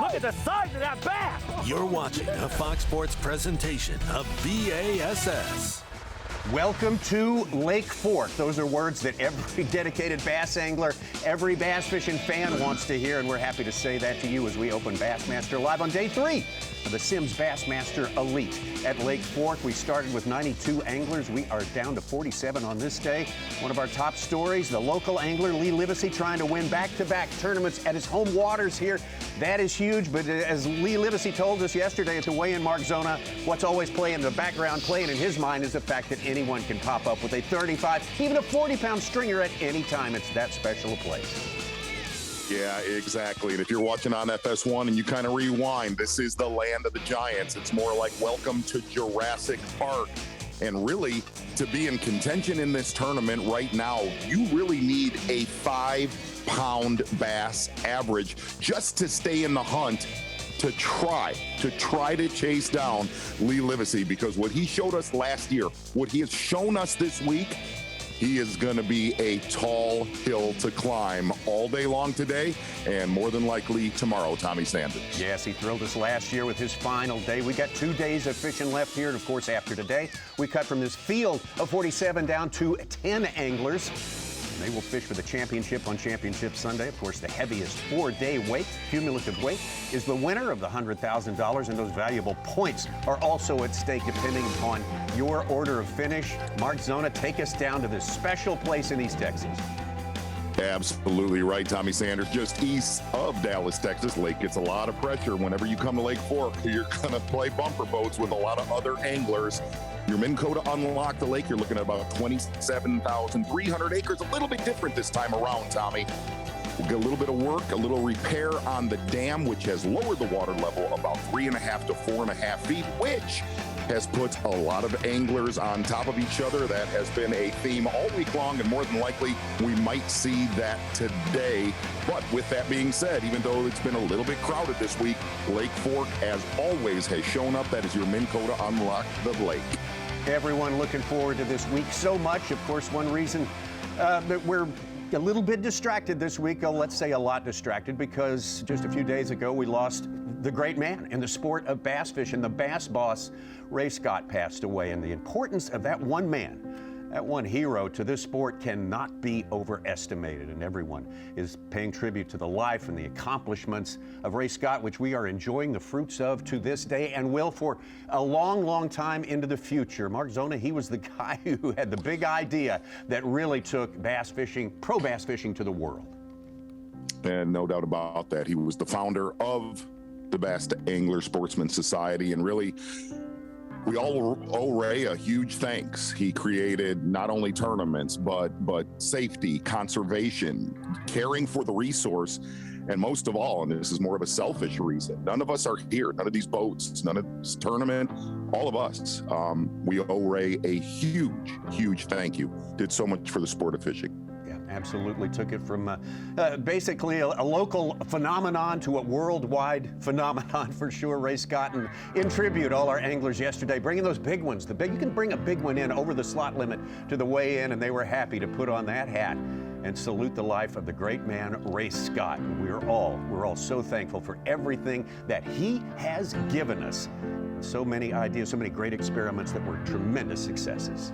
Look at the size of that bass! You're watching a Fox Sports presentation of B.A.S.S. Welcome to Lake Fork. Those are words that every dedicated bass angler, every bass fishing fan wants to hear, and we're happy to say that to you as we open Bassmaster live on day 3 of the Simms Bassmaster Elite at Lake Fork. We started with 92 anglers. We are down to 47 on this day. One of our top stories, the local angler Lee Livesey trying to win back-to-back tournaments at his home waters here. That is huge, but as Lee Livesey told us yesterday at the weigh-in Mark Zona, what's always playing in the background, playing in his mind, is the fact that anyone can pop up with a 35, even a 40-pound stringer at any time. It's that special a place. Yeah, exactly. And if you're watching on FS1 and you kind of rewind, this is the land of the giants. It's more like welcome to Jurassic Park. And really, to be in contention in this tournament right now, you really need a 5-pound bass average just to stay in the hunt, to try to chase down Lee Livesey, because what he showed us last year, what he has shown us this week, he is going to be a tall hill to climb all day long today, and more than likely tomorrow, Tommy Sanders. Yes, he thrilled us last year with his final day. We got 2 days of fishing left here, and of course, after today, we cut from this field of 47 down to 10 anglers. They will fish for the championship on Championship Sunday. Of course, the heaviest 4-day weight, cumulative weight, is the winner of the $100,000, and those valuable points are also at stake depending upon your order of finish. Mark Zona, take us down to this special place in East Texas. Absolutely right, Tommy Sanders. Just east of Dallas, Texas. Lake gets a lot of pressure. Whenever you come to Lake Fork, you're going to play bumper boats with a lot of other anglers. Your Minn Kota unlock the lake, you're looking at about 27,300 acres. A little bit different this time around, Tommy. We'll get a little bit of work, a little repair on the dam, which has lowered the water level about 3.5 to 4.5 feet, which has put a lot of anglers on top of each other. That has been a theme all week long, and more than likely, we might see that today. But with that being said, even though it's been a little bit crowded this week, Lake Fork, as always, has shown up. That is your Minn Kota unlock the lake. Everyone looking forward to this week so much. Of course, one reason that we're a little bit distracted this week, let's say a lot distracted, because just a few days ago we lost the great man in the sport of bass fishing. The bass boss, Ray Scott, passed away, and the importance of that one man, that one hero to this sport, cannot be overestimated, and everyone is paying tribute to the life and the accomplishments of Ray Scott, which we are enjoying the fruits of to this day and will for a long, long time into the future. Mark Zona, he was the guy who had the big idea that really took bass fishing, pro bass fishing, to the world. And no doubt about that. He was the founder of the Bass Angler Sportsman Society, and really, we all owe Ray a huge thanks. He created not only tournaments, but safety, conservation, caring for the resource, and most of all, and this is more of a selfish reason, none of us are here, none of these boats, none of this tournament, all of us, we owe Ray a huge, huge thank you. Did so much for the sport of fishing. Absolutely took it from basically a local phenomenon to a worldwide phenomenon for sure. Ray Scott, and in tribute, all our anglers yesterday bringing those big ones. You can bring a big one in over the slot limit to the weigh-in, and they were happy to put on that hat and salute the life of the great man Ray Scott. We're all so thankful for everything that he has given us. So many ideas, so many great experiments that were tremendous successes.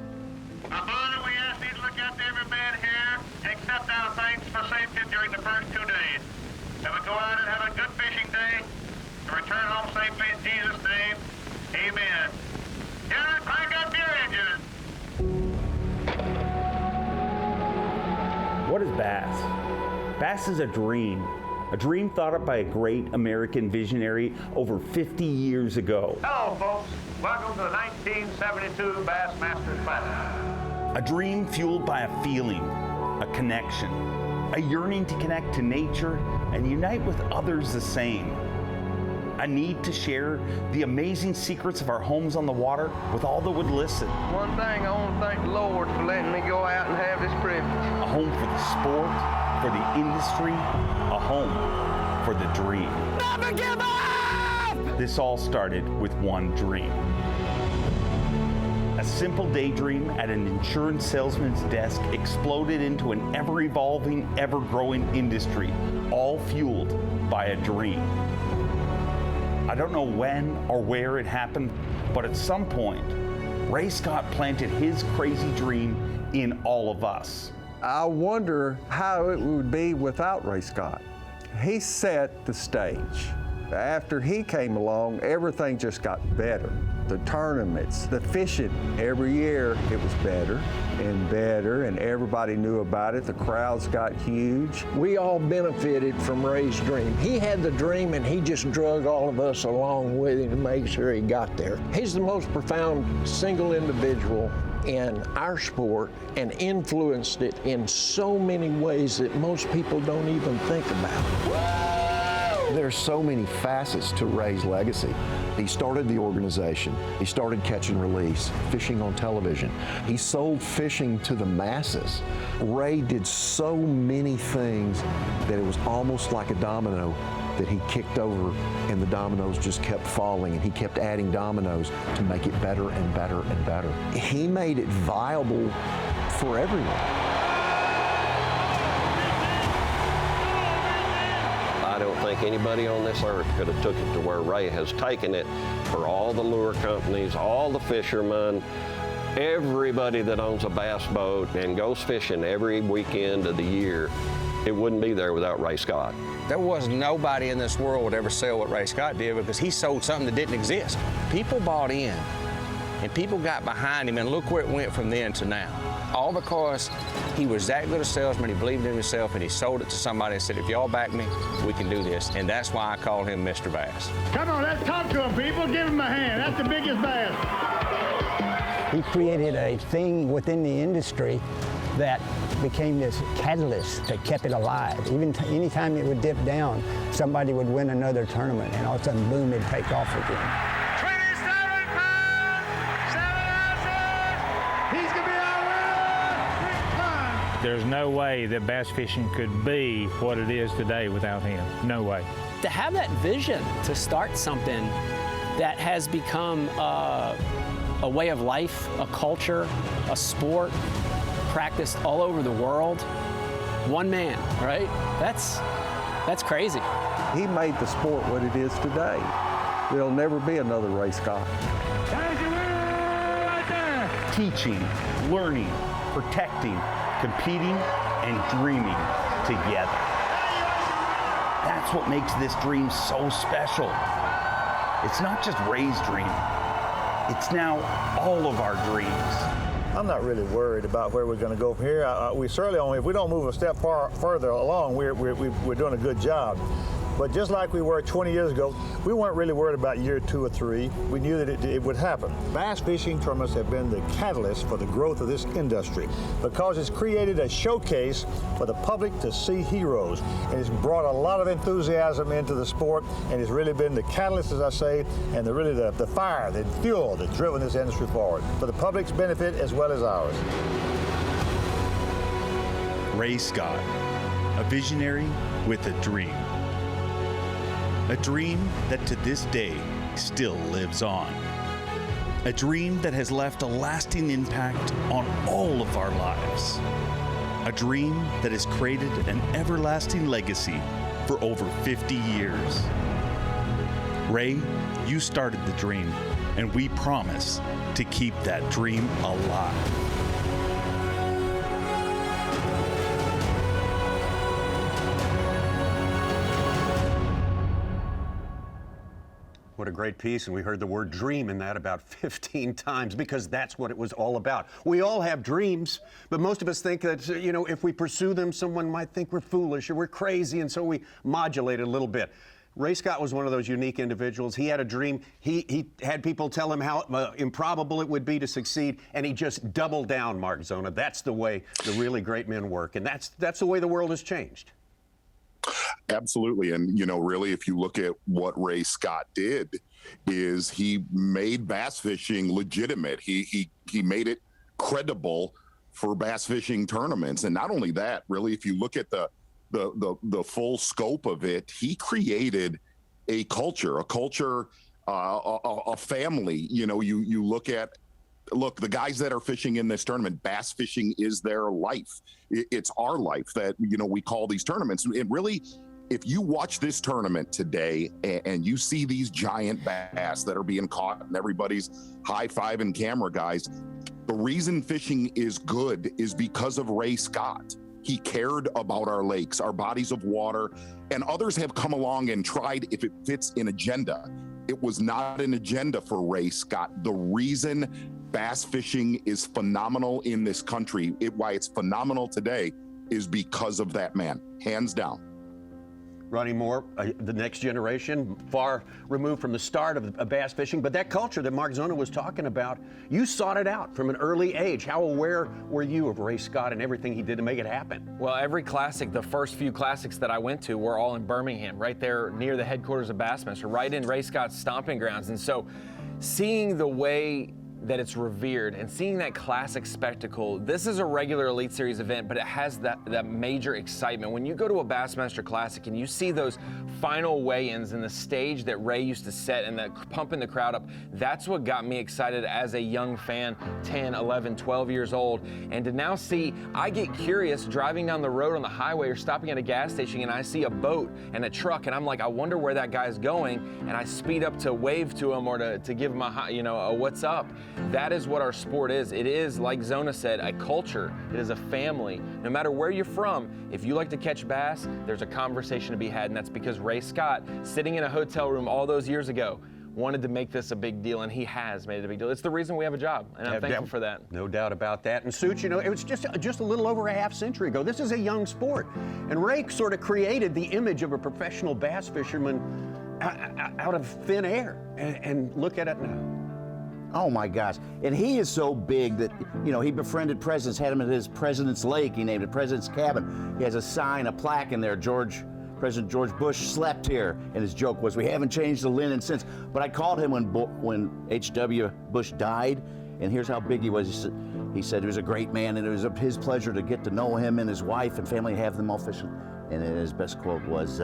Accept our thanks for safety during the first 2 days. That we go out and have a good fishing day, and return home safely in Jesus' name. Amen. Gentlemen, crank up your engines. What is BASS? BASS is a dream thought up by a great American visionary over 50 years ago. Hello, folks. Welcome to the 1972 Bassmaster Classic. A dream fueled by a feeling, a connection, a yearning to connect to nature and unite with others the same. A need to share the amazing secrets of our homes on the water with all that would listen. One thing, I want to thank the Lord for letting me go out and have this privilege. A home for the sport, for the industry, a home for the dream. Never give up! This all started with one dream. A simple daydream at an insurance salesman's desk exploded into an ever-evolving, ever-growing industry, all fueled by a dream. I don't know when or where it happened, but at some point, Ray Scott planted his crazy dream in all of us. I wonder how it would be without Ray Scott. He set the stage. After he came along, everything just got better. The tournaments, the fishing, every year it was better, and everybody knew about it. The crowds got huge. We all benefited from Ray's dream. He had the dream, and he just drug all of us along with him to make sure he got there. He's the most profound single individual in our sport and influenced it in so many ways that most people don't even think about. There's so many facets to Ray's legacy. He started the organization. He started catch and release, fishing on television. He sold fishing to the masses. Ray did so many things that it was almost like a domino that he kicked over, and the dominoes just kept falling, and he kept adding dominoes to make it better and better and better. He made it viable for everyone. I don't think anybody on this earth could have took it to where Ray has taken it for all the lure companies, all the fishermen, everybody that owns a bass boat and goes fishing every weekend of the year. It wouldn't be there without Ray Scott. There was nobody in this world would ever sell what Ray Scott did, because he sold something that didn't exist. People bought in, and people got behind him, and look where it went from then to now. All because he was that good a salesman, he believed in himself, and he sold it to somebody and said, if y'all back me, we can do this. And that's why I call him Mr. Bass. Come on, let's talk to him, people. Give him a hand. That's the biggest bass. He created a thing within the industry that became this catalyst that kept it alive. Even anytime it would dip down, somebody would win another tournament, and all of a sudden, boom, it'd take off again. 27 pounds, 7 ounces. He's going to be our winner. There's no way that bass fishing could be what it is today without him. No way. To have that vision to start something that has become a way of life, a culture, a sport, practiced all over the world, one man, right? That's crazy. He made the sport what it is today. There'll never be another Ray Scott. There's your winner right there. Teaching, learning, protecting, competing, and dreaming together. That's what makes this dream so special. It's not just Ray's dream. It's now all of our dreams. I'm not really worried about where we're going to go from here. We certainly only, if we don't move a step further along, we're doing a good job. But just like we were 20 years ago, we weren't really worried about year 2 or 3. We knew that it would happen. Bass fishing tournaments have been the catalyst for the growth of this industry because it's created a showcase for the public to see heroes. And it's brought a lot of enthusiasm into the sport, and it's really been the catalyst, as I say, and really the fire, the fuel that's driven this industry forward for the public's benefit as well as ours. Ray Scott, a visionary with a dream. A dream that to this day still lives on. A dream that has left a lasting impact on all of our lives. A dream that has created an everlasting legacy for over 50 years. Ray, you started the dream, and we promise to keep that dream alive. What a great piece, and we heard the word dream in that about 15 times because that's what it was all about. We all have dreams, but most of us think that, you know, if we pursue them, someone might think we're foolish or we're crazy, and so we modulate it a little bit. Ray Scott was one of those unique individuals. He had a dream. He had people tell him how improbable it would be to succeed, and he just doubled down, Mark Zona. That's the way the really great men work, and that's the way the world has changed. Absolutely. And, you know, really, if you look at what Ray Scott did, is he made bass fishing legitimate. He made it credible for bass fishing tournaments. And not only that, really, if you look at the full scope of it, he created a culture, a family. You know, you look, the guys that are fishing in this tournament, bass fishing is their life. It's our life that, you know, we call these tournaments. And really, if you watch this tournament today and you see these giant bass that are being caught and everybody's high-fiving camera guys, the reason fishing is good is because of Ray Scott. He cared about our lakes, our bodies of water, and others have come along and tried if it fits an agenda. It was not an agenda for Ray Scott. The reason bass fishing is phenomenal in this country, why it's phenomenal today, is because of that man, hands down. Ronnie Moore, the next generation, far removed from the start of bass fishing, but that culture that Mark Zona was talking about, you sought it out from an early age. How aware were you of Ray Scott and everything he did to make it happen? Well, every classic, the first few classics that I went to were all in Birmingham, right there near the headquarters of Bassmaster, right in Ray Scott's stomping grounds. And so seeing the way that it's revered and seeing that classic spectacle, this is a regular Elite Series event, but it has that major excitement. When you go to a Bassmaster Classic and you see those final weigh-ins and the stage that Ray used to set and that pumping the crowd up, that's what got me excited as a young fan, 10, 11, 12 years old. And to now see, I get curious driving down the road on the highway or stopping at a gas station and I see a boat and a truck and I'm like, I wonder where that guy's going, and I speed up to wave to him or to give him a what's up. That is what our sport is. It is, like Zona said, a culture. It is a family. No matter where you're from, if you like to catch bass, there's a conversation to be had, and that's because Ray Scott, sitting in a hotel room all those years ago, wanted to make this a big deal, and he has made it a big deal. It's the reason we have a job, and I'm thankful for that. No doubt about that. And Suits, it was just a little over a half century ago. This is a young sport, and Ray sort of created the image of a professional bass fisherman out of thin air, and look at it now. Oh my gosh. And he is so big that, he befriended presidents, had him at his President's Lake. He named it President's Cabin. He has a sign, a plaque in there. President George Bush slept here. And his joke was, we haven't changed the linen since. But I called him when H.W. Bush died. And here's how big he was. He said he was a great man, and it was his pleasure to get to know him and his wife and family, have them all fishing. And his best quote was,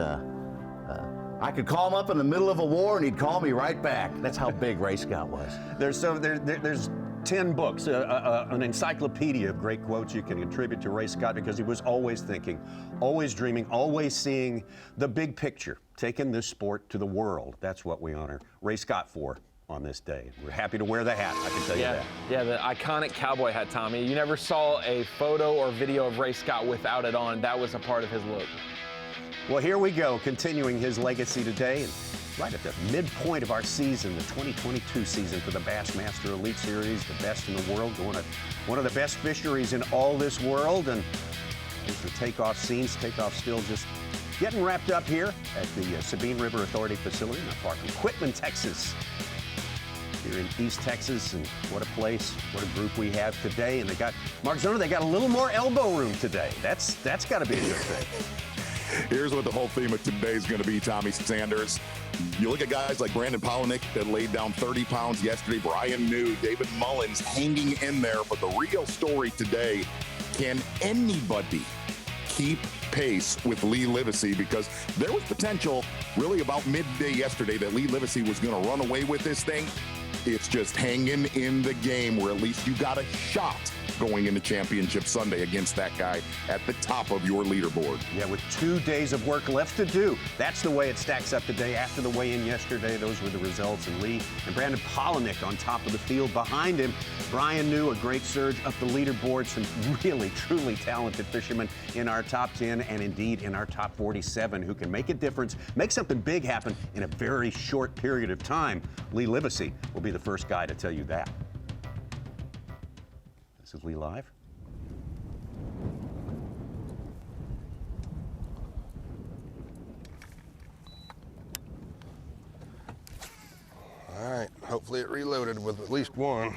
I could call him up in the middle of a war and he'd call me right back. That's how big Ray Scott was. There's 10 books, an encyclopedia of great quotes you can attribute to Ray Scott, because he was always thinking, always dreaming, always seeing the big picture, taking this sport to the world. That's what we honor Ray Scott for on this day. We're happy to wear the hat, I can tell you that. Yeah, the iconic cowboy hat, Tommy. You never saw a photo or video of Ray Scott without it on. That was a part of his look. Well, here we go, continuing his legacy today, and right at the midpoint of our season, the 2022 season for the Bassmaster Elite Series, the best in the world, going to one of the best fisheries in all this world, and here's the takeoff scenes. Takeoff still just getting wrapped up here at the Sabine River Authority facility, not far from Quitman, Texas. Here in East Texas, and what a place, what a group we have today. And they got, Mark Zona, they got a little more elbow room today. That's got to be a good thing. Here's what the whole theme of today is going to be, Tommy Sanders. You look at guys like Brandon Polinick that laid down 30 pounds yesterday, Brian New, David Mullins hanging in there. But the real story today, can anybody keep pace with Lee Livesey? Because there was potential really about midday yesterday that Lee Livesey was going to run away with this thing. It's just hanging in the game where at least you got a shot going into Championship Sunday against that guy at the top of your leaderboard. Yeah, with 2 days of work left to do. That's the way it stacks up today. After the weigh-in yesterday, those were the results. And Lee and Brandon Polinick on top of the field. Behind him, Brian New, a great surge up the leaderboard. Some really, truly talented fishermen in our top 10 and indeed in our top 47 who can make a difference, make something big happen in a very short period of time. Lee Livesey will be the first guy to tell you that. This is Lee Live. All right, hopefully it reloaded with at least one.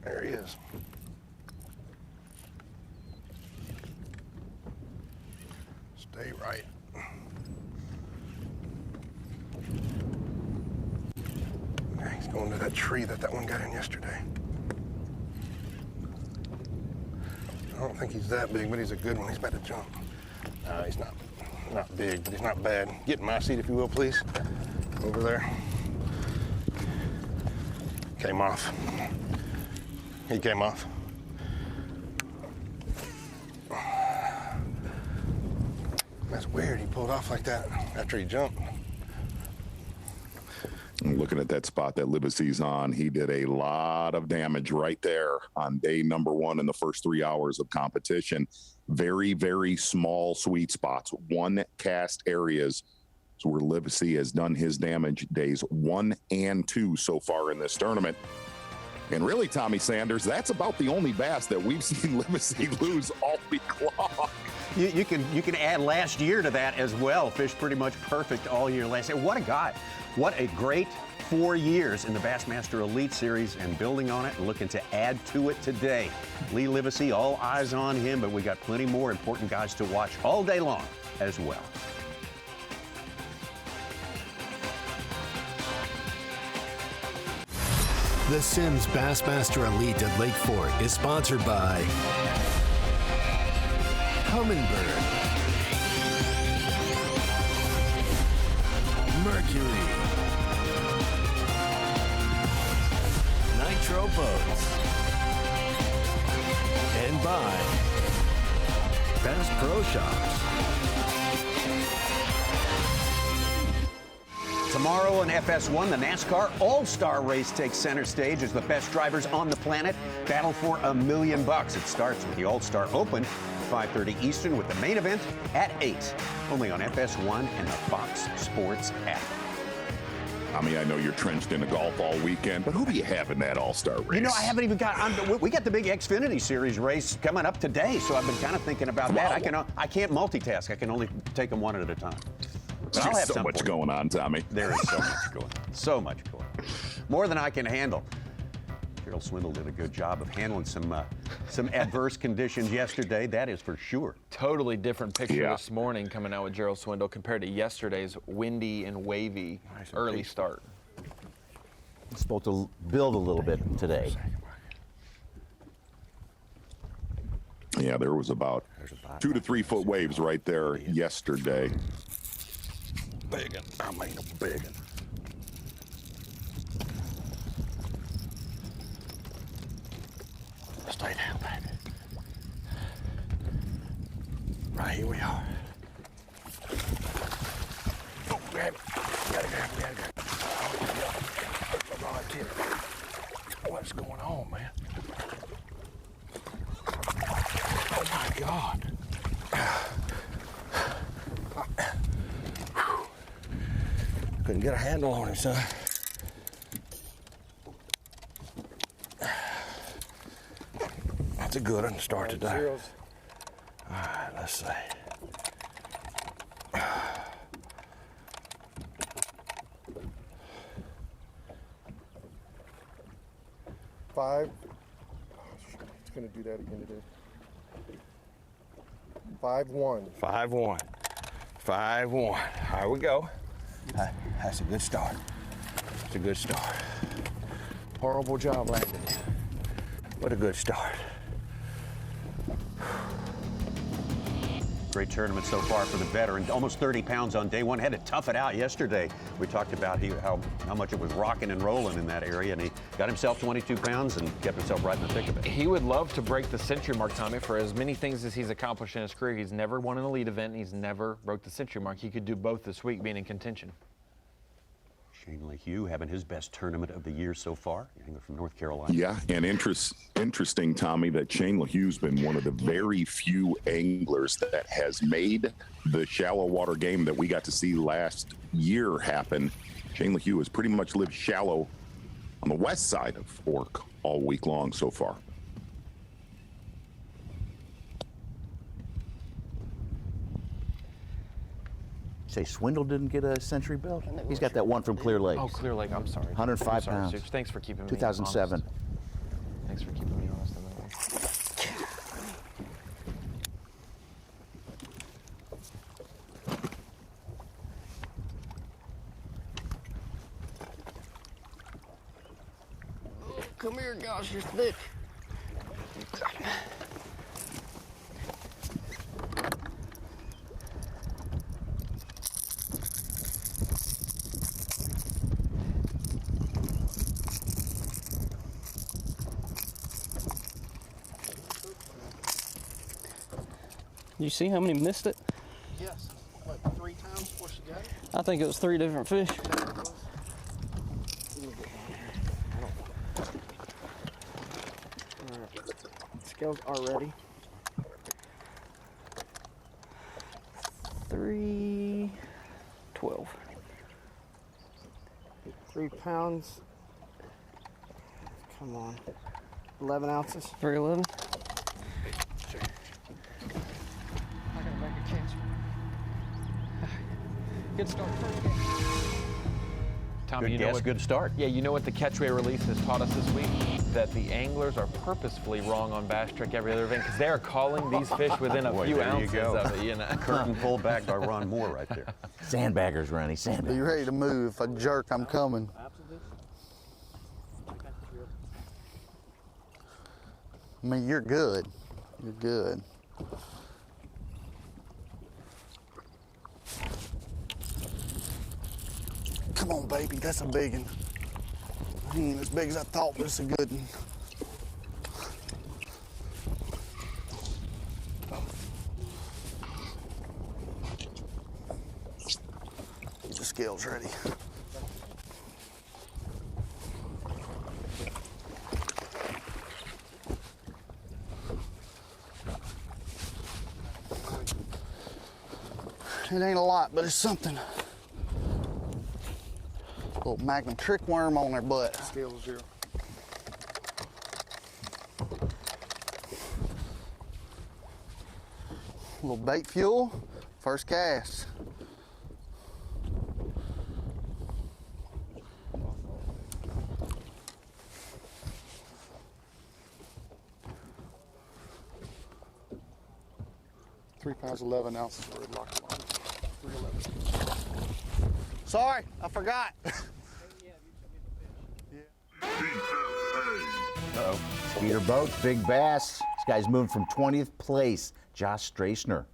There he is. Stay right. Yeah, he's going to that tree that one got in yesterday. I don't think he's that big, but he's a good one. He's about to jump. He's not big, but he's not bad. Get in my seat, if you will, please. Over there. Came off. He came off. That's weird. He pulled off like that after he jumped. Looking at that spot that Livesey's on, he did a lot of damage right there on day number 1 in the first 3 hours of competition. Very, very small sweet spots, one cast areas. So where Livesey has done his damage days 1 and 2 so far in this tournament. And really, Tommy Sanders, that's about the only bass that we've seen Livesey lose all week long. You can add last year to that as well. Fished pretty much perfect all year last year. What a guy. What a great 4 years in the Bassmaster Elite Series, and building on it and looking to add to it today. Lee Livesey, all eyes on him, but we got plenty more important guys to watch all day long as well. The Sims Bassmaster Elite at Lake Fork is sponsored by Humminbird, Mercury, Nitro Boats, and by Bass Pro Shops. Tomorrow on FS1, the NASCAR All-Star Race takes center stage as the best drivers on the planet battle for $1 million. It starts with the All-Star Open, 5:30 Eastern, with the main event at 8. Only on FS1 and the Fox Sports app. I mean, I know you're trenched into golf all weekend, but who do you have in that All-Star race? You know, I haven't even got. We got the big Xfinity Series race coming up today, so I've been kind of thinking about that. I can't multitask. I can only take them one at a time. But I'll have so much going on, Tommy. There is so much going on. So much going on. More than I can handle. Gerald Swindle did a good job of handling some adverse conditions yesterday, that is for sure. Totally different picture this morning coming out with Gerald Swindle compared to yesterday's windy and wavy early start. It's supposed to build a little bit today. Yeah, there was about 2 to 3 foot waves right there yesterday. Biggin', I mean a biggin'. Stay down, baby. Right, here we are. Oh, grab it. Gotta grab it. Oh, yeah. What's going on, man? Oh, my God. Couldn't get a handle on him, son. That's a good one to start today. All right, let's see. Five. It's going to do that again today. 5-1. 5-1. 5-1. Here we go. That's a good start. It's a good start. Horrible job landing it. What a good start. Great tournament so far for the veteran. Almost 30 pounds on day one. Had to tough it out yesterday. We talked about how much it was rocking and rolling in that area, and he got himself 22 pounds and kept himself right in the thick of it. He would love to break the century mark, Tommy, for as many things as he's accomplished in his career. He's never won an elite event, and he's never broke the century mark. He could do both this week, being in contention. Shane LeHue having his best tournament of the year so far, angler from North Carolina. Yeah, and interesting, Tommy, that Shane LeHue's been one of the very few anglers that has made the shallow water game that we got to see last year happen. Shane LeHue has pretty much lived shallow on the west side of Fork all week long so far. Say Swindle didn't get a century belt? He's got that one from Clear Lake. Oh, Clear Lake, I'm sorry. 105 pounds. Serge. Thanks for keeping me 2007. honest. Thanks for keeping me honest on that one. Come here, gosh, you're thick. You see how many missed it? Yes. What, 3 times before she got it? I think it was 3 different fish. Scales are ready. 312. 3 pounds. Come on. 11 ounces. 311. I gotta make a catch. Good start. First catch. Tom, Good you know guess, what, good start. Yeah, you know what the catchway release has taught us this week? That the anglers are purposefully wrong on Bass Trick every other event because they're calling these fish within a Boy, few there ounces you go. of it, you know. Curtain pulled back by Ron Moore right there. Sandbaggers, Ronnie, Be sandbaggers. ready to move. If I jerk, I'm coming. I mean, you're good. You're good. Come on, baby. That's a big one. He ain't as big as I thought, but it's a good one. Get the scales ready. It ain't a lot, but it's something. Little Magnum trick worm on their butt. Scale 0. Little bait fuel, first cast. £3 11 ounces for a lock line. 311. Sorry, I forgot. Uh-oh. Skeeter Boats, Big Bass. This guy's moving from 20th place. Josh Strasner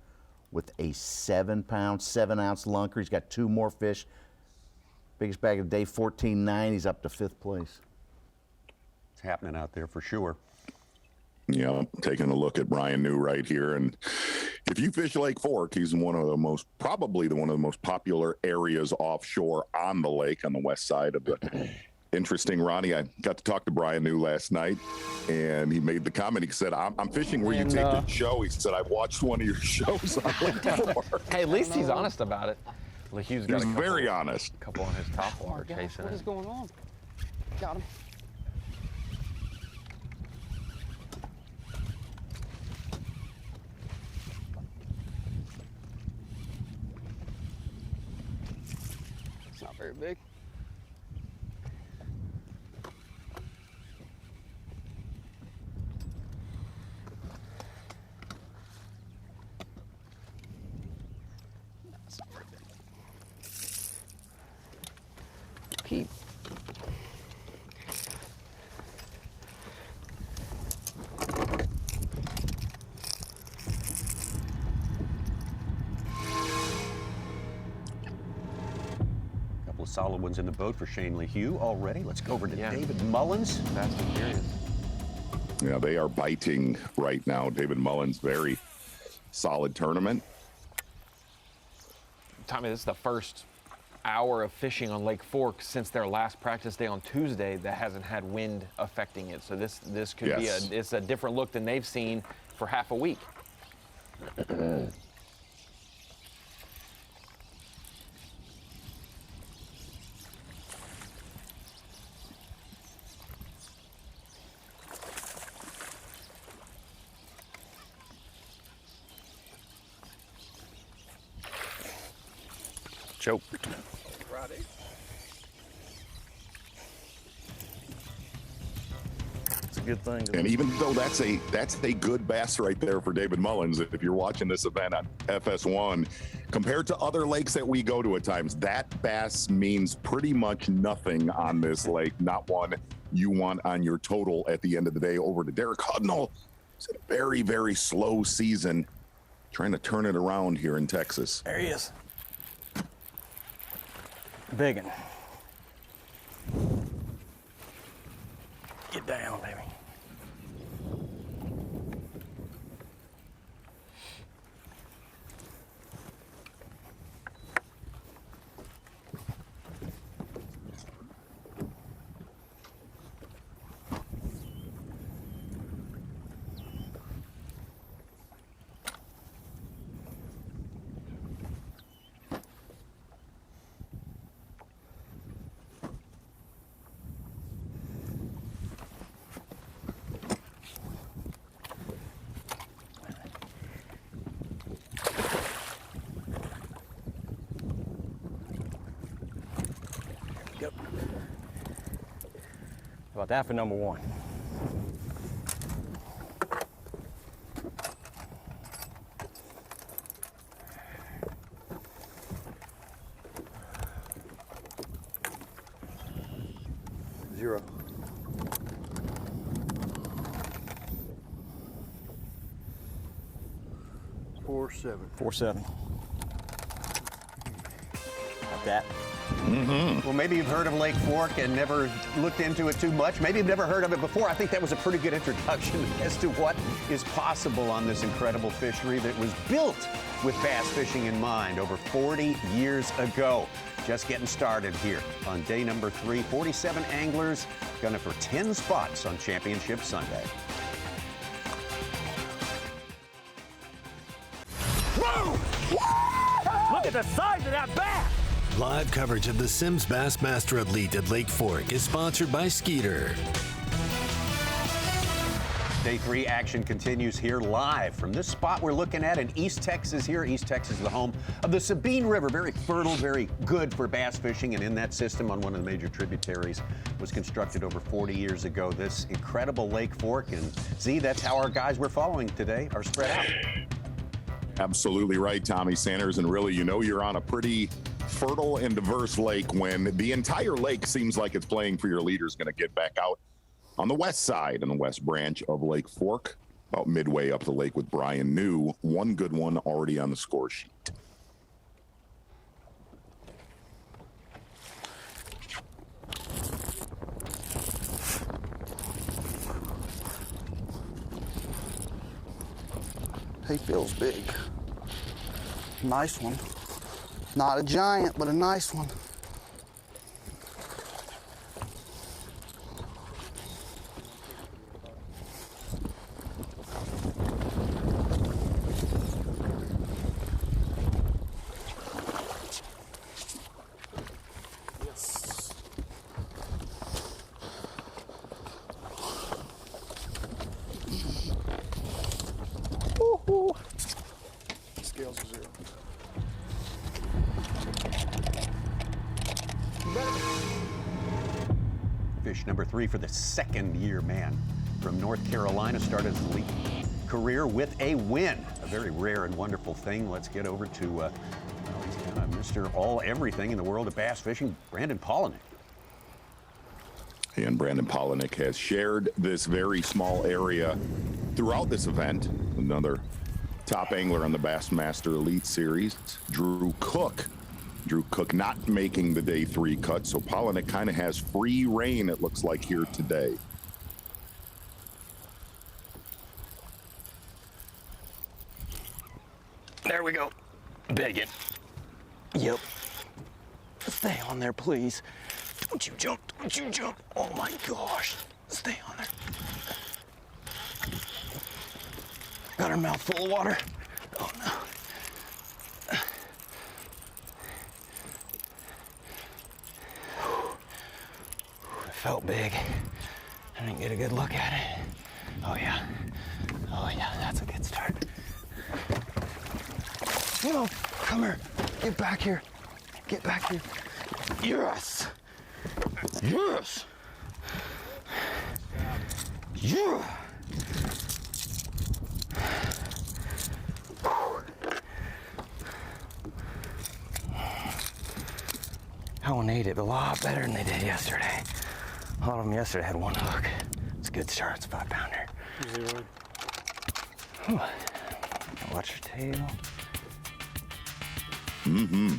with a 7-pound, 7-ounce lunker. He's got 2 more fish. Biggest bag of the day, 14.9. He's up to 5th place. It's happening out there for sure. Yeah, taking a look at Brian New right here. And if you fish Lake Fork, he's probably one of the most popular areas offshore on the lake on the west side of the. Interesting, Ronnie. I got to talk to Brian New last night, and he made the comment. He said, I'm fishing where you take the show. He said, I've watched one of your shows on Lake Fork. Hey, at least he's honest about it. Like he's very honest. A couple on his top water chasing What it. is going on? Got him. It's not very big. Keep. Couple of solid ones in the boat for Shane LeHue already. Let's go over to David Mullins. Fast and furious. Yeah, they are biting right now. David Mullins, very solid tournament. Tommy, this is the first hour of fishing on Lake Fork since their last practice day on Tuesday that hasn't had wind affecting it. So this could be it's a different look than they've seen for half a week. Choked. It's a good thing. And even though that's a good bass right there for David Mullins, if you're watching this event on FS1, compared to other lakes that we go to at times, that bass means pretty much nothing on this lake. Not one you want on your total at the end of the day. Over to Derek Hudnall. It's a very, very slow season, trying to turn it around here in Texas. There he is. Biggin. Get down, baby. about that for number one? Zero. 4-7. 4-7. Like that. Well, maybe you've heard of Lake Fork and never looked into it too much. Maybe you've never heard of it before. I think that was a pretty good introduction as to what is possible on this incredible fishery that was built with bass fishing in mind over 40 years ago. Just getting started here on day number 3. 47 anglers gunning for 10 spots on Championship Sunday. Whoa! Look at the size of that bass! Live coverage of the Simms Bassmaster Elite at Lake Fork is sponsored by Skeeter. Day 3 action continues here live from this spot we're looking at in East Texas here. East Texas is the home of the Sabine River. Very fertile, very good for bass fishing, and in that system on one of the major tributaries was constructed over 40 years ago. This incredible Lake Fork, and Z, that's how our guys we're following today are spread out. Absolutely right, Tommy Sanders, and really, you know, you're on a pretty fertile and diverse lake when the entire lake seems like it's playing for your leaders. Going to get back out on the west side, in the west branch of Lake Fork, about midway up the lake with Brian New. One good one already on the score sheet. He feels big. Nice one. Not a giant, but a nice one. Scales are 0. Fish number 3 for the second-year man from North Carolina started his elite career with a win. A very rare and wonderful thing. Let's get over to Mr. All-Everything in the world of bass fishing, Brandon Polinick. And Brandon Polinick has shared this very small area throughout this event. Another top angler on the Bassmaster Elite Series, Drew Cook. Drew Cook not making the day 3 cut, so Polinick kind of has free reign, it looks like, here today. There we go. Biggin. Yep. Stay on there, please. Don't you jump. Don't you jump. Oh, my gosh. Stay on there. Got her mouth full of water. Oh, no. It felt big. I didn't get a good look at it. Oh, yeah. Oh, yeah. That's a good start. No, come here. Get back here. Get back here. Yes. Yes. Yeah. That one ate it a lot better than they did yesterday. A lot of them yesterday had one hook. It's a good start. It's a 5-pounder. 0. Watch your tail. Mm-hmm.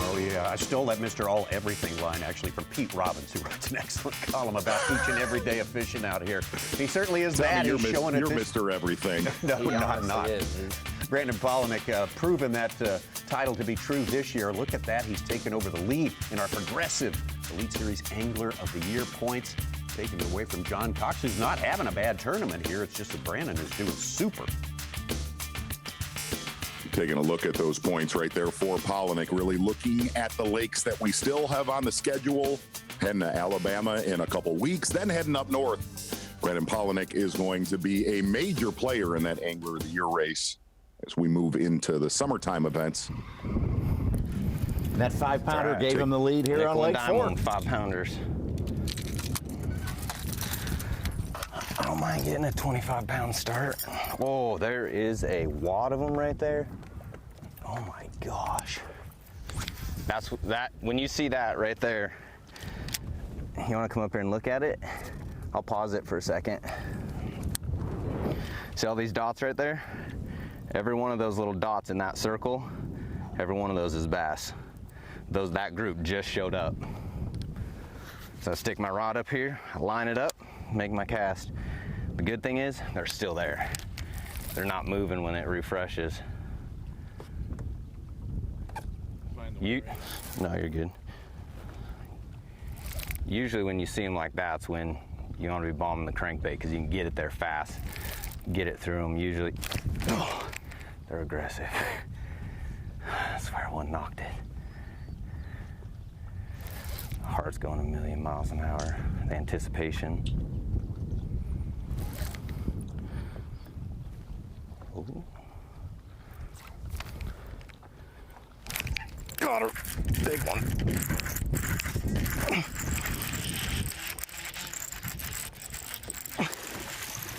Oh, yeah. I stole that Mr. All-Everything line, actually, from Pete Robbins, who writes an excellent column about each and every day of fishing out here. He certainly is that. You're He's showing it. You're Mr. Everything. No, not. Brandon Polinick proven that title to be true this year. Look at that. He's taken over the lead in our progressive Elite Series Angler of the Year points, taking it away from John Cox, who's not having a bad tournament here. It's just that Brandon is doing super. Taking a look at those points right there for Polinick, really looking at the lakes that we still have on the schedule, heading to Alabama in a couple weeks, then heading up north. Brandon Polinick is going to be a major player in that Angler of the Year race as we move into the summertime events. That 5-pounder gave him the lead here on Lake Fork. 5-pounders. don't mind getting a 25-pound start. Oh, there is a wad of them right there. Oh my gosh. That's that. When you see that right there, you want to come up here and look at it? I'll pause it for a second. See all these dots right there? Every one of those little dots in that circle, every one of those is bass. That group just showed up. So I stick my rod up here, I line it up, make my cast. The good thing is, they're still there. They're not moving when it refreshes. No, you're good. Usually when you see them like that, it's when you want to be bombing the crankbait because you can get it there fast, get it through them. Usually, oh, they're aggressive. I swear one knocked it. Heart's going a million miles an hour. The anticipation. Ooh. Got her. Big one.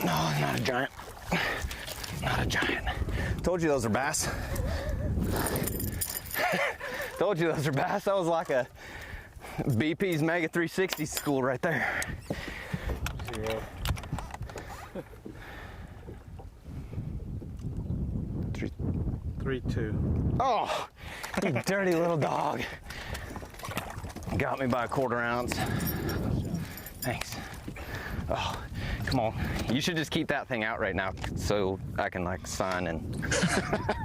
No, not a giant. Not a giant. Told you those are bass. Told you those are bass. That was like a BP's Mega 360 school right there. Yeah. 3-2. Oh, you dirty little dog. Got me by a 1/4 ounce. Thanks. Oh, come on. You should just keep that thing out right now so I can like sign and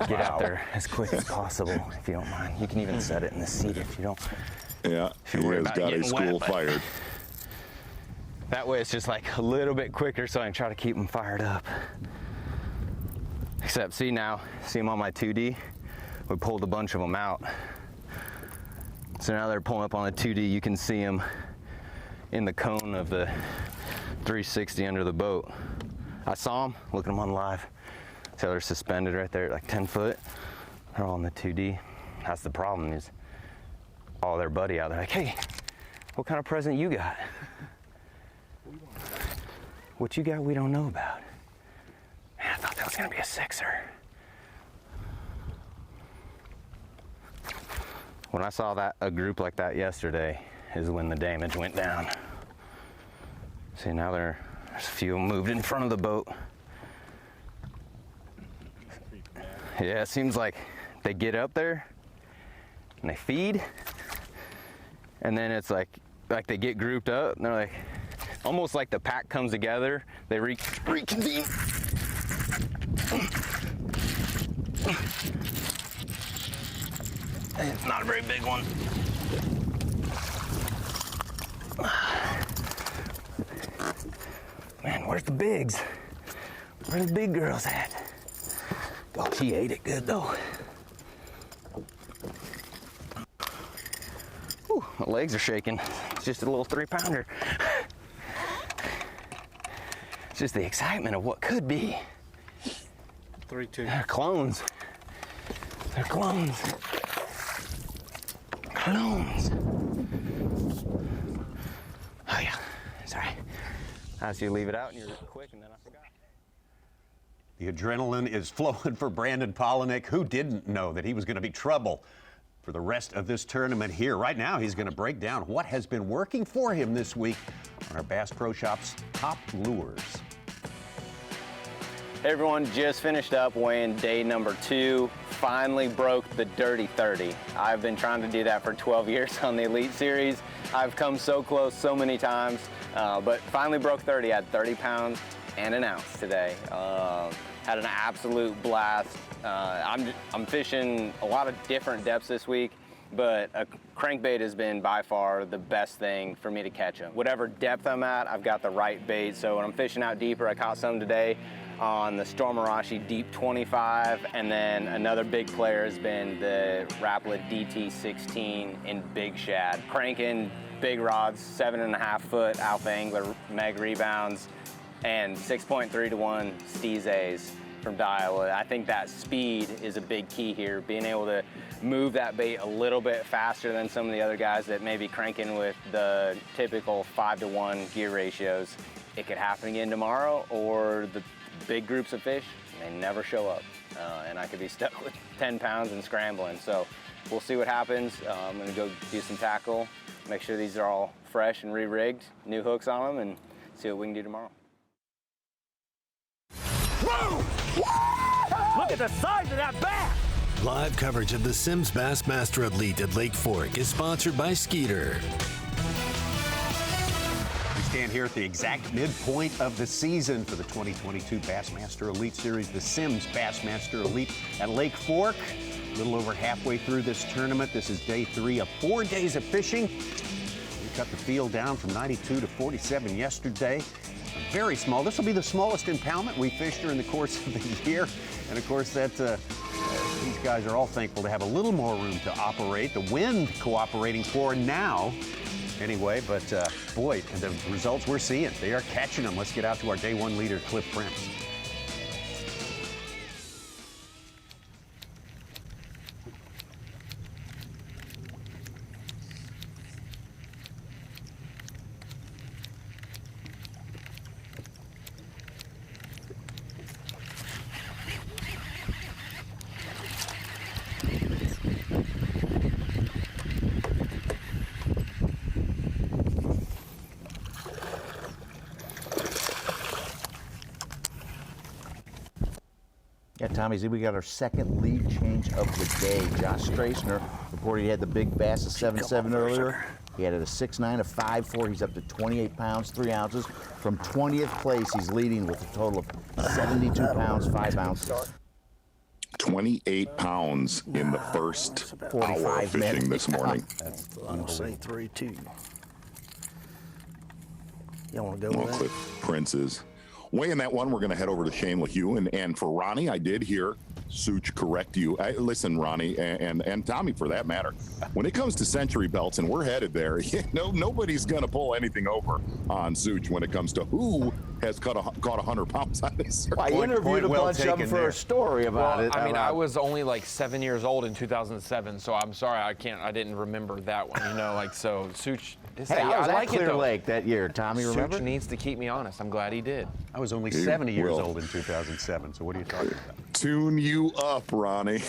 get out there as quick as possible, if you don't mind. You can even set it in the seat if you don't. Yeah, he has got a school fired. That way it's just like a little bit quicker so I can try to keep them fired up. Except see now, see them on my 2D? We pulled a bunch of them out. So now they're pulling up on the 2D. You can see them in the cone of the 360 under the boat. I saw them, look at them on live. So they're suspended right there, like 10 foot. They're all on the 2D. That's the problem is all their buddy out there like, hey, what kind of present you got? What you got we don't know about. Man, I thought that was gonna be a 6er. When I saw a group like that yesterday is when the damage went down. See, now there's a few moved in front of the boat. Yeah, it seems like they get up there and they feed, and then it's like they get grouped up and they're like, almost like the pack comes together, they reconvene. It's not a very big one. Man, where's the bigs? Where's the big girls at? Oh, she ate it good though. Ooh, my legs are shaking. It's just a little 3-pounder. It's just the excitement of what could be. 3-2. They're clones. They're clones. Clones. Oh yeah, sorry. I see you leave it out and you're quick and then I forgot. The adrenaline is flowing for Brandon Polinick. Who didn't know that he was going to be trouble for the rest of this tournament here? Right now, he's going to break down what has been working for him this week on our Bass Pro Shop's top lures. Hey everyone, just finished up weighing day number 2. Finally broke the dirty 30. I've been trying to do that for 12 years on the Elite Series. I've come so close so many times, but finally broke 30. I had 30 pounds and an ounce today. Had an absolute blast. I'm fishing a lot of different depths this week, but a crankbait has been by far the best thing for me to catch them. Whatever depth I'm at, I've got the right bait. So when I'm fishing out deeper, I caught some today on the Stormarashi Deep 25, and then another big player has been the Rapala DT16 in Big Shad. Cranking big rods, 7.5 foot Alpha Angler Meg rebounds, and 6.3 to 1 Steez from Daiwa. I think that speed is a big key here, being able to move that bait a little bit faster than some of the other guys that may be cranking with the typical 5 to 1 gear ratios. it could happen again tomorrow, or the big groups of fish, they never show up. And I could be stuck with 10 pounds and scrambling. So we'll see what happens. I'm gonna go do some tackle, make sure these are all fresh and re-rigged, new hooks on them, and see what we can do tomorrow. Look at the size of that bass! Live coverage of the Sims Bassmaster Elite at Lake Fork is sponsored by Skeeter. We stand here at the exact midpoint of the season for the 2022 Bassmaster Elite Series, the Sims Bassmaster Elite at Lake Fork. A little over halfway through this tournament. This is day 3 of 4 days of fishing. We cut the field down from 92 to 47 yesterday. Very small. This will be the smallest impoundment we fished during the course of the year. And of course, that these guys are all thankful to have a little more room to operate. The wind cooperating for now. Anyway, but boy, the results we're seeing, they are catching them. Let's get out to our day 1 leader, Cliff Prince. Yeah, Tommy Z, we got our second lead change of the day. Josh Strassner reported he had the big bass at 7.7 earlier. He had it a 6.9, a 5.4. He's up to 28 pounds, 3 ounces. From 20th place, he's leading with a total of 72 pounds, 5 ounces. 28 pounds in the first hour of fishing this morning. I'm going to say 3-2. You want to go with that? Cliff Prince's. Weighing that one, we're going to head over to Shane LaHue. And for Ronnie, I did hear Such correct you. Listen, Ronnie, and Tommy, for that matter, when it comes to century belts, and we're headed there, nobody's going to pull anything over on Such when it comes to who has caught 100 pounds on this. I interviewed a bunch of them for a story about it. I mean, I was only like 7 years old in 2007, so I'm sorry, I didn't remember that one. You know, like so. Such. Hey, I was at Clear Lake that year, Tommy, remember? Such needs to keep me honest. I'm glad he did. I was only 70 years old in 2007, so what are you talking about? Tune you up, Ronnie.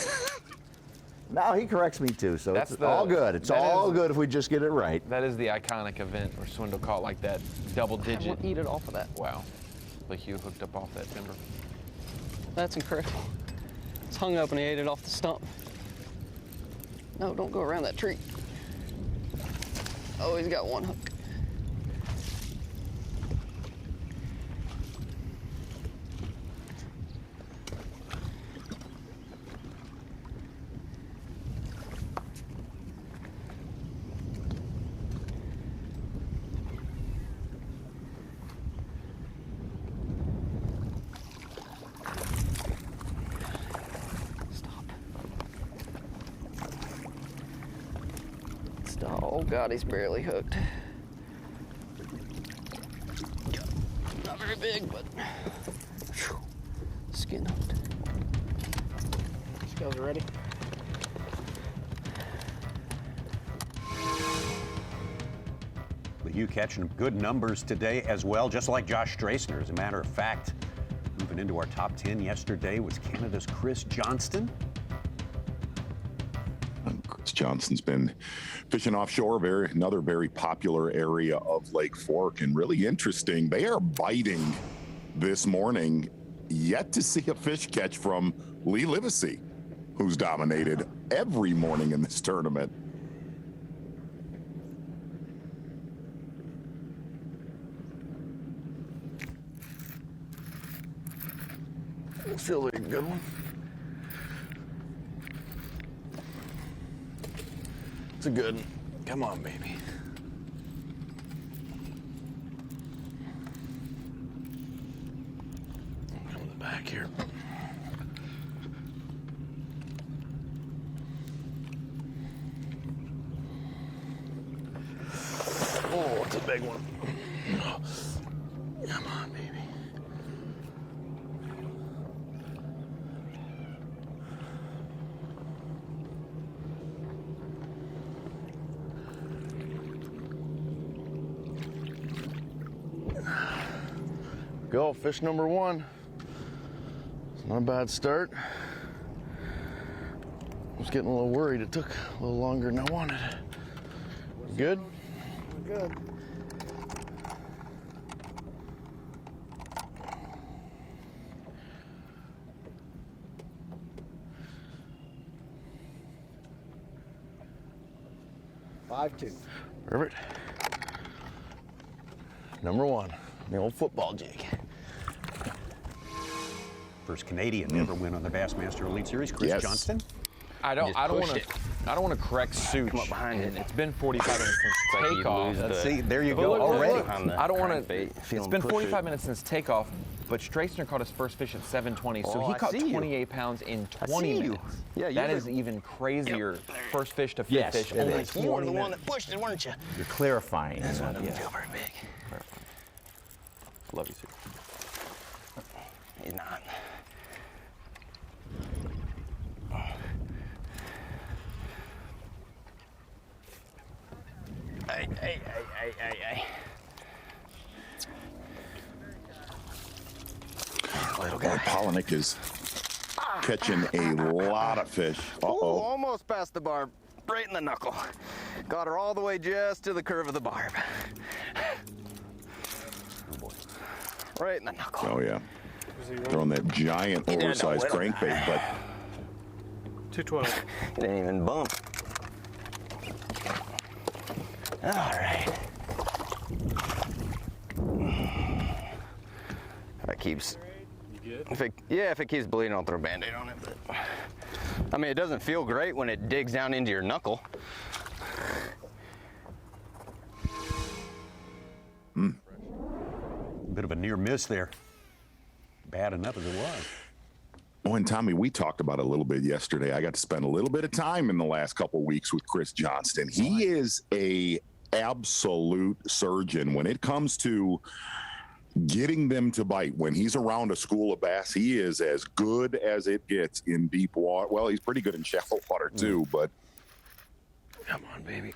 No, he corrects me too, so it's all good. It's all good if we just get it right. That is the iconic event where Swindle caught like that double digit. I won't eat it off of that. Wow. Like Hugh hooked up off that timber. That's incredible. It's hung up and he ate it off the stump. No, don't go around that tree. Oh, he's got one hook. Oh God, he's barely hooked. Not very big, but whew, skin hooked. These guys are ready. You catching good numbers today as well, just like Josh Strassner. As a matter of fact, moving into our top 10 yesterday was Canada's Chris Johnston. Chris Johnston's been fishing offshore, another very popular area of Lake Fork, and really interesting. They are biting this morning. Yet to see a fish catch from Lee Livesey, who's dominated every morning in this tournament. Feels like a good one. It's a good one. Come on, baby. Come to the back here. Oh, it's a big one. Come on, baby. go, fish number 1. It's not a bad start. I was getting a little worried. It took a little longer than I wanted. Good? We're good. $5-2. Perfect. Number 1, the old football jig. First Canadian to ever win on the Bassmaster Elite Series, Chris Yes. Johnston. I don't want to correct Such. Come up behind it. It's been 45 minutes since takeoff. See, there you But go look, already. look. I don't want to. It's been 45 minutes since takeoff, but Straisner caught his first fish at 7:20, so Oh, he I caught see you. 28 pounds in I 20 see you. minutes. Yeah, that you're is the- even crazier. First fish to fifth Yes, fish. it Only is. 20 You were the one minutes. that pushed it, weren't you? You're clarifying. That's why I don't Yeah. feel very big. Love you, Sue. He's not. Hey. Little guy. Polinick is catching a lot of fish. Ooh, Uh-oh. almost past the barb. Right in the knuckle. Got her all the way just to the curve of the barb. Oh boy. Right in the knuckle. Oh, yeah. Throwing that giant oversized crankbait, but 212. It didn't even bump. All right. If it keeps. If it keeps bleeding, I'll throw a Band-Aid on it. But I mean, it doesn't feel great when it digs down into your knuckle. Bit of a near miss there. Bad enough as it was. Oh, and Tommy, we talked about it a little bit yesterday. I got to spend a little bit of time in the last couple of weeks with Chris Johnston. He is a absolute surgeon when it comes to getting them to bite. When he's around a school of bass, he is as good as it gets in deep water. Well, he's pretty good in shallow water too, but Come on, baby.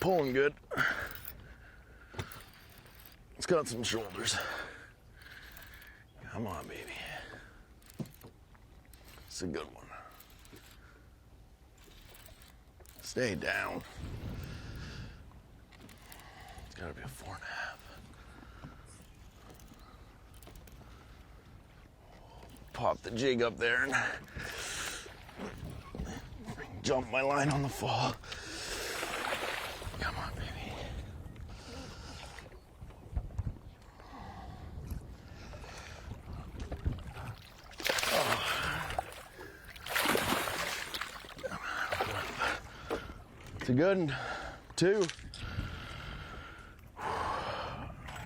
Pulling good. It's got some shoulders. Come on, baby. It's a good one. Stay down. It's gotta be a 4.5. Pop the jig up there and jump my line on the fall. Come on, baby. It's a good one. 2.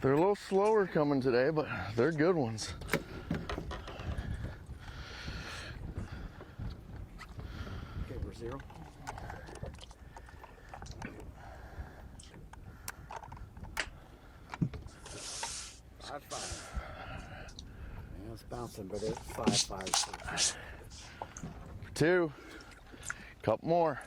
They're a little slower coming today, but they're good ones. Okay, we're 0. $5. Yeah, it's bouncing, but it's 5. 2. Couple more.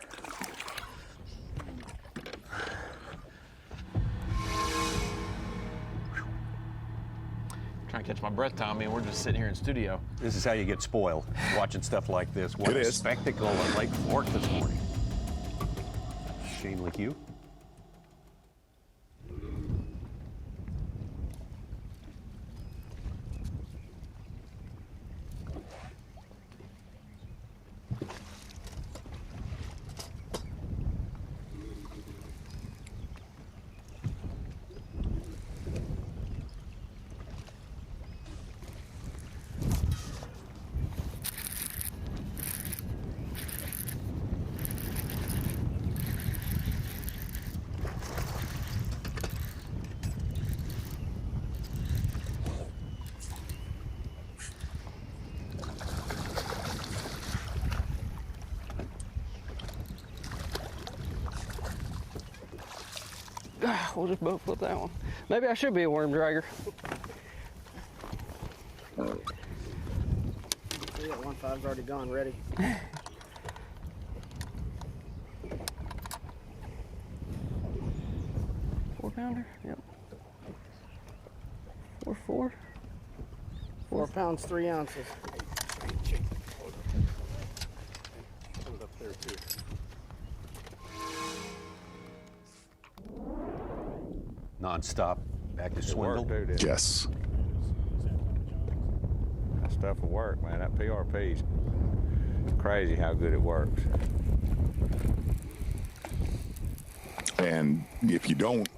Trying to catch my breath, Tommy, and we're just sitting here in studio. This is how you get spoiled, watching stuff like this. What It a is. spectacle at Lake Fork this morning. Shane LeCue. We'll just boat flip that one. Maybe I should be a worm dragger. See that 1.5's already gone, ready. 4-pounder? Yep. 4-4. 4? 4 pounds, 3 ounces. Put it up there too. Non-stop, back to Swindle. Yes. That stuff will work, man. That PRP's crazy how good it works. And if you don't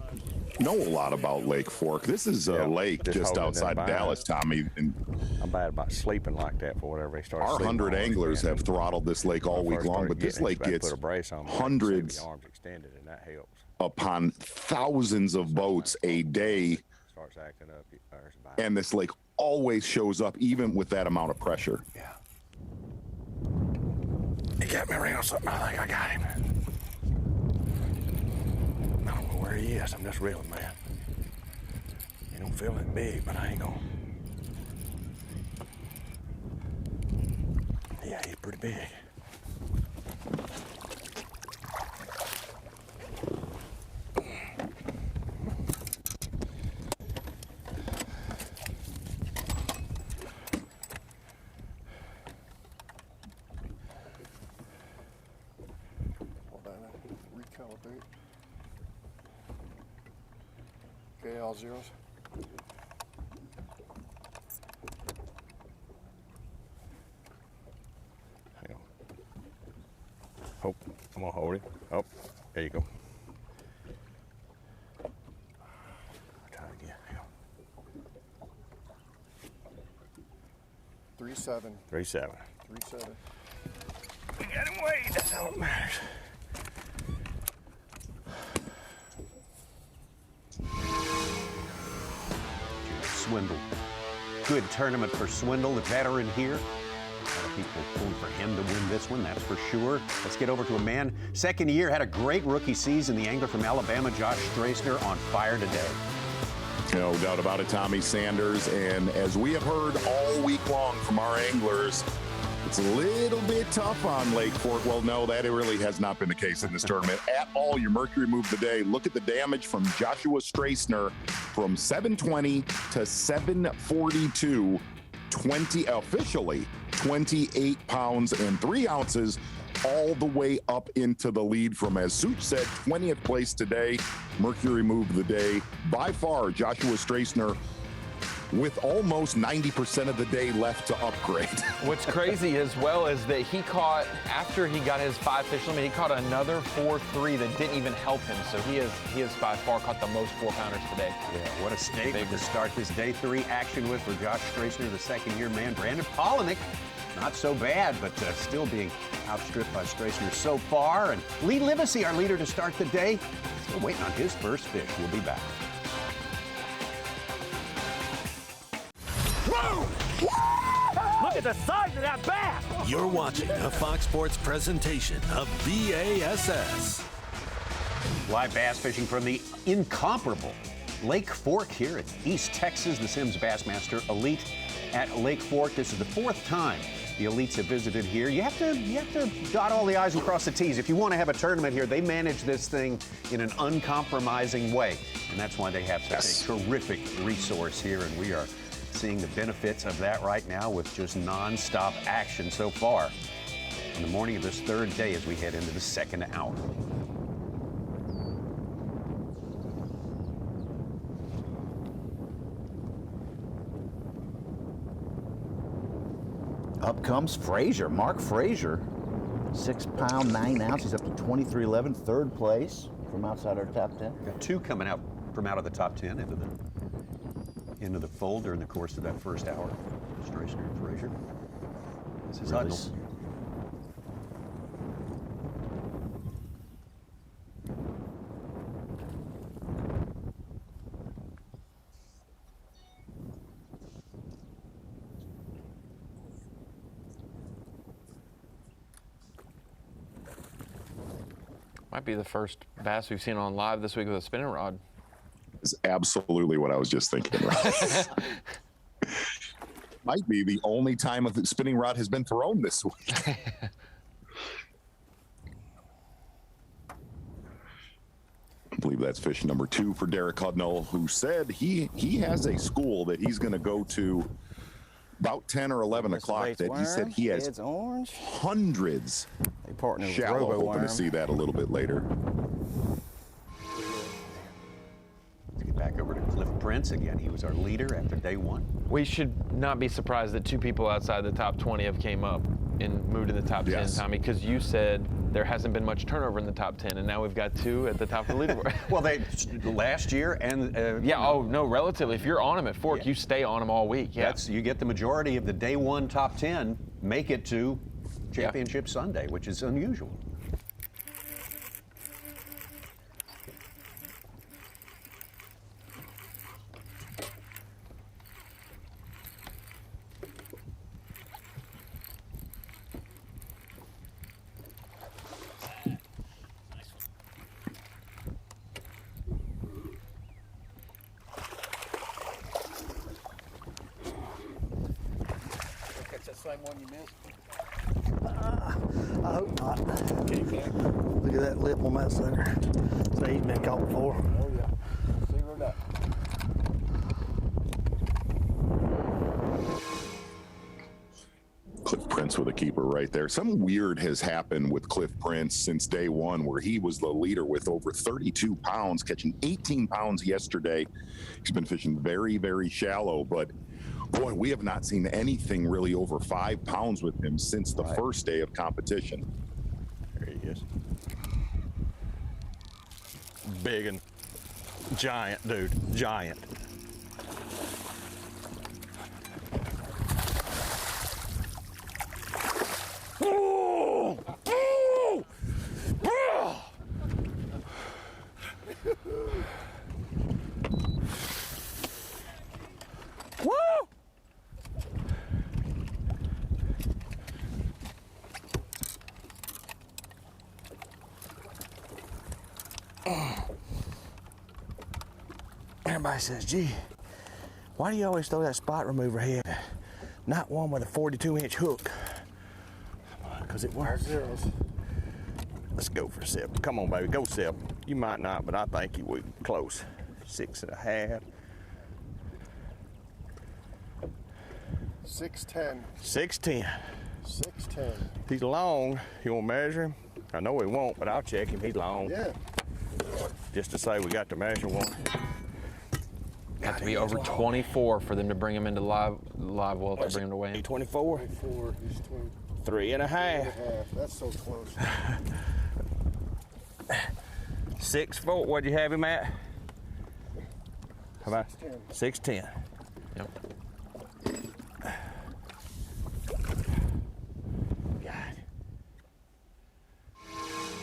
know a lot about Lake Fork, this is a lake just outside Dallas, Tommy. And I'm bad about sleeping like that for whatever they start. our 100 anglers have throttled this lake all week long, but this lake gets hundreds arms extended, and that helps. upon thousands of boats a day. Starts acting up. And this lake always shows up, even with that amount of pressure. Yeah. He got me around something. I think I got him. I don't know where he is. I'm just reeling, man. He don't feel that big, but I ain't gonna. Yeah, he's pretty big. Hold on, recalibrate. Okay, all zeros. Hang on. Oh, I'm gonna hold him. Oh, there you go. I'll try it again. Hang on. 3-7. 3-7. 3-7. We got him weighed. That's all that matters. Swindle. Good tournament for Swindle, the veteran here. A lot of people pulling for him to win this one, that's for sure. Let's get over to a man, second year, had a great rookie season. The angler from Alabama, Josh Straisner, on fire today. No doubt about it, Tommy Sanders. And as we have heard all week long from our anglers, it's a little bit tough on Lake Fork. Well, no, that really has not been the case in this tournament at all. Your Mercury move today. Look at the damage from Joshua Straisner from 720 to 742, officially 28 pounds and 3 ounces, all the way up into the lead from, as Such said, 20th place today. Mercury move of the day. By far, Joshua Straisner with almost 90% of the day left to upgrade. What's crazy as well is that he caught, after he got his 5 fish limit, he caught another 4-3 that didn't even help him. So he has by far caught the most 4-pounders today. Yeah, what a statement to start this day 3 action with for Josh Straisner, the second-year man. Brandon Polinick, not so bad, but still being outstripped by Straisner so far. And Lee Livesey, our leader to start the day, still waiting on his first fish. We'll be back. Look at the size of that bass! You're watching a Fox Sports presentation of B.A.S.S. Live bass fishing from the incomparable Lake Fork here in East Texas. The Sims Bassmaster Elite at Lake Fork. This is the 4th time the elites have visited here. You have to dot all the I's and cross the T's. If you want to have a tournament here, they manage this thing in an uncompromising way. And that's why they have such a terrific resource here. And we are seeing the benefits of that right now with just non-stop action so far on the morning of this 3rd day as we head into the 2nd hour. Up comes Frazier, Mark Frazier. 6 pound, 9 ounces, up to 23.11, 3rd place from outside our top 10. Got 2 coming out from out of the top 10 into the fold during the course of that first hour. Straisner and Frazier. This is Huddle. Might be the first bass we've seen on live this week with a spinning rod. Is absolutely what I was just thinking. Right? Might be the only time a spinning rod has been thrown this week. I believe that's fish number 2 for Derek Hudnall, who said he has a school that he's going to go to about 10 or 11 o'clock that he said he has hundreds shallow. Hoping to see that a little bit later. Let's get back over to Cliff Prince again. He was our leader after day 1. We should not be surprised that 2 people outside the top 20 have came up and moved in the top 10, Tommy, because you said there hasn't been much turnover in the top 10, and now we've got 2 at the top of the leaderboard. Well, last year and relatively. If you're on them at Fork, you stay on them all week. Yeah, you get the majority of the day 1 top 10 make it to Championship Sunday, which is unusual. Same one you missed? I hope not. Look at that lip on that sucker. So he's been caught before. Oh yeah. Zeroed up. Cliff Prince with a keeper right there. Something weird has happened with Cliff Prince since day 1, where he was the leader with over 32 pounds, catching 18 pounds yesterday. He's been fishing very, very shallow, but boy, we have not seen anything really over 5 pounds with him since the first day of competition. There he is. Big and giant, dude. Giant. Oh! Oh! Oh! Woo! Everybody says, gee, why do you always throw that spot remover head? Not one with a 42-inch hook. Because it works. Let's go for 7. Come on, baby, go 7. You might not, but I think you will. Close. 6.5. 6'10". 6'10". 6'10". He's long. You want to measure him? I know he won't, but I'll check him. He's long. Yeah. Just to say we got to measure one. Got to be over 24 for them to bring him into live well to bring him to weigh in. 24? 24. He's 3.5. 3.5. That's so close. 6 foot. What'd you have him at? How about 6'10". Yep.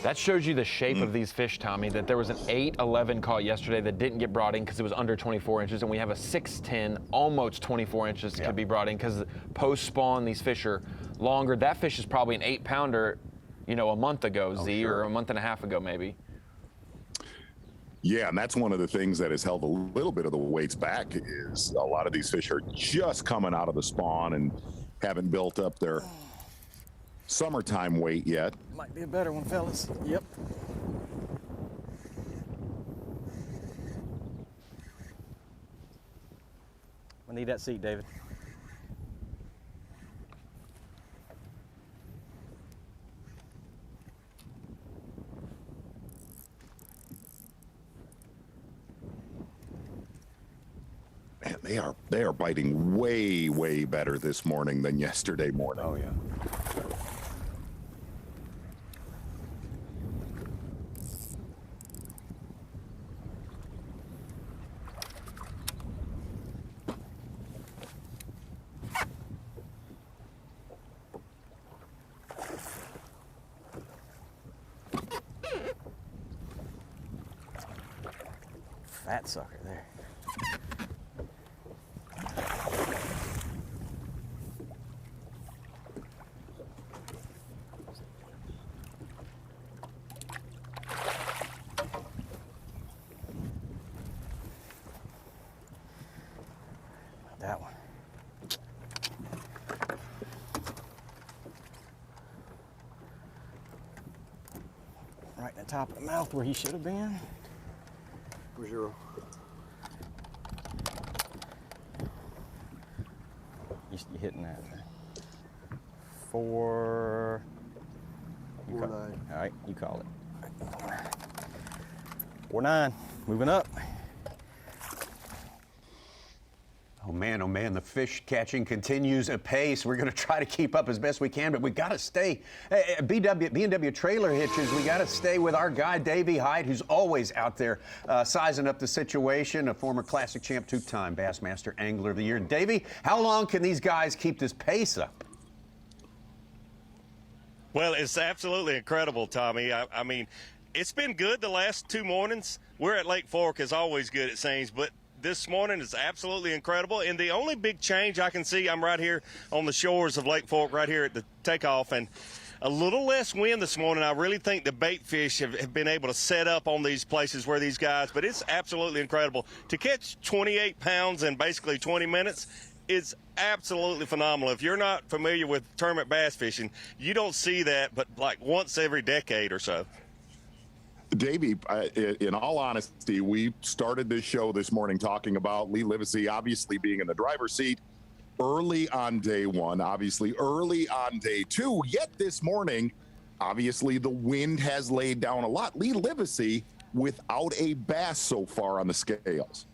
That shows you the shape of these fish, Tommy, that there was an 8-11 caught yesterday that didn't get brought in because it was under 24 inches, and we have a 6'10", almost 24 inches that could be brought in because post-spawn, these fish are longer. That fish is probably an 8-pounder, a month ago, or a month and a half ago, maybe. Yeah, and that's one of the things that has held a little bit of the weights back is a lot of these fish are just coming out of the spawn and haven't built up their summertime weight yet. Might be a better one, fellas. Yep. I need that seat, David. Man, they are biting way, way better this morning than yesterday morning. Oh yeah. Fat sucker there. That one. Right in the top of the mouth where he should have been. Where's your... You hitting that? 4... 4-9. All right, you call it. 4-9, moving up. Oh man, the fish catching continues apace. We're going to try to keep up as best we can, but we got to stay. B&W Trailer Hitches, we got to stay with our guy, Davey Hyde, who's always out there sizing up the situation, a former Classic champ, two-time Bassmaster Angler of the Year. Davey, how long can these guys keep this pace up? Well, it's absolutely incredible, Tommy. I mean, it's been good the last 2 mornings. We're at Lake Fork is always good, it seems, but this morning is absolutely incredible. And the only big change I can see, I'm right here on the shores of Lake Fork, right here at the takeoff, and a little less wind this morning. I really think the bait fish have been able to set up on these places where these guys, but it's absolutely incredible. To catch 28 pounds in basically 20 minutes is absolutely phenomenal. If you're not familiar with tournament bass fishing, you don't see that but like once every decade or so. Davey, in all honesty, we started this show this morning talking about Lee Livesey obviously being in the driver's seat early on day 1, obviously early on day 2. Yet this morning, obviously the wind has laid down a lot. Lee Livesey without a bass so far on the scales.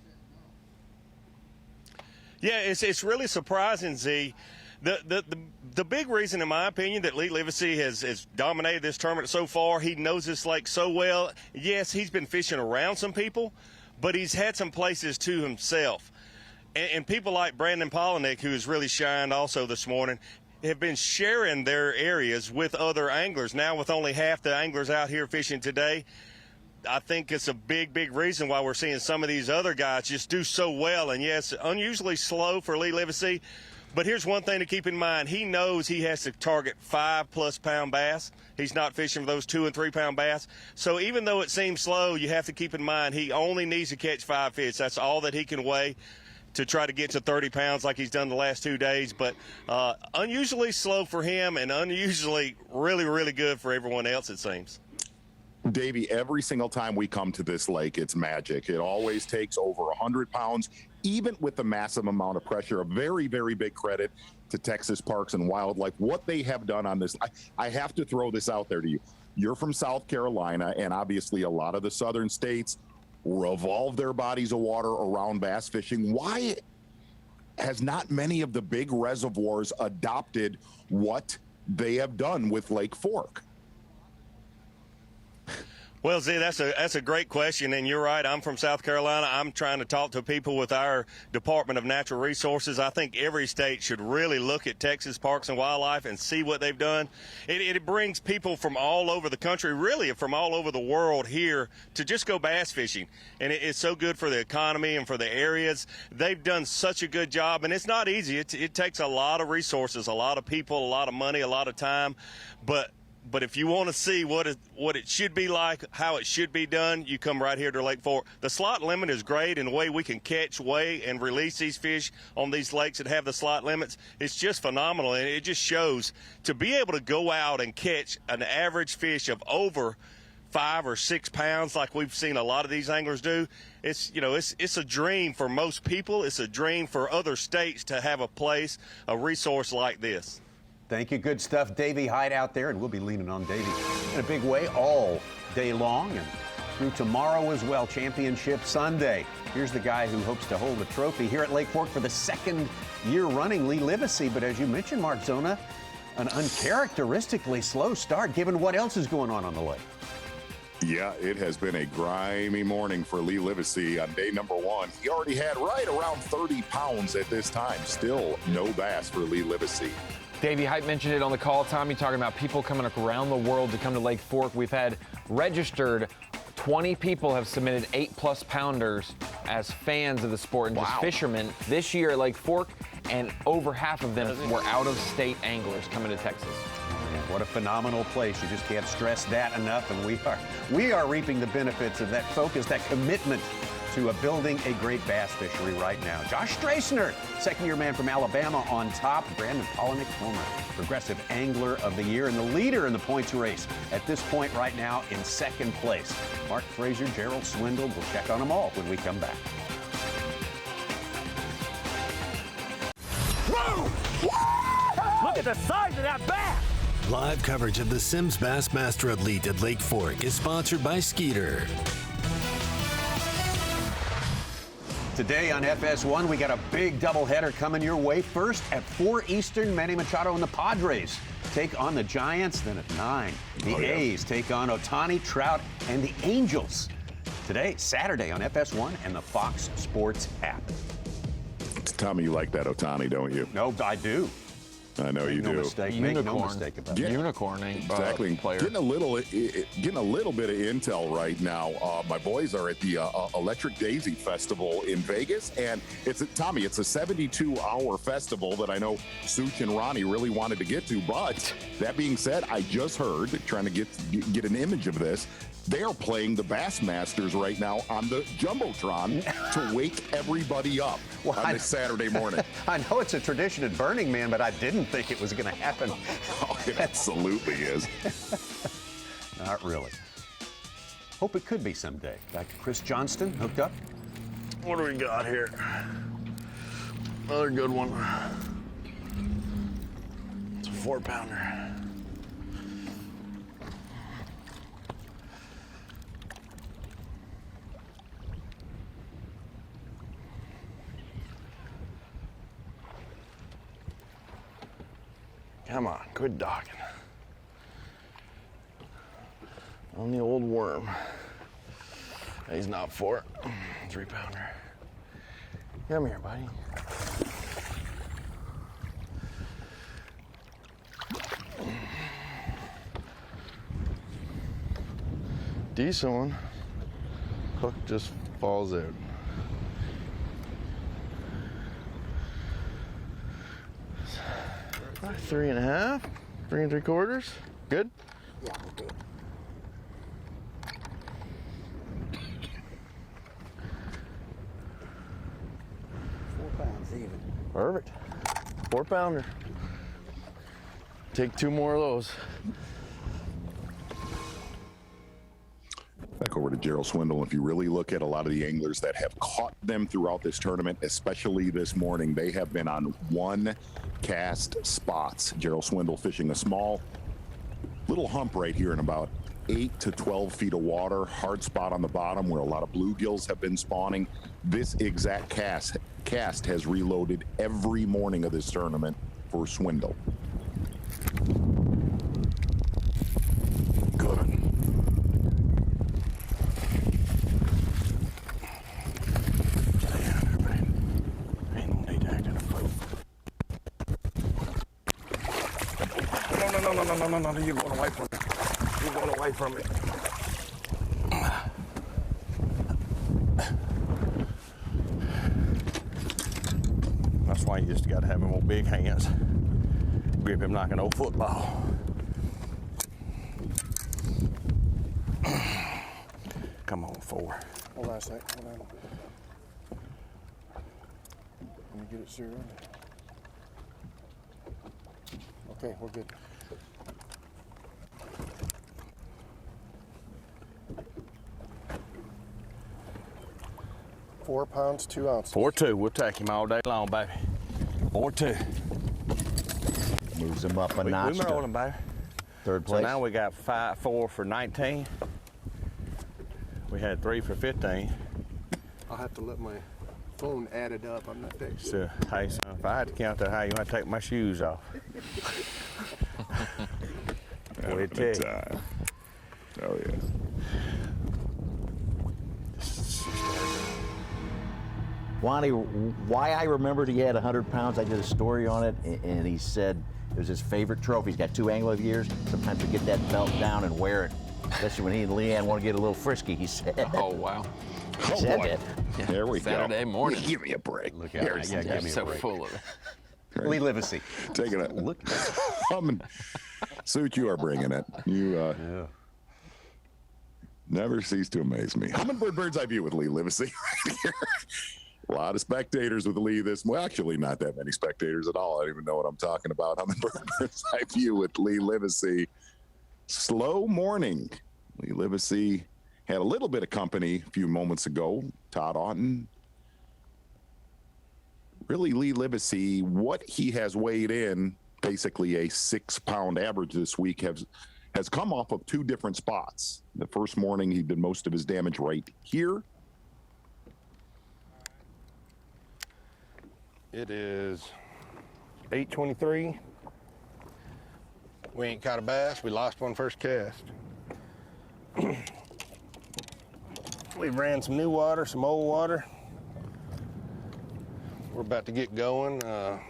Yeah, it's really surprising, Z. The big reason, in my opinion, that Lee Livesey has dominated this tournament so far, he knows this lake so well. Yes, he's been fishing around some people, but he's had some places to himself. And people like Brandon Polinick, who has really shined also this morning, have been sharing their areas with other anglers. Now with only half the anglers out here fishing today, I think it's a big reason why we're seeing some of these other guys just do so well. And yes, unusually slow for Lee Livesey. But here's one thing to keep in mind. He knows he has to target 5+ pound bass. He's not fishing for those 2 and 3 pound bass. So even though it seems slow, you have to keep in mind he only needs to catch 5 fish. That's all that he can weigh to try to get to 30 pounds like he's done the last 2 days. But unusually slow for him and unusually really good for everyone else, it seems. Davey, every single time we come to this lake, it's magic. It always takes over 100 pounds, even with the massive amount of pressure. A very big credit to Texas Parks and Wildlife, what they have done on this. I have to throw this out there to you. You're from South Carolina, and obviously a lot of the southern states revolve their bodies of water around bass fishing. Why has not many of the big reservoirs adopted what they have done with Lake Fork? Well, Z, that's a great question, and you're right. I'm from South Carolina. I'm trying to talk to people with our Department of Natural Resources. I think every state should really look at Texas Parks and Wildlife and see what they've done. It brings people from all over the country, really from all over the world here to just go bass fishing, and it's so good for the economy and for the areas. They've done such a good job, and it's not easy. It takes a lot of resources, a lot of people, a lot of money, a lot of time, but if you want to see what it should be like, how it should be done, you come right here to Lake Fork. The slot limit is great, and the way we can catch, weigh, and release these fish on these lakes that have the slot limits, it's just phenomenal. And it just shows to be able to go out and catch an average fish of over 5 or 6 pounds like we've seen a lot of these anglers do. It's a dream for most people. It's a dream for other states to have a place, a resource like this. Thank you. Good stuff. Davey Hyde out there, and we'll be leaning on Davey in a big way all day long and through tomorrow as well, Championship Sunday. Here's the guy who hopes to hold a trophy here at Lake Fork for the 2nd year running, Lee Livesey. But as you mentioned, Mark Zona, an uncharacteristically slow start given what else is going on the lake. Yeah, it has been a grimy morning for Lee Livesey on day number 1. He already had right around 30 pounds at this time. Still no bass for Lee Livesey. Davey Hype mentioned it on the call, Tommy, talking about people coming up around the world to come to Lake Fork. We've had registered 20 people have submitted 8+ pounders as fans of the sport and just fishermen this year at Lake Fork, and over half of them were out-of-state anglers coming to Texas. What a phenomenal place. You just can't stress that enough, and we are reaping the benefits of that focus, that commitment to building a great bass fishery right now. Josh Strassner, second-year man from Alabama on top. Brandon Polinick, former Progressive Angler of the Year and the leader in the points race at this point right now in second place. Mark Frazier, Gerald Swindle. We'll check on them all when we come back. Look at the size of that bass! Live coverage of the Sims Bassmaster Elite at Lake Fork is sponsored by Skeeter. Today on FS1, we got a big doubleheader coming your way. First at 4 Eastern, Manny Machado and the Padres take on the Giants. Then at 9, the A's take on Ohtani, Trout, and the Angels. Today, Saturday on FS1 and the Fox Sports app. Tommy, you like that Ohtani, don't you? No, I do. I know you do. Make no mistake about it. Unicorning. Exactly. Player. Getting a little bit of intel right now. My boys are at the Electric Daisy Festival in Vegas, and it's a 72-hour festival that I know Such and Ronnie really wanted to get to. But that being said, I just heard, trying to get an image of this, they are playing the Bassmasters right now on the Jumbotron to wake everybody up on this Saturday morning. I know it's a tradition at Burning Man, but I didn't think it was going to happen. Oh, it absolutely is. Not really. Hope it could be someday. Back to Chris Johnston, hooked up. What do we got here? Another good one. It's a 4-pounder. Come on, quit docking. On the old worm. He's not for it. 3-pounder. Come here, buddy. Decent one. Hook just falls out. About 3.5, 3 3/4. Good? Yeah, we're good. Even. Perfect. 4-pounder. Take 2 more of those. Back over to Gerald Swindle. If you really look at a lot of the anglers that have caught them throughout this tournament, especially this morning, they have been on one cast spots. Gerald Swindle fishing a small little hump right here in about 8 to 12 feet of water, hard spot on the bottom where a lot of bluegills have been spawning. This exact cast has reloaded every morning of this tournament for Swindle. Good. No, you're going away from me. You're going away from me. That's why you just got to have him on big hands. Grip him like an old football. Come on, 4. Hold on a sec. Hold on. Let me get it zeroed. Okay, we're good. £4, 2 ounces. 4-2. We'll take him all day long, baby. 4-2. Moves him up a notch. We rolled him, baby. Third place. So now we got 4 for 19. We had 3 for 15. I'll have to let my phone add it up. I'm not that good. So, hey, son, if I had to count that high, you want to take my shoes off. Having a good time. Oh, yeah. Wani, why I remembered he had 100 pounds, I did a story on it, and he said it was his favorite trophy. He's got 2 Angler of the Years. Sometimes we get that belt down and wear it, especially when he and Leanne want to get a little frisky, he said. Oh, wow. He said that. Yeah. There we go. Saturday morning. Yeah, give me a break. Look out. Give me so a break. full of it. Lee Livesey. Taking it. Suit, you are bringing it. You Never cease to amaze me. Hummingbird Bird's Eye View with Lee Livesey right here. A lot of spectators with Lee this. Well, actually, not that many spectators at all. I don't even know what I'm talking about. Hummingbird Bird's Eye View with Lee Livesey. Slow morning. Lee Livesey had a little bit of company a few moments ago. Todd Auten. Really, Lee Livesey, what he has weighed in, basically a 6-pound average this week, has come off of 2 different spots. The first morning, he did most of his damage right here. It is 8:23. We ain't caught a bass. We lost one first cast. We ran some new water, some old water. We're about to get going. Do a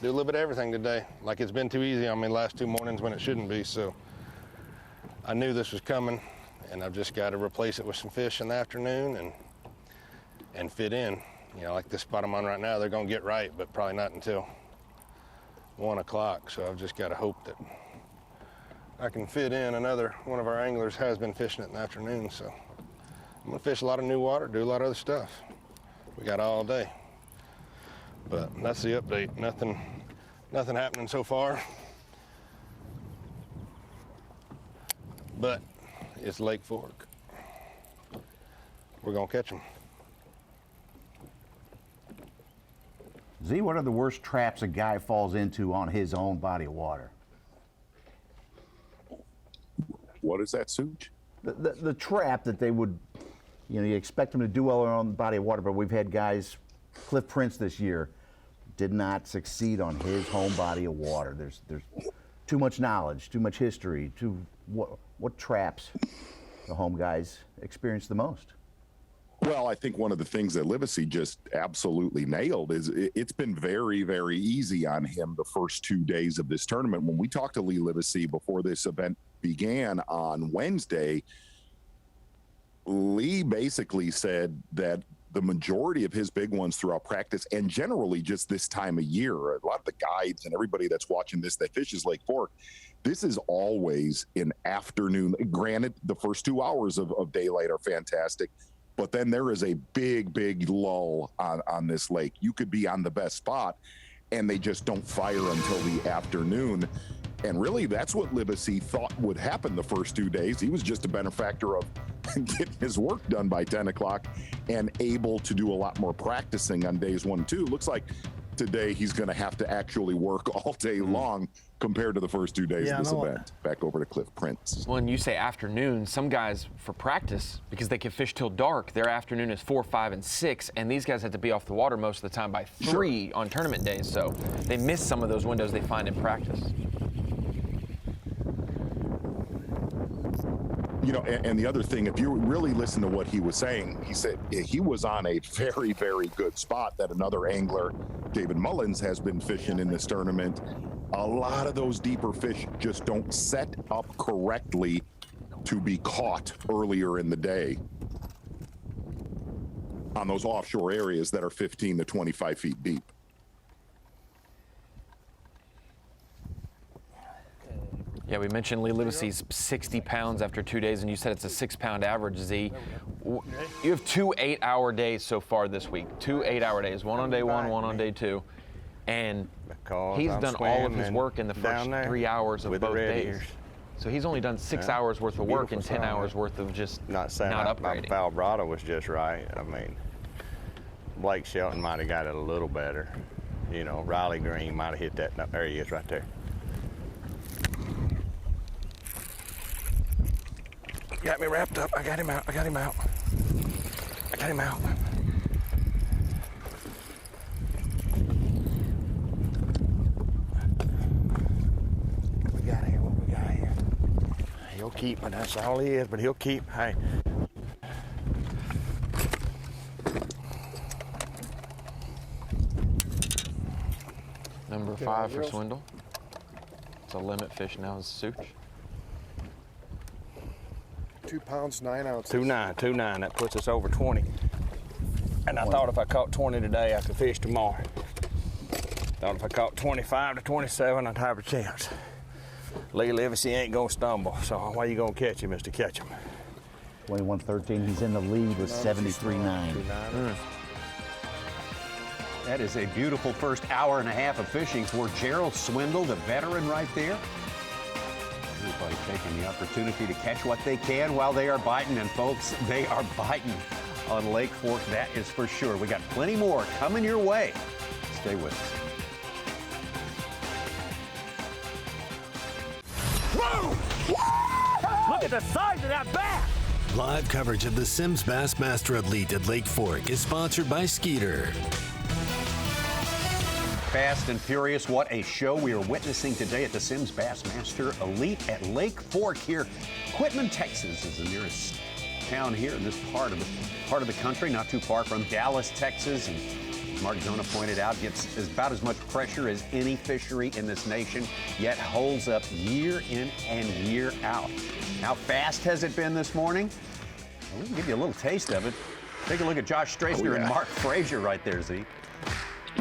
little bit of everything today. Like it's been too easy on me the last 2 mornings when it shouldn't be. So I knew this was coming, and I've just got to replace it with some fish in the afternoon and fit in. You know, like this spot I'm on right now, they're going to get right, but probably not until 1 o'clock. So I've just got to hope that I can fit in. Another one of our anglers has been fishing it in the afternoon, so I'm going to fish a lot of new water, do a lot of other stuff. We got all day. But that's the update. Nothing happening so far. But it's Lake Fork. We're going to catch them. Z, what are the worst traps a guy falls into on his own body of water? What is that, Such? The trap that they would, you expect them to do well on the body of water, but we've had guys, Cliff Prince this year, did not succeed on his home body of water. There's too much knowledge, too much history. What traps the home guys experience the most? Well, I think one of the things that Livesey just absolutely nailed is it's been very, very easy on him the first 2 days of this tournament. When we talked to Lee Livesey before this event began on Wednesday, Lee basically said that the majority of his big ones throughout practice and generally just this time of year, a lot of the guides and everybody that's watching this that fishes Lake Fork, this is always an afternoon. Granted, the first 2 hours of daylight are fantastic, but then there is a big, big lull on this lake. You could be on the best spot, and they just don't fire until the afternoon. And really, that's what Livesey thought would happen the first 2 days. He was just a benefactor of getting his work done by 10 o'clock and able to do a lot more practicing on days 1 and 2. Looks like today he's going to have to actually work all day long compared to the first 2 days of this event. Back over to Cliff Prince. When you say afternoon, some guys for practice, because they can fish till dark, their afternoon is 4, 5, and 6, and these guys have to be off the water most of the time by 3 on tournament days, so they miss some of those windows they find in practice. You know, and the other thing, if you really listen to what he was saying, he said he was on a very, very good spot that another angler, David Mullins, has been fishing in this tournament. A lot of those deeper fish just don't set up correctly to be caught earlier in the day on those offshore areas that are 15 to 25 feet deep. Yeah, we mentioned Lee Livesey's 60 pounds after 2 days, and you said it's a 6-pound average, Z. You have 2 8-hour days so far this week. 2 8-hour days, one on day 1, one on day 2. And he's done all of his work in the first 3 hours of both days. So he's only done 6 hours worth of work and 10 hours worth of just not upgrading. Valbrado was just right. I mean, Blake Shelton might have got it a little better. You know, Riley Green might have hit that. No, there he is right there. Got me wrapped up. I got him out. I got him out. I got him out. What we got here? What we got here? He'll keep, but that's all he is, but he'll keep. Hey. Number 5 for Swindle. It's a limit fish now, is Such. 2 pounds, 9 ounces. 2.9. That puts us over 20. And I thought if I caught 20 today, I could fish tomorrow. Thought if I caught 25 to 27, I'd have a chance. Lee Livesey ain't gonna stumble, so why you gonna catch him is to catch him. 21-13. He's in the lead with 73.9. That is a beautiful first hour and a half of fishing for Gerald Swindle, the veteran right there. Everybody taking the opportunity to catch what they can while they are biting. And folks, they are biting on Lake Fork, that is for sure. We got plenty more coming your way. Stay with us. Whoa! Look at the size of that bass! Live coverage of the Sims Bassmaster Elite at Lake Fork is sponsored by Skeeter. Fast and furious, what a show we are witnessing today at the Sims Bassmaster Elite at Lake Fork here. Quitman, Texas is the nearest town here in this part of the country, not too far from Dallas, Texas. And as Mark Zona pointed out, gets about as much pressure as any fishery in this nation, yet holds up year in and year out. How fast has it been this morning? Well, we can give you a little taste of it. Take a look at Josh Strasner and Mark Frazier right there, Zeke.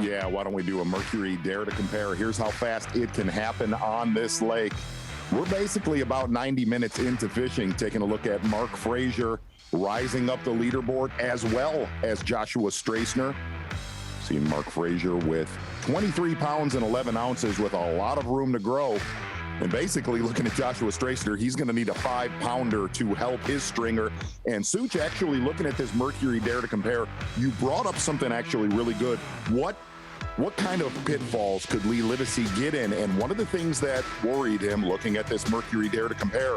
Yeah, why don't we do a Mercury Dare to Compare? Here's how fast it can happen on this lake. We're basically about 90 minutes into fishing, taking a look at Mark Frazier rising up the leaderboard, as well as Joshua Strasner. Seeing Mark Frazier with 23 pounds and 11 ounces with a lot of room to grow. And basically looking at Joshua Strasner, he's going to need a 5-pounder to help his stringer. And Such, actually looking at this Mercury Dare to Compare, you brought up something actually really good. What kind of pitfalls could Lee Livesey get in? And one of the things that worried him looking at this Mercury Dare to Compare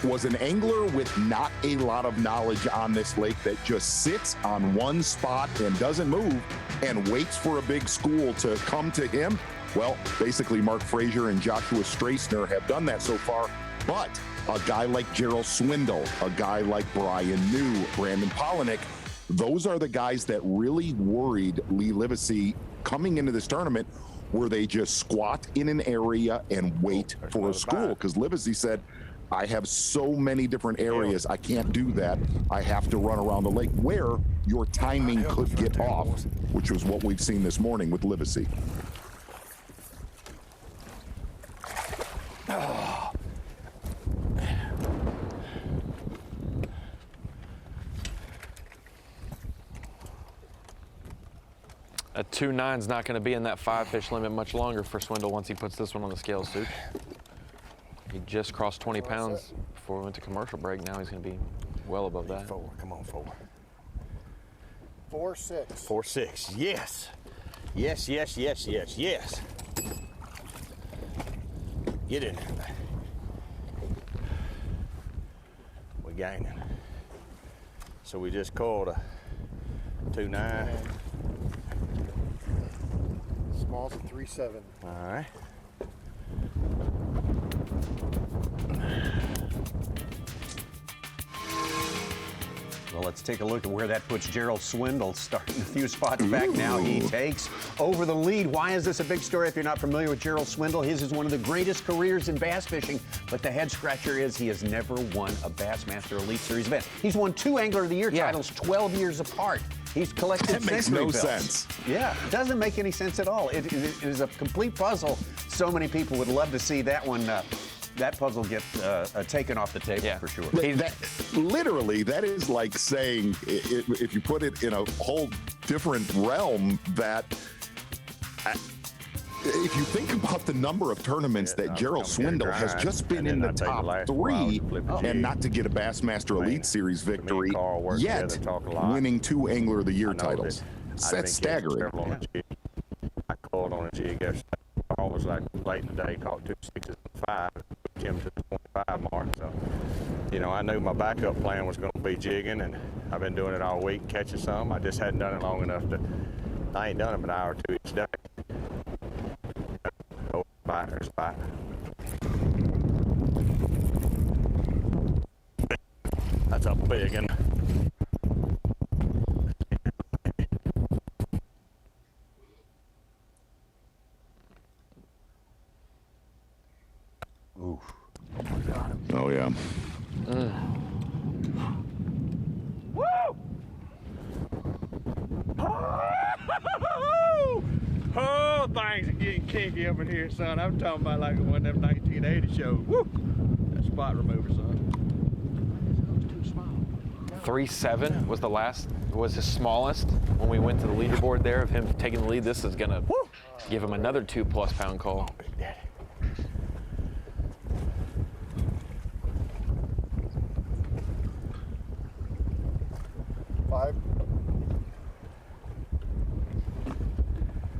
was an angler with not a lot of knowledge on this lake that just sits on one spot and doesn't move and waits for a big school to come to him. Well, basically Mark Frazier and Joshua Strasner have done that so far, but a guy like Gerald Swindle, a guy like Brian New, Brandon Polinick, those are the guys that really worried Lee Livesey coming into this tournament, where they just squat in an area and wait for a school. Because Livesey said, I have so many different areas, I can't do that. I have to run around the lake, where your timing could get off, which was what we've seen this morning with Livesey. Oh. A 2.9's not going to be in that 5-fish limit much longer for Swindle once he puts this one on the scale, Such. He just crossed 20 pounds before we went to commercial break. Now he's going to be well above that. 4, come on, 4. 4-6. 4-6, yes. Yes, yes, yes, yes, yes. Get in there. We're gaining. So we just called a 2.9. Small's a 3-7. All right. Well, let's take a look at where that puts Gerald Swindle, starting a few spots back now. He takes over the lead. Why is this a big story if you're not familiar with Gerald Swindle? His is one of the greatest careers in bass fishing, but the head scratcher is he has never won a Bassmaster Elite Series event. He's won 2 Angler of the Year titles 12 years apart. He's collected That makes century no belts. sense. Yeah, it doesn't make any sense at all. It is a complete puzzle. So many people would love to see that one, that puzzle get taken off the table for sure. Literally, that is like saying, if you put it in a whole different realm, that if you think about the number of tournaments that Gerald Swindle has just been in the top 3, and not to get a Bassmaster Elite Series victory, yet winning 2 Angler of the Year titles. That's staggering. I called on a jig yesterday. I was like late in the day, caught 2 6s and 5, put him to the 25 mark. So, you know, I knew my backup plan was going to be jigging, and I've been doing it all week, catching some. I just hadn't done it long enough to. I ain't done it but an hour or 2 each day. Oh, there's a bite. That's a big one. Oh, yeah. Woo! Oh, things are getting kinky up in here, son. I'm talking about like one of them 1980 shows. Woo! That spot remover, son. It's too small. 3.7 was his smallest when we went to the leaderboard there of him taking the lead. This is gonna give him another 2+ pound call.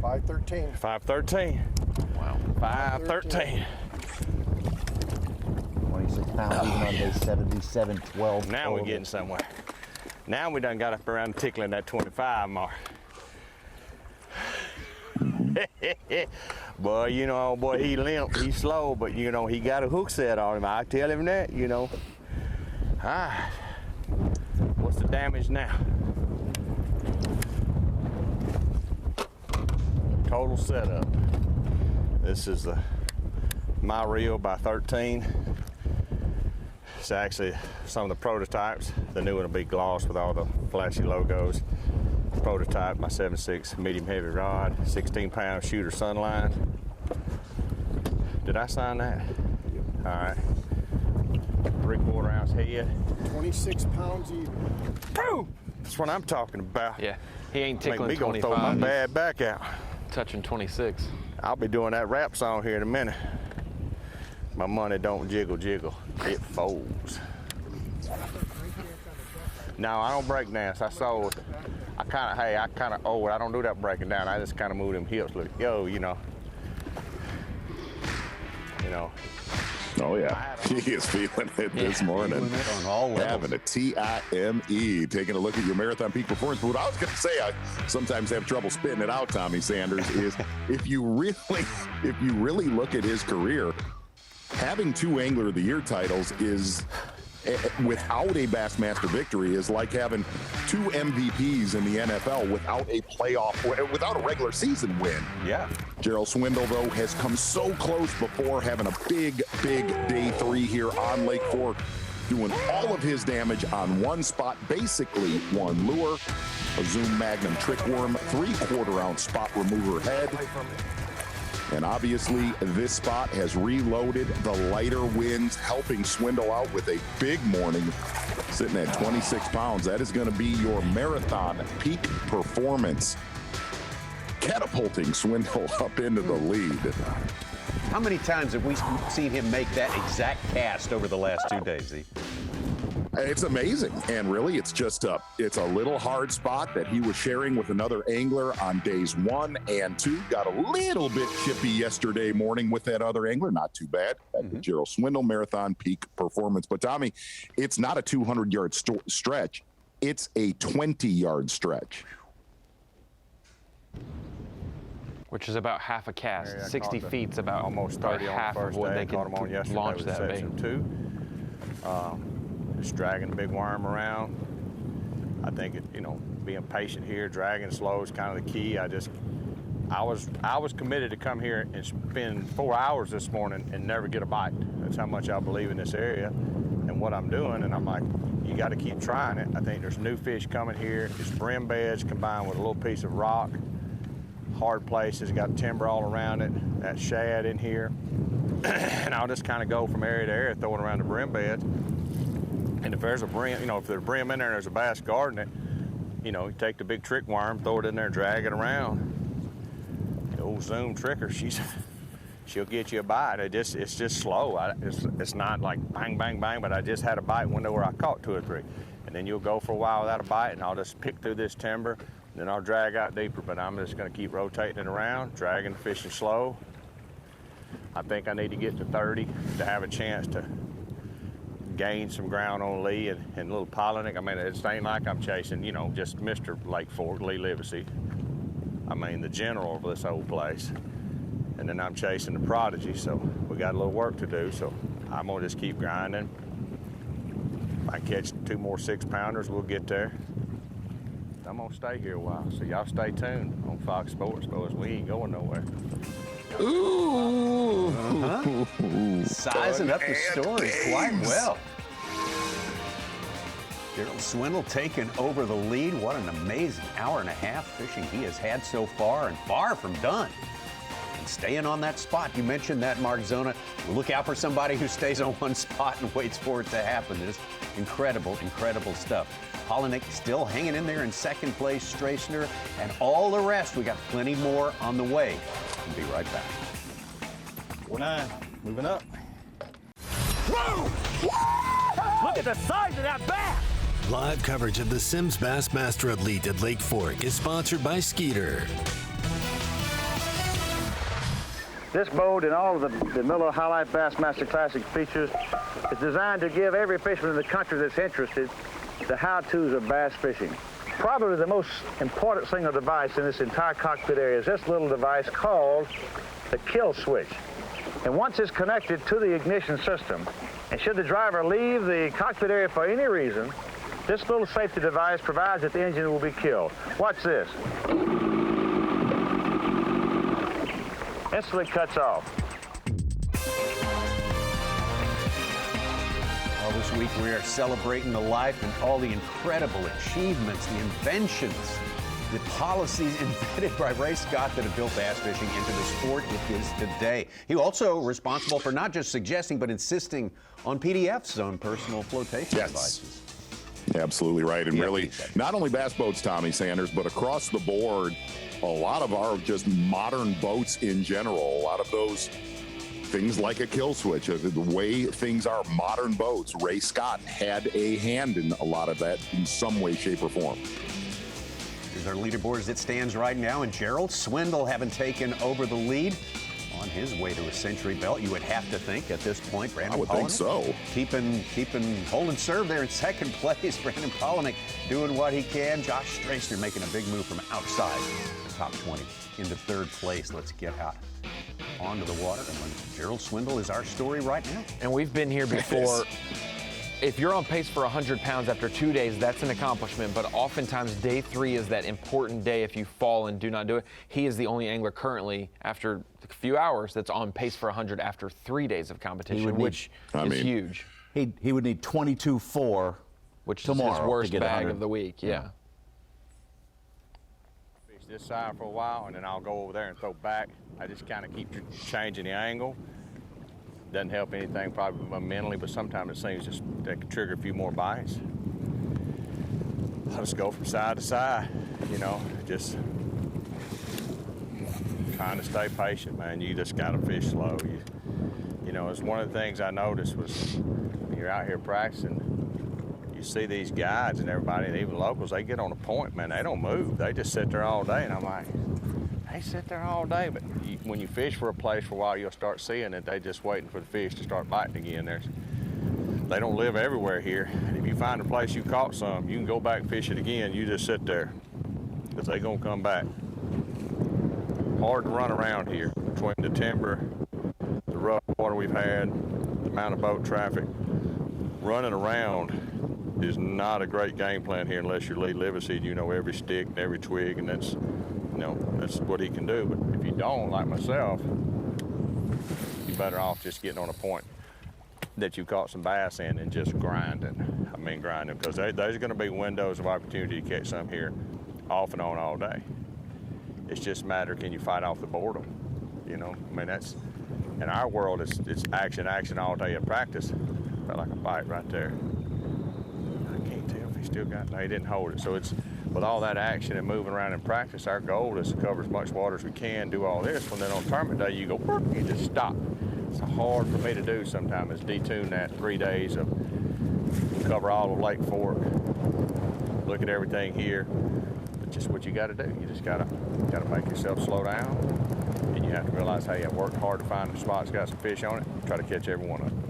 513. 513. Wow. 513. 26 pounds even on day 77, 12. Now we're getting somewhere. Now we done got up around tickling that 25 mark. Boy, you know, boy, he limp, he's slow, but you know, he got a hook set on him. I tell him that, you know. All right. What's the damage now? Total setup. This is the My Reel by 13. It's actually some of the prototypes. The new one will be gloss with all the flashy logos. Prototype, my 7.6 medium heavy rod, 16-pound shooter Sunline. Did I sign that? All right. 3/4 ounce head. 26 pounds even. Boom! That's what I'm talking about. Yeah, he ain't tickling Make me 25. gonna throw my bad back out. Touching 26. I'll be doing that rap song here in a minute. My money don't jiggle, jiggle. It folds. No, I don't break dance. I sold. I kind of old. I don't do that breaking down. I just kind of move them hips. Look, yo, you know. Oh yeah, he is feeling it this morning. On all levels. Having a TIME, taking a look at your marathon peak performance. But what I was going to say, I sometimes have trouble spitting it out, Tommy Sanders, is if you really look at his career, having 2 Angler of the Year titles is, without a Bassmaster victory, is like having 2 MVPs in the NFL without a regular season win. Yeah. Gerald Swindle, though, has come so close before, having a big day 3 here on Lake Fork, doing all of his damage on one spot, basically one lure, a Zoom Magnum trick worm, 3/4 ounce spot remover head. And obviously, this spot has reloaded the lighter winds, helping Swindle out with a big morning, sitting at 26 pounds. That is going to be your marathon peak performance, catapulting Swindle up into the lead. How many times have we seen him make that exact cast over the last 2 days, Z? It's amazing, and really, it's a little hard spot that he was sharing with another angler on days 1 and 2. Got a little bit chippy yesterday morning with that other angler. Not too bad. At the Gerald Swindle marathon peak performance. But Tommy, it's not a 200-yard stretch. It's a 20-yard stretch. Which is about half a cast. Yeah, 60 feet's about almost 30 half on the first of what day. they Caught him on can yesterday launch with that section bait. 2. Just dragging the big worm around. I think being patient here, dragging slow is kind of the key. I was committed to come here and spend 4 hours this morning and never get a bite. That's how much I believe in this area and what I'm doing. And I'm like, you got to keep trying it. I think there's new fish coming here. It's brim beds combined with a little piece of rock. Hard places, got timber all around it. That shad in here. And I'll just kind of go from area to area, throwing around the brim beds. And if there's a brim, if there's a brim in there and there's a bass guarding it, you take the big trick worm, throw it in there, drag it around. The old Zoom tricker, she'll get you a bite. It's just slow. It's not like bang, bang, bang, but I just had a bite window where I caught 2 or 3. And then you'll go for a while without a bite, and I'll just pick through this timber, and then I'll drag out deeper. But I'm just going to keep rotating it around, dragging, fishing slow. I think I need to get to 30 to have a chance to gain some ground on Lee and a little piloting. I mean, it ain't like I'm chasing, just Mr. Lake Fork, Lee Livesey. I mean, the general of this old place. And then I'm chasing the prodigy, so we got a little work to do. So I'm gonna just keep grinding. If I catch 2 more 6-pounders, we'll get there. I'm gonna stay here a while, so y'all stay tuned on Fox Sports, boys. We ain't going nowhere. Ooh. Sizing up the story quite well. Gerald Swindle taking over the lead. What an amazing hour and a half fishing he has had so far, and far from done. And staying on that spot. You mentioned that, Mark Zona. Look out for somebody who stays on one spot and waits for it to happen. Just Incredible, incredible stuff. Polinick still hanging in there in second place, Strassner, and all the rest. We got plenty more on the way. We'll be right back. 4-9, moving up. Whoa! Look at the size of that bass! Live coverage of the Sims Bassmaster Elite at Lake Fork is sponsored by Skeeter. This boat and all of the Miller High Life Bassmaster Classic features is designed to give every fisherman in the country that's interested the how-tos of bass fishing. Probably the most important single device in this entire cockpit area is this little device called the kill switch. And once it's connected to the ignition system, and should the driver leave the cockpit area for any reason, this little safety device provides that the engine will be killed. Watch this. Instantly cuts off. Well, this week we are celebrating the life and all the incredible achievements, the inventions, the policies invented by Ray Scott that have built bass fishing into the sport it is today. He also responsible for not just suggesting, but insisting on PDFs, on personal flotation devices. Absolutely right. And really, not only bass boats, Tommy Sanders, but across the board, a lot of our just modern boats in general, a lot of those things like a kill switch, the way things are modern boats, Ray Scott had a hand in a lot of that in some way, shape, or form. Here's our leaderboard as it stands right now, and Gerald Swindle having taken over the lead on his way to a century belt. You would have to think at this point, Brandon I would Polinick think so. Holding serve there in second place. Brandon Polinick doing what he can. Josh Strassner making a big move from outside the top 20 into third place. Let's get out onto the water. And Gerald Swindle is our story right now. And we've been here before. If you're on pace for 100 pounds after 2 days, that's an accomplishment. But oftentimes, day 3 is that important day if you fall and do not do it. He is the only angler currently, after a few hours, that's on pace for 100 after 3 days of competition, which is huge. He would need 22.4, which tomorrow is his worst to get bag 100. of the week. Yeah. Fish this side for a while, and then I'll go over there and throw back. I just kind of keep changing the angle. Doesn't help anything probably mentally, but sometimes it seems just that could trigger a few more bites. I'll just go from side to side, you know, just trying to stay patient, man. You just got to fish slow. You know, it's one of the things I noticed was when you're out here practicing, you see these guides and everybody, and even locals, they get on a point, man, they don't move. They just sit there all day, and I'm like, they sit there all day, but when you fish for a place for a while, you'll start seeing that they just waiting for the fish to start biting again. They don't live everywhere here. And if you find a place you caught some, you can go back and fish it again. You just sit there, because they're gonna come back. Hard to run around here between the timber, the rough water we've had, the amount of boat traffic. Running around is not a great game plan here unless you're Lee Livesey. You know every stick and every twig, and that's what he can do. But if you don't, like myself, you're better off just getting on a point that you caught some bass in and just grinding. I mean grinding, because there's going to be windows of opportunity to catch some here off and on all day. It's just a matter, can you fight off the boredom? You know, I mean, that's, in our world, it's action all day at practice. Felt like a bite right there. I can't tell if he still got, no, he didn't hold it. So it's, with all that action and moving around in practice, our goal is to cover as much water as we can, do all this. When then on tournament day, you go, you just stop. It's hard for me to do sometimes, is detune that 3 days of cover all of Lake Fork, look at everything here. But just what you got to do. You just got to make yourself slow down, and you have to realize, hey, I worked hard to find a spot that's got some fish on it, try to catch every one of them.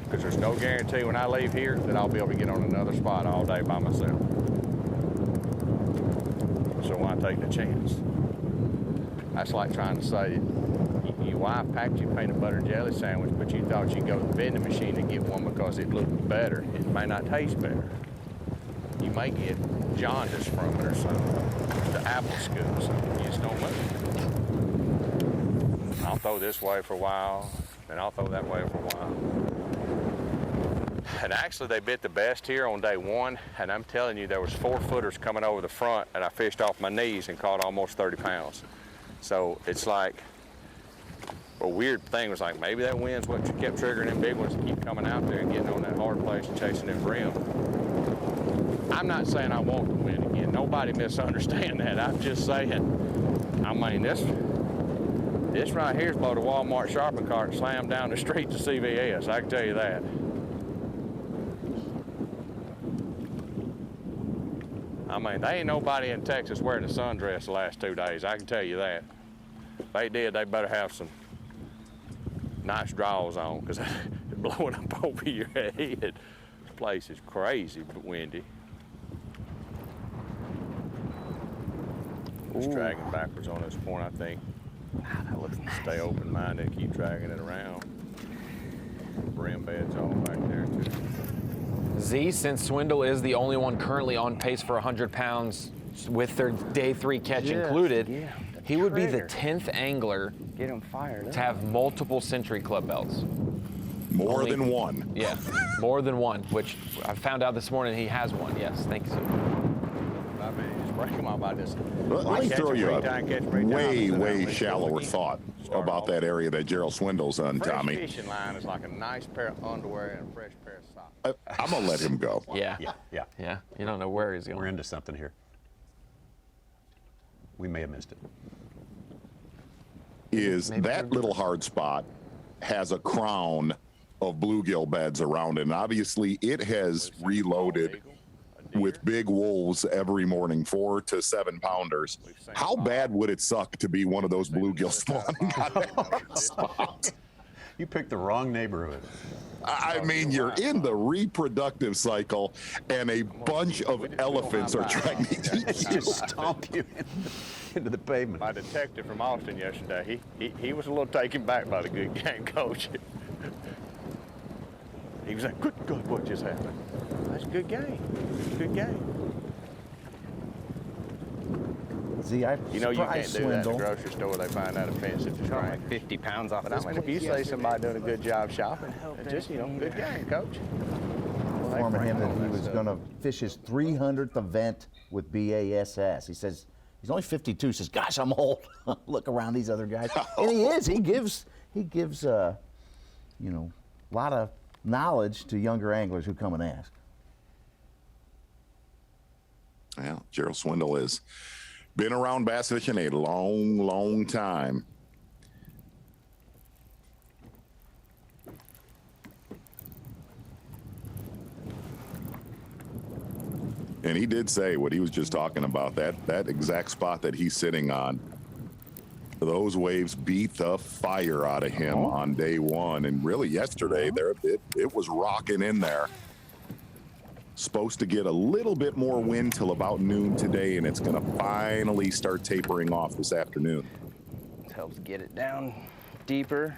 Because there's no guarantee when I leave here that I'll be able to get on another spot all day by myself. So why take the chance? That's like trying to say, your wife packed you a peanut butter and jelly sandwich, but you thought you'd go to the vending machine and get one because it looked better. It may not taste better. You may get jaundice from it or something. The apple scoop or something. You just don't move. I'll throw this way for a while, then I'll throw that way for a while. And actually, they bit the best here on day 1, and I'm telling you, there was 4-footers coming over the front, and I fished off my knees and caught almost 30 pounds. So it's like, a weird thing was like maybe that wind's what kept triggering them big ones to keep coming out there and getting on that hard place and chasing them brim. I'm not saying I want to win again. Nobody misunderstand that. I'm just saying, I mean, this right here is about a Walmart shopping cart slammed down the street to CVS. I can tell you that. I mean, there ain't nobody in Texas wearing a sundress the last 2 days. I can tell you that. If they did, they better have some nice drawers on, because they're blowing up over your head. This place is crazy windy. Just dragging backwards on this point, I think. That looks nice. Stay open-minded, keep dragging it around. Brim beds all back there, too. Z, since Swindle is the only one currently on pace for 100 pounds with their day 3 catch included, he would be the 10th angler Get him fired to have multiple Century Club belts. More than one. Yeah, more than one, which I found out this morning he has one. Yes, thank you, sir. I mean, just break them up. I just Let me throw you a way down, shallower thought about that area that Gerald Swindle's on, fresh Tommy. fishing line is like a nice pair of underwear and a fresh pair of socks. I'm going to let him go. Yeah. Yeah. You don't know where he's going. We're into something here. We may have missed it. That little hard spot has a crown of bluegill beds around it, and obviously it has reloaded with big wolves every morning, 4 to 7 pounders. How bad would it suck to be one of those bluegill spawning on that spot? You picked the wrong neighborhood. I mean, you're in the reproductive cycle, and a bunch of elephants are trying to eat you. Just stomp you into the pavement. My detective from Austin yesterday, he was a little taken back by the good game coach. He was like, good God, what just happened? That's a good game. Good game. See, I You know you can't do that in the grocery store. They find that offensive to strike. Like 50 pounds off. But I mean, if you say somebody doing a good job shopping, just, good game, coach. Informing him that he was going to fish his 300th event with B.A.S.S. He says he's only 52. He says, "Gosh, I'm old." Look around these other guys, and he is. He gives a lot of knowledge to younger anglers who come and ask. Well, Gerald Swindle has been around bass fishing a long, long time. And he did say what he was just talking about, that exact spot that he's sitting on. Those waves beat the fire out of him on day 1. And really yesterday, it was rocking in there. Supposed to get a little bit more wind till about noon today, and it's going to finally start tapering off this afternoon. This helps get it down deeper.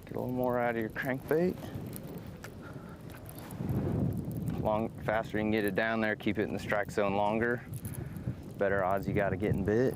Get a little more out of your crankbait. Faster you can get it down there, keep it in the strike zone longer, better odds you got of getting bit.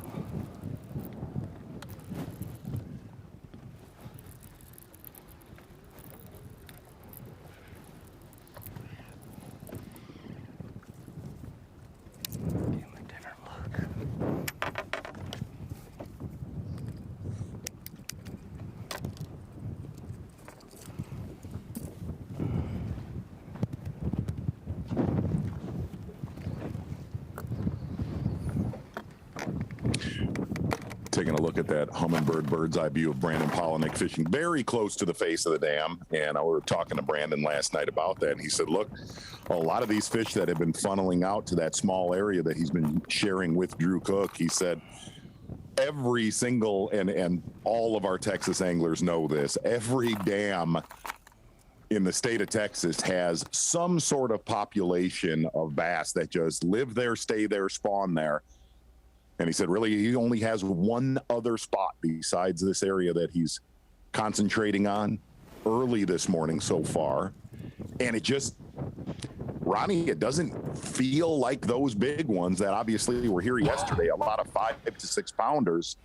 Taking a look at that hummingbird bird's eye view of Brandon Polinick fishing very close to the face of the dam. And we were talking to Brandon last night about that. And he said, look, a lot of these fish that have been funneling out to that small area that he's been sharing with Drew Cook, he said, every single, and all of our Texas anglers know this, every dam in the state of Texas has some sort of population of bass that just live there, stay there, spawn there. And he said, really, he only has one other spot besides this area that he's concentrating on early this morning so far. And it just, Ronnie, it doesn't feel like those big ones that obviously were here yesterday. A lot of 5 to 6 pounders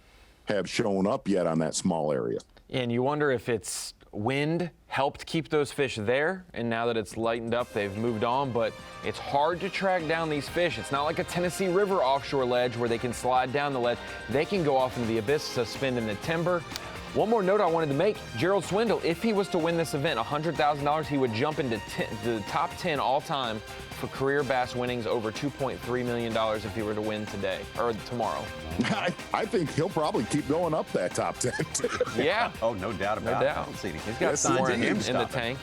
have shown up yet on that small area. And you wonder if it's wind helped keep those fish there, and now that it's lightened up, they've moved on, but it's hard to track down these fish. It's not like a Tennessee River offshore ledge where they can slide down the ledge. They can go off into the abyss, suspend in the timber. One more note I wanted to make, Gerald Swindle, if he was to win this event, $100,000, he would jump into the top 10 all time for career bass winnings, over $2.3 million if he were to win today, or tomorrow. I think he'll probably keep going up that top 10. Yeah. Oh, no doubt about it. No doubt. Let's see. He's got some more in the tank.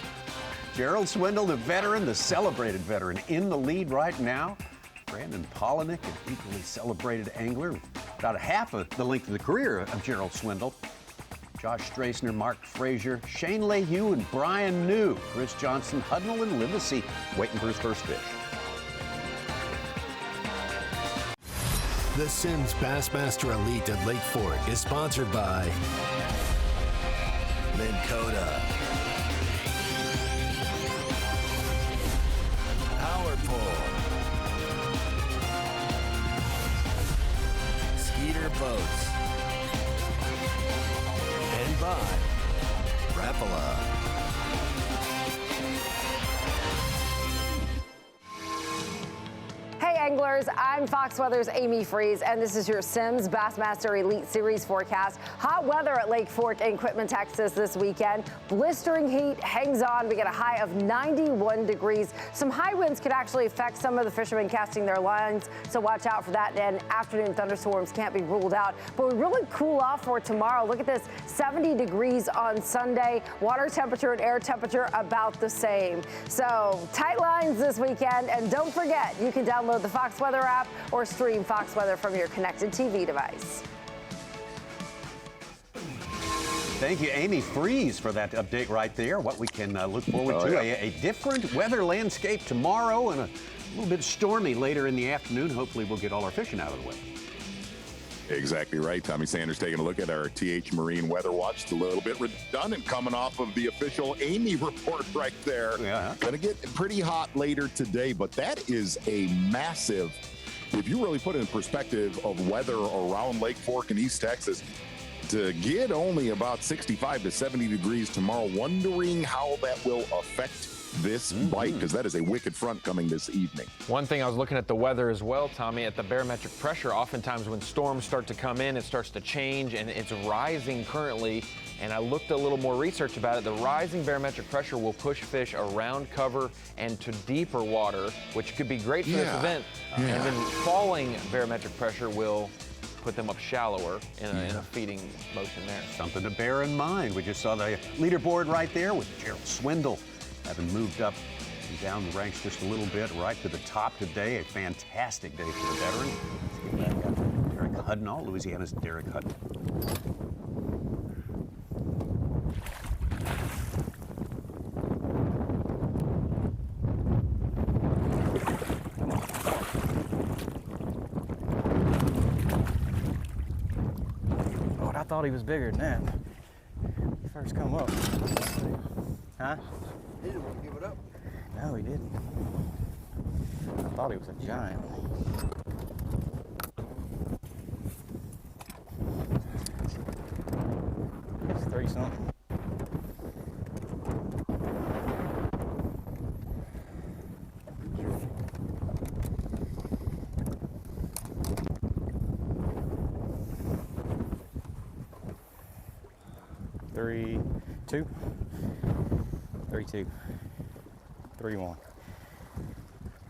Gerald Swindle, the veteran, the celebrated veteran, in the lead right now. Brandon Polinick, an equally celebrated angler, about a half of the length of the career of Gerald Swindle. Josh Strassner, Mark Frazier, Shane Lehue, and Brian New. Chris Johnson, Hudnall, and Livesey waiting for his first fish. The Simms Bassmaster Elite at Lake Fork is sponsored by Minn Kota, Power Pole, Skeeter Boats, and by Rapala. Hey anglers, I'm Fox Weather's Amy Freeze, and this is your Simms Bassmaster Elite Series forecast. Hot weather at Lake Fork in Quitman, Texas this weekend. Blistering heat hangs on. We get a high of 91 degrees. Some high winds could actually affect some of the fishermen casting their lines, so watch out for that. And afternoon thunderstorms can't be ruled out. But we really cool off for tomorrow. Look at this, 70 degrees on Sunday. Water temperature and air temperature about the same. So tight lines this weekend, and don't forget, you can download the Fox Weather app or stream Fox Weather from your connected TV device. Thank you, Amy Freeze, for that update right there. What we can look forward to, a different weather landscape tomorrow and a little bit stormy later in the afternoon. Hopefully we'll get all our fishing out of the way. Exactly right. Tommy Sanders taking a look at our TH Marine Weather Watch. It's a little bit redundant coming off of the official Amy report right there. Yeah. Going to get pretty hot later today, but that is a massive, if you really put it in perspective of weather around Lake Fork in East Texas, to get only about 65 to 70 degrees tomorrow, wondering how that will affect this bite, because that is a wicked front coming this evening. One thing, I was looking at the weather as well, Tommy, at the barometric pressure. Oftentimes when storms start to come in, it starts to change, and it's rising currently. And I looked a little more research about it. The rising barometric pressure will push fish around cover and to deeper water, which could be great for this event. And then falling barometric pressure will put them up shallower in a feeding motion there. Something to bear in mind. We just saw the leaderboard right there with Gerald Swindle having moved up and down the ranks just a little bit, right to the top today. A fantastic day for the veteran. Derek Hudnall, Louisiana's Derek Hudnall. Oh, I thought he was bigger than that. First come up. Huh? He didn't want to give it up. No, he didn't. I thought he was a giant. It's 3-something. Two. 32. 3-1.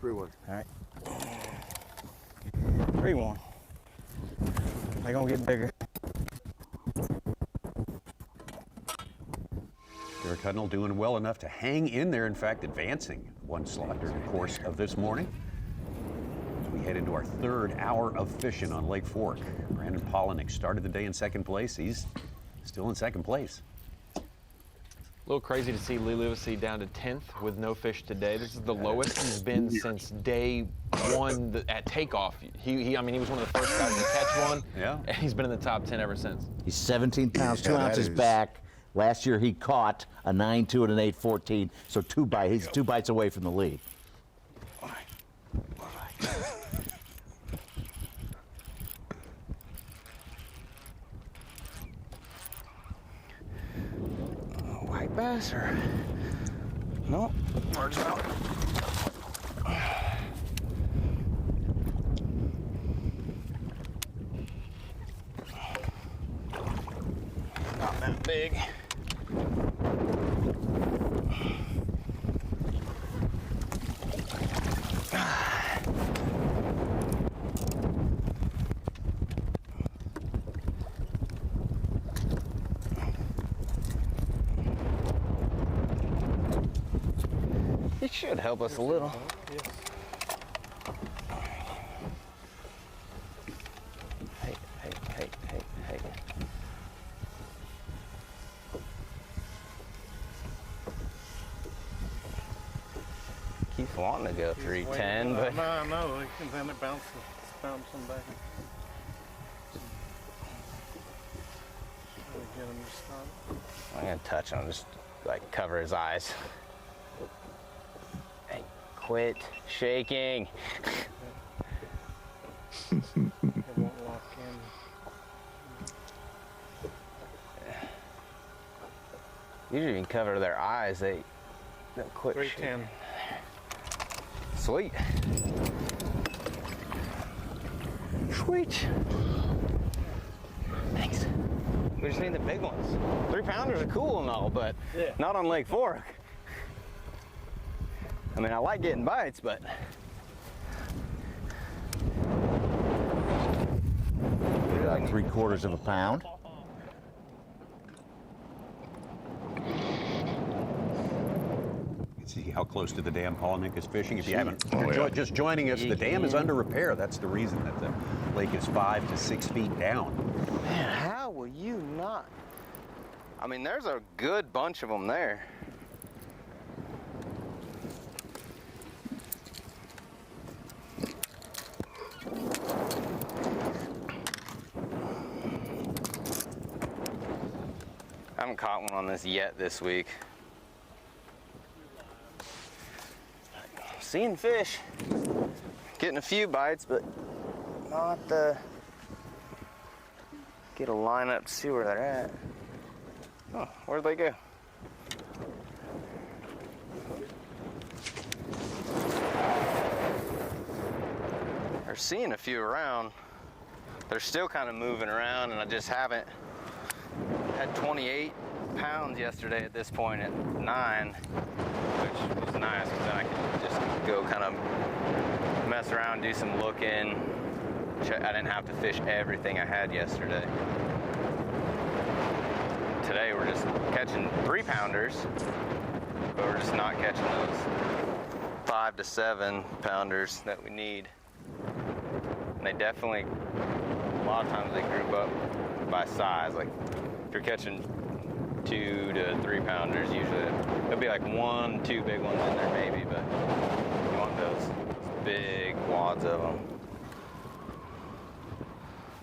3-1. All right. 3-1. They're gonna get bigger. Derek Hudnall doing well enough to hang in there, in fact, advancing one slot during the course of this morning. As we head into our third hour of fishing on Lake Fork. Brandon Polinick started the day in second place. He's still in second place. A little crazy to see Lee Livesey down to 10th with no fish today. This is the lowest he's been since day one at takeoff. I mean, he was one of the first guys to catch one. Yeah. And he's been in the top 10 ever since. He's 17 pounds, 2 ounces back. Last year he caught a 9.2 and an 8.14, so he's 2 bites away from the lead. bass or? No, large out. Not that big. It should help us a little. Hey. Keeps wanting to go 310, but I know. Then it bouncing back. I'm gonna touch him, just like cover his eyes. Hey, quit shaking. It won't lock in. Usually you can cover their eyes, they'll quit 310. shaking. Sweet. Sweet. Thanks. We just need the big ones. 3-pounders are cool and all, but not on Lake Fork. I mean, I like getting bites, but about 3/4 of a pound. See how close to the dam Paul Nick is fishing. If you haven't, yeah. just joining us, the dam is under repair. That's the reason that the lake is 5 to 6 feet down. man, how will you not? I mean, there's a good bunch of them there. I haven't caught one on this yet this week. Seeing fish, getting a few bites, but not get a line up to see where they're at. Oh, where'd they go? They're seeing a few around. They're still kind of moving around, and I just haven't had 28 pounds yesterday at this point at 9, which was nice because then I could just go kind of mess around, do some looking. I didn't have to fish everything I had yesterday. Today we're just catching 3-pounders, but we're just not catching those 5 to 7 pounders that we need. And they definitely, a lot of times they group up by size. Like if you're catching 2 to 3 pounders, usually there'll be like 1, 2 big ones in there maybe, but you want those big wads of them,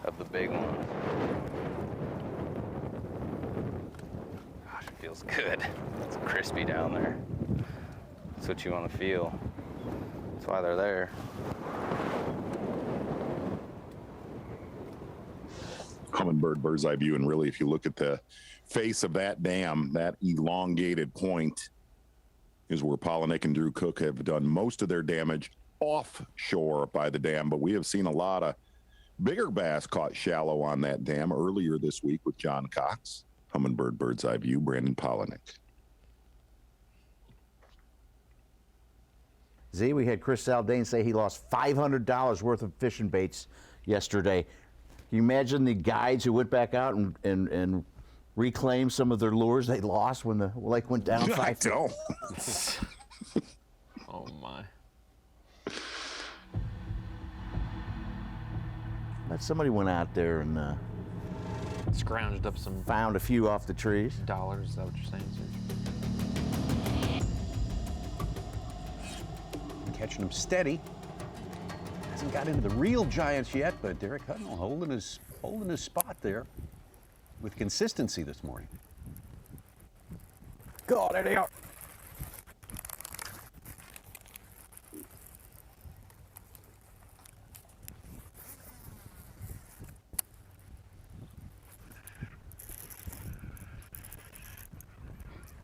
of the big ones. Gosh, it feels good. It's crispy down there. That's what you want to feel. That's why they're there. Hummingbird bird's eye view, and really if you look at the face of that dam, that elongated point is where Paul Nick and Drew Cook have done most of their damage offshore by the dam, but we have seen a lot of bigger bass caught shallow on that dam earlier this week with John Cox. Hummingbird bird's eye view, Brandon Polinick. Z, we had Chris Zaldain say he lost $500 worth of fishing baits yesterday. Can you imagine the guides who went back out and reclaimed some of their lures they lost when the lake went down 5 feet? Oh my. But somebody went out there and scrounged up some, found a few off the trees. dollars. Is that what you're saying, Serge? Catching them steady. Hasn't got into the real giants yet, but Derek Hudnall holding his spot there with consistency this morning. God, there they are.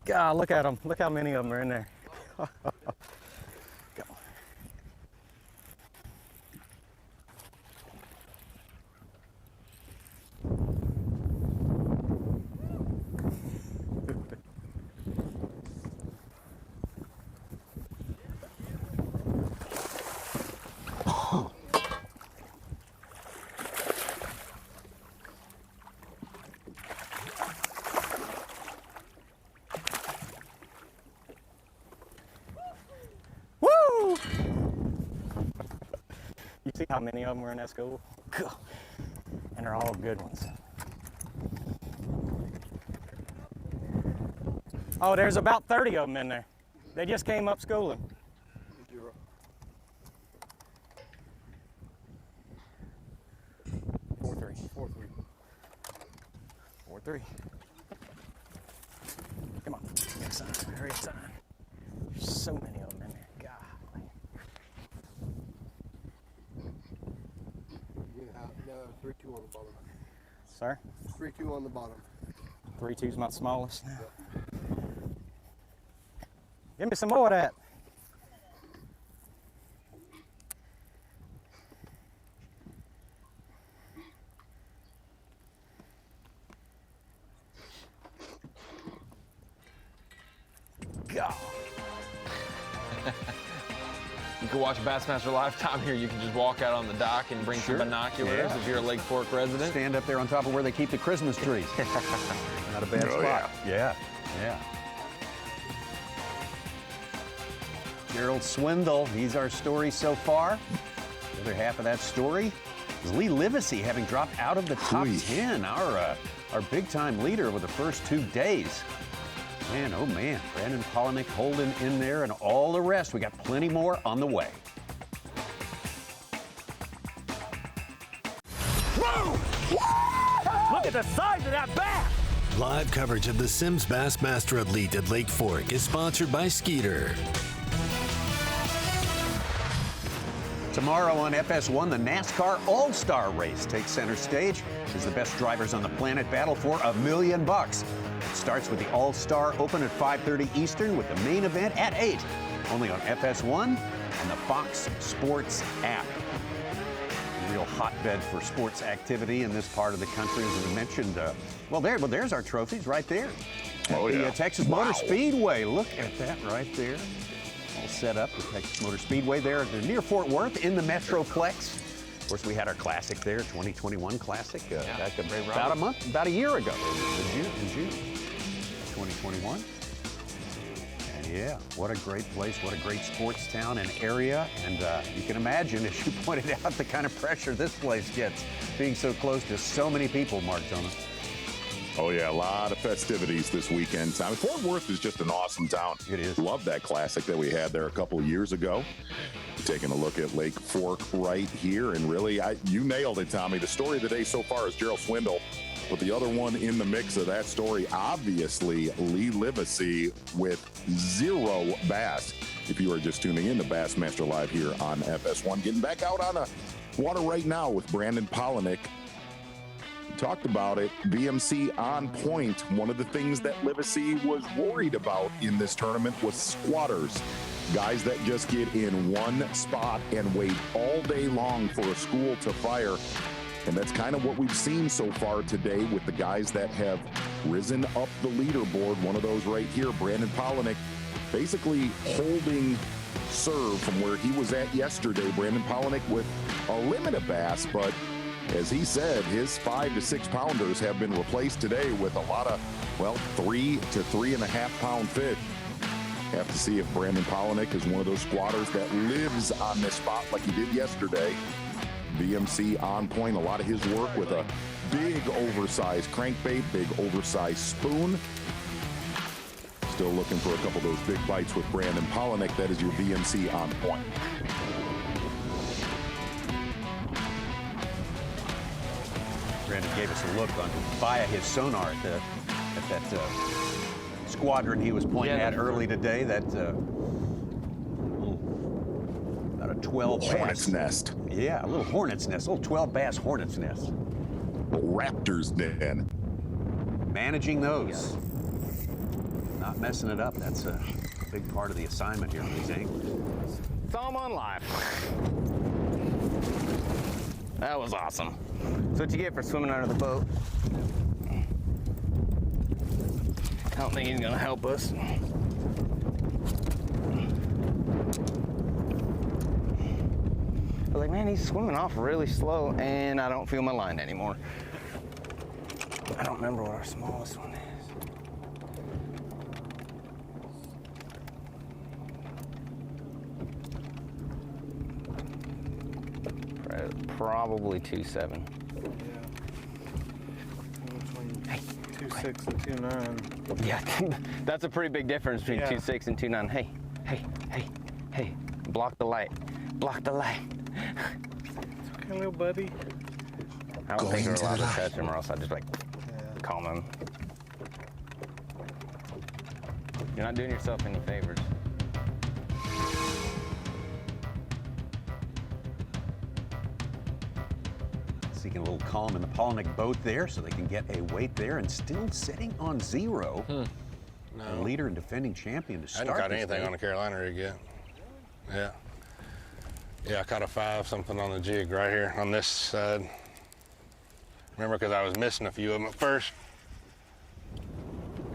God, look at them. Look how many of them are in there. Come on. Woo! You see how many of them were in that school? And they're all good ones. Oh, there's about 30 of them in there. They just came up schooling. 4-3. 4-3. 4-3. Come on, give me a sign. Hurry up, sign. There's so many of them in there. God. No, 3-2 on the bottom. Sir? 3-2 on the bottom. 3-2's my smallest now. Give me some more of that. God. You can watch Bassmaster live time here. You can just walk out on the dock and bring some binoculars if you're a Lake Fork resident. Stand up there on top of where they keep the Christmas trees. Not a bad spot. Yeah. Gerald Swindle, he's our story so far. The other half of that story is Lee Livesey having dropped out of the top 10, our big-time leader over the first 2 days. Man, oh man, Brandon Polinick holding in there and all the rest. We got plenty more on the way. Whoa! Look at the size of that bass! Live coverage of the Sims Bassmaster Elite at Lake Fork is sponsored by Skeeter. Tomorrow on FS1, the NASCAR All-Star Race takes center stage as the best drivers on the planet battle for $1 million. It starts with the All-Star Open at 5:30 Eastern with the main event at 8, only on FS1 and the Fox Sports app. A real hotbed for sports activity in this part of the country, as we mentioned. There's our trophies right there. The Texas Motor Speedway. Look at that right there. All set up, the Texas Motor Speedway there. They're near Fort Worth in the Metroplex. Of course, we had our classic there, 2021 Classic, about a year ago, in June 2021. And yeah, what a great place, what a great sports town and area. And you can imagine, as you pointed out, the kind of pressure this place gets, being so close to so many people, Mark Jonas. Oh, yeah, a lot of festivities this weekend. Tommy, Fort Worth is just an awesome town. It is. Love that classic that we had there a couple of years ago. Taking a look at Lake Fork right here, and really, you nailed it, Tommy. The story of the day so far is Gerald Swindle, but the other one in the mix of that story, obviously, Lee Livesey with 0 bass. If you are just tuning in to Bassmaster Live here on FS1, getting back out on the water right now with Brandon Polinick. Talked about it, BMC on point. One of the things that Livesey was worried about in this tournament was squatters. Guys that just get in one spot and wait all day long for a school to fire. And that's kind of what we've seen so far today with the guys that have risen up the leaderboard. One of those right here, Brandon Polinick, basically holding serve from where he was at yesterday. Brandon Polinick with a limited bass, but as he said, his 5 to 6 pounders have been replaced today with a lot of, 3 to 3.5 pound fish. Have to see if Brandon Polinick is one of those squatters that lives on this spot like he did yesterday. BMC on point, a lot of his work with a big oversized crankbait, big oversized spoon. Still looking for a couple of those big bites with Brandon Polinick. That is your BMC on point. Brandon gave us a look via his sonar at that squadron he was pointing at early today. That about a 12 bass. Hornet's nest. Yeah, a little hornet's nest, a little 12 bass hornet's nest. Raptor's den. Managing those. Not messing it up. That's a big part of the assignment here for these anglers. It's all on live. That was awesome. That's what you get for swimming under the boat. I don't think he's gonna help us. I was like, man, he's swimming off really slow, and I don't feel my line anymore. I don't remember what our smallest one is. Probably 2.7. Between 2.6 and 2.9. Yeah, that's a pretty big difference between 2.6 and 2.9. Hey, block the light. Block the light. It's okay, little buddy. I don't think we're allowed to touch him, or else I'd just like calm him. You're not doing yourself any favors. Seeking a little calm in the Palaniuk boat there so they can get a weight there, and still sitting on 0. No. The leader and defending champion to I start. hadn't caught this anything day. on the Carolina rig yet. Yeah, I caught a 5 something on the jig right here on this side. Remember, because I was missing a few of them at first. Did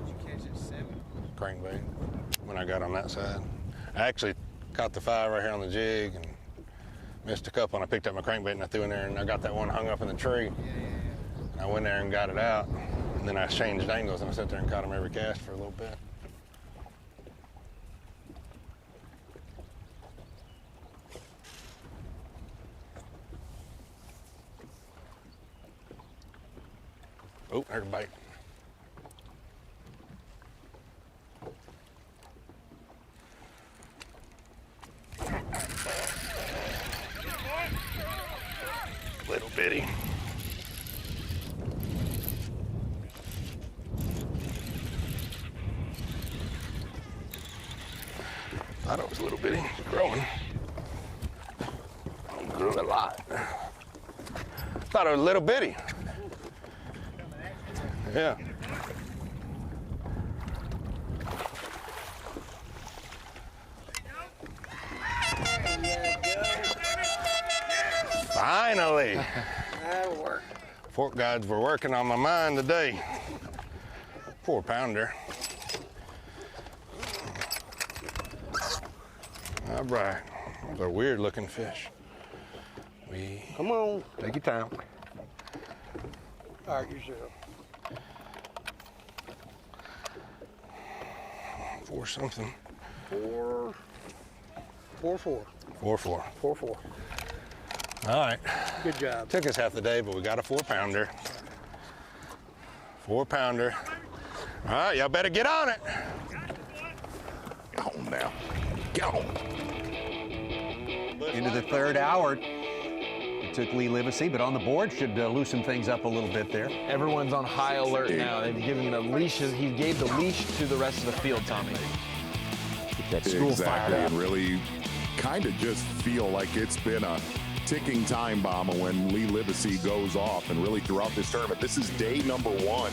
you catch it 7? Crankbait when I got on that side. I actually caught the 5 right here on the jig and missed a couple, and I picked up my crankbait and I threw in there, and I got that one hung up in the tree. And I went there and got it out, and then I changed angles and I sat there and caught them every cast for a little bit. Oh, there's a bite. Little bitty. Thought it was a little bitty. It's growing. It grew a lot. Thought it was a little bitty. Yeah. Finally. That'll work. Fork guides were working on my mind today. 4 pounder. All right. That's a weird looking fish. Come on. Take your time. All right, you're 0. 4 something. 4. 4. 4. 4. All right. Good job. Took us half the day, but we got a 4 pounder. 4 pounder. All right, y'all better get on it. Go on now. Go. Into the 3rd hour. It took Lee Livesey, but on the board should loosen things up a little bit there. Everyone's on high alert now. They've given the leash. He gave the leash to the rest of the field, Tommy. Get that school fired up. And really kind of just feel like it's been a ticking time bomb when Lee Livesey goes off, and really throughout this tournament. This is day number 1.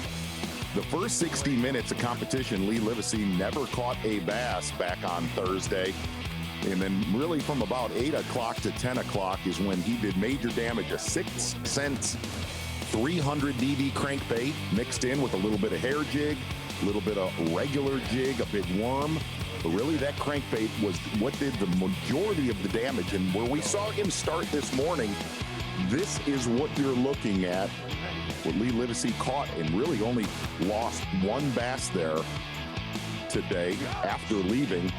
The first 60 minutes of competition, Lee Livesey never caught a bass back on Thursday. And then really from about 8 o'clock to 10 o'clock is when he did major damage. A 6 cents 300 DD crankbait mixed in with a little bit of hair jig, a little bit of regular jig, a big worm. But really that crankbait was what did the majority of the damage. And where we saw him start this morning, this is what you're looking at. What Lee Livesey caught and really only lost 1 bass there today after leaving.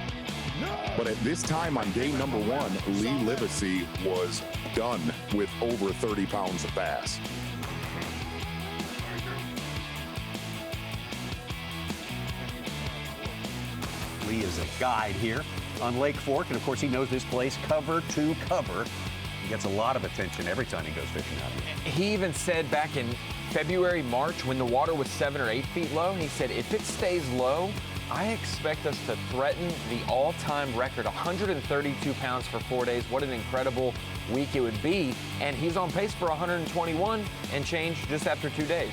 But at this time on day number 1, Lee Livesey was done with over 30 pounds of bass. Lee is a guide here on Lake Fork, and of course he knows this place cover to cover. He gets a lot of attention every time he goes fishing out here. He even said back in February, March, when the water was 7 or 8 feet low, he said, if it stays low, I expect us to threaten the all-time record, 132 pounds for 4 days. What an incredible week it would be. And he's on pace for 121 and change just after 2 days.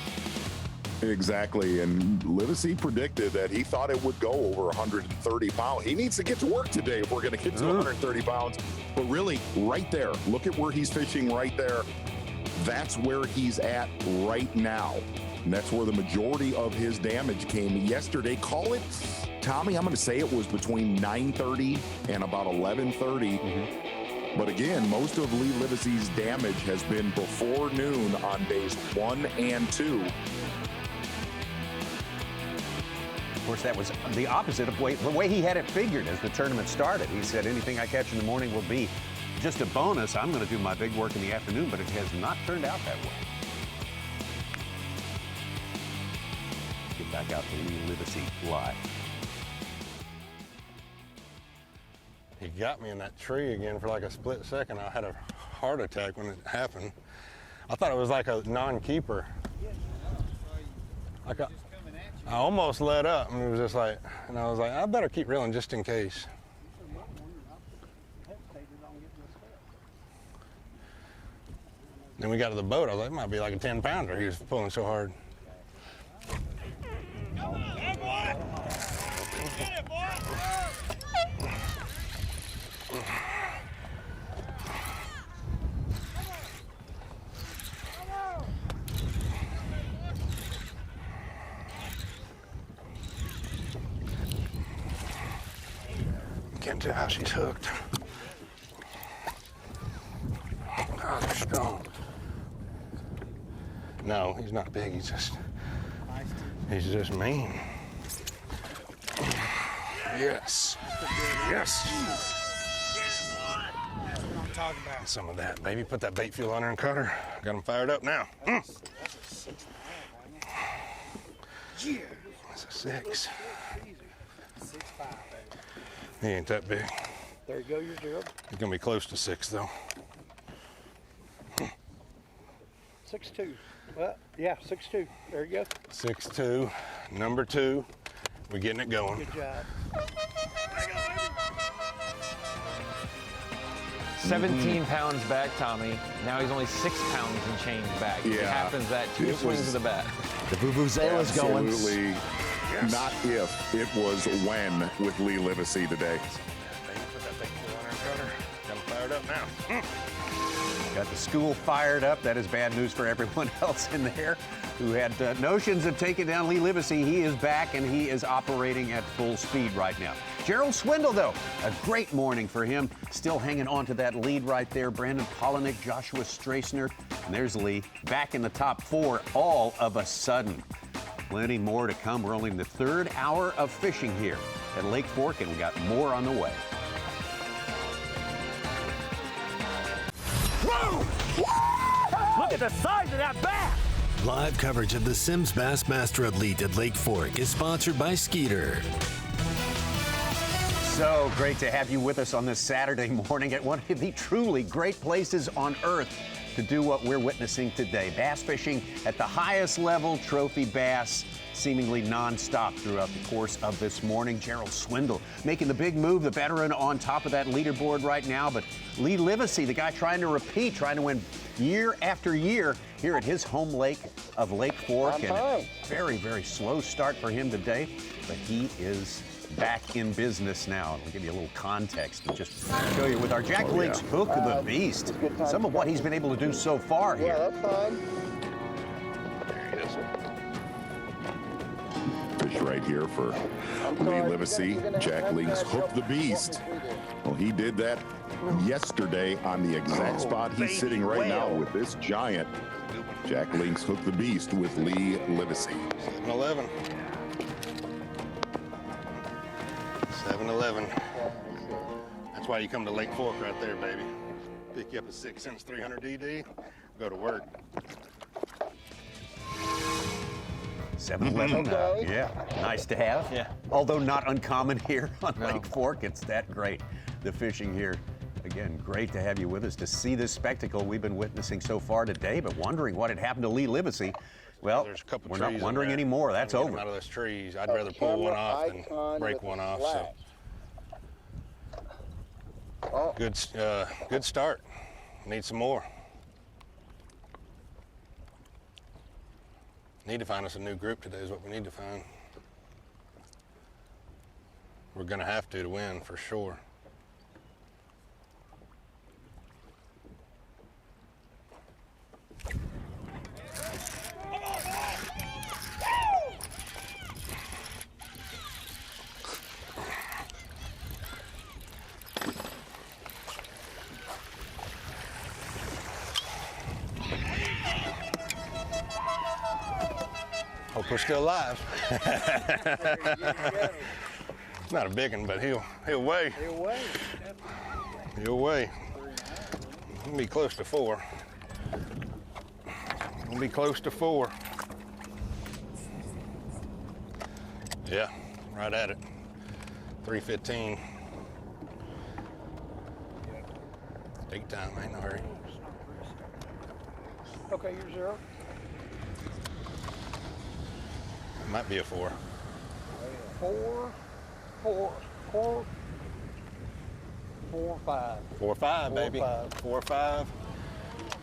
Exactly, and Livesey predicted that he thought it would go over 130 pounds. He needs to get to work today if we're going to get to 130 pounds. But really, right there, look at where he's fishing right there. That's where he's at right now. And that's where the majority of his damage came yesterday. Call it, Tommy, I'm going to say it was between 9:30 and about 11:30. But again, most of Lee Livesey's damage has been before noon on days 1 and 2. Of course, that was the opposite of the way he had it figured as the tournament started. He said, anything I catch in the morning will be just a bonus. I'm going to do my big work in the afternoon, but it has not turned out that way. Get back out to Lee Livesey live. He got me in that tree again for like a split second. I had a heart attack when it happened. I thought it was like a non-keeper. Like I almost let up, and it was just like, and I was like, I better keep reeling just in case. Then we got to the boat. I was like, it might be like a 10-pounder. He was pulling so hard. Can't tell how she's hooked. Oh, they're strong. No, he's not big. He's just mean. Yes. Yes. That's what I'm talking about. Some of that, baby. Put that bait fuel on her and cut her. Got him fired up now. That's a 6. 6'5", baby. He ain't that big. There you go, you're good. He's gonna be close to 6 though. 6'2". Well, yeah, 6'2". There you go. 6'2", number 2. We're getting it going. Good job. 17 pounds back, Tommy. Now he's only 6 pounds and change back. It happens that 2 swings of the bat. The vuvuzela's going. Absolutely. Yes. Not if, it was when with Lee Livesey today. Put that bait fuel on her and cut her. Got him fired up now. Got the school fired up. That is bad news for everyone else in there who had notions of taking down Lee Livesey. He is back and he is operating at full speed right now. Gerald Swindle, though, a great morning for him. Still hanging on to that lead right there. Brandon Polinick, Joshua Strassner, and there's Lee back in the top 4 all of a sudden. Plenty more to come. We're only in the 3rd hour of fishing here at Lake Fork, and we got more on the way. Look at the size of that bass! Live coverage of the Sims Bassmaster Elite at Lake Fork is sponsored by Skeeter. So great to have you with us on this Saturday morning at one of the truly great places on earth to do what we're witnessing today. Bass fishing at the highest level, trophy bass, seemingly nonstop throughout the course of this morning. Gerald Swindle making the big move, the veteran on top of that leaderboard right now. But Lee Livesey, the guy trying to repeat, trying to win year after year here at his home lake of Lake Fork. And a very, very slow start for him today, but he is back in business now. We'll give you a little context and just show you with our Jack Link's Hook of the Beast some of what he's been able to do so far here. Yeah, that's fine. There he is. Fish right here for Lee Livesey, Jack Link's Hook the Beast. Well, he did that yesterday on the exact spot he's sitting right now with this giant. Jack Link's Hook the Beast with Lee Livesey. 7-11. 7-11. That's why you come to Lake Fork right there, baby. Pick you up a 6-inch 300 DD, go to work. 7-11, yeah, nice to have. Yeah. Although not uncommon here on Lake Fork, it's that great. The fishing here, again, great to have you with us to see this spectacle we've been witnessing so far today, but wondering what had happened to Lee Livesey. Well, we're not wondering anymore. That's over. Out of those trees, I'd rather pull one off than break one off. So, good start. Need some more. Need to find us a new group today is what we need to find. We're going to have to win for sure. Hope we're still alive. Not a big one, but he'll weigh. He'll weigh. He'll weigh. He'll be close to 4. He'll be close to 4. Yeah, right at it. 315. Take time, ain't no hurry. Okay, you're 0. Might be a 4. 4, 5. 4-5, baby. 4-5. 4-5.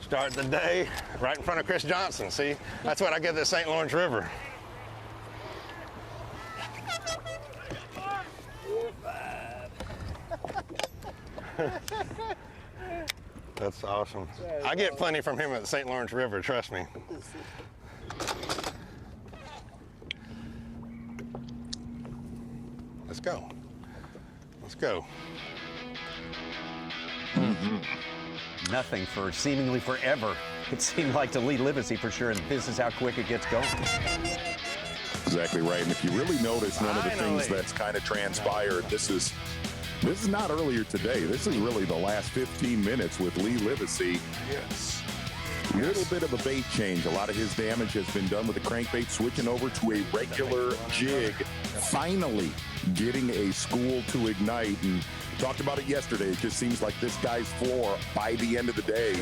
Start the day right in front of Chris Johnson. See, that's what I get at the St. Lawrence River. 4-5. That's awesome. I get plenty from him at the St. Lawrence River, trust me. Let's go. Let's go. Nothing for seemingly forever. It seemed like to Lee Livesey for sure, and this is how quick it gets going. Exactly right. And if you really notice, one of the things that's kind of transpired, this is not earlier today. This is really the last 15 minutes with Lee Livesey. Yes. A little bit of a bait change. A lot of his damage has been done with the crankbait, switching over to a regular jig. Finally getting a school to ignite. And talked about it yesterday. It just seems like this guy's floor by the end of the day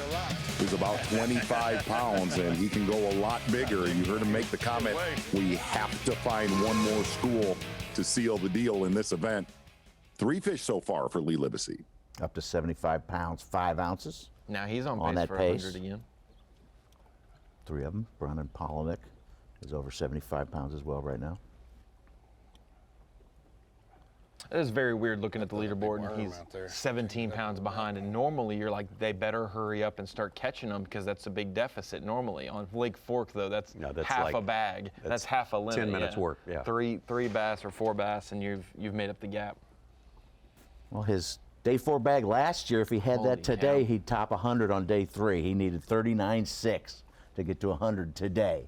is about 25 pounds, and he can go a lot bigger. You heard him make the comment, we have to find one more school to seal the deal in this event. 3 fish so far for Lee Livesey. Up to 75 pounds, 5 ounces. Now he's on pace that for pace. 100 again. 3 of them. Brennan Polinick is over 75 pounds as well right now. It is very weird looking at the leaderboard, and he's 17 pounds behind. And normally you're like, they better hurry up and start catching them because that's a big deficit normally. On Lake Fork, though, that's half like, a bag. That's half a limit. 10 minutes work, yeah. Three bass or 4 bass, and you've made up the gap. Well, his day 4 bag last year, if he had that today, he'd top 100 on day 3. He needed 39.6 to get to 100 today.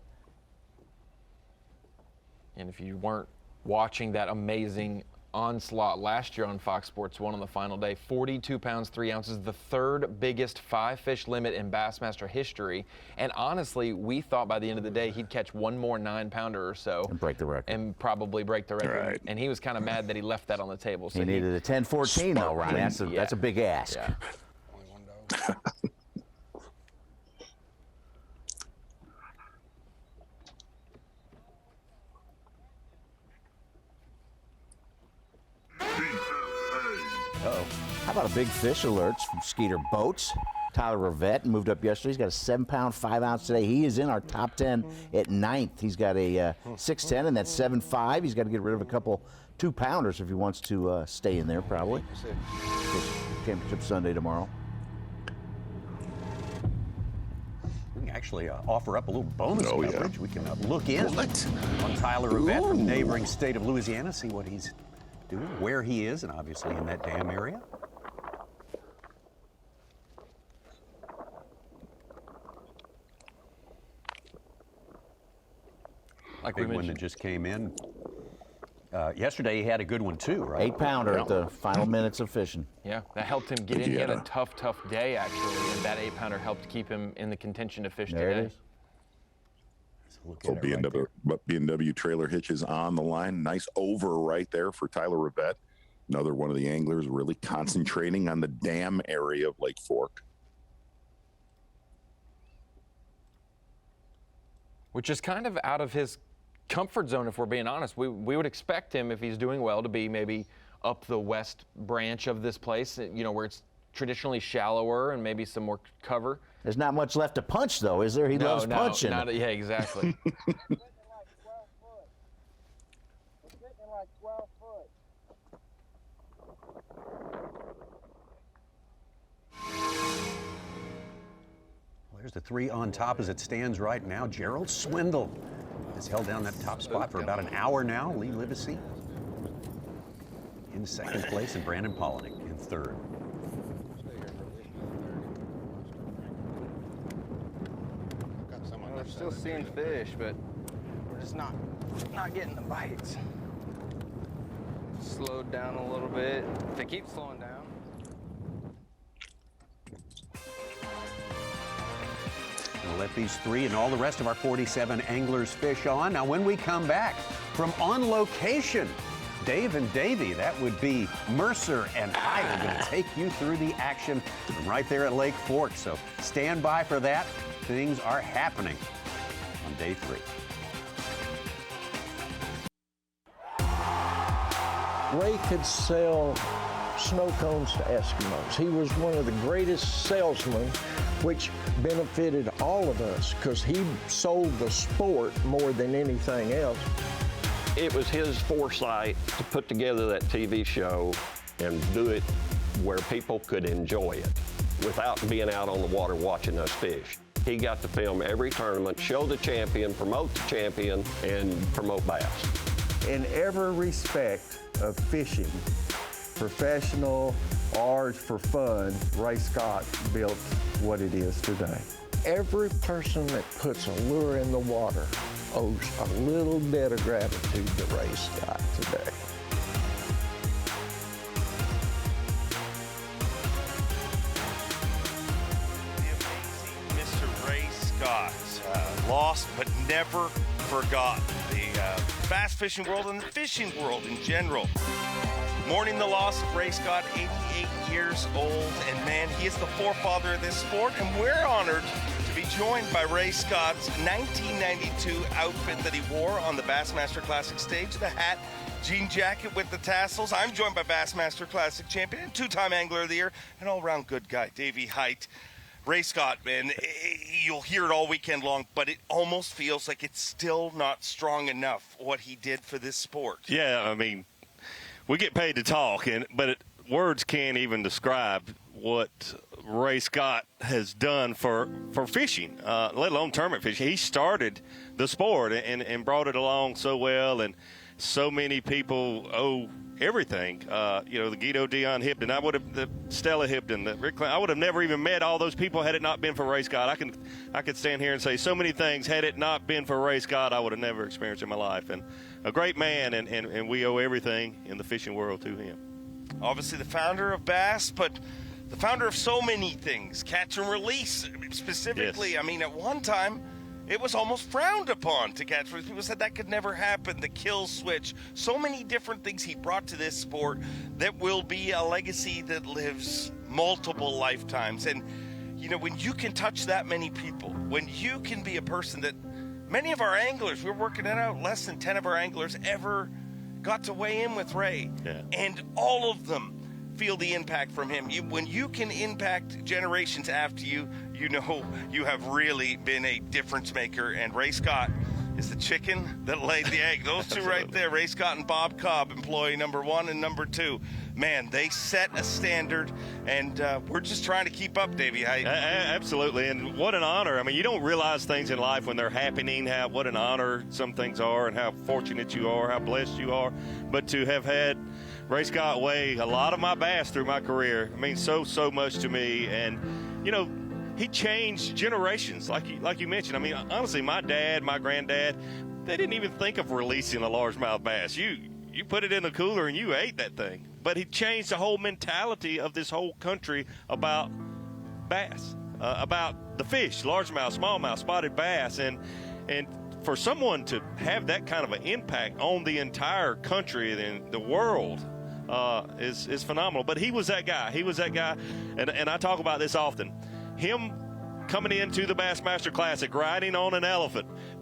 And if you weren't watching that amazing onslaught last year on Fox Sports 1 on the final day, 42 pounds 3 ounces, the 3rd biggest 5-fish limit in Bassmaster history. And honestly, we thought by the end of the day he'd catch one more 9-pounder or so and break the record, and probably break the record. Right. And he was kind of mad that he left that on the table. So he needed a 10-14 though, Ron. That's a big ask. Yeah. Uh-oh. How about a big fish alerts from Skeeter Boats? Tyler Rivette moved up yesterday. He's got a 7-pound, 5-ounce today. He is in our top 10 at 9th. He's got a 6'10", and that's 7'5". He's got to get rid of a couple 2-pounders if he wants to stay in there, probably. Championship Sunday tomorrow. We can actually offer up a little bonus coverage. We can look in on Tyler Rivette from the neighboring state of Louisiana, see what he's doing, where he is, and obviously in that dam area. Like big one that just came in. Yesterday he had a good one too, right? 8-pounder at the final minutes of fishing. Yeah, that helped him get in. He had a tough day actually, and that 8-pounder helped keep him in the contention to fish there today. It is. So B&W trailer hitches on the line. Nice over right there for Tyler Rivette. Another one of the anglers really concentrating on the dam area of Lake Fork. Which is kind of out of his comfort zone, if we're being honest. We would expect him, if he's doing well, to be maybe up the west branch of this place, you know, where it's traditionally shallower and maybe some more cover. There's not much left to punch, though, is there? He loves punching. Yeah, exactly. There's the 3 on top as it stands right now. Gerald Swindle has held down that top spot for about an hour now. Lee Livesey in second place and Brandon Polinick in third. We're still seeing fish, but we're just not getting the bites. Slowed down a little bit. If it keeps slowing down. We'll let these 3 and all the rest of our 47 anglers fish on. Now, when we come back from on location, Dave and Davey, that would be Mercer and I, are going to take you through the action from right there at Lake Fork. So stand by for that. Things are happening on day 3. Ray could sell snow cones to Eskimos. He was one of the greatest salesmen, which benefited all of us because he sold the sport more than anything else. It was his foresight to put together that TV show and do it where people could enjoy it without being out on the water watching us fish. He got to film every tournament, show the champion, promote the champion, and promote bass. In every respect of fishing, professional or for fun, Ray Scott built what it is today. Every person that puts a lure in the water owes a little bit of gratitude to Ray Scott today. Mr. Ray Scott, lost but never forgotten. The bass fishing world and the fishing world in general. Mourning the loss of Ray Scott, 88 years old, and man, he is the forefather of this sport, and we're honored to be joined by Ray Scott's 1992 outfit that he wore on the Bassmaster Classic stage, the hat, jean jacket with the tassels. I'm joined by Bassmaster Classic champion and 2-time Angler of the Year, and all-around good guy, Davey Height. Ray Scott, man, you'll hear it all weekend long, but it almost feels like it's still not strong enough what he did for this sport. Yeah, I mean, we get paid to talk, but words can't even describe what Ray Scott has done for fishing, let alone tournament fishing. He started the sport and brought it along so well, and so many people owe everything. The Guido Dion Hipton, the Stella Hipton, the Rick Klein, I would have never even met all those people had it not been for Ray Scott. I could stand here and say so many things. Had it not been for Ray Scott, I would have never experienced in my life. And a great man, and we owe everything in the fishing world to him. Obviously the founder of Bass, but the founder of so many things, catch and release specifically. Yes. I mean, at one time, it was almost frowned upon to catch. People said that could never happen, the kill switch. So many different things he brought to this sport that will be a legacy that lives multiple lifetimes. And, when you can touch that many people, when you can be a person that many of our anglers, we're working it out, less than 10 of our anglers ever got to weigh in with Ray. Yeah. And all of them feel the impact from him. When you can impact generations after you, you have really been a difference maker. And Ray Scott is the chicken that laid the egg. Those two right there, Ray Scott and Bob Cobb, employee number 1 and number 2. Man, they set a standard, and we're just trying to keep up, Davey. Absolutely, and what an honor. I mean, you don't realize things in life when they're happening, what an honor some things are, and how fortunate you are, how blessed you are. But to have had Ray Scott weigh a lot of my bass through my career, I mean, so much to me. And, he changed generations, like you mentioned. I mean, honestly, my dad, my granddad, they didn't even think of releasing a largemouth bass. You put it in the cooler and you ate that thing. But he changed the whole mentality of this whole country about bass, about the fish, largemouth, smallmouth, spotted bass. And for someone to have that kind of an impact on the entire country and the world is phenomenal. But he was that guy. He was that guy. And I talk about this often. Him coming into the Bassmaster Classic, riding on an elephant,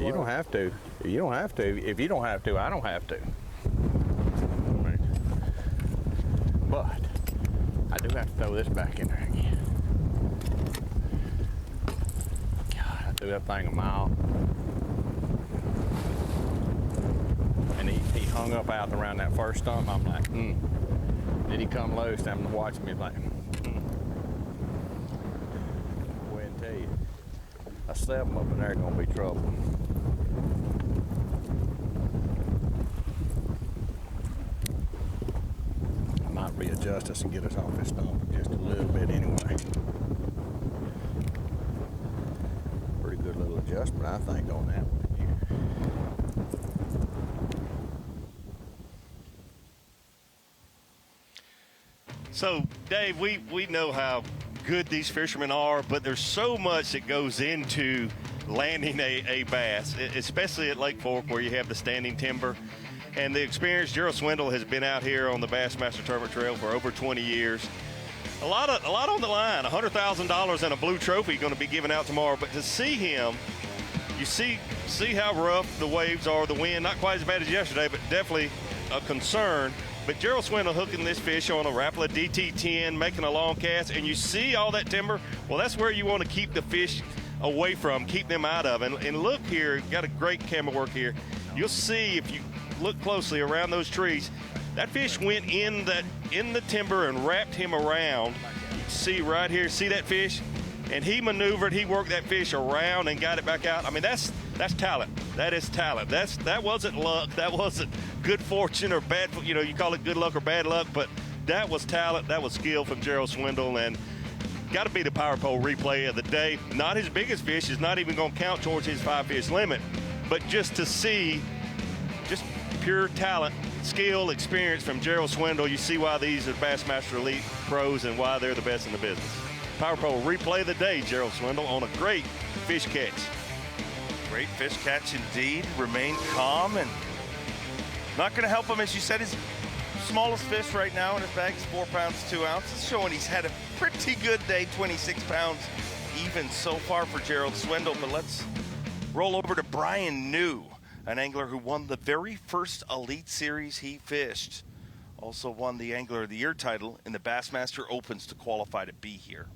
You don't have to. You don't have to. If you don't have to, I don't have to. But I do have to throw this back in there again. God, I threw that thing a mile. And he hung up out around that first stump. I'm like, Did he come loose? I'm watching me like, Go ahead and tell you. A 7 up in there gonna be trouble. I might readjust us and get us off this stump just a little bit anyway. Pretty good little adjustment, I think, on that one here. So, Dave, we know how good these fishermen are, but there's so much that goes into landing a bass, especially at Lake Fork where you have the standing timber. And the experienced Gerald Swindle has been out here on the Bassmaster Tournament Trail for over 20 years. A lot on the line, $100,000 and a blue trophy going to be given out tomorrow. But to see him, you see how rough the waves are, the wind, not quite as bad as yesterday, but definitely a concern. But Gerald Swindle hooking this fish on a Rapala DT10, making a long cast, and you see all that timber. Well, that's where you want to keep the fish away from, keep them out of. And look here, got a great camera work here. You'll see if you look closely around those trees, that fish went in the timber and wrapped him around. You see right here, see that fish? And he maneuvered, he worked that fish around and got it back out. I mean, that's talent. That is talent. That wasn't luck. That wasn't good fortune or bad, you call it good luck or bad luck, but that was talent. That was skill from Gerald Swindle, and got to be the power pole replay of the day. Not his biggest fish, is not even going to count towards his 5-fish limit, but just to see just pure talent, skill, experience from Gerald Swindle, you see why these are Bassmaster Elite pros and why they're the best in the business. Power pole replay of the day, Gerald Swindle on a great fish catch. Great fish catch indeed. Remain calm and not going to help him, as you said. His smallest fish right now in his bag is 4 pounds 2 ounces, showing he's had a pretty good day. 26 pounds even so far for Gerald Swindle. But let's roll over to Brian New, an angler who won the very first Elite Series he fished. Also won the Angler of the Year title in the Bassmaster Opens to qualify to be here.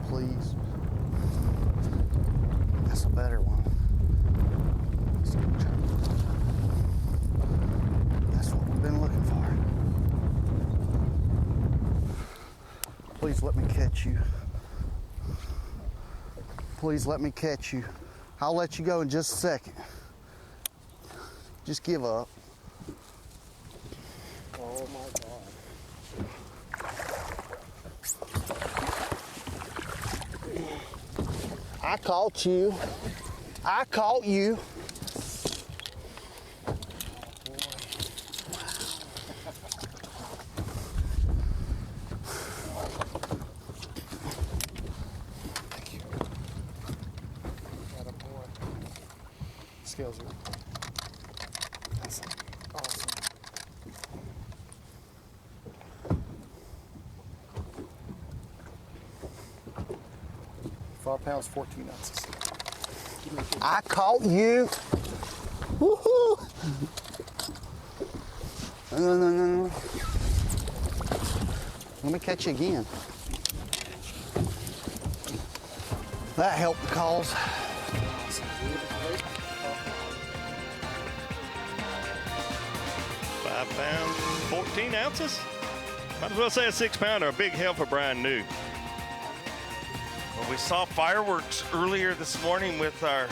Please. That's a better one. That's what we've been looking for. Please let me catch you. Please let me catch you. I'll let you go in just a second. Just give up. Oh my God. I caught you. I caught you. Thank you. Got a boy. Scales are. That's awesome. 5 pounds, 14 ounces. I caught you. Woohoo! No. Let me catch you again. That helped the cause. 5 pounds, 14 ounces? Might as well say a 6-pounder, a big help for Brian New. Well, we saw fireworks earlier this morning with our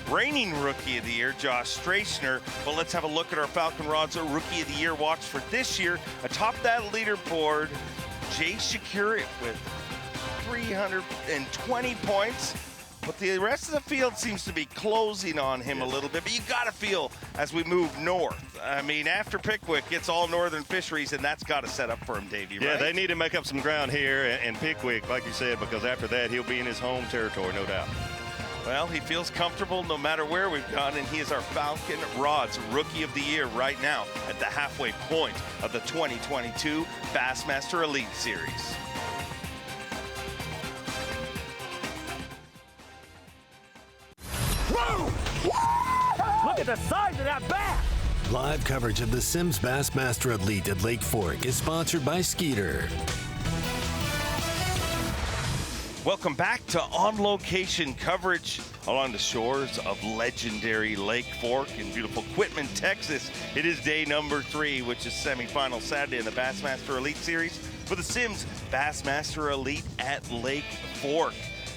reigning Rookie of the Year, Josh Strachner. But let's have a look at our Falcon Rods Rookie of the Year watch for this year. Atop that leaderboard, Jay Shakir with 320 points. but the rest of the field seems to be closing on him a little bit. But you got to feel as we move north. I mean, after Pickwick, it's all northern fisheries, and that's got to set up for him, Davey, Yeah, right? they need to make up some ground here and Pickwick, like you said, because after that, he'll be in his home territory, no doubt. Well, he feels comfortable no matter where we've gone, and he is our Falcon Rods Rookie of the Year right now at the halfway point of the 2022 Bassmaster Elite Series. Look at the size of that bass! Live coverage of the Sims Bassmaster Elite at Lake Fork is sponsored by Skeeter. Welcome back to on-location coverage along the shores of legendary Lake Fork in beautiful Quitman, Texas. It is day number 3, which is semifinal Saturday in the Bassmaster Elite Series for the Sims Bassmaster Elite at Lake Fork.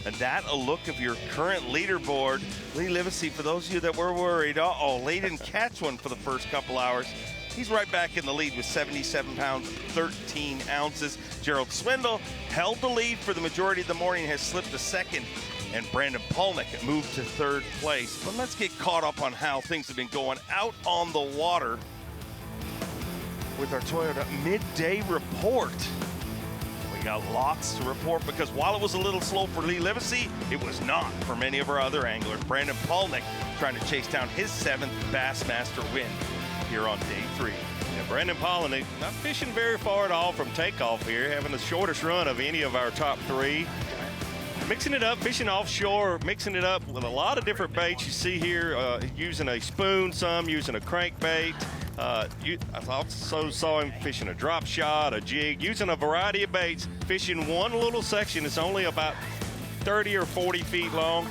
And that a look of your current leaderboard. Lee Livesey, for those of you that were worried, Lee didn't catch one for the first couple hours. He's right back in the lead with 77 pounds, 13 ounces. Gerald Swindle held the lead for the majority of the morning, has slipped to second, and Brandon Polnick moved to third place. But let's get caught up on how things have been going out on the water with our Toyota Midday Report. We got lots to report because while it was a little slow for Lee Livesey, it was not for many of our other anglers. Brandon Polnick trying to chase down his 7th Bassmaster win here on day 3. Yeah, Brandon Polnick not fishing very far at all from takeoff here, having the shortest run of any of our top 3. Mixing it up, fishing offshore, mixing it up with a lot of different baits. You see here, using a spoon, some using a crankbait. I also saw him fishing a drop shot, a jig, using a variety of baits, fishing one little section. It's only about 30 or 40 feet long.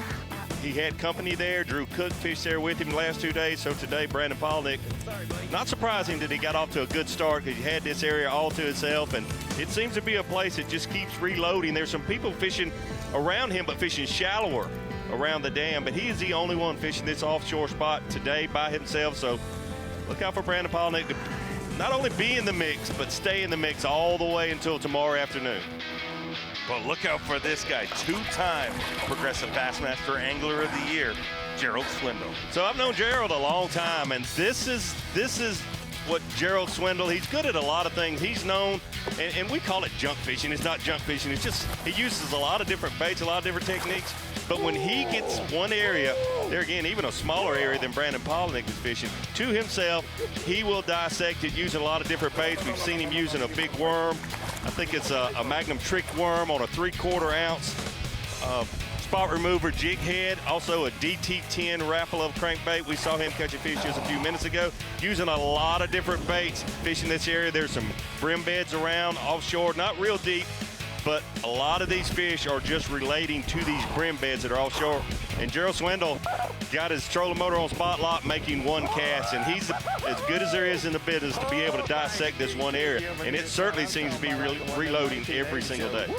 He had company there. Drew Cook fished there with him the last 2 days. So today, Brandon Polnick, not surprising that he got off to a good start because he had this area all to himself. And it seems to be a place that just keeps reloading. There's some people fishing around him, but fishing shallower around the dam. But he is the only one fishing this offshore spot today by himself. So look out for Brandon Polnick to not only be in the mix, but stay in the mix all the way until tomorrow afternoon. But look out for this guy, 2-time Progressive Bassmaster Angler of the Year, Gerald Swindle. So I've known Gerald a long time, and this is what Gerald Swindle, he's good at a lot of things. He's known, and we call it junk fishing. It's not junk fishing. It's just he uses a lot of different baits, a lot of different techniques. But when he gets one area, there again, even a smaller area than Brandon Polnick is fishing, to himself, he will dissect it using a lot of different baits. We've seen him using a big worm. I think it's a Magnum trick worm on a 3/4 ounce spot remover jig head, also a DT10 raffle of crankbait. We saw him catch a fish just a few minutes ago, using a lot of different baits, fishing this area. There's some brim beds around offshore, not real deep, but a lot of these fish are just relating to these brim beds that are offshore. And Gerald Swindle got his trolling motor on spot lock, making one cast, and he's as good as there is in the business to be able to dissect this one area. And it certainly seems to be reloading every single day.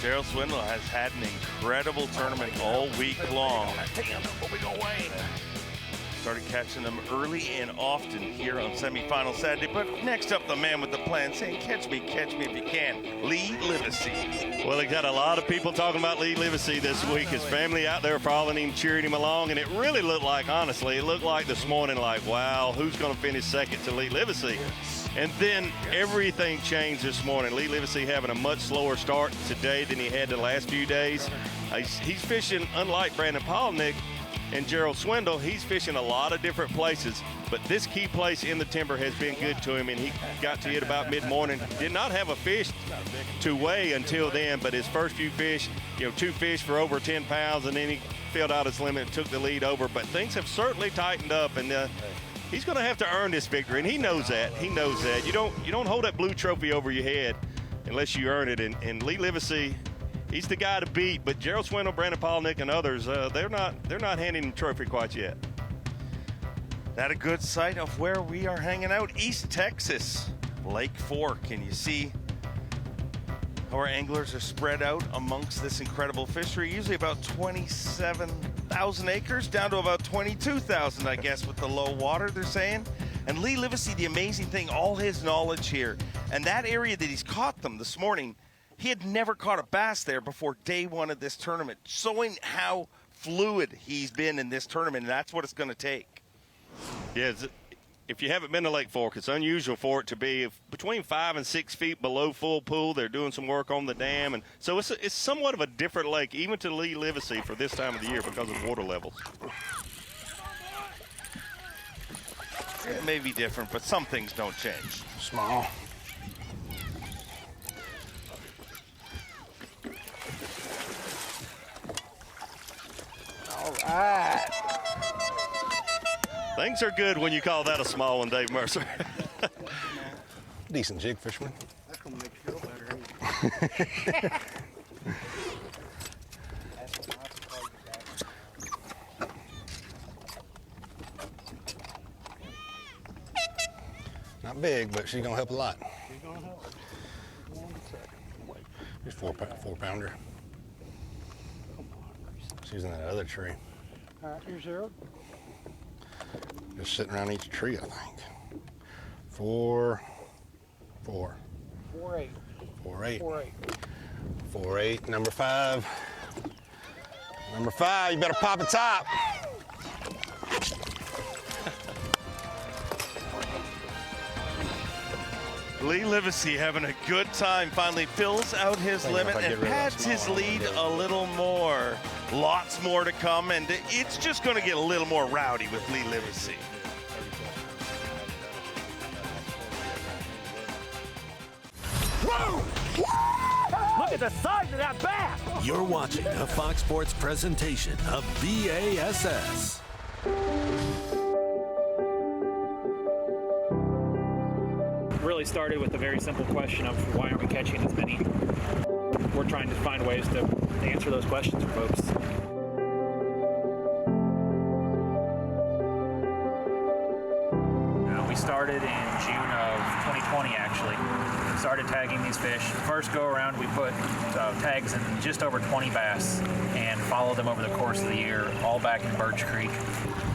Gerald Swindle has had an incredible tournament all week long. Started catching them early and often here on semifinal Saturday. But next up, the man with the plan saying, catch me if you can, Lee Livesey. Well, he got a lot of people talking about Lee Livesey this week. His family out there following him, cheering him along. And it really looked like, honestly, it looked like this morning, like, wow, who's going to finish second to Lee Livesey? And then everything changed this morning. Lee Livesey having a much slower start today than he had the last few days. He's fishing, unlike Brandon Polnick and Gerald Swindle, he's fishing a lot of different places. But this key place in the timber has been good to him, and he got to it about mid-morning. Did not have a fish to weigh until then, but his first few fish, 2 fish for over 10 pounds, and then he filled out his limit and took the lead over. But things have certainly tightened up, and he's going to have to earn this victory, and he knows that. He knows that. You don't hold that blue trophy over your head unless you earn it. And Lee Livesey, he's the guy to beat. But Gerald Swindle, Brandon Polnick, and others, they're not handing him the trophy quite yet. That a good sight of where we are hanging out, East Texas, Lake Fork. And you see how our anglers are spread out amongst this incredible fishery, usually about 27,000 acres, down to about 22,000, I guess, with the low water, they're saying. And Lee Livesey, the amazing thing, all his knowledge here, and that area that he's caught them this morning, He had never caught a bass there before day one of this tournament, showing how fluid he's been in this tournament, and that's what it's going to take. Yeah, if you haven't been to Lake Fork, it's unusual for it to be between 5 and 6 feet below full pool. They're doing some work on the dam, and so it's somewhat of a different lake, even to Livesey for this time of the year because of water levels. It may be different, but some things don't change. Small. All right. Things are good when you call that a small one, Dave Mercer. Decent jig fisherman. That's going to make you feel better, ain't it? Not big, but she's gonna help a lot. She's going to help. 1 second. Wait. She's 4-pounder. She's in that other tree. All right, here's 0. Just sitting around each tree, I think. 4, 4. 4-8. 4-8. 4-8. 4-8. Number 5. Number 5. You better pop a top. Lee Livesey having a good time, finally fills out his limit and pads his lead a little more. Lots more to come, and it's just going to get a little more rowdy with Lee Livesey. Whoa! Look at the size of that bass! You're watching a Fox Sports presentation of B.A.S.S. Really started with a very simple question of why aren't we catching as many? We're trying to find ways to answer those questions for folks. We started in June of 2020, actually. We started tagging these fish. First go around, we put tags in just over 20 bass and followed them over the course of the year, all back in Birch Creek.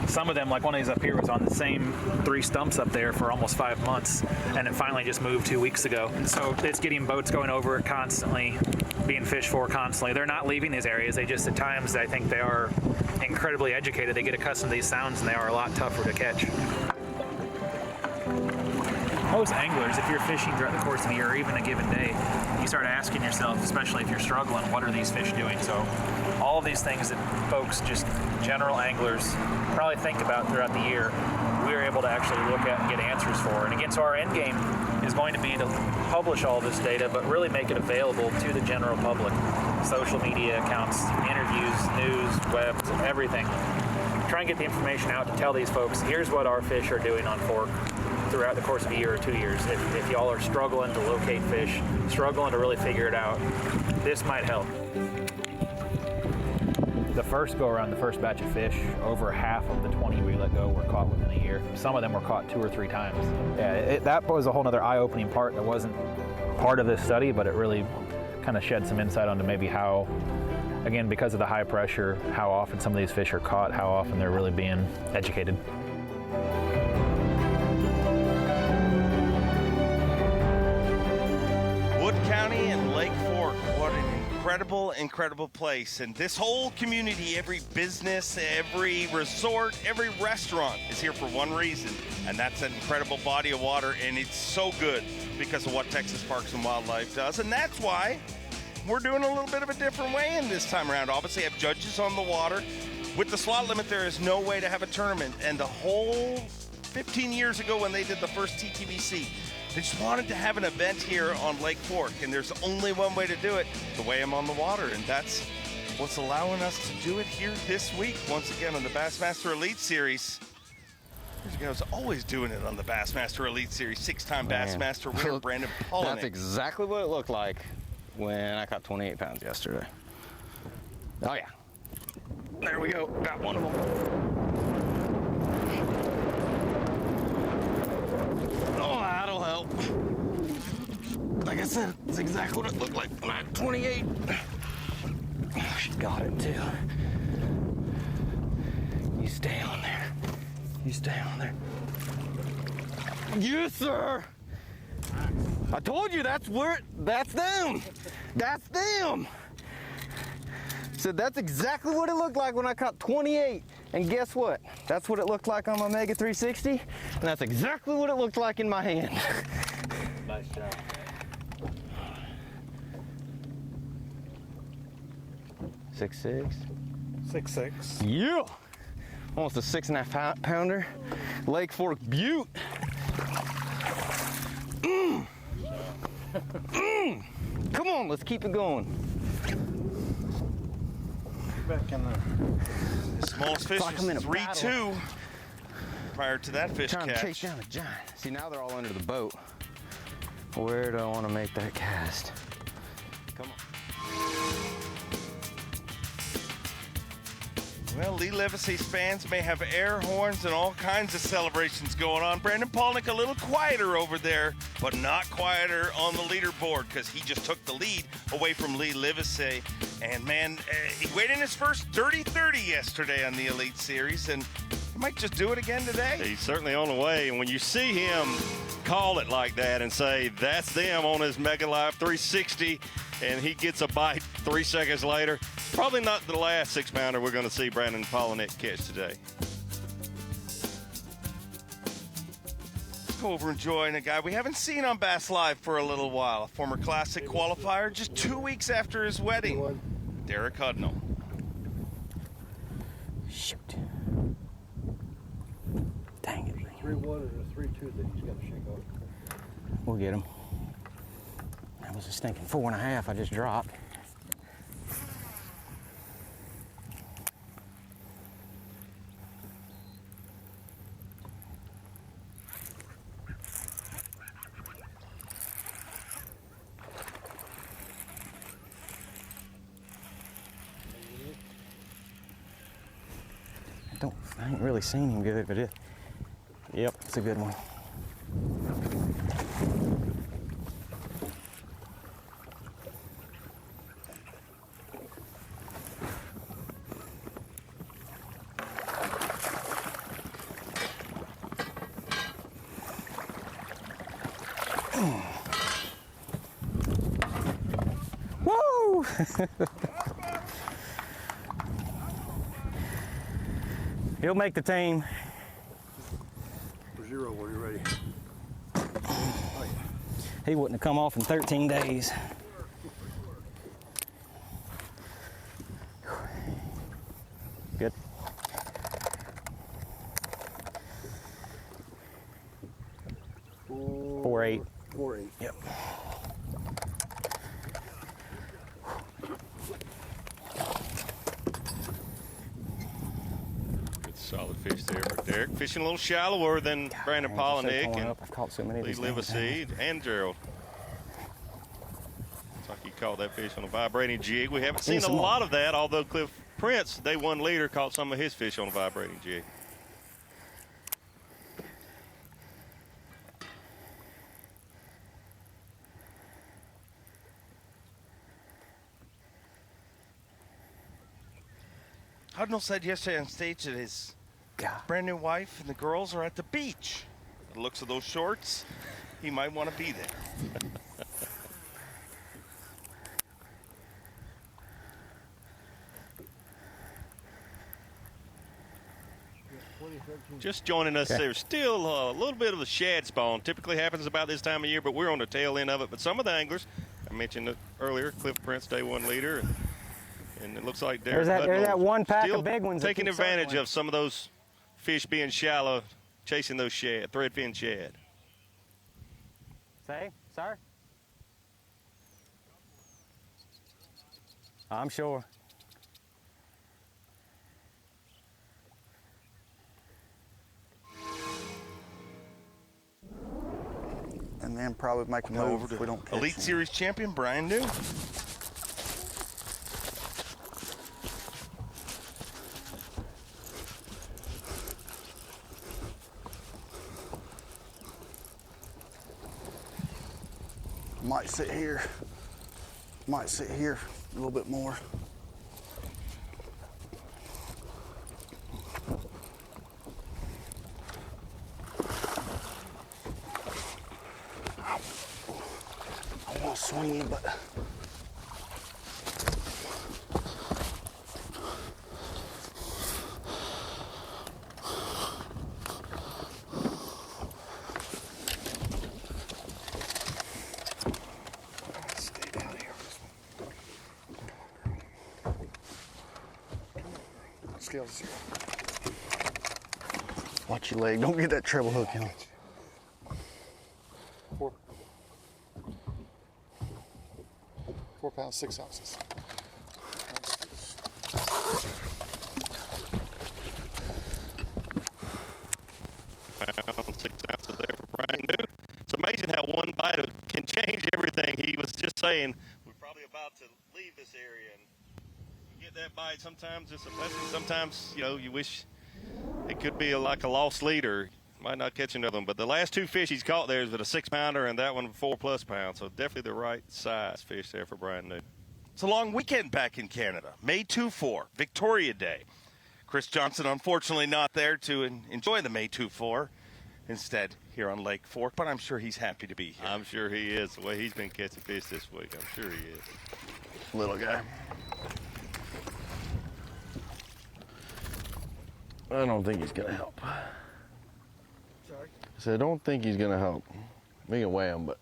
Some of them, like one of these up here, was on the same 3 stumps up there for almost 5 months, and it finally just moved 2 weeks ago. So it's getting boats going over it constantly, being fished for constantly. They're not leaving these areas. They just, at times, I think they are incredibly educated. They get accustomed to these sounds, and they are a lot tougher to catch. Most anglers, if you're fishing throughout the course of the year or even a given day, you start asking yourself, especially if you're struggling, what are these fish doing? So all of these things that folks, just general anglers, probably think about throughout the year, we're able to actually look at and get answers for. And again, so our end game is going to be to publish all this data, but really make it available to the general public. Social media accounts, interviews, news, web, everything. Try and get the information out to tell these folks, here's what our fish are doing on Fork throughout the course of a year or 2 years. If y'all are struggling to locate fish, struggling to really figure it out, this might help. The first go around, the first batch of fish, over half of the 20 we let go were caught within a year. Some of them were caught 2 or 3 times. Yeah, that was a whole other eye-opening part that wasn't part of this study, but it really kind of shed some insight onto maybe how, again, because of the high pressure, how often some of these fish are caught, how often they're really being educated. Wood County and Lake Fork, what an incredible place. And this whole community, every business, every resort, every restaurant is here for one reason, and that's an incredible body of water, and it's so good because of what Texas Parks and Wildlife does. And that's why we're doing a little bit of a different way in this time around. Obviously, have judges on the water. With the slot limit, there is no way to have a tournament. And the whole 15 years ago when they did the first TTBC, they just wanted to have an event here on Lake Fork, and there's only one way to do it, the way I'm on the water, and that's what's allowing us to do it here this week, once again on the Bassmaster Elite Series. I was always doing it on the Bassmaster Elite Series, 6-time Bassmaster winner, Brandon Polinick. That's exactly what it looked like when I caught 28 pounds yesterday. Oh yeah. There we go, got one of them. Oh, that'll help. Like I said, it's exactly what it looked like when I had 28. Oh, she got it too. You stay on there. You stay on there. Yes, sir. I told you that's them. That's them. So that's exactly what it looked like when I caught 28. And guess what? That's what it looked like on my Mega 360, and that's exactly what it looked like in my hand. Nice job. Six, six. 6'6". Yeah. Almost a 6.5 pounder. Lake Fork Butte. Come on, let's keep it going. Back in there. The smallest fish Like I'm in is a 3.2 prior to that fish Trying catch. to chase down a giant. See, now they're all under the boat. Where do I want to make that cast? Come on. Well, Lee Livesey's fans may have air horns and all kinds of celebrations going on. Brandon Palnick a little quieter over there, but not quieter on the leaderboard because he just took the lead away from Lee Livesey. And man, he weighed in his first dirty 30 yesterday on the Elite Series, and he might just do it again today. He's certainly on the way, and when you see him call it like that and say, that's them on his Mega Live 360, and he gets a bite 3 seconds later, probably not the last 6-pounder we're going to see Brandon Palnick catch today. Let's go over and join a guy we haven't seen on Bass Live for a little while, a former Classic qualifier just 2 weeks after his wedding, Derek Hudnall. Shoot. Dang it. 3-1 or a 3-2 that he's got to shake off. We'll get him. That was a stinking 4.5 I just dropped. I ain't really seen him good, but yep, it's a good one. Woo! He'll make the team. For 0 when you're ready. He wouldn't have come off in 13 days. Good. Four eight. 4-8. Yep. Solid fish there for Derek. Fishing a little shallower than Brandon Palnick and I've caught so many of Lee these things. Livesey and Gerald. Looks like he caught that fish on a vibrating jig. We haven't seen a lot of that, although Cliff Prince, day one leader, caught some of his fish on a vibrating jig. Hudnall said yesterday on stage that his brand new wife and the girls are at the beach. By the looks of those shorts, he might want to be there. Just joining us, there's still a little bit of a shad spawn. Typically happens about this time of year, but we're on the tail end of it. But some of the anglers, I mentioned it earlier, Cliff Prince, day one leader, and it looks like Derek There's that one pack still of big ones. taking advantage of some of those fish being shallow, chasing those shad, threadfin shad. Say, sir? I'm sure. And then probably make a move over if we don't catch Elite him. Series champion Brian New. Might sit here. Might sit here a little bit more. I want to swing him, but scales. Watch your leg. Don't get that treble hook in. 4 pounds, 6 ounces. Pound, 6 ounces there for Brian New. It's amazing how one bite can change everything. He was just saying we're probably about to leave this area, and you get that bite. Sometimes it's a blessing. Sometimes, you know, you wish it could be like a lost leader. Might not catch another one, but the last 2 fish he's caught there is with a 6-pounder and that one 4+ pounds. So definitely the right size fish there for Brian New. It's a long weekend back in Canada. May 2-4, Victoria Day. Chris Johnson, unfortunately, not there to enjoy the May 2-4. Instead, here on Lake Fork, but I'm sure he's happy to be here. I'm sure he is. The way he's been catching fish this week, I'm sure he is. Little guy. I don't think he's gonna help. Sorry? I said, I don't think he's gonna help. We can weigh him, but.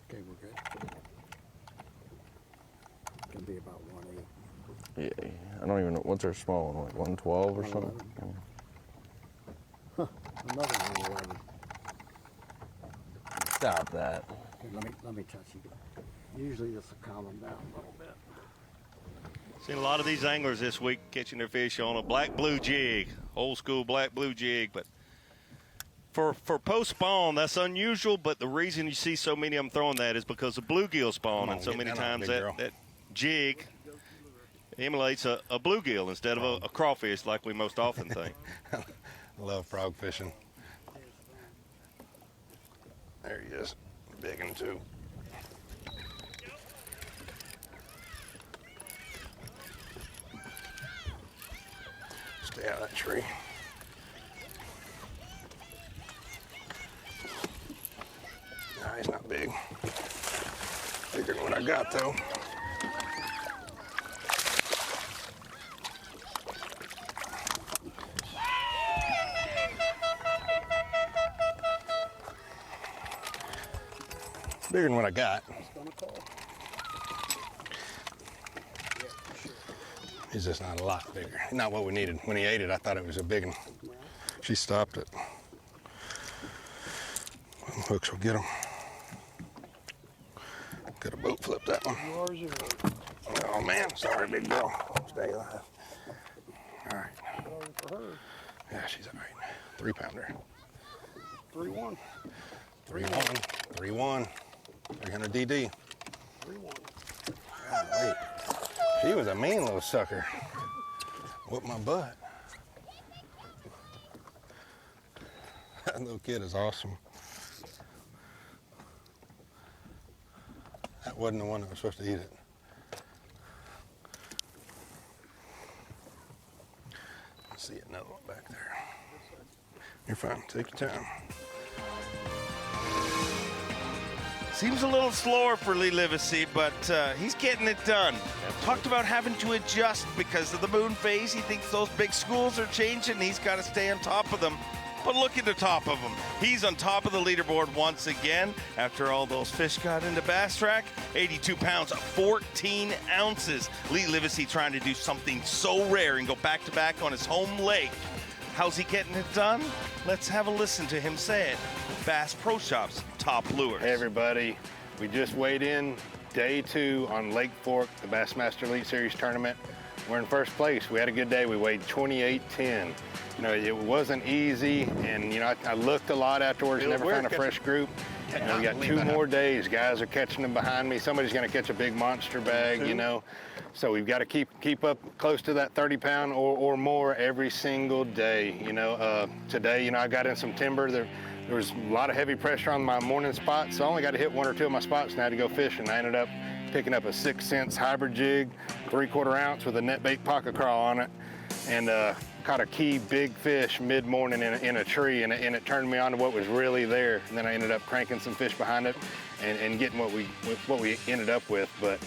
Okay, we're good. Gonna be about 1.8. Yeah, I don't even know. What's our small one, like 112 or something? Huh, another 111. Stop that. Okay, let me touch you. Usually this will calm them down a little bit. Seen a lot of these anglers this week catching their fish on a black-blue jig, old school black-blue jig, but for post spawn, that's unusual, but the reason you see so many of them throwing that is because of bluegill spawn, and so many times that jig emulates a bluegill instead of a crawfish like we most often think. I love frog fishing. There he is, big one too. Stay out of that tree. No, he's not big. Bigger than what I got though. Bigger than what I got. He's just not a lot bigger. Not what we needed. When he ate it, I thought it was a big one. She stopped it. Them hooks will get him. Could have boat flipped that one. Oh man, sorry, big girl. Stay alive. All right. For her. Yeah, she's all right. 3-pounder. 3-1. 3-1. 3-1. 300 DD. 3-1. Golly. She was a mean little sucker. Whooped my butt. That little kid is awesome. That wasn't the one that was supposed to eat it. I see another one back there. You're fine. Take your time. Seems a little slower for Lee Livesey, but he's getting it done. Talked about having to adjust because of the moon phase. He thinks those big schools are changing. He's got to stay on top of them. But look at the top of him. He's on top of the leaderboard once again after all those fish got into Bass Track. 82 pounds, 14 ounces. Lee Livesey trying to do something so rare and go back-to-back on his home lake. How's he getting it done? Let's have a listen to him say it. Bass Pro Shops top lures. Hey everybody, we just weighed in day 2 on Lake Fork, the Bassmaster Elite Series tournament. We're in first place. We had a good day. We weighed 28.10. You know, it wasn't easy, and you know, I looked a lot afterwards, never found a fresh group. You know, we got 2 more days. Guys are catching them behind me. Somebody's going to catch a big monster bag, you know. So we've got to keep up close to that 30-pound or more every single day. You know, today, you know, I got in some timber. There was a lot of heavy pressure on my morning spots, so I only got to hit 1 or 2 of my spots and I had to go fishing. I ended up picking up a 6-cent hybrid jig, 3/4 ounce with a net bait pocket crawl on it, and caught a key big fish mid-morning in a tree, and it turned me on to what was really there. And then I ended up cranking some fish behind it and getting what we ended up with. But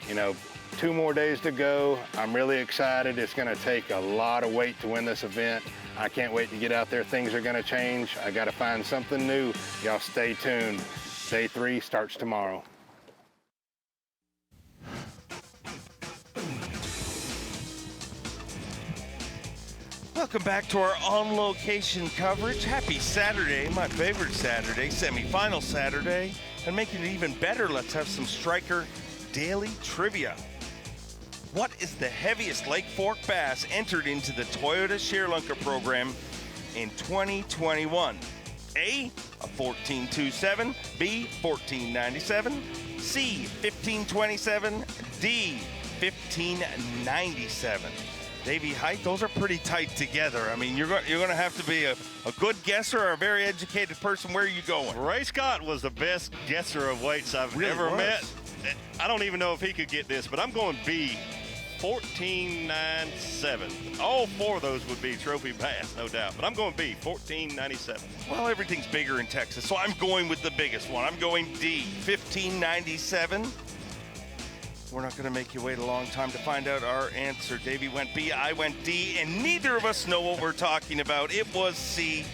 you know, 2 more days to go. I'm really excited. It's going to take a lot of weight to win this event. I can't wait to get out there. Things are going to change. I got to find something new. Y'all stay tuned. Day 3 starts tomorrow. Welcome back to our on-location coverage. Happy Saturday, my favorite Saturday, semifinal Saturday. And making it even better, let's have some Striker Daily Trivia. What is the heaviest Lake Fork bass entered into the Toyota Sherelunker program in 2021? A, a 14.27, B, 14.97, C, 15.27, D, 15.97. Davey Height, those are pretty tight together. I mean, you're going to have to be a good guesser or a very educated person. Where are you going? Ray Scott was the best guesser of weights I've ever met. I don't even know if he could get this, but I'm going B, 14.97. All 4 of those would be trophy bass, no doubt. But I'm going B, 14.97. Well, everything's bigger in Texas, so I'm going with the biggest one. I'm going D, 15.97. We're not going to make you wait a long time to find out our answer. Davey went B, I went D, and neither of us know what we're talking about. It was C,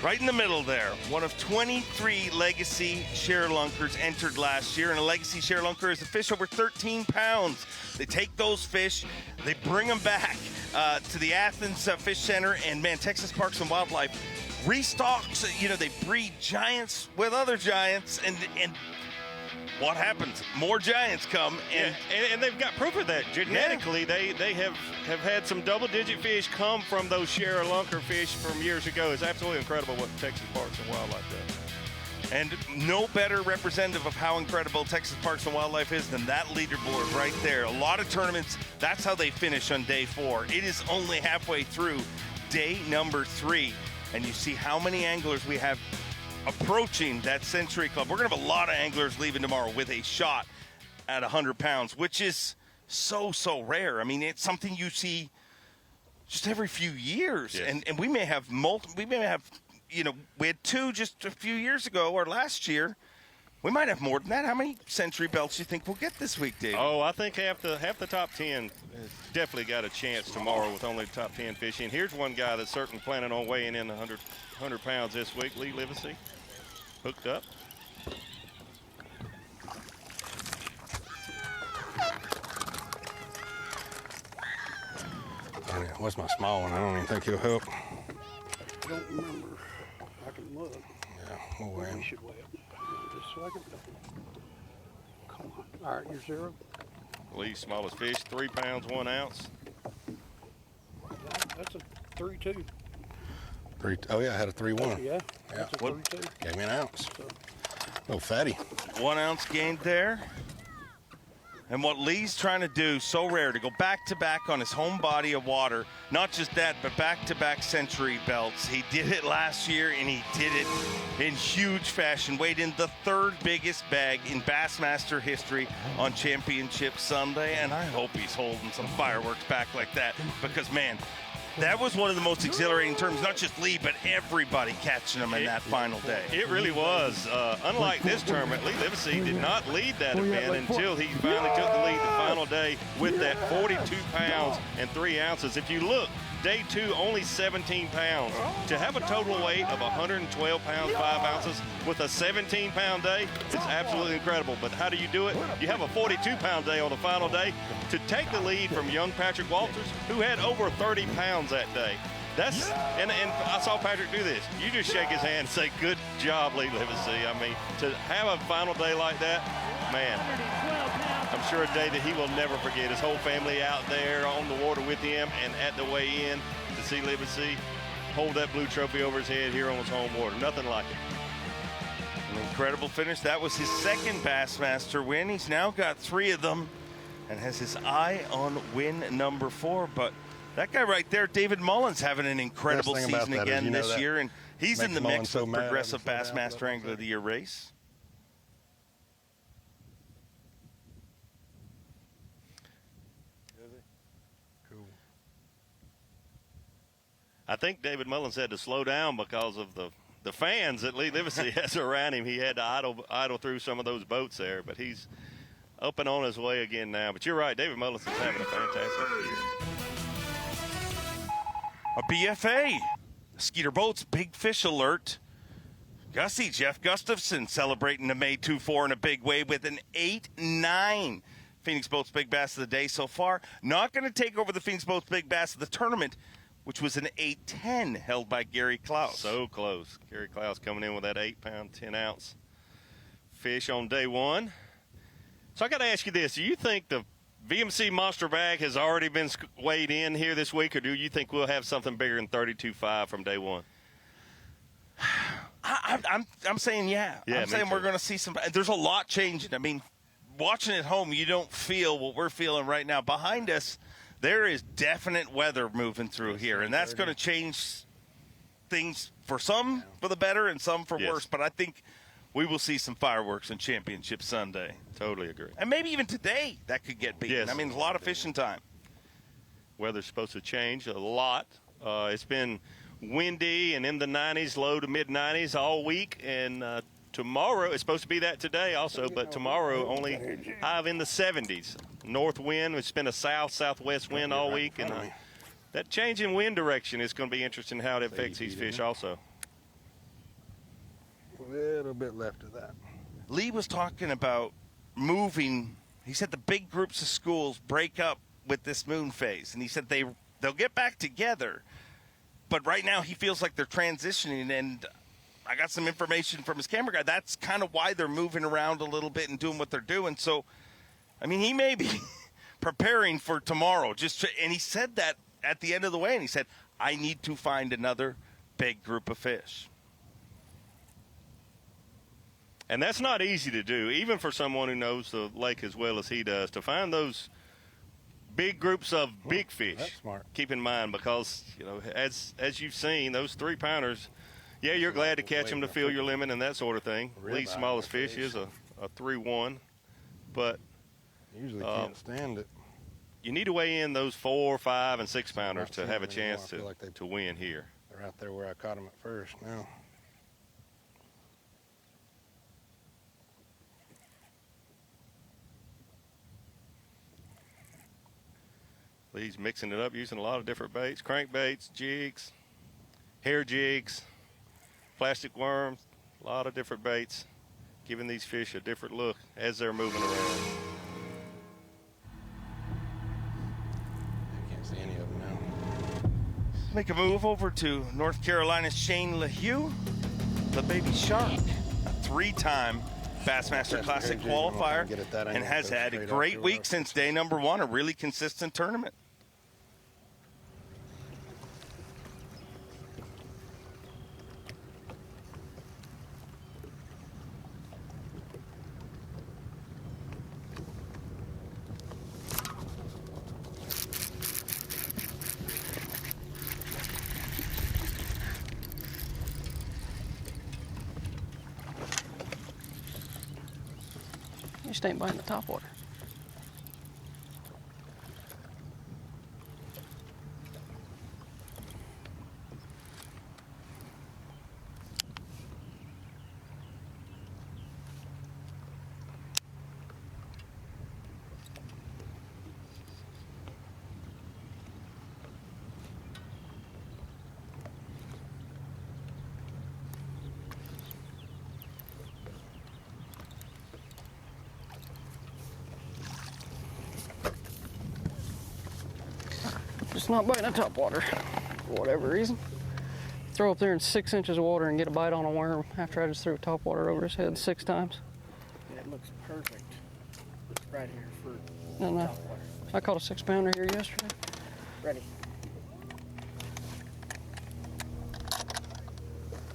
right in the middle there. One of 23 legacy Sherelunkers entered last year, and a legacy Sherelunker is a fish over 13 pounds. They take those fish, they bring them back to the Athens Fish Center, and man, Texas Parks and Wildlife restocks. They breed giants with other giants, and what happens? More giants come, and they've got proof of that. Genetically, they have had some double-digit fish come from those Sherelunker fish from years ago. It's absolutely incredible what Texas Parks and Wildlife does. And no better representative of how incredible Texas Parks and Wildlife is than that leaderboard right there. A lot of tournaments, that's how they finish on day 4. It is only halfway through day number 3, and you see how many anglers we have approaching that Century Club. We're going to have a lot of anglers leaving tomorrow with a shot at 100 pounds, which is so rare. I mean, it's something you see just every few years. Yes. And we may have we had 2 just a few years ago or last year. We might have more than that. How many Century belts do you think we'll get this week, Dave? Oh, I think half the top 10 has definitely got a chance tomorrow with only the top 10 fishing. Here's one guy that's certainly planning on weighing in 100 pounds this week. Lee Livesey, hooked up. What's my small one? I don't even think he'll help. I don't remember. I can look. Yeah, we'll weigh him. We should weigh it. Just so I can. Come on. All right, you're 0. Lee's smallest fish, 3 pounds, 1 ounce. That's a 3.2. Oh yeah, I had a 3.1. Yeah, that's a 3.2. Gave me an ounce. Oh, fatty. 1 ounce gained there. And what Lee's trying to do, so rare, to go back-to-back on his home body of water. Not just that, but back-to-back Century belts. He did it last year, and he did it in huge fashion. Weighed in the 3rd biggest bag in Bassmaster history on Championship Sunday. And I hope he's holding some fireworks back like that, because, man, that was one of the most exhilarating terms, not just Lee, but everybody catching him in that final day. It really was. Unlike this tournament, Lee Livesey did not lead that event until he finally took the lead the final day with that 42 pounds and 3 ounces. If you look, day 2, only 17 pounds. To have a total weight of 112 pounds, 5 ounces with a 17-pound day, it's absolutely incredible. But how do you do it? You have a 42-pound day on the final day to take the lead from young Patrick Walters, who had over 30 pounds that day. And I saw Patrick do this. You just shake his hand and say, good job, Lee Livesey. I mean, to have a final day like that, man, I'm sure a day that he will never forget. His whole family out there on the water with him and at the weigh-in to see Livesey hold that blue trophy over his head here on his home water. Nothing like it. An incredible finish. That was his 2nd Bassmaster win. He's now got 3 of them and has his eye on win number 4. But that guy right there, David Mullins, having an incredible season again this year. And he's in the mix with Progressive Bassmaster Angler of the Year race. I think David Mullins had to slow down because of the fans that Lee Livesey has around him. He had to idle through some of those boats there, but he's up and on his way again now. But you're right, David Mullins is having a fantastic year. A BFA. Skeeter Boats, big fish alert. Gussie, Jeff Gustafson celebrating the May 2-4 in a big way with an 8-9. Phoenix Boats Big Bass of the day so far. Not going to take over the Phoenix Boats Big Bass of the tournament, which was an 8-10 held by Gary Klaus. So close. Gary Klaus coming in with that 8-pound, 10-ounce fish on day one. So I got to ask you this. Do you think the VMC Monster Bag has already been weighed in here this week, or do you think we'll have something bigger than 32.5 from day one? I'm saying yeah. I'm saying we're going to see some. There's a lot changing. I mean, watching at home, you don't feel what we're feeling right now. Behind us, there is definite weather moving through here, and that's going to change things for some for the better and some for worse. But I think we will see some fireworks in Championship Sunday. Totally agree. And maybe even today that could get beaten. I mean, there's a lot of fishing time. Weather's supposed to change a lot. It's been windy and in the 90s, low to mid-90s all week. And tomorrow, it's supposed to be that today also, but tomorrow only high in the 70s. North wind, it's been a south-southwest wind all week. And that change in wind direction is going to be interesting how it affects these fish also. A little bit left of that. Lee was talking about moving. He said the big groups of schools break up with this moon phase, and he said they'll get back together. But right now he feels like they're transitioning, and I got some information from his camera guy. That's kind of why they're moving around a little bit and doing what they're doing. So, I mean, he may be preparing for tomorrow. And he said that at the end of the way, and he said, I need to find another big group of fish. And that's not easy to do, even for someone who knows the lake as well as he does, to find those big groups of big fish. That's smart. Keep in mind, because, you know, as you've seen, those 3-pounders, yeah, you're glad to catch them to fill your limit and that sort of thing. Least smallest fish is a 3-1, but usually can't stand it. You need to weigh in those 4, 5, and 6-pounders to have a chance to win here. They're out there where I caught them at first now. Lee's mixing it up, using a lot of different baits, crankbaits, jigs, hair jigs, plastic worms, a lot of different baits, giving these fish a different look as they're moving around. I can't see any of them now. Make a move over to North Carolina's Shane LaHue, the baby shark, a 3-time Bassmaster Classic qualifier, and has had a great week since day number 1, a really consistent tournament. You just ain't biting the top water. Just not biting the top water for whatever reason. Throw up there in 6 inches of water and get a bite on a worm after I just threw top water over his head 6 times. That looks perfect right here for No. top water. I caught a 6-pounder here yesterday. Ready.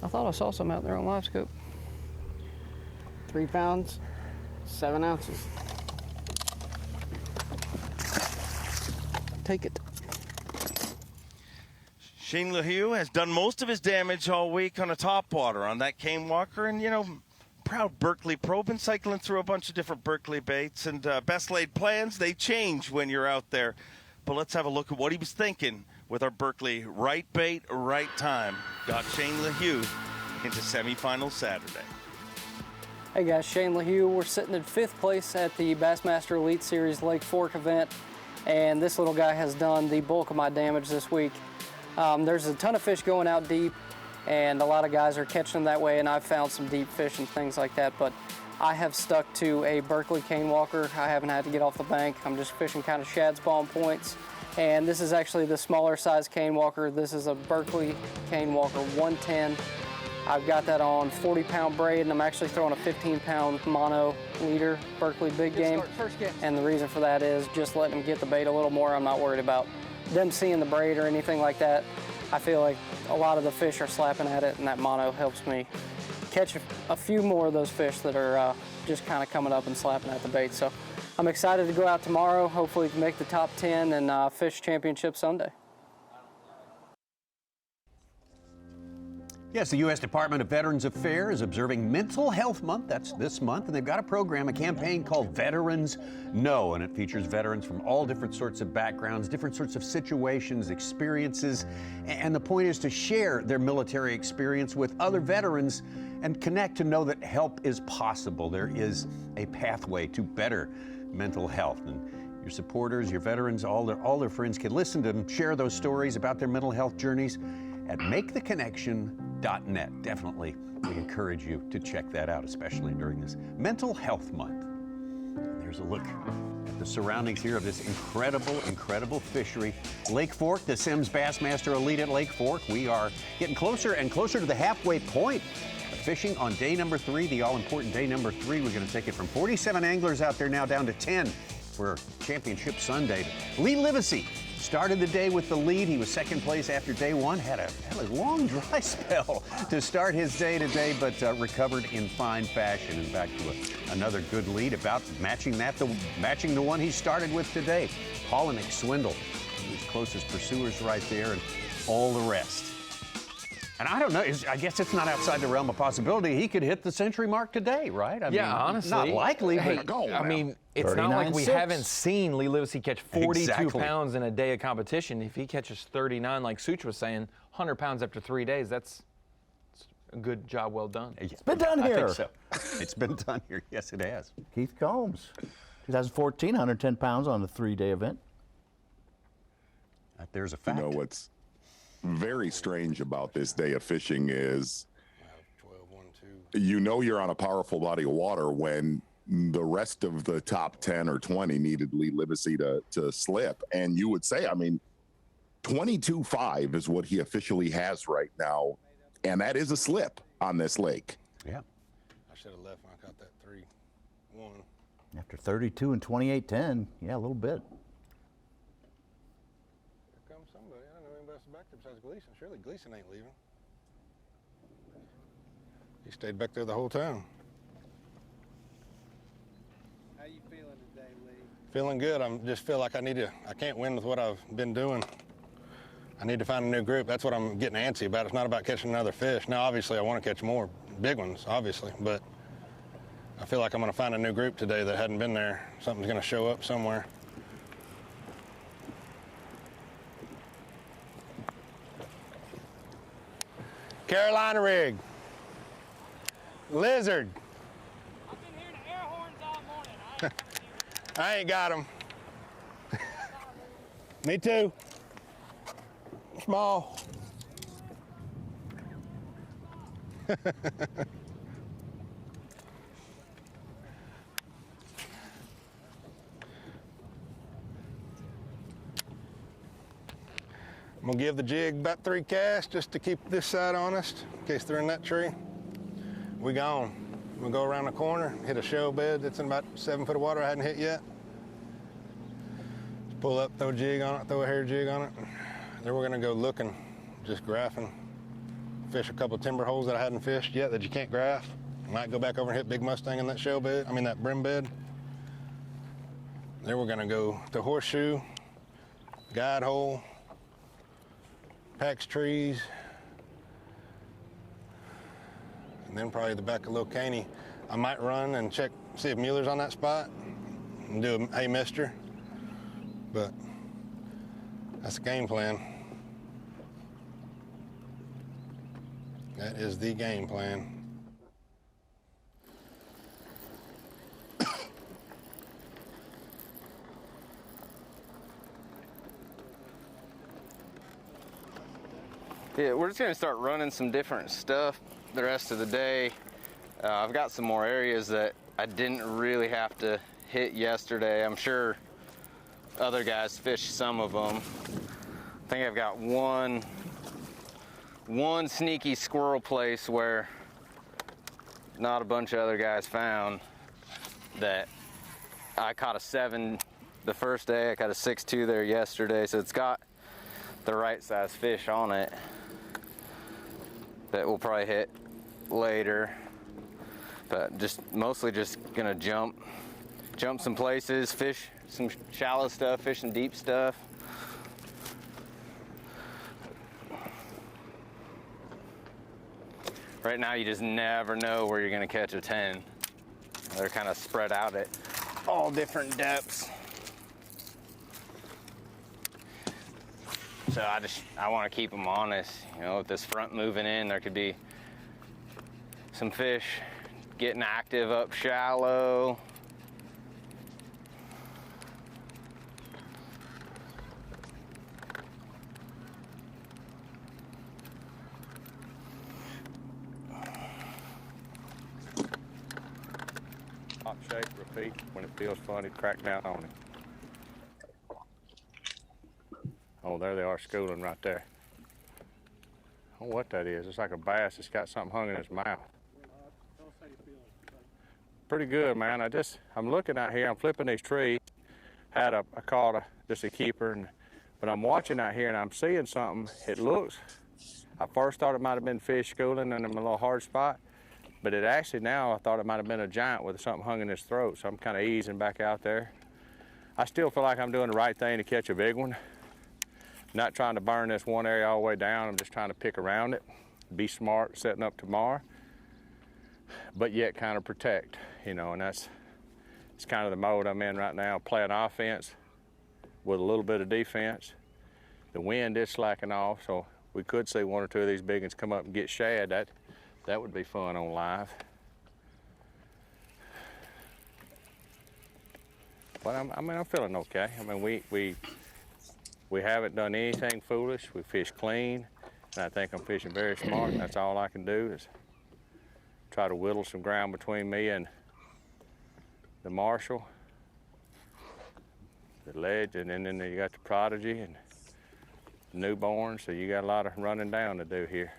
I thought I saw some out there on live scope. 3 pounds, 7 ounces. Take it. Shane LaHue has done most of his damage all week on a topwater on that cane walker, and, you know, proud Berkeley pro, been cycling through a bunch of different Berkeley baits, and best laid plans, they change when you're out there. But let's have a look at what he was thinking with our Berkeley right bait, right time. Got Shane LaHue into semifinals Saturday. Hey guys, Shane LaHue. We're sitting in 5th place at the Bassmaster Elite Series Lake Fork event, and this little guy has done the bulk of my damage this week. There's a ton of fish going out deep, and a lot of guys are catching them that way, and I've found some deep fish and things like that, but I have stuck to a Berkeley cane walker. I haven't had to get off the bank. I'm just fishing kind of shad spawn points. And this is actually the smaller size cane walker. This is a Berkeley cane walker 110. I've got that on 40-pound braid, and I'm actually throwing a 15-pound mono leader, Berkeley big game. And the reason for that is just letting them get the bait a little more. I'm not worried about them seeing the braid or anything like that. I feel like a lot of the fish are slapping at it, and that mono helps me catch a few more of those fish that are just kind of coming up and slapping at the bait. So I'm excited to go out tomorrow, hopefully make the top 10 and fish championship Sunday. Yes, the U.S. Department of Veterans Affairs is observing Mental Health Month. That's this month, and they've got a program, a campaign called Veterans Know, and it features veterans from all different sorts of backgrounds, different sorts of situations, experiences, and the point is to share their military experience with other veterans and connect to know that help is possible. There is a pathway to better mental health, and your supporters, your veterans, all their friends can listen to them share those stories about their mental health journeys at maketheconnection.net. Definitely, we encourage you to check that out, especially during this Mental Health Month. And there's a look at the surroundings here of this incredible fishery. Lake Fork, the Sims Bassmaster Elite at Lake Fork. We are getting closer and closer to the halfway point of fishing on day number 3, the all-important day number 3. We're going to take it from 47 anglers out there now down to 10 for Championship Sunday. Lee Livesey started the day with the lead. He was second place after day 1. Had a long dry spell to start his day today, but recovered in fine fashion and back to another good lead, about matching the one he started with today. Paulinick, Swindle, his closest pursuers right there, and all the rest. And I don't know, I guess it's not outside the realm of possibility. He could hit the century mark today, right? I mean, honestly. not likely, Hey, but I mean, it's not like we haven't seen Lee Livesey catch 42 pounds in a day of competition. If he catches 39, like Such was saying, 100 pounds after 3 days, that's a good job well done. It's been done here. I think so. It's been done here. Yes, it has. Keith Combs, 2014, 110 pounds on the 3-day event. There's a fact. You know what's very strange about this day of fishing is you know you're on a powerful body of water when the rest of the top 10 or 20 needed Lee Livesey to slip. And you would say, I mean, 22.5 is what he officially has right now. And that is a slip on this lake. Yeah. I should have left when I caught that 3-1. After 32 and 28.10, yeah, a little bit. Here comes somebody. I don't know anybody else back there besides Gleason. Surely Gleason ain't leaving. He stayed back there the whole time. How you feeling today, Lee? Feeling good. I just feel like I can't win with what I've been doing. I need to find a new group. That's what I'm getting antsy about. It's not about catching another fish. Now, obviously, I want to catch more big ones, obviously, but I feel like I'm going to find a new group today that hadn't been there. Something's going to show up somewhere. Carolina rig. Lizard. I've been hearing the air horns all morning. I ain't got them. Me too. Small. I'm gonna give the jig about 3 casts just to keep this side honest in case they're in that tree. We gone. We'll go around the corner, hit a shell bed that's in about 7 foot of water I hadn't hit yet. Just pull up, throw a jig on it, throw a hair jig on it. Then we're gonna go looking, just graphing. Fish a couple timber holes that I hadn't fished yet that you can't graph. Might go back over and hit Big Mustang in that shell bed, that brim bed. Then we're gonna go to horseshoe, guide hole, Pax trees, and then probably the back of Little Caney. I might run and check, see if Mueller's on that spot and do a mister, but that's the game plan. That is the game plan. Yeah, we're just gonna start running some different stuff the rest of the day. I've got some more areas that I didn't really have to hit yesterday. I'm sure other guys fished some of them. I think I've got one sneaky squirrel place where not a bunch of other guys found, that I caught a 7 the first day. I caught a 6.2 there yesterday, so it's got the right size fish on it that we'll probably hit later. But just mostly just gonna jump some places, fish some shallow stuff, fish some deep stuff. Right now, you just never know where you're gonna catch a 10. They're kind of spread out at all different depths. So I want to keep them honest. You know, with this front moving in, there could be some fish getting active up shallow. Hot shake, repeat. When it feels funny, crack down on it. Oh, there they are schooling right there. I don't know what that is. It's like a bass. It's got something hung in its mouth. Pretty good, man. I'm looking out here. I'm flipping these trees. I caught just a keeper, but I'm watching out here and I'm seeing something. It looks. I first thought it might have been fish schooling in a little hard spot, but it actually now I thought it might have been a giant with something hung in his throat. So I'm kind of easing back out there. I still feel like I'm doing the right thing to catch a big one. Not trying to burn this one area all the way down. I'm just trying to pick around it, be smart setting up tomorrow, but yet kind of protect, you know, and it's kind of the mode I'm in right now, playing offense with a little bit of defense. The wind is slacking off, so we could see one or two of these big ones come up and get shad. That would be fun on live. But I'm feeling okay. I mean, we haven't done anything foolish. We fish clean, and I think I'm fishing very smart. And that's all I can do is try to whittle some ground between me and the Marshall, the ledge, and then you got the Prodigy and the newborn. So you got a lot of running down to do here.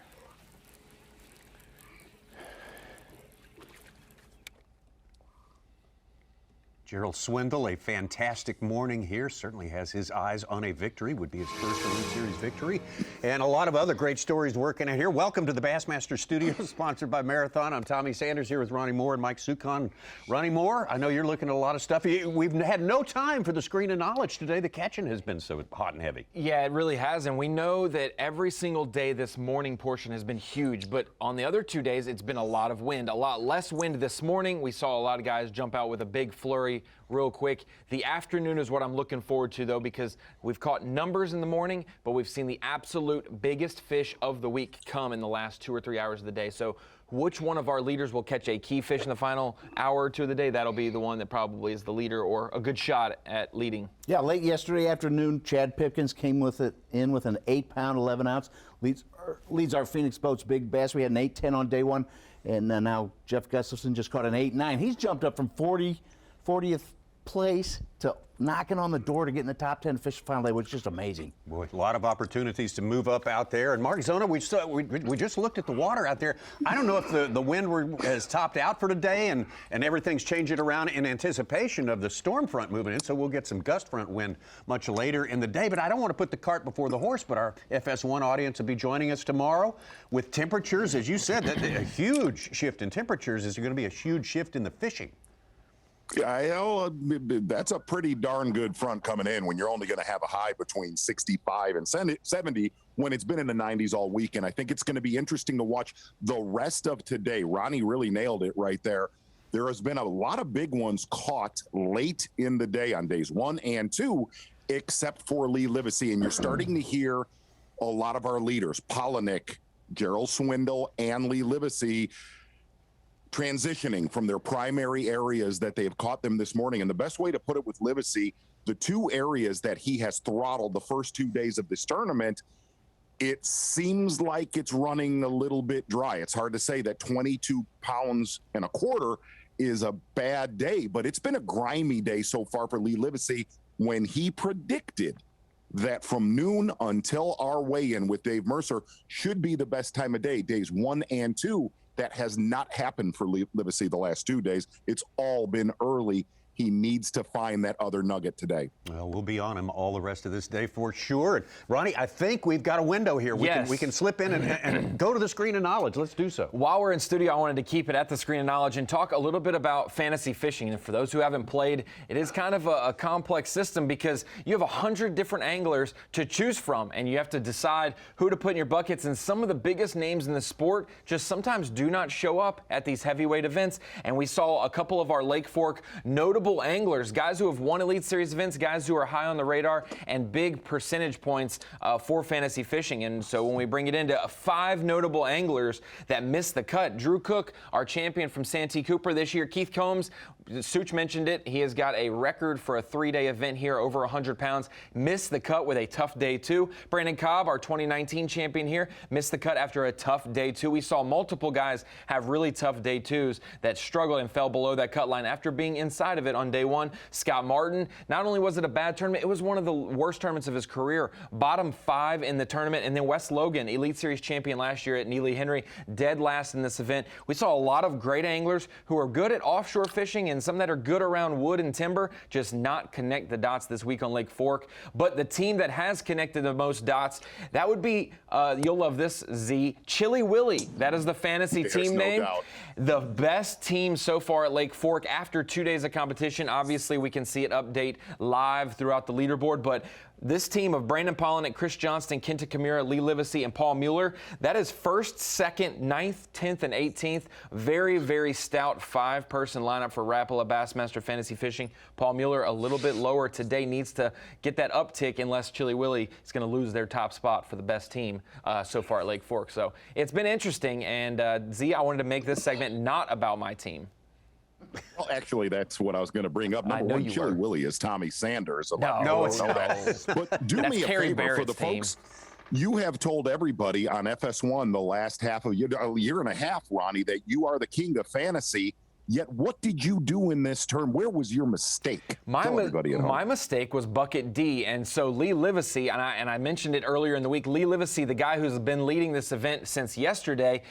Gerald Swindle, a fantastic morning here. Certainly has his eyes on a victory, would be his first Elite Series victory. And a lot of other great stories working out here. Welcome to the Bassmaster Studios, sponsored by Marathon. I'm Tommy Sanders here with Ronnie Moore and Mike Sukon. Ronnie Moore, I know you're looking at a lot of stuff. We've had no time for the screen of knowledge today. The catching has been so hot and heavy. Yeah, it really has. And we know that every single day this morning portion has been huge. But on the other 2 days, it's been a lot of wind. A lot less wind this morning. We saw a lot of guys jump out with a big flurry real quick. The afternoon is what I'm looking forward to, though, because we've caught numbers in the morning, but we've seen the absolute biggest fish of the week come in the last 2 or 3 hours of the day. So which one of our leaders will catch a key fish in the final hour or two of the day? That'll be the one that probably is the leader or a good shot at leading. Yeah, late yesterday afternoon, Chad Pipkins came with an 8-pound, 11-ounce. Leads our Phoenix Boats Big Bass. We had an 8-10 on day one, and now Jeff Gustafson just caught an 8-9. He's jumped up from 40th place to knocking on the door to get in the top 10 fish final day, which is just amazing. Boy, a lot of opportunities to move up out there. And Mark Zona, we just looked at the water out there. I don't know if the wind has topped out for today and everything's changing around in anticipation of the storm front moving in, so we'll get some gust front wind much later in the day. But I don't want to put the cart before the horse, but our FS1 audience will be joining us tomorrow with temperatures. As you said, a huge shift in temperatures. Is there going to be a huge shift in the fishing? Yeah, that's a pretty darn good front coming in when you're only going to have a high between 65 and 70 when it's been in the 90s all week. And I think it's going to be interesting to watch the rest of today. Ronnie really nailed it right there. There has been a lot of big ones caught late in the day on days 1 and 2, except for Lee Livesey. And you're starting to hear a lot of our leaders, Polinick, Gerald Swindle, and Lee Livesey, transitioning from their primary areas that they have caught them this morning. And the best way to put it with Livesey, the 2 areas that he has throttled the first 2 days of this tournament, it seems like it's running a little bit dry. It's hard to say that 22 pounds and a quarter is a bad day, but it's been a grimy day so far for Lee Livesey when he predicted that from noon until our weigh-in with Dave Mercer should be the best time of day, days 1 and 2. That has not happened for Livesey the last 2 days. It's all been early. He needs to find that other nugget today. Well, we'll be on him all the rest of this day for sure. And Ronnie, I think we've got a window here. We can slip in and go to the screen of knowledge. Let's do so. While we're in studio, I wanted to keep it at the screen of knowledge and talk a little bit about fantasy fishing. And for those who haven't played, it is kind of a complex system because you have 100 different anglers to choose from, and you have to decide who to put in your buckets. And some of the biggest names in the sport just sometimes do not show up at these heavyweight events. And we saw a couple of our Lake Fork notable anglers, guys who have won Elite Series events, guys who are high on the radar, and big percentage points for fantasy fishing. And so when we bring it into 5 notable anglers that missed the cut, Drew Cook, our champion from Santee Cooper this year, Keith Combs, Such mentioned it, he has got a record for a 3-day event here, over 100 pounds, missed the cut with a tough day 2. Brandon Cobb, our 2019 champion here, missed the cut after a tough day 2. We saw multiple guys have really tough day 2s that struggled and fell below that cut line after being inside of it on day 1. Scott Martin, not only was it a bad tournament, it was one of the worst tournaments of his career. Bottom 5 in the tournament. And then Wes Logan, Elite Series champion last year at Neely Henry, dead last in this event. We saw a lot of great anglers who are good at offshore fishing and some that are good around wood and timber, just not connect the dots this week on Lake Fork. But the team that has connected the most dots, that would be, you'll love this, Z, Chili Willy. That is the fantasy team name. Doubt. The best team so far at Lake Fork after 2 days of competition. Obviously, we can see it update live throughout the leaderboard, but this team of Brandon Pollinek, Chris Johnston, Kenta Kamira, Lee Livesey, and Paul Mueller, that is 1st, 2nd, 9th, 10th, and 18th. Very, very stout 5-person lineup for Rapala Bassmaster Fantasy Fishing. Paul Mueller a little bit lower today, needs to get that uptick unless Chili Willy is going to lose their top spot for the best team so far at Lake Fork. So it's been interesting, and Z, I wanted to make this segment not about my team. Well, actually, that's what I was going to bring up. Number one, Chili Willy is Tommy Sanders. No, it's not. But do me a favor for the folks. You have told everybody on FS1 the last a year and a half, Ronnie, that you are the king of fantasy. Yet, what did you do in this term? Where was your mistake? My mistake was bucket D, and so Lee Livesey, and I mentioned it earlier in the week, Lee Livesey, the guy who's been leading this event since yesterday,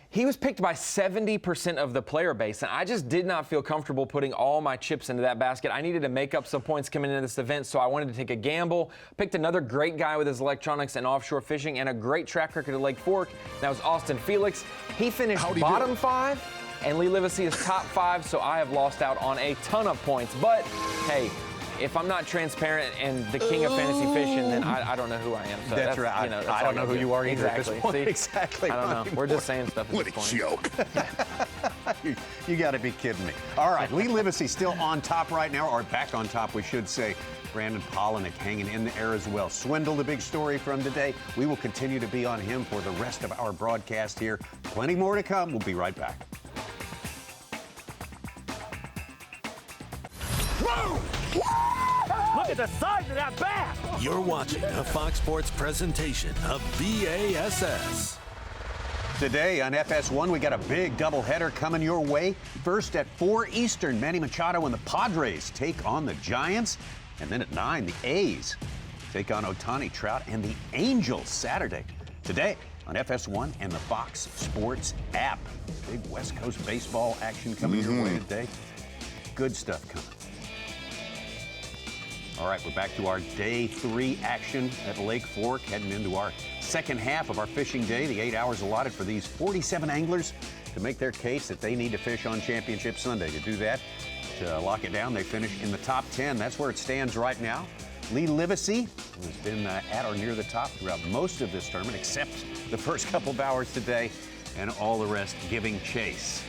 he was picked by 70% of the player base, and I just did not feel comfortable putting all my chips into that basket. I needed to make up some points coming into this event, so I wanted to take a gamble. Picked another great guy with his electronics and offshore fishing and a great track record at Lake Fork. That was Austin Felix. He finished bottom 5, and Lee Livesey is top 5, so I have lost out on a ton of points. But, hey, if I'm not transparent and the king of fantasy fishing, then I don't know who I am. So that's right. I don't know who you are either at this point. See? Exactly. I don't know. We're just saying stuff at this point. What a joke. You got to be kidding me. All right, Lee Livesey still on top right now, or back on top, we should say. Brandon Pollinek hanging in the air as well. Swindle, the big story from today. We will continue to be on him for the rest of our broadcast here. Plenty more to come. We'll be right back. Whoa! Look at the size of that bass! You're watching a Fox Sports presentation of B.A.S.S. Today on FS1, we got a big doubleheader coming your way. First at 4 Eastern, Manny Machado and the Padres take on the Giants. And then at 9, the A's take on Ohtani Trout and the Angels Saturday. Today on FS1 and the Fox Sports app. Big West Coast baseball action coming your way today. Good stuff coming. All right, we're back to our day 3 action at Lake Fork, heading into our second half of our fishing day. The 8 hours allotted for these 47 anglers to make their case that they need to fish on Championship Sunday. To do that, to lock it down, they finish in the top 10. That's where it stands right now. Lee Livesey has been at or near the top throughout most of this tournament, except the first couple of hours today, and all the rest giving chase.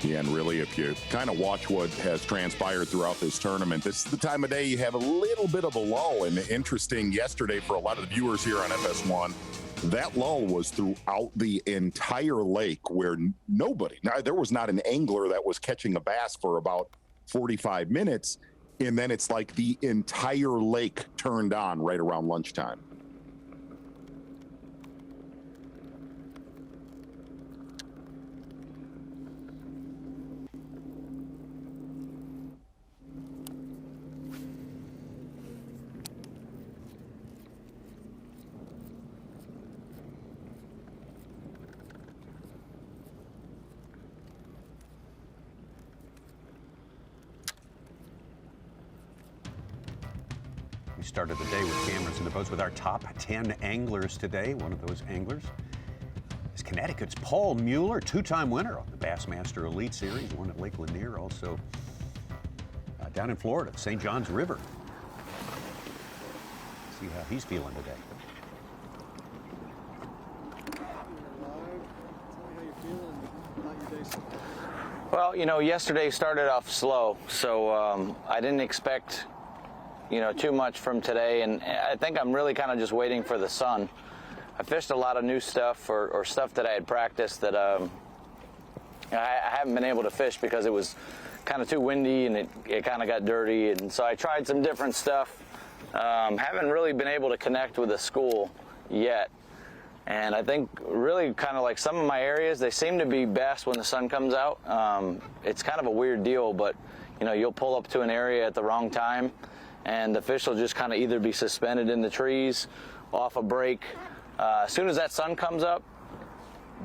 Yeah, and really, if you kind of watch what has transpired throughout this tournament, this is the time of day you have a little bit of a lull. And interesting, yesterday for a lot of the viewers here on FS1, that lull was throughout the entire lake where there was not an angler that was catching a bass for about 45 minutes. And then it's like the entire lake turned on right around lunchtime. started the day with cameras in the boats with our top 10 anglers today. One of those anglers is Connecticut's Paul Mueller, two-time winner on the Bassmaster Elite Series, won at Lake Lanier, also down in Florida, St. John's River. See how he's feeling today. Well, you know, yesterday started off slow, so I didn't expect, you know, too much from today, and I think I'm really kind of just waiting for the sun. I fished a lot of new stuff or stuff that I had practiced that I haven't been able to fish because it was kind of too windy and it kind of got dirty, and so I tried some different stuff. Haven't really been able to connect with the school yet. And I think really kind of like some of my areas, they seem to be best when the sun comes out. It's kind of a weird deal, but you know, you'll pull up to an area at the wrong time and the fish will just kind of either be suspended in the trees, off a break. As soon as that sun comes up,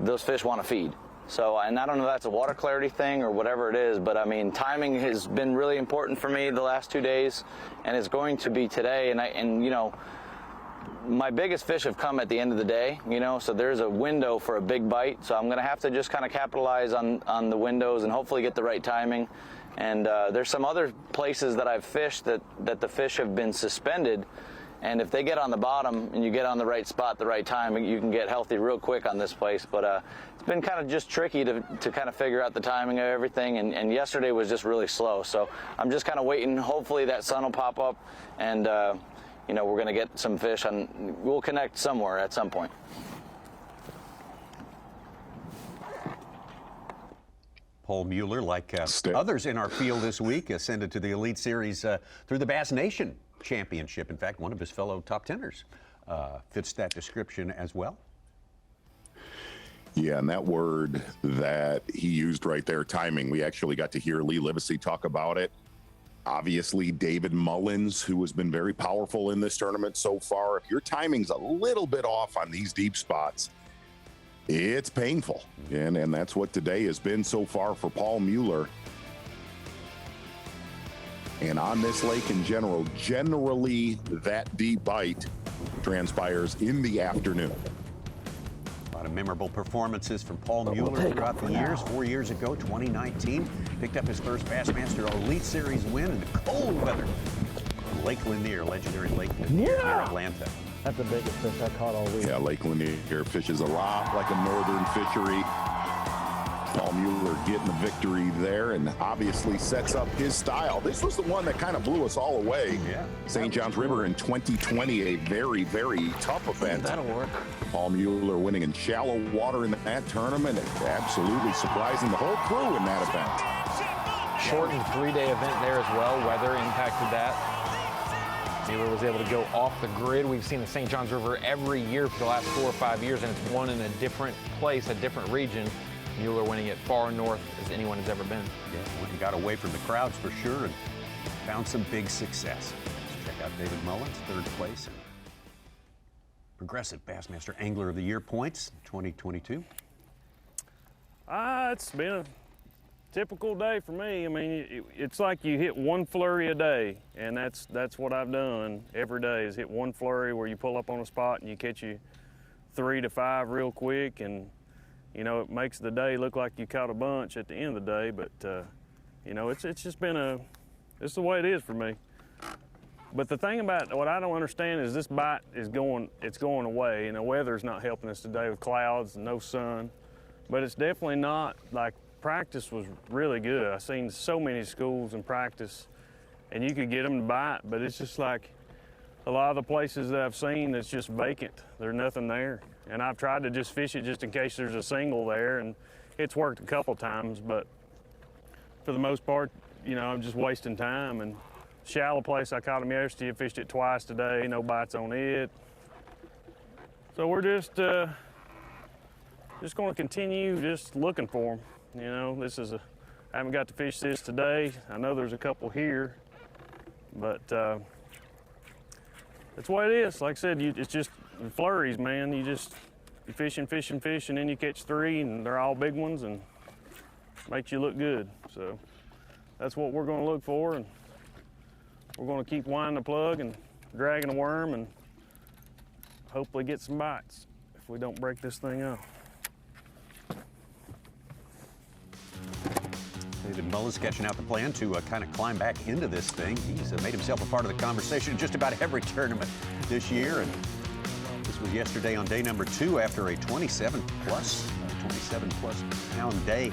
those fish want to feed. So, and I don't know if that's a water clarity thing or whatever it is, but I mean, timing has been really important for me the last 2 days, and it's going to be today. And you know, my biggest fish have come at the end of the day, you know, so there's a window for a big bite. So I'm going to have to just kind of capitalize on the windows and hopefully get the right timing. And there's some other places that I've fished that the fish have been suspended. And if they get on the bottom and you get on the right spot at the right time, you can get healthy real quick on this place. But it's been kind of just tricky to kind of figure out the timing of everything. And yesterday was just really slow. So I'm just kind of waiting. Hopefully that sun will pop up and, you know, we're going to get some fish and we'll connect somewhere at some point. Paul Mueller, like others in our field this week, ascended to the Elite Series through the Bass Nation Championship. In fact, one of his fellow top teners fits that description as well. Yeah, and that word that he used right there, timing, we actually got to hear Lee Livesey talk about it. Obviously, David Mullins, who has been very powerful in this tournament so far. If your timing's a little bit off on these deep spots, it's painful. And that's what today has been so far for Paul Mueller. And on this lake in general, generally that deep bite transpires in the afternoon. A lot of memorable performances from Paul Mueller throughout the years. 4 years ago, 2019, picked up his first Bassmaster Elite Series win in the cold weather. Lake Lanier, legendary Lake Lanier near Atlanta. That's the biggest fish I caught all week. Yeah, Lake Lanier fishes a lot like a northern fishery. Paul Mueller getting the victory there and obviously sets up his style. This was the one that kind of blew us all away. Yeah. St. John's River in 2020, a very, very tough event. That'll work. Paul Mueller winning in shallow water in that tournament. Absolutely surprising the whole crew in that event. Shortened 3-day event there as well. Weather impacted that. Mueller was able to go off the grid. We've seen the St. John's River every year for the last 4 or 5 years, and it's won in a different place, a different region. Mueller winning it far north as anyone has ever been. Yeah, went and got away from the crowds for sure and found some big success. Let's check out David Mullins, third place. Progressive Bassmaster Angler of the Year points 2022. It's been a typical day for me. I mean, it's like you hit one flurry a day, and that's what I've done every day is hit one flurry where you pull up on a spot and you catch you 3 to 5 real quick, and you know, it makes the day look like you caught a bunch at the end of the day, but you know, it's just been it's the way it is for me. But the thing about what I don't understand is this bite is going away, and the weather's not helping us today with clouds and no sun. But it's definitely not like practice was really good. I've seen so many schools in practice, and you could get them to bite, but it's just like a lot of the places that I've seen, it's just vacant. There's nothing there. And I've tried to just fish it just in case there's a single there, and it's worked a couple times, but for the most part, you know, I'm just wasting time. And shallow place, I caught him yesterday, I fished it twice today, no bites on it. So we're just going to continue just looking for them. You know, I haven't got to fish this today. I know there's a couple here, but that's what it is. Like I said, it's just flurries, man. You fish, and then you catch 3, and they're all big ones, and makes you look good. So that's what we're going to look for, and we're going to keep winding the plug and dragging a worm and hopefully get some bites if we don't break this thing up. David Mullins sketching out the plan to kind of climb back into this thing. He's made himself a part of the conversation in just about every tournament this year. And this was yesterday on day number 2 after a 27 plus pound day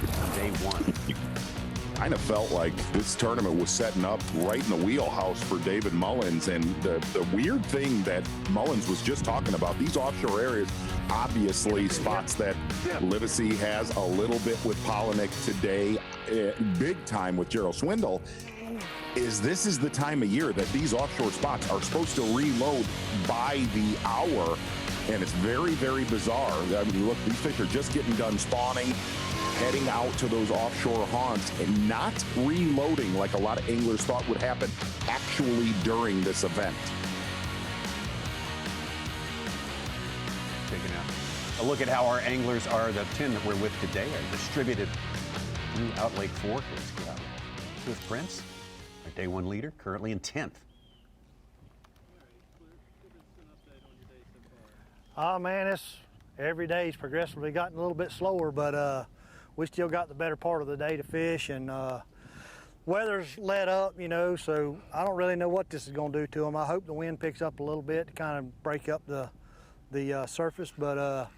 on day 1. Kind of felt like this tournament was setting up right in the wheelhouse for David Mullins. And the weird thing that Mullins was just talking about, these offshore areas, obviously spots that Livesey has a little bit with Polinick today, big time with Gerald Swindle, this is the time of year that these offshore spots are supposed to reload by the hour. And it's very, very bizarre. I mean, look, these fish are just getting done spawning, heading out to those offshore haunts, and not reloading like a lot of anglers thought would happen actually during this event. Taking a look at how our anglers are, the 10 that we're with today, are distributed throughout Lake Fork. Let's get out Cliff Prince, our day 1 leader, currently in 10th. Oh man, every day's progressively gotten a little bit slower, but we still got the better part of the day to fish, and weather's let up, you know, so I don't really know what this is going to do to them. I hope the wind picks up a little bit to kind of break up the surface, but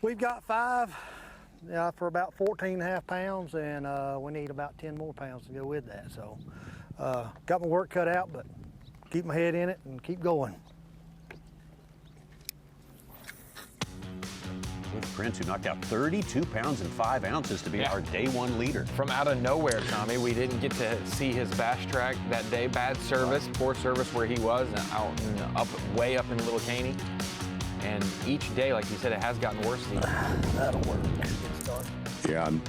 we've got 5 for about 14.5 pounds, and we need about 10 more pounds to go with that. So got my work cut out, but keep my head in it and keep going. Cliff Prince, who knocked out 32 pounds and 5 ounces to be our day 1 leader. From out of nowhere, Tommy. We didn't get to see his bass track that day. Bad service, poor service where he was, way up in Little Caney. And each day, like you said, it has gotten worse. That'll work. Yeah, and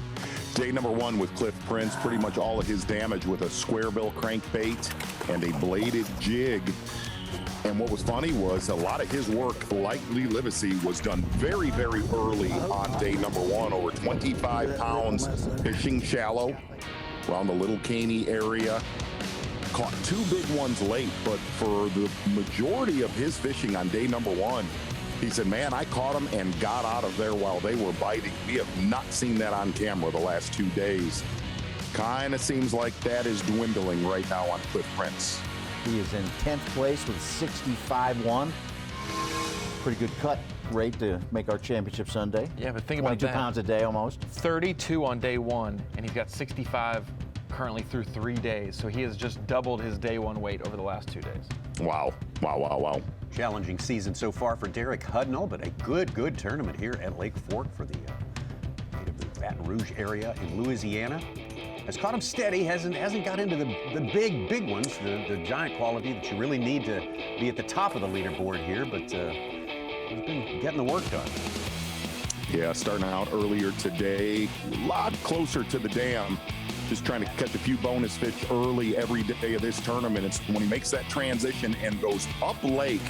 day number 1 with Cliff Prince, pretty much all of his damage with a square bill crankbait and a bladed jig. And what was funny was a lot of his work, like Lee Livesey, was done very, very early on day number 1, over 25 pounds, fishing shallow around the Little Caney area. Caught 2 big ones late, but for the majority of his fishing on day number 1, he said, man, I caught them and got out of there while they were biting. We have not seen that on camera the last 2 days. Kind of seems like that is dwindling right now on Cliff Prince. He is in 10th place with 65-1. Pretty good cut rate to make our championship Sunday. Yeah, but think about that. 22 pounds a day almost. 32 on day 1, and he's got 65 currently through 3 days. So he has just doubled his day 1 weight over the last 2 days. Wow, wow, wow, wow. Challenging season so far for Derek Hudnall, but a good tournament here at Lake Fork for the native of the Baton Rouge area in Louisiana. Has caught him steady, hasn't got into the big ones, the giant quality that you really need to be at the top of the leaderboard here, but he's been getting the work done. Yeah, starting out earlier today, a lot closer to the dam. Just trying to catch a few bonus fish early every day of this tournament. It's when he makes that transition and goes up lake.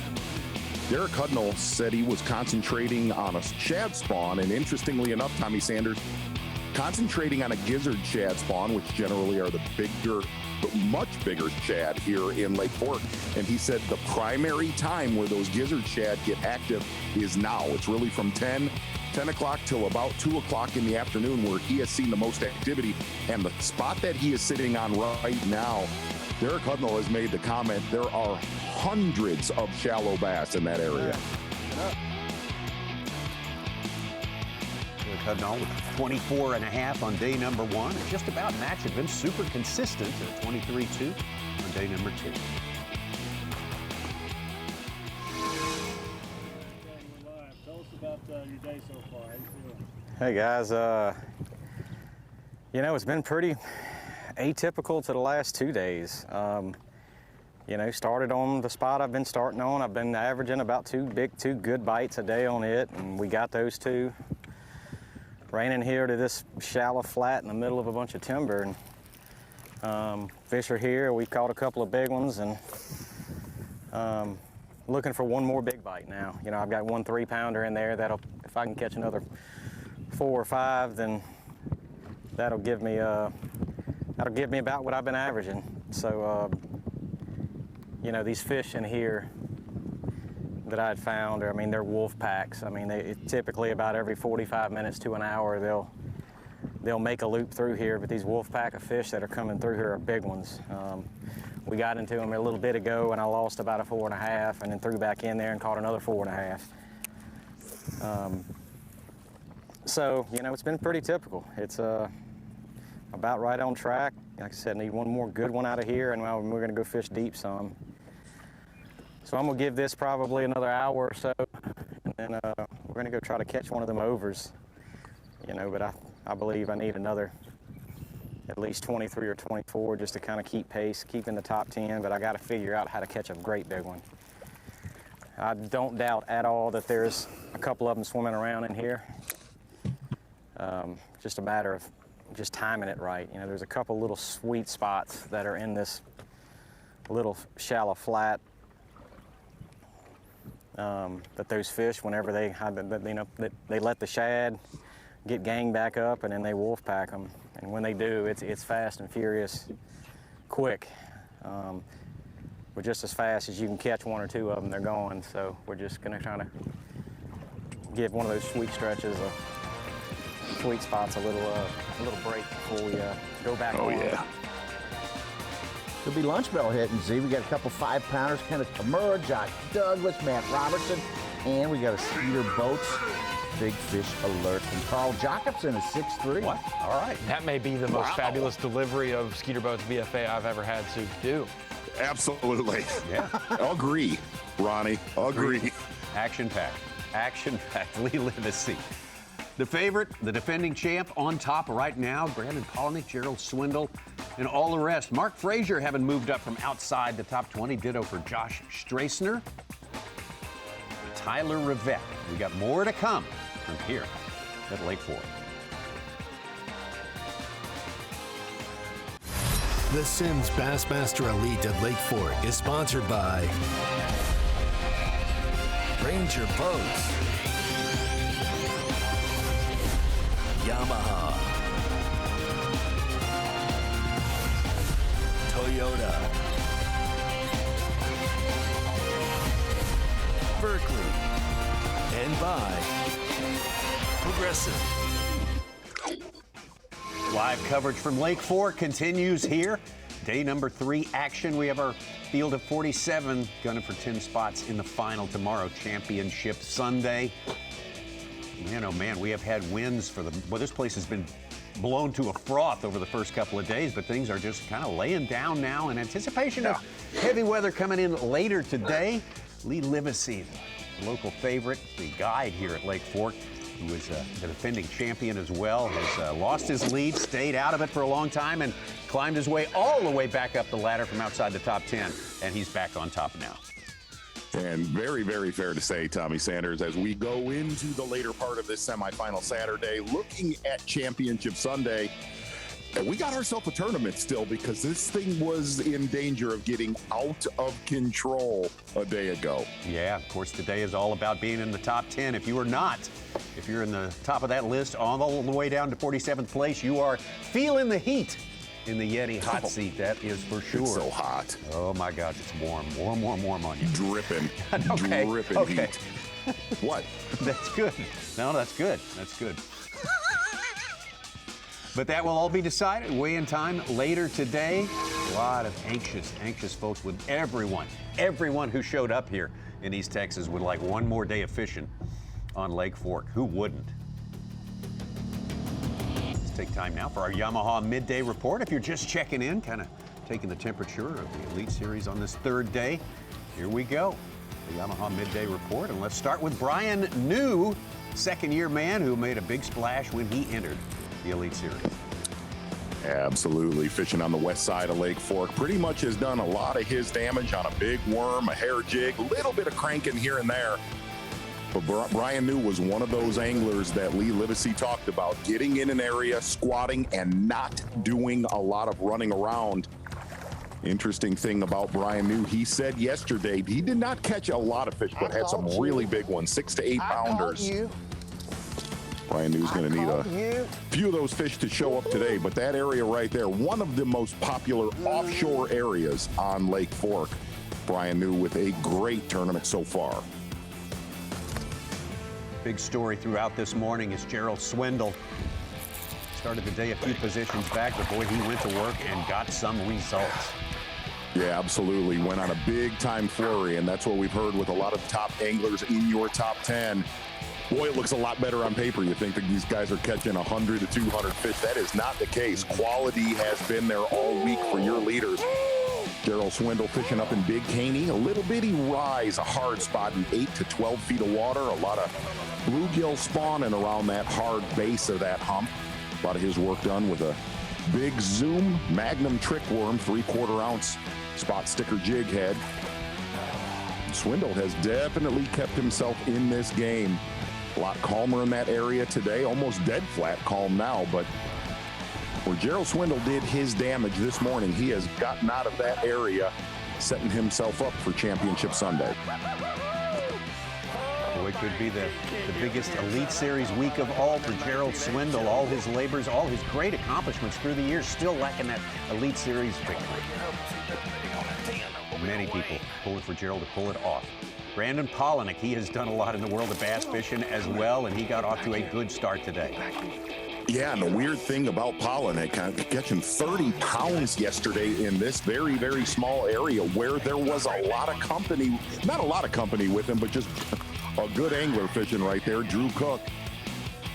Derek Hudnall said he was concentrating on a shad spawn, and interestingly enough, Tommy Sanders, concentrating on a gizzard shad spawn, which generally are the bigger, but much bigger shad here in Lake Fork. And he said the primary time where those gizzard shad get active is now. It's really from 10 o'clock till about 2 o'clock in the afternoon where he has seen the most activity. And the spot that he is sitting on right now, Derek Hudnall has made the comment, there are hundreds of shallow bass in that area. Hudnall with 24.5 on day number 1. And just about match had been super consistent at 23.2 on day number 2. Tell us about your day so far. How you feeling? Hey guys, you know, it's been pretty atypical to the last 2 days. You know, started on the spot I've been starting on. I've been averaging about 2 good bites a day on it, and we got those 2. Ran in here to this shallow flat in the middle of a bunch of timber, and fish are here. We caught a couple of big ones, and looking for one more big bite now. You know, I've got 1 3-pounder in there. That'll, if I can catch another 4 or 5, then that'll give me about what I've been averaging. So you know, these fish in here that I'd found, I mean, they're wolf packs. I mean, they typically about every 45 minutes to an hour, they'll make a loop through here, but these wolf pack of fish that are coming through here are big ones. We got into them a little bit ago, and I lost about a 4.5, and then threw back in there and caught another 4.5. So, you know, it's been pretty typical. It's about right on track. Like I said, need one more good one out of here, and we're going to go fish deep some. So I'm going to give this probably another hour or so, and then we're going to go try to catch one of them overs. You know, but I believe I need another at least 23 or 24 just to kind of keep pace, keep in the top 10, but I got to figure out how to catch a great big one. I don't doubt at all that there's a couple of them swimming around in here. Just a matter of just timing it right. You know, there's a couple little sweet spots that are in this little shallow flat. But those fish, whenever they let the shad get gang back up, and then they wolf pack them. And when they do, it's fast and furious, quick. But just as fast as you can catch one or two of them, they're gone. So we're just gonna try to give one of those sweet stretches, sweet spots, a little break before we go back on. Oh yeah. There'll be lunch bell hitting, Z. We got a couple 5-pounders, Kenneth Kamura, Josh Douglas, Matt Robertson, and we got a Skeeter Boats Big Fish Alert from Carl Jacobson at 6'3". What? All right. That may be the most fabulous delivery of Skeeter Boats BFA I've ever had to do. Absolutely. Yeah. Agree, Ronnie. Agree. Action-packed. Action-packed. Lee Livesey. The favorite, the defending champ, on top right now. Brandon Polnick, Gerald Swindle, and all the rest. Mark Frazier having moved up from outside the top 20. Ditto for Josh Strassner. Tyler Rivette. We got more to come from here at Lake Fork. The Sims Bassmaster Elite at Lake Fork is sponsored by Ranger Boats, Yamaha, Toyota, Berkeley, and by Progressive. Live coverage from Lake Fork continues here. Day number 3 action. We have our field of 47 gunning for 10 spots in the final tomorrow. Championship Sunday. Man, oh man, we have had wins for this place has been blown to a froth over the first couple of days, but things are just kind of laying down now in anticipation of heavy weather coming in later today. Lee Livesey, the local favorite, the guide here at Lake Fork, who is the defending champion as well, has lost his lead, stayed out of it for a long time, and climbed his way all the way back up the ladder from outside the top 10, and he's back on top now. And very, very fair to say, Tommy Sanders, as we go into the later part of this semifinal Saturday, looking at Championship Sunday, and we got ourselves a tournament still because this thing was in danger of getting out of control a day ago. Yeah, of course, today is all about being in the top 10. If you're in the top of that list, all the way down to 47th place, you are feeling the heat in the Yeti hot seat, that is for sure. It's so hot. Oh my gosh, it's warm on you. Dripping, okay. dripping heat. What? That's good. No, that's good. That's good. But that will all be decided. Weigh-in time later today. A lot of anxious folks with everyone who showed up here in East Texas would like one more day of fishing on Lake Fork. Who wouldn't? Let's take time now for our Yamaha Midday Report. If you're just checking in, kind of taking the temperature of the Elite Series on this third day, here we go. The Yamaha Midday Report. And let's start with Brian New, second-year man who made a big splash when he entered the Elite Series. Absolutely. Fishing on the west side of Lake Fork. Pretty much has done a lot of his damage on a big worm, a hair jig, a little bit of cranking here and there. But Brian New was one of those anglers that Lee Livesey talked about, getting in an area, squatting, and not doing a lot of running around. Interesting thing about Brian New, he said yesterday he did not catch a lot of fish, but had some really big ones, 6 to 8 pounders. Brian New's going to need a few of those fish to show up today, but that area right there, one of the most popular offshore areas on Lake Fork. Brian New with a great tournament so far. Big story throughout this morning is Gerald Swindle. Started the day a few positions back, but boy, he went to work and got some results. Yeah, absolutely. Went on a big-time flurry, and that's what we've heard with a lot of top anglers in your top 10. Boy, it looks a lot better on paper. You think that these guys are catching 100 to 200 fish. That is not the case. Quality has been there all week for your leaders. Gerald Swindle fishing up in Big Caney. A little bitty rise, a hard spot in 8 to 12 feet of water. A lot of bluegill spawning around that hard base of that hump. A lot of his work done with a big Zoom Magnum trick worm, 3/4 ounce spot sticker jig head. Swindle has definitely kept himself in this game. A lot calmer in that area today, almost dead flat calm now, but where Gerald Swindle did his damage this morning, he has gotten out of that area, setting himself up for Championship Sunday. Boy, it could be the biggest Elite Series week of all for Gerald Swindle. All his labors, all his great accomplishments through the years, still lacking that Elite Series victory. Many people pulling for Gerald to pull it off. Brandon Polinick, he has done a lot in the world of bass fishing as well, and he got off to a good start today. Yeah, and the weird thing about Polinick, catching 30 pounds yesterday in this very, very small area where there was a lot of company, not a lot of company with him, but just a good angler fishing right there, Drew Cook.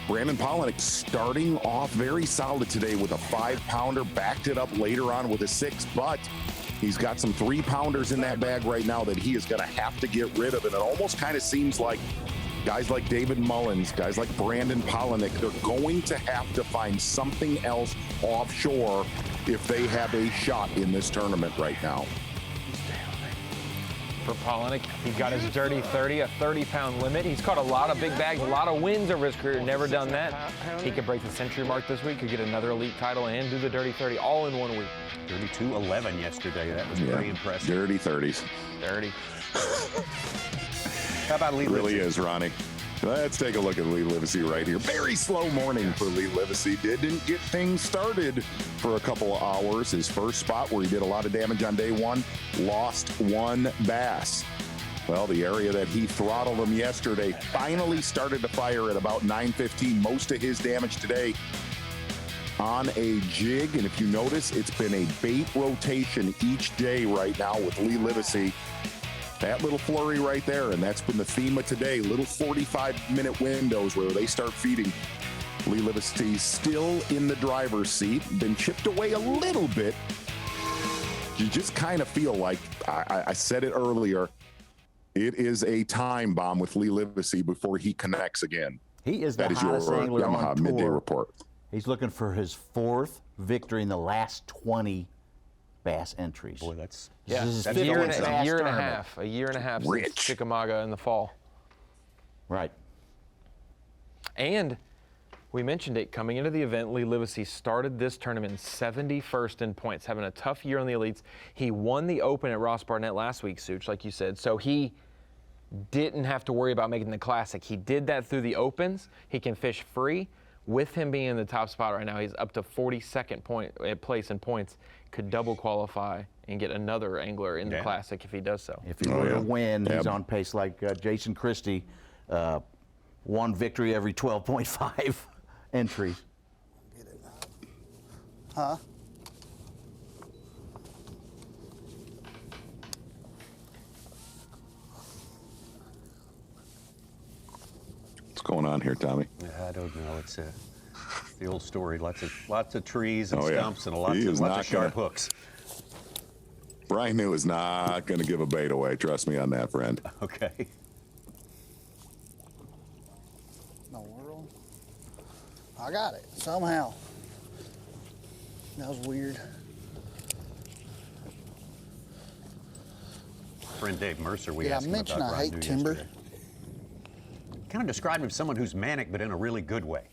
Brandon Polinick starting off very solid today with a 5-pounder, backed it up later on with a 6, but he's got some 3-pounders in that bag right now that he is going to have to get rid of. And it almost kind of seems like guys like David Mullins, guys like Brandon Polinick, they're going to have to find something else offshore if they have a shot in this tournament right now. For Polinick, he got his dirty 30, a 30-pound limit. He's caught a lot of big bags, a lot of wins over his career, never done that. He could break the century mark this week, could get another elite title and do the dirty 30 all in 1 week. 32-11 yesterday. That was pretty impressive. Dirty 30s. Dirty. How about Lee Really Livesey? is, Ronnie. Let's take a look at Lee Livesey right here. Very slow morning for Lee Livesey. Didn't get things started for a couple of hours. His first spot where he did a lot of damage on day 1, lost 1 bass. Well, the area that he throttled him yesterday finally started to fire at about 9:15. Most of his damage today on a jig, and if you notice, it's been a bait rotation each day right now with Lee Livesey. That little flurry right there, and that's been the theme of today. Little 45-minute windows where they start feeding. Lee Livesey still in the driver's seat, been chipped away a little bit. You just kind of feel like, I said it earlier, it is a time bomb with Lee Livesey before he connects again. He is the That is your hottest angler Yamaha on Midday tour. Report. He's looking for his 4th victory in the last 20 bass entries. Boy, that's Yeah, This is a 50 year and bass a year and a tournament. half. A year and a half Rich. since Chickamauga in the fall. Right. And we mentioned it coming into the event. Lee Livesey started this tournament 71st in points, having a tough year on the elites. He won the Open at Ross Barnett last week, Such, like you said. So he didn't have to worry about making the Classic. He did that through the Opens. He can fish free. With him being in the top spot right now, he's up to 42nd place in points. Could double qualify and get another angler in the Classic if he does so. If he were to win, he's on pace like Jason Christie, 1 victory every 12.5 entries. Huh? What's going on here, Tommy? I don't know. It's the old story. Lots of trees and Oh, yeah. stumps and lots He of is not sharp gonna- hooks. Brian New is not going to give a bait away. Trust me on that, friend. Okay. No world. I got it somehow. That was weird. Friend Dave Mercer, we Did I asked him mention about I Brian hate New timber? yesterday. Kind of described him as someone who's manic, but in a really good way.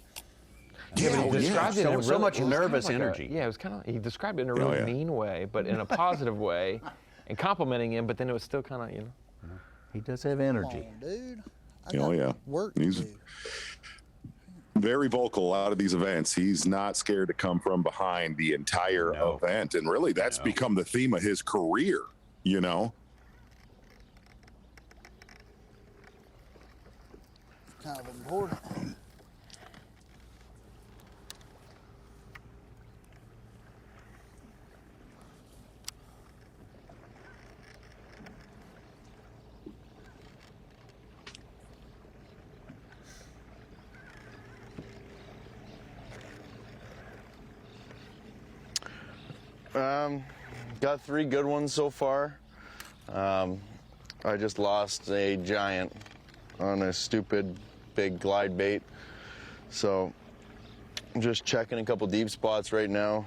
Yeah, but he described it in a so really- much it was nervous kind of like energy. he described it in a really mean way, but in a positive way, and complimenting him, but then it was still kind of, you know. He does have energy. Dude. Oh, yeah. He's very vocal out of these events. He's not scared to come from behind the entire event. And really, that's become the theme of his career, you know? scoreboard. Got 3 good ones so far. I just lost a giant on a stupid big glide bait. So I'm just checking a couple deep spots right now.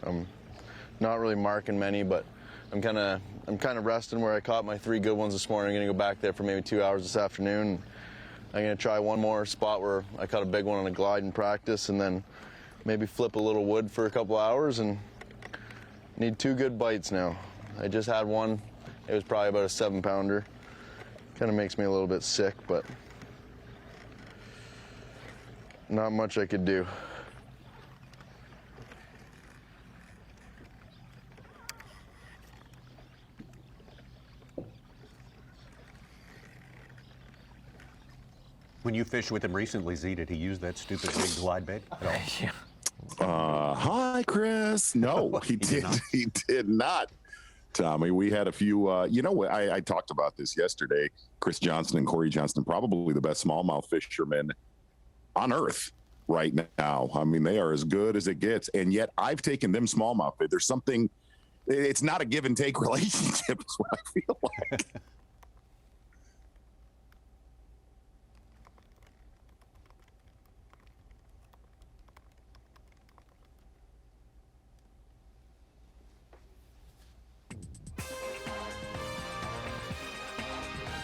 I'm not really marking many, but I'm kind of resting where I caught my 3 good ones this morning. I'm gonna go back there for maybe 2 hours this afternoon. I'm gonna try one more spot where I caught a big one on a glide in practice, and then maybe flip a little wood for a couple hours, and need 2 good bites now. I just had one. It was probably about a 7-pounder. Kind of makes me a little bit sick, but not much I could do. When you fished with him recently, Z, did he use that stupid big glide bait at all? Yeah. Hi, Chris. No, he did. He did not. Tommy, we had a few. You know, I talked about this yesterday. Chris Johnson and Corey Johnston, probably the best smallmouth fishermen on earth right now. I mean, they are as good as it gets, and yet I've taken them smallmouth. There's something. It's not a give and take relationship. Is what I feel like.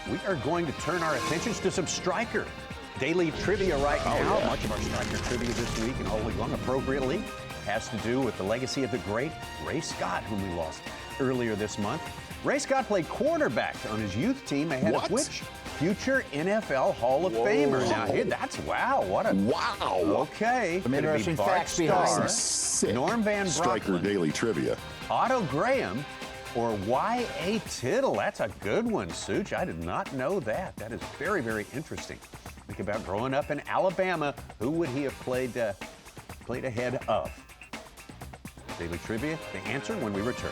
We are going to turn our attentions to some striker daily trivia right now. Yeah. Much of our striker trivia this week and all week long appropriately has to do with the legacy of the great Ray Scott, whom we lost earlier this month. Ray Scott played quarterback on his youth team ahead of which future NFL Hall of Famer. Now, here, that's wow. What a wow. Okay. Some interesting Could it be Bart facts behind Starr, it. Norm Van Striker Brocklin, Daily Trivia. Otto Graham, or Y.A. Tittle. That's a good one, Such. I did not know that. That is very, very interesting. Think about growing up in Alabama. Who would he have played ahead of? Daily Trivia, the answer when we return.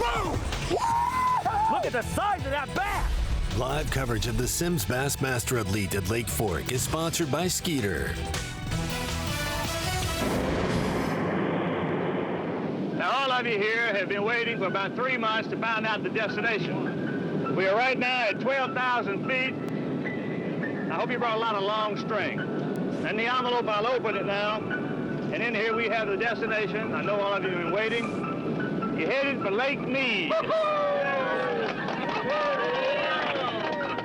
Whoa! Look at the size of that bass! Live coverage of the Sims Bassmaster Elite at Lake Fork is sponsored by Skeeter. Now, all of you here have been waiting for about 3 months to find out the destination. We are right now at 12,000 feet. I hope you brought a lot of long string. And the envelope, I'll open it now. And in here we have the destination. I know all of you have been waiting. You're headed for Lake Mead.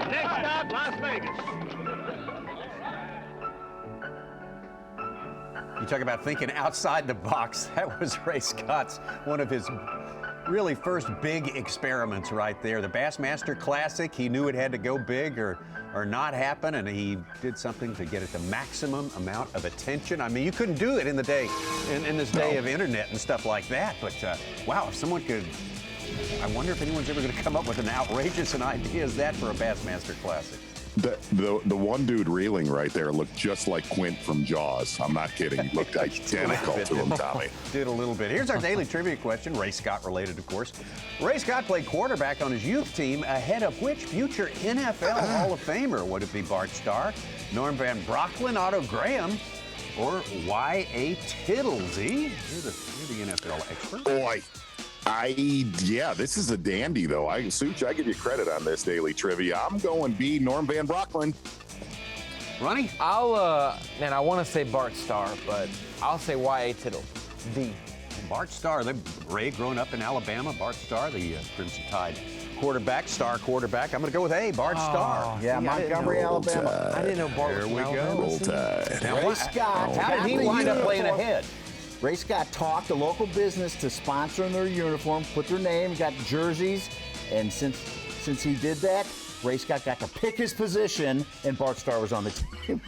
Next stop, Las Vegas. You talk about thinking outside the box. That was Ray Scott's, one of his really first big experiments right there. The Bassmaster Classic, he knew it had to go big or not happen, and he did something to get it the maximum amount of attention. I mean, you couldn't do it in the day, in this day of internet and stuff like that, but wow, if someone could, I wonder if anyone's ever going to come up with an outrageous an idea as that for a Bassmaster Classic. The one dude reeling right there looked just like Quint from Jaws. I'm not kidding. He looked identical to him, Tommy. Did a little bit. Here's our daily trivia question, Ray Scott related, of course. Ray Scott played quarterback on his youth team ahead of which future NFL Hall of Famer? Would it be Bart Starr, Norm Van Brocklin, Otto Graham, or Y.A. Tittle? Z? You're the NFL expert. Boy. Yeah, this is a dandy, though. Such, I give you credit on this daily trivia. I'm going B, Norm Van Brocklin. Ronnie? Man, I want to say Bart Starr, but I'll say Y.A. Tittle. D. Bart Starr, Ray growing up in Alabama. Bart Starr, the Crimson Tide quarterback, star quarterback. I'm going to go with A, Bart Starr. Yeah, Montgomery, Alabama. I didn't know Bart was There we go. Roll Tide. Now, Ray Scott. how did he wind up playing ahead? Ray Scott talked a local business to sponsor in their uniform, put their name, got jerseys, and since he did that, Ray Scott got to pick his position, and Bart Starr was on the team.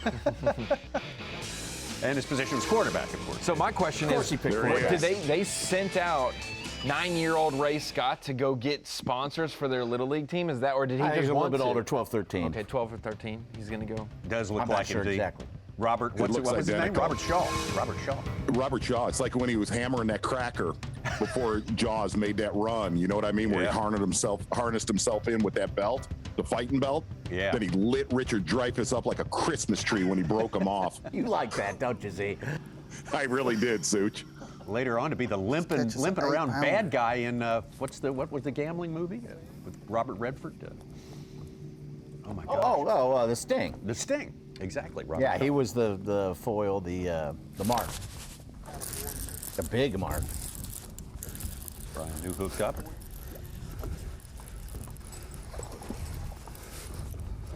And his position was quarterback, of course. So my question is, he picked quarterback. did they sent out 9-year-old Ray Scott to go get sponsors for their Little League team? Is that, or did he just He's a little want bit to? older, 12, 13. Okay, 12 or 13. He's going to go. Does look I'm like not sure it. exactly. Robert, what's his name? identical. Robert Shaw. Robert Shaw. Robert Shaw. It's like when he was hammering that cracker before Jaws made that run. You know what I mean? Where he harnessed himself in with that belt, the fighting belt. Yeah. Then he lit Richard Dreyfuss up like a Christmas tree when he broke him off. You like that, don't you, Z? I really did, Such. Later on to be the limping around bad guy in what was the gambling movie with Robert Redford? Oh my God. The Sting. The Sting. Exactly. Robert Yeah, Shaw. he was the foil, the mark, the big mark. Brian New hooked up.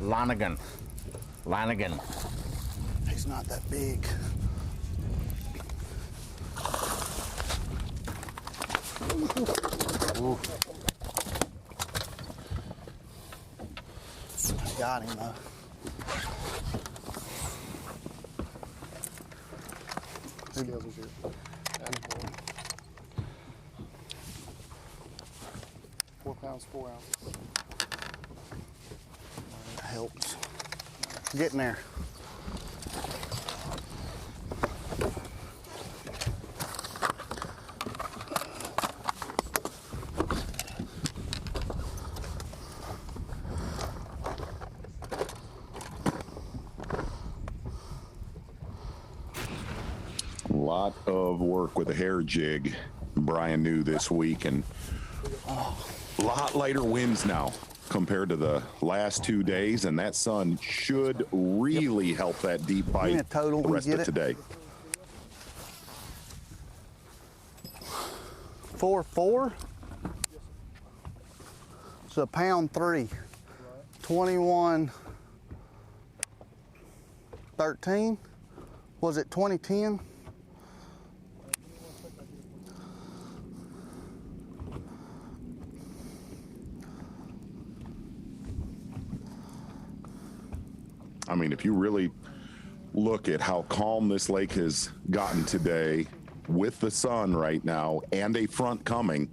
Lanigan. He's not that big. Ooh. I got him though. Scales is your dashboard. 4 pounds, 4 ounces. That helps. Getting there. Lot of work with a hair jig, Brian knew this week, and a lot lighter winds now compared to the last 2 days, and that sun should really help that deep bite total the rest when you of get today. 4.4. It's a pound 3. 21.13. Was it 2010? I mean, if you really look at how calm this lake has gotten today with the sun right now and a front coming,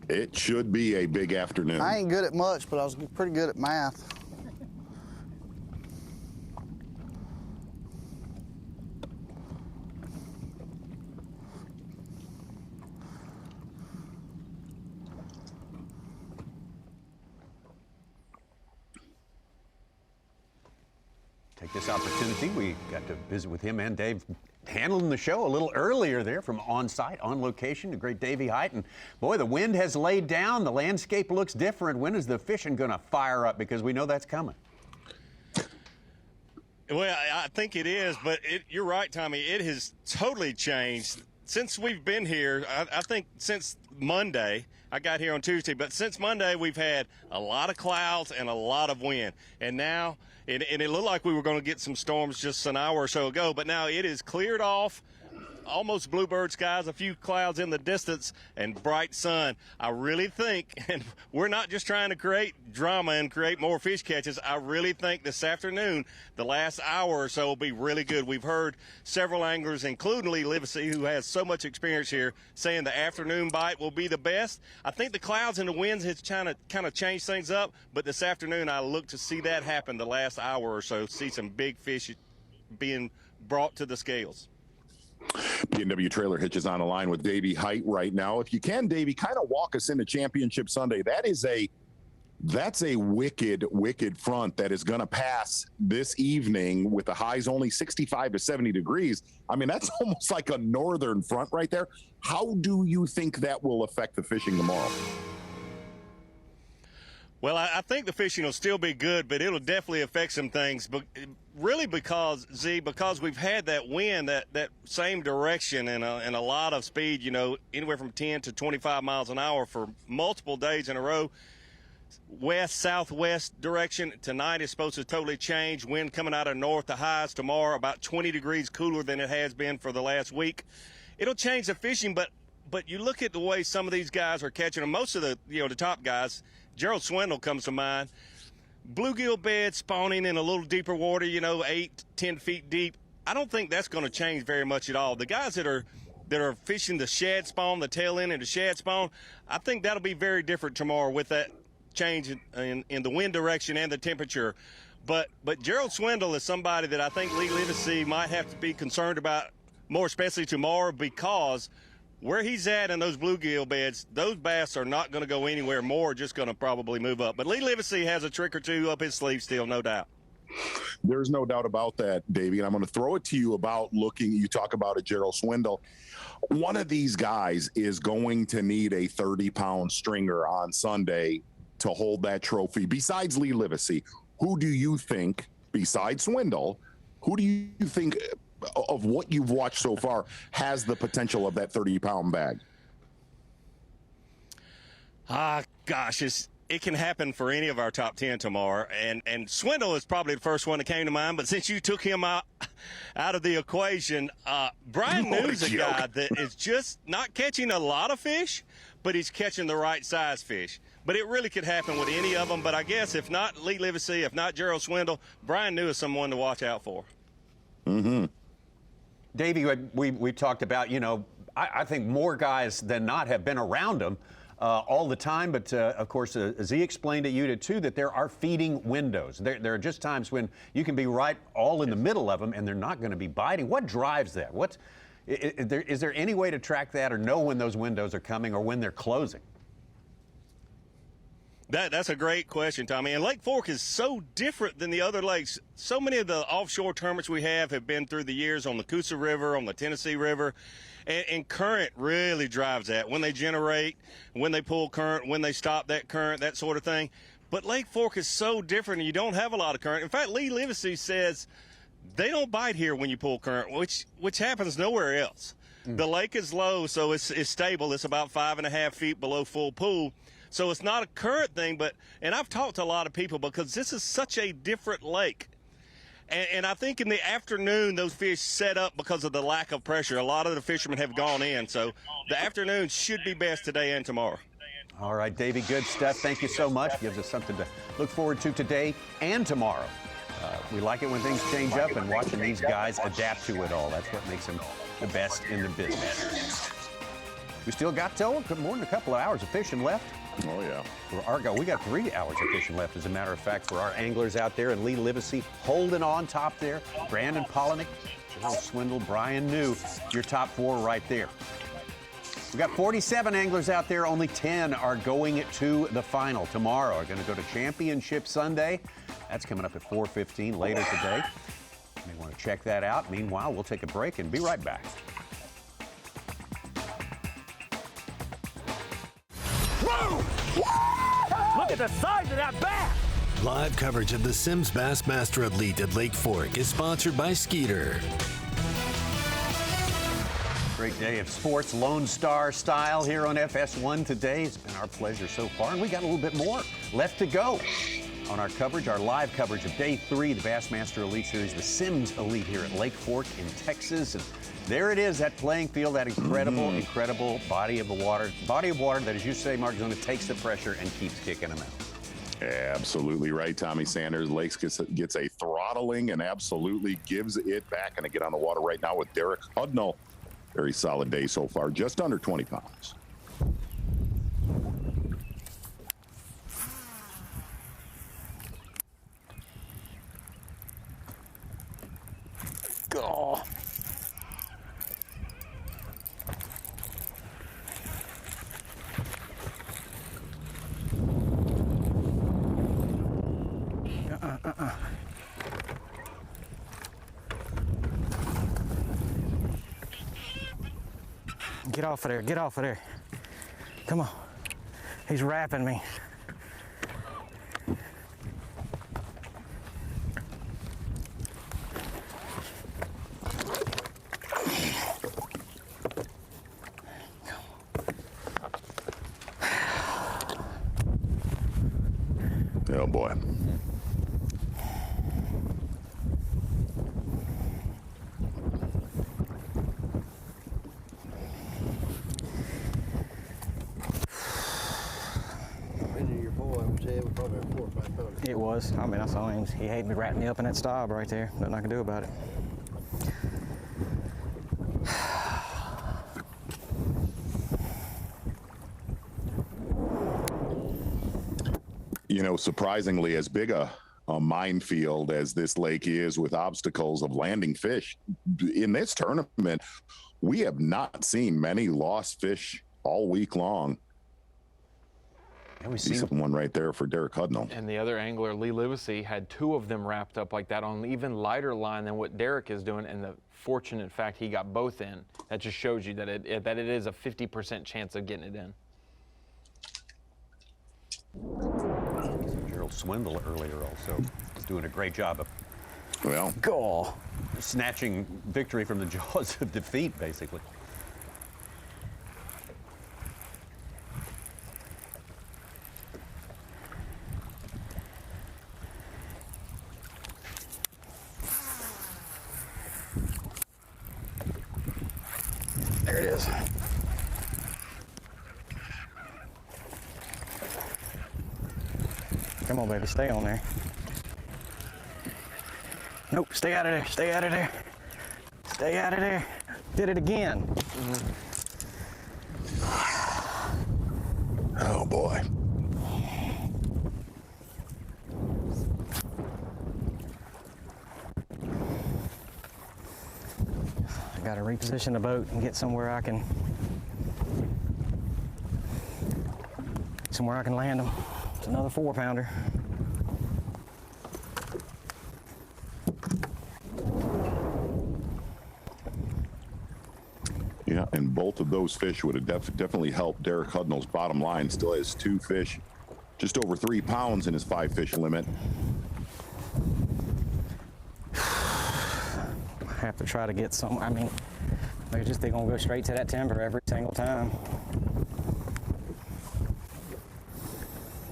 it should be a big afternoon. I ain't good at much, but I was pretty good at math. Take this opportunity. We got to visit with him and Dave handling the show a little earlier there from on site, on location, the great Davey Height. And boy, the wind has laid down. The landscape looks different. When is the fishing going to fire up? Because we know that's coming. Well, I think it is, but you're right, Tommy. It has totally changed since we've been here. I think since Monday. I got here on Tuesday, but since Monday we've had a lot of clouds and a lot of wind. And now, and it looked like we were going to get some storms just an hour or so ago, but now it is cleared off. Almost bluebird skies, a few clouds in the distance, and bright sun. I really think, and we're not just trying to create drama and create more fish catches, I really think this afternoon, the last hour or so will be really good. We've heard several anglers, including Livesey, who has so much experience here, saying the afternoon bite will be the best. I think the clouds and the winds has kind of changed things up, but this afternoon I look to see that happen the last hour or so, see some big fish being brought to the scales. B&W Trailer Hitch is on the line with Davey Height right now. If you can, Davey, kind of walk us into Championship Sunday. That's a wicked front that is going to pass this evening with the highs only 65 to 70 degrees. I mean, that's almost like a northern front right there. How do you think that will affect the fishing tomorrow? Well, I think the fishing will still be good, but it'll definitely affect some things. But really, because we've had that wind, that same direction and a lot of speed, anywhere from 10 to 25 miles an hour for multiple days in a row. West-southwest direction. Tonight is supposed to totally change. Wind coming out of north. The highs tomorrow about 20 degrees cooler than it has been for the last week. It'll change the fishing, but you look at the way some of these guys are catching them. Most of the top guys. Gerald Swindle comes to mind. Bluegill bed spawning in a little deeper water, 8, 10 feet deep. I don't think that's going to change very much at all. The guys that are that are fishing the shad spawn, the tail end of the shad spawn. I think that'll be very different tomorrow with that change in the wind direction and the temperature. But Gerald Swindle is somebody that I think Lee Livesey might have to be concerned about more, especially tomorrow, because where he's at in those bluegill beds, those bass are not going to go anywhere more, just going to probably move up. But Lee Livesey has a trick or two up his sleeve still, no doubt. There's no doubt about that, Davey. And I'm going to throw it to you about you talk about a Gerald Swindle. One of these guys is going to need a 30-pound stringer on Sunday to hold that trophy. Besides Lee Livesey, who do you think, besides Swindle, who do you think of what you've watched so far has the potential of that 30-pound bag? Gosh, it can happen for any of our top 10 tomorrow. And Swindle is probably the first one that came to mind. But since you took him out of the equation, Brian New's a guy that is just not catching a lot of fish, but he's catching the right size fish. But it really could happen with any of them. But I guess if not Lee Livesey, if not Gerald Swindle, Brian New is someone to watch out for. Mm-hmm. Davey, we talked about, I think more guys than not have been around him all the time. But, of course, as he explained to you, too, that there are feeding windows. There are just times when you can be right all in the middle of them and they're not going to be biting. What drives that? Is there any way to track that or know when those windows are coming or when they're closing? That's a great question, Tommy. And Lake Fork is so different than the other lakes. So many of the offshore tournaments we have been through the years on the Coosa River, on the Tennessee River, and current really drives that. When they generate, when they pull current, when they stop that current, that sort of thing. But Lake Fork is so different, and you don't have a lot of current. In fact, Lee Livesey says they don't bite here when you pull current, which happens nowhere else. The lake is low, so it's stable. It's about 5.5 feet below full pool. So it's not a current thing, and I've talked to a lot of people because this is such a different lake. And I think in the afternoon, those fish set up because of the lack of pressure. A lot of the fishermen have gone in, so the afternoon should be best today and tomorrow. All right, Davey, good stuff. Thank you so much. Gives us something to look forward to today and tomorrow. We like it when things change up, and watching these guys adapt to it all. That's what makes them the best in the business. We still got more than a couple of hours of fishing left. Oh, yeah. For Argo, we got 3 hours of fishing left, as a matter of fact, for our anglers out there. And Lee Livesey holding on top there. Brandon Polinick, Gerald Swindle, Brian New, your top 4 right there. We got 47 anglers out there. Only 10 are going to the final tomorrow. Are going to go to Championship Sunday. That's coming up at 4:15 later today. You may want to check that out. Meanwhile, we'll take a break and be right back. Look at the size of that bass! Live coverage of the Simms Bassmaster Elite at Lake Fork is sponsored by Skeeter. Great day of sports, Lone Star style here on FS1 today. It's been our pleasure so far, and we got a little bit more left to go on our coverage, our live coverage of Day 3, the Bassmaster Elite Series, the Simms Elite here at Lake Fork in Texas. And there it is, that playing field, that incredible body of water that, as you say, Mark Zona, takes the pressure and keeps kicking them out. Absolutely right, Tommy Sanders. Lakes gets a throttling and absolutely gives it back. And I get on the water right now with Derek Hudnall. Very solid day so far, just under 20 pounds. Oh. Get off of there, get off of there. Come on. He's wrapping me. Oh boy. It was. I mean, I saw him. He hated me wrapping me up in that stob right there. Nothing I can do about it. You know, surprisingly, as big a minefield as this lake is with obstacles of landing fish, in this tournament, we have not seen many lost fish all week long. And we see one right there for Derek Hudnall. And the other angler, Lee Livesey, had 2 of them wrapped up like that on an even lighter line than what Derek is doing, and the fortunate fact he got both in. That just shows you that it is a 50% chance of getting it in. Gerald Swindle earlier also was doing a great job of snatching victory from the jaws of defeat, basically. There it is. Come on, baby, stay on there. Nope, stay out of there, stay out of there. Stay out of there. Did it again. Oh, boy. I gotta reposition the boat and get somewhere I can land them. It's another 4-pounder. Yeah, and both of those fish would have definitely helped Derek Hudnall's bottom line. Still has 2 fish, just over 3 pounds in his 5-fish limit. I have to try to get some. I mean, they're gonna go straight to that timber every single time.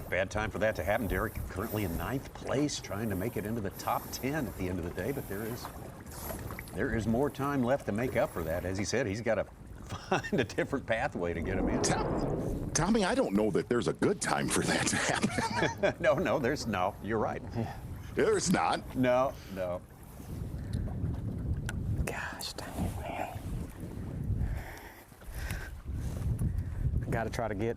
Bad time for that to happen. Derek currently in 9th place, trying to make it into the top 10 at the end of the day, but there is more time left to make up for that. As he said, he's got to find a different pathway to get him in. Tommy, I don't know that there's a good time for that to happen. No, you're right. There's not. No. Gosh dang it, man. I gotta try to get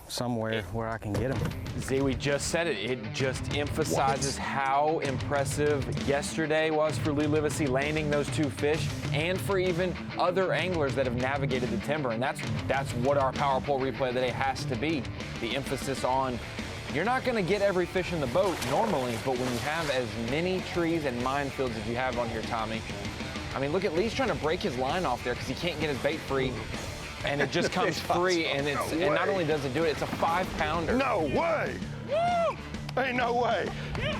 somewhere where I can get them. Z, we just said it. It just emphasizes how impressive yesterday was for Lee Livesey landing those 2 fish, and for even other anglers that have navigated the timber. And that's what our power pole replay of the day has to be. The emphasis on, you're not going to get every fish in the boat normally, but when you have as many trees and minefields as you have on here, Tommy, I mean, look at Lee's trying to break his line off there because he can't get his bait free. And it just comes free, and and not only does it do it, it's a 5-pounder. No way! Woo! Ain't no way! And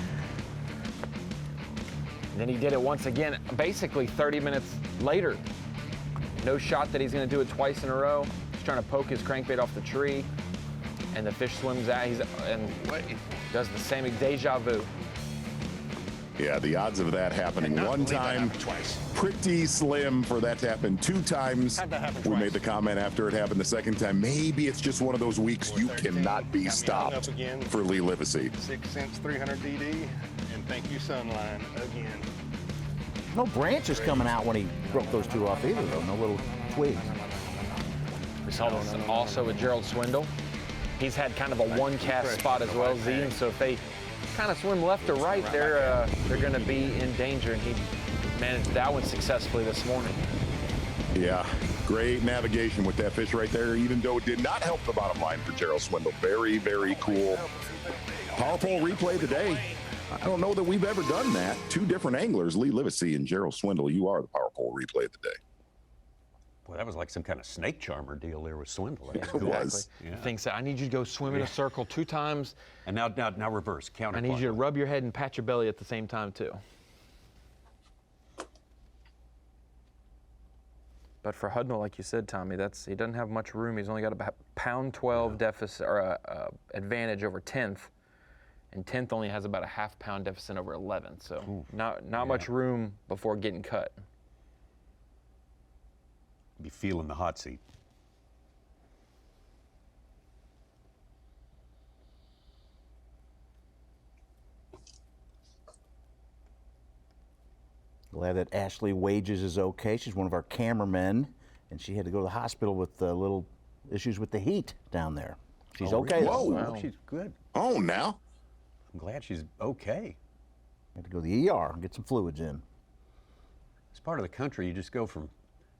then he did it once again, basically 30 minutes later. No shot that he's going to do it twice in a row. He's trying to poke his crankbait off the tree, and the fish swims out. And does the same deja vu. Yeah, the odds of that happening one time, pretty slim for that to happen 2 times. We made the comment after it happened the second time, maybe it's just one of those weeks you cannot be stopped for Lee Livesey. 6 cents, 300 DD, and thank you, Sunline, again. No branches coming out when he broke those 2 off either, though. No little twigs. We saw this also with Gerald Swindle. He's had kind of a 1-cast spot as well, Z, and so if they kind of swim left or right, they're going to be in danger, and he managed that one successfully this morning. Yeah, great navigation with that fish right there, even though it did not help the bottom line for Gerald Swindle. Very, very cool. Power pole replay today. I don't know that we've ever done that. 2 different anglers, Lee Livesey and Gerald Swindle. You are the power pole replay of the day. Boy, that was like some kind of snake charmer deal there with Swindle. It was. Yeah. Thinks I need you to go swim in a circle 2 times. And now reverse, counterclockwise. I need you to rub your head and pat your belly at the same time, too. But for Hudnall, like you said, Tommy, he doesn't have much room. He's only got about £1.12 deficit or advantage over 10th, and 10th only has about a half-pound deficit over 11th. So not much room before getting cut. Be feeling the hot seat. Glad that Ashley Wages is okay. She's one of our cameramen, and she had to go to the hospital with little issues with the heat down there. She's Oh, okay. really? though. Well, she's good. Oh, now? I'm glad she's okay. Had to go to the ER and get some fluids in. This part of the country, you just go from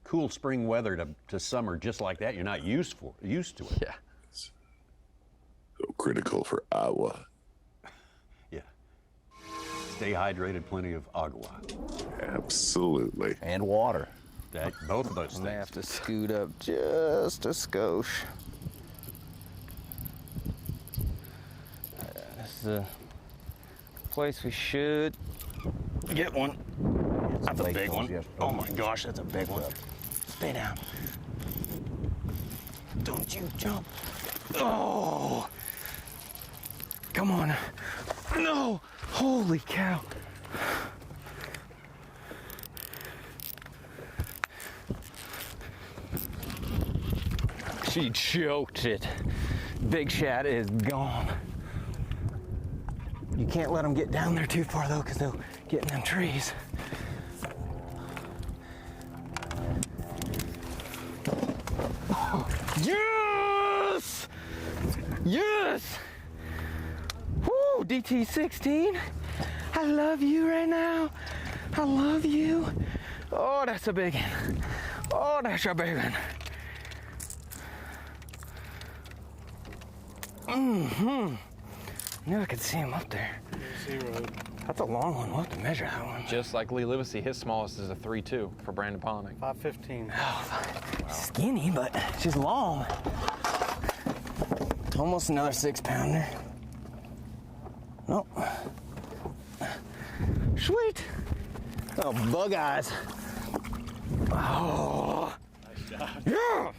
cool spring weather to summer just like that. You're not used to it. Yeah. So critical for Iowa. Yeah. Stay hydrated, plenty of agua. Absolutely. And water. Both of those I'm things. gonna have to scoot up just a skosh. This is a place we should get one. That's a big one. Oh my gosh, that's a big one. Stay down. Don't you jump. Oh! Come on. No! Holy cow. She choked it. Big Shad is gone. You can't let them get down there too far though, because they'll get in them trees. Yes! Yes! Woo! DT16. I love you right now. I love you. Oh, that's a big one. Oh, that's a big one. Knew I could see him up there. That's a long one. We'll have to measure that one. Just like Lee Livesey, his smallest is a 3.2 for Brandon Polnick. 515. Skinny, but she's long. Almost another 6-pounder. Nope. Sweet. Oh, bug eyes. Oh. Nice job. Yeah.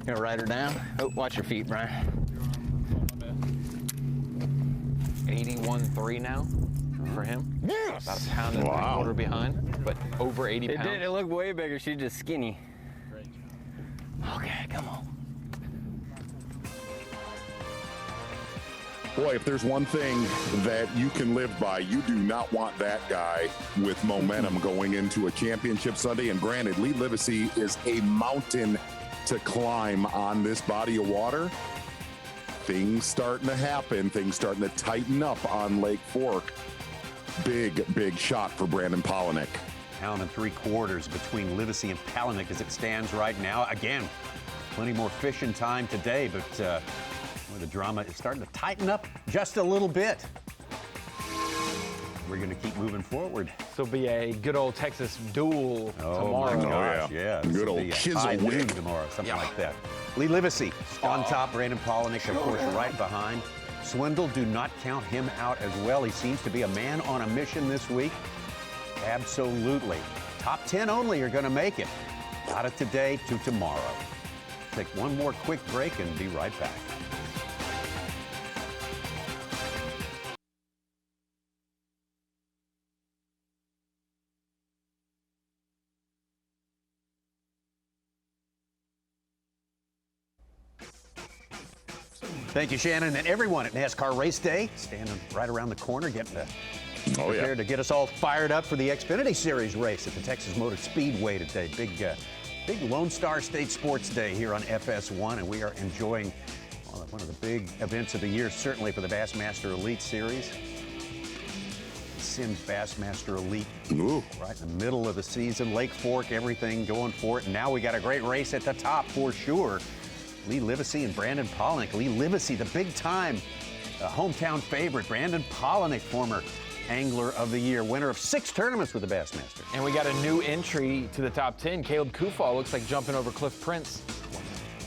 Gonna ride her down. Oh, watch your feet, Brian. 81.3 now for him. Yes. About a pound and Wow. 3/4 behind, but over 80 It pounds. did. It looked way bigger. She's just skinny. Okay, come on. Boy, if there's one thing that you can live by, you do not want that guy with momentum going into a championship Sunday. And granted, Lee Livesey is a mountain to climb on this body of water. Things starting to happen, things starting to tighten up on Lake Fork. Big shot for Brandon Polnick. Pound and 3/4 between Livesey and Polnick as it stands right now. Again, plenty more fishing time today, but the drama is starting to tighten up just a little bit. We're going to keep moving forward. This will be a good old Texas duel tomorrow. My gosh, yeah. Good old high noon chisel tomorrow, something like that. Lee Livesey on top, Brandon Polnick, of course, right behind. Swindle, do not count him out as well. He seems to be a man on a mission this week. Absolutely. Top 10 only are going to make it. Out of today to tomorrow. Take one more quick break and be right back. Thank you, Shannon, and everyone at NASCAR Race Day, standing right around the corner, getting prepared to get us all fired up for the Xfinity Series race at the Texas Motor Speedway today. Big Lone Star State Sports Day here on FS1, and we are enjoying one of the big events of the year, certainly for the Bassmaster Elite Series. Sims Bassmaster Elite, right in the middle of the season. Lake Fork, everything going for it. And now we got a great race at the top for sure. Lee Livesey and Brandon Polnick. Lee Livesey, the big-time hometown favorite. Brandon Polnick, former Angler of the Year, winner of 6 tournaments with the Bassmaster. And we got a new entry to the top 10. Caleb Kufal looks like jumping over Cliff Prince,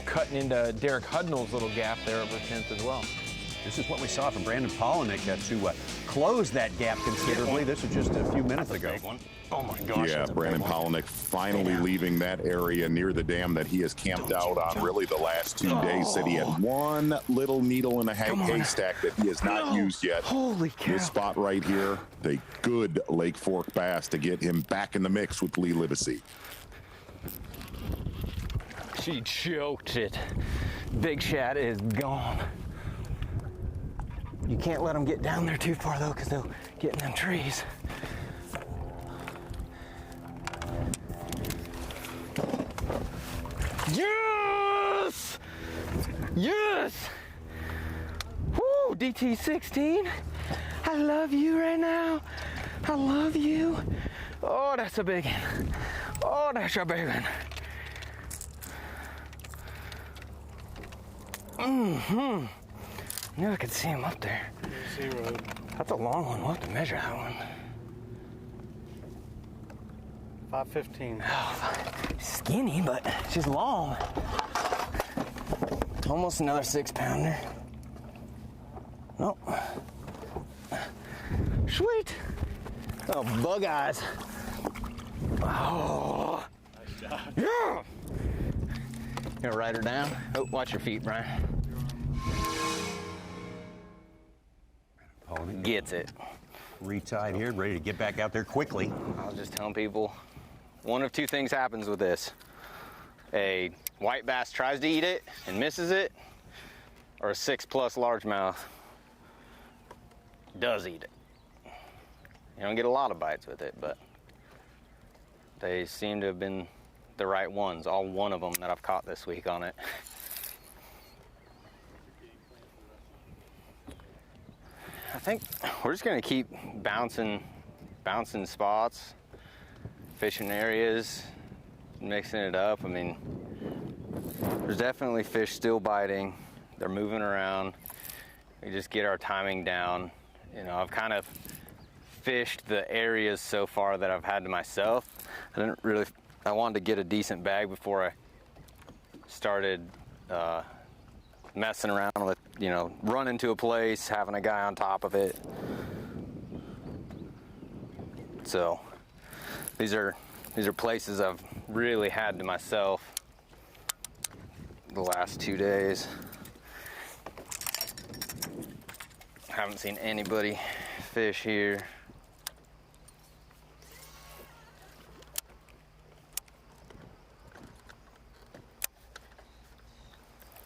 cutting into Derek Hudnall's little gap there over 10th as well. This is what we saw from Brandon Polnick to close that gap considerably. This was just a few minutes ago. Oh my gosh. Yeah, Brandon Polnick finally leaving that area near the dam that he has camped out on really the last 2 days. Said he had one little needle in a haystack that he has not used yet. Holy cow. This spot right here, the good Lake Fork bass to get him back in the mix with Lee Livesey. She choked it. Big Shad is gone. You can't let them get down there too far though, because they'll get in them trees. Yes! Yes! Woo, DT16. I love you right now. I love you. Oh, that's a big one. Oh, that's a big one. Mm-hmm. Knew I could see him up there. That's a long one. We'll have to measure that one. 515. Oh, skinny, but she's long. Almost another 6-pounder. Nope. Sweet. Oh, bug eyes. Oh. Nice job. Yeah. Gonna ride her down. Oh, watch your feet, Brian. Gets it. Retied here, ready to get back out there quickly. I was just telling people, one of two things happens with this. A white bass tries to eat it and misses it, or a 6+ largemouth does eat it. You don't get a lot of bites with it, but they seem to have been the right ones, all one of them that I've caught this week on it. I think we're just gonna keep bouncing spots, fishing areas, mixing it up. I mean, there's definitely fish still biting. They're moving around. We just get our timing down. You know, I've kind of fished the areas so far that I've had to myself. I wanted to get a decent bag before I started messing around with, you know, running to a place, having a guy on top of it. So these are places I've really had to myself the last 2 days. Haven't seen anybody fish here.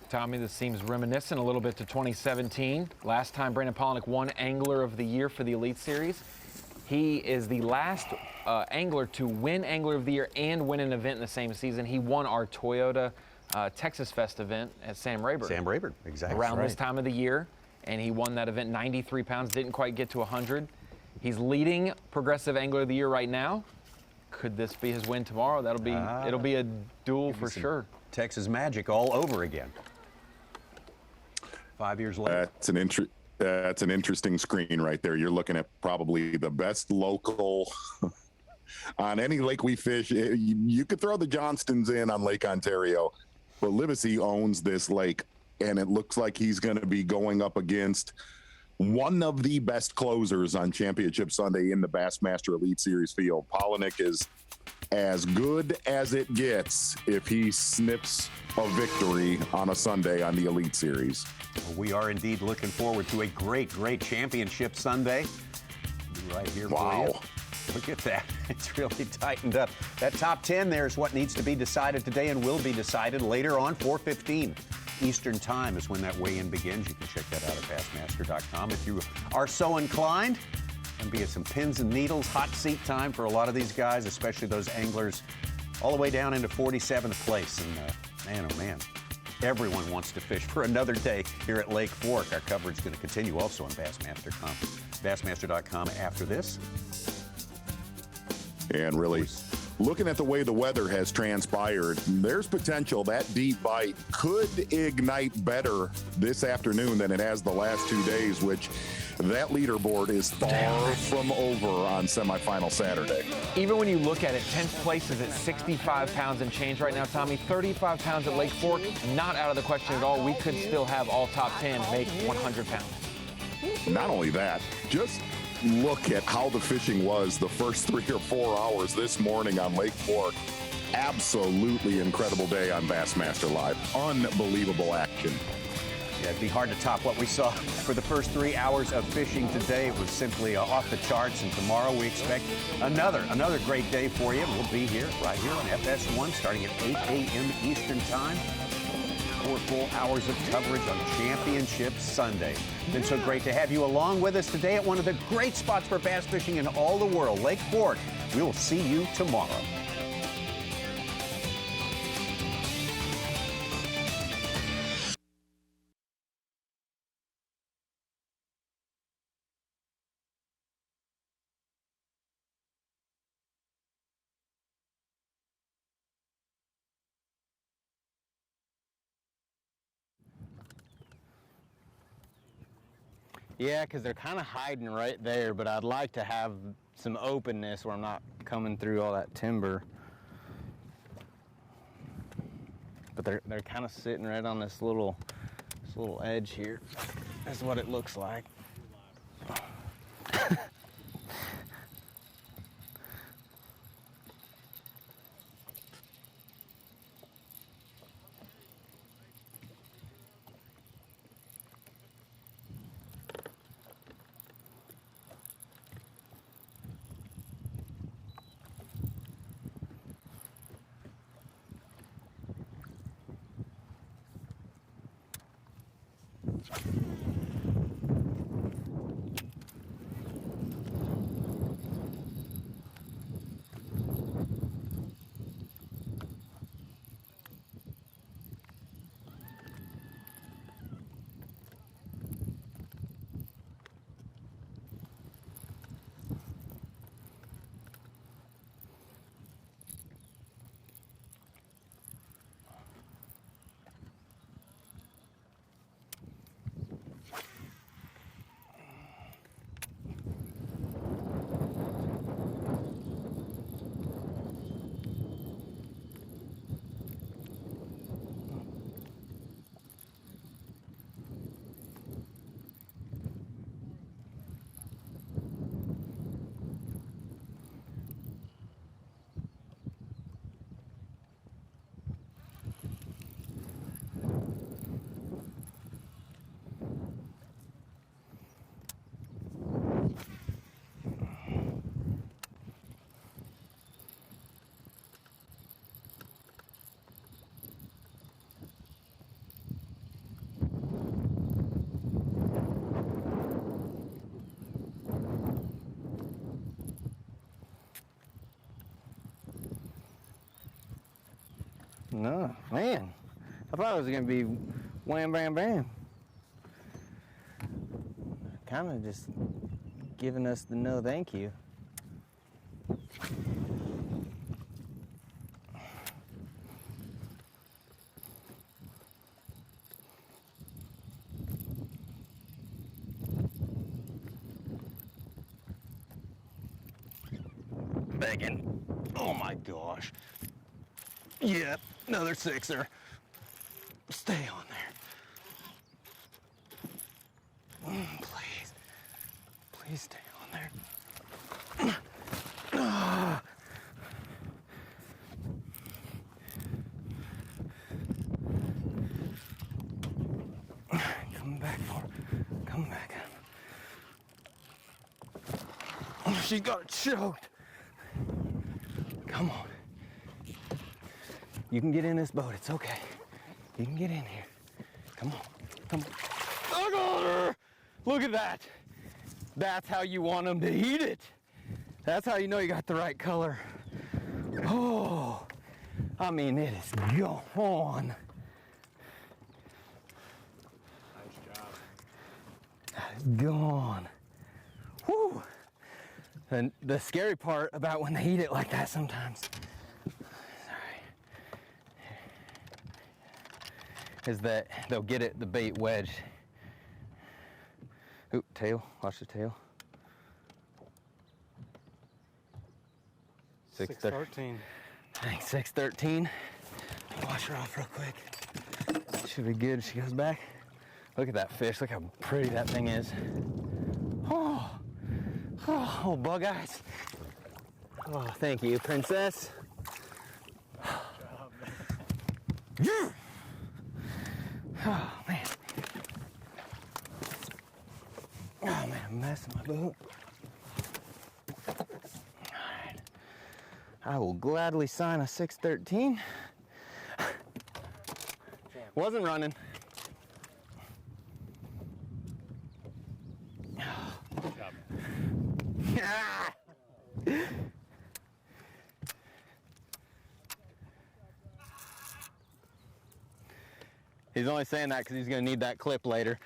Tommy, this seems reminiscent a little bit to 2017. Last time Brandon Polnick won Angler of the Year for the Elite Series. He is the last angler to win Angler of the Year and win an event in the same season. He won our Toyota Texas Fest event at Sam Rayburn. Sam Rayburn, exactly. Around this time of the year, and he won that event 93 pounds, didn't quite get to 100. He's leading Progressive Angler of the Year right now. Could this be his win tomorrow? It'll be a duel for sure. Texas magic all over again. 5 years later. That's an interesting screen right there. You're looking at probably the best local on any lake we fish. You could throw the Johnstons in on Lake Ontario, but Livesey owns this lake, and it looks like he's going to be going up against one of the best closers on Championship Sunday in the Bassmaster Elite Series field. Polnick is as good as it gets if he snips a victory on a Sunday on the Elite Series. We are indeed looking forward to a great, great Championship Sunday. Right here for you. Look at that. It's really tightened up. That top 10 there is what needs to be decided today and will be decided later on, 4:15 Eastern Time is when that weigh-in begins. You can check that out at Bassmaster.com if you are so inclined. And be it some pins and needles, hot seat time for a lot of these guys, especially those anglers all the way down into 47th place. And man, oh man, everyone wants to fish for another day here at Lake Fork. Our coverage is going to continue also on Bassmaster.com after this. And really, looking at the way the weather has transpired, there's potential that deep bite could ignite better this afternoon than it has the last 2 days, which that leaderboard is far from over on semifinal Saturday. Even when you look at it, 10th place is at 65 pounds and change right now, Tommy. 35 pounds at Lake Fork, not out of the question at all. We could still have all top 10 make 100 pounds. Not only that, just look at how the fishing was the first 3 or 4 hours this morning on Lake Fork. Absolutely incredible day on Bassmaster Live. Unbelievable action. Yeah, it'd be hard to top what we saw for the first 3 hours of fishing today. It was simply off the charts, and tomorrow we expect another great day for you. We'll be here, right here on FS1, starting at 8 a.m. Eastern Time. 4 full hours of coverage on Championship Sunday. Been so great to have you along with us today at one of the great spots for bass fishing in all the world, Lake Fork. We will see you tomorrow. Yeah, because they're kind of hiding right there, but I'd like to have some openness where I'm not coming through all that timber. But they're kind of sitting right on this little edge here. That's what it looks like. No, man. I thought it was gonna be wham, bam, bam. Kind of just giving us the no thank you. Begging. Oh my gosh. Yep, another sixer. Stay on there. Please. Please stay on there. Come back, Laura. Come back. She got it choked. Come on. You can get in this boat. It's okay. You can get in here. Come on. Come on. I got her! Look at that. That's how you want them to eat it. That's how you know you got the right color. Oh, I mean, it is gone. Nice job. That is gone. Whew. And the scary part about when they eat it like that sometimes, is that they'll get it, the bait wedged. Ooh, tail, watch the tail. 613. I think 613. Wash her off real quick. Should be good. She goes back. Look at that fish. Look how pretty that thing is. Oh, oh, bug eyes. Oh, thank you, princess. Yeah. Oh, man. Oh, man, I'm messing my boat. All right. I will gladly sign a 613. Wasn't running. Good job. Ah! He's only saying that because he's going to need that clip later.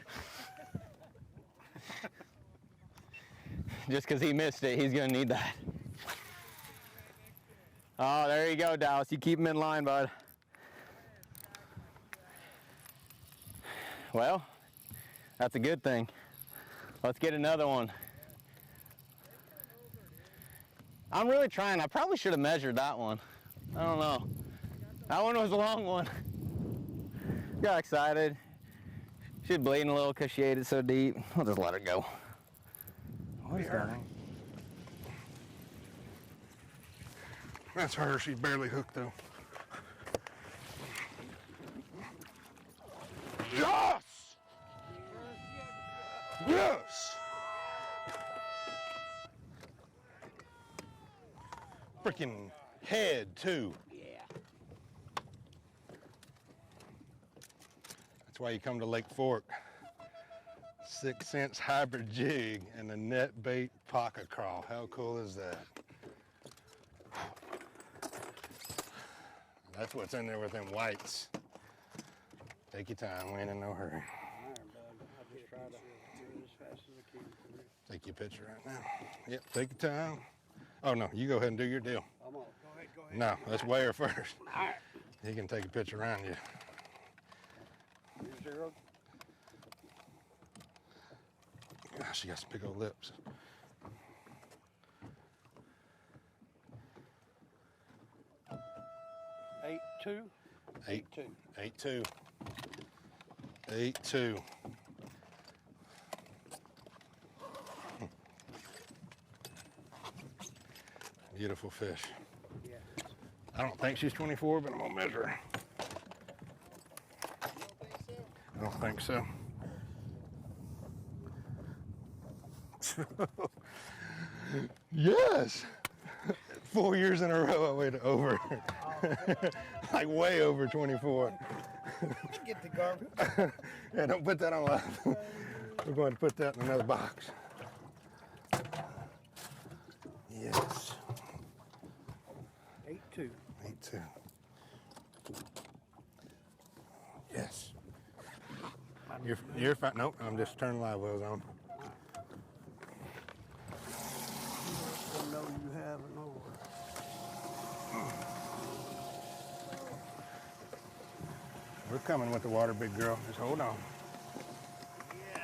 Just because he missed it, he's going to need that. Oh, there you go, Dallas. You keep him in line, bud. Well, that's a good thing. Let's get another one. I'm really trying. I probably should have measured that one. I don't know. That one was a long one. Got excited. She's bleeding a little because she ate it so deep. I'll just let her go. What is going on? That's her. She's barely hooked though. Yes! Yes! Freaking head too. Yeah. That's why you come to Lake Fork. 6 cents hybrid jig and a net bait pocket crawl. How cool is that? That's what's in there with them whites. Take your time, we ain't in no hurry. Take your picture right now. Yep, take your time. Oh no, you go ahead and do your deal. I'm on. Go ahead. No, let's weigh her first. All right. He can take a picture around you. Here's 0. Gosh, she got some big old lips. Eight two. 8-2. 8-2. 8-2. Beautiful fish. Yeah. I don't think she's 24, but I'm gonna measure her. I don't think so. Yes! 4 years in a row I weighed over. Like way over 24. Get the garbage. Yeah, don't put that on live. We're going to put that in another box. Yes. 8-2. 8-2. Yes. You're fine. Nope, I'm just turning live wells on. I know you have an over. We're coming with the water, big girl. Just hold on. Yeah.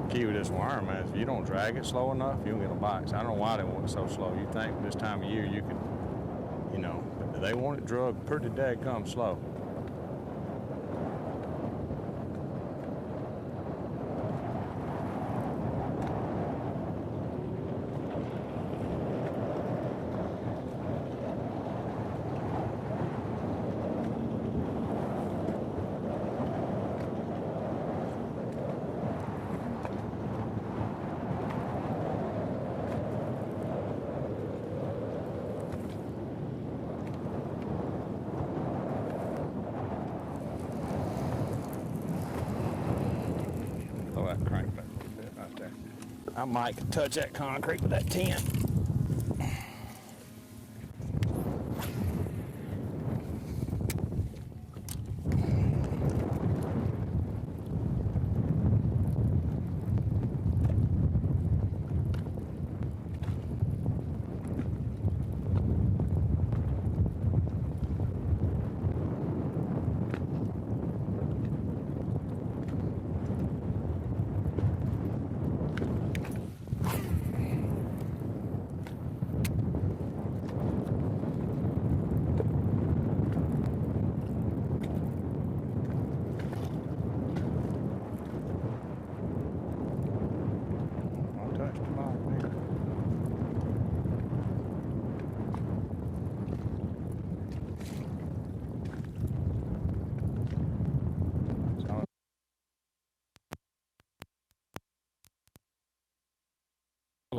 Key with this worm is if you don't drag it slow enough, you don't get a box. I don't know why they want it so slow. You think this time of year you could, you know, but they want it drugged pretty daggum slow. I might touch that concrete with that 10.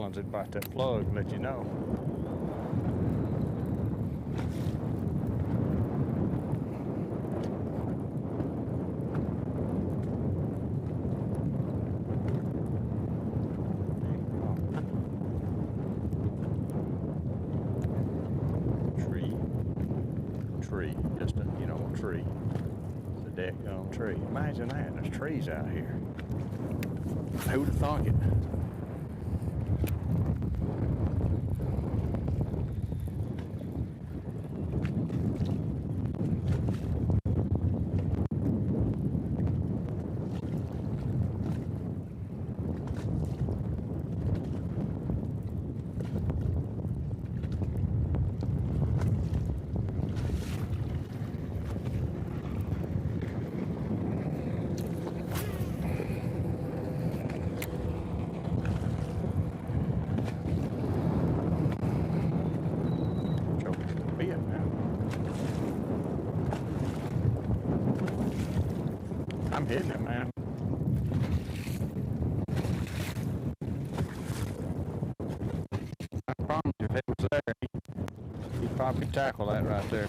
ones that bite that plug and let you know. Tree, just a, you know, a tree. It's a dead tree. Imagine that, there's trees out here. Who'd have thunk it? I'm hitting it, man. I promise you, if it was there, he'd probably tackle that right there.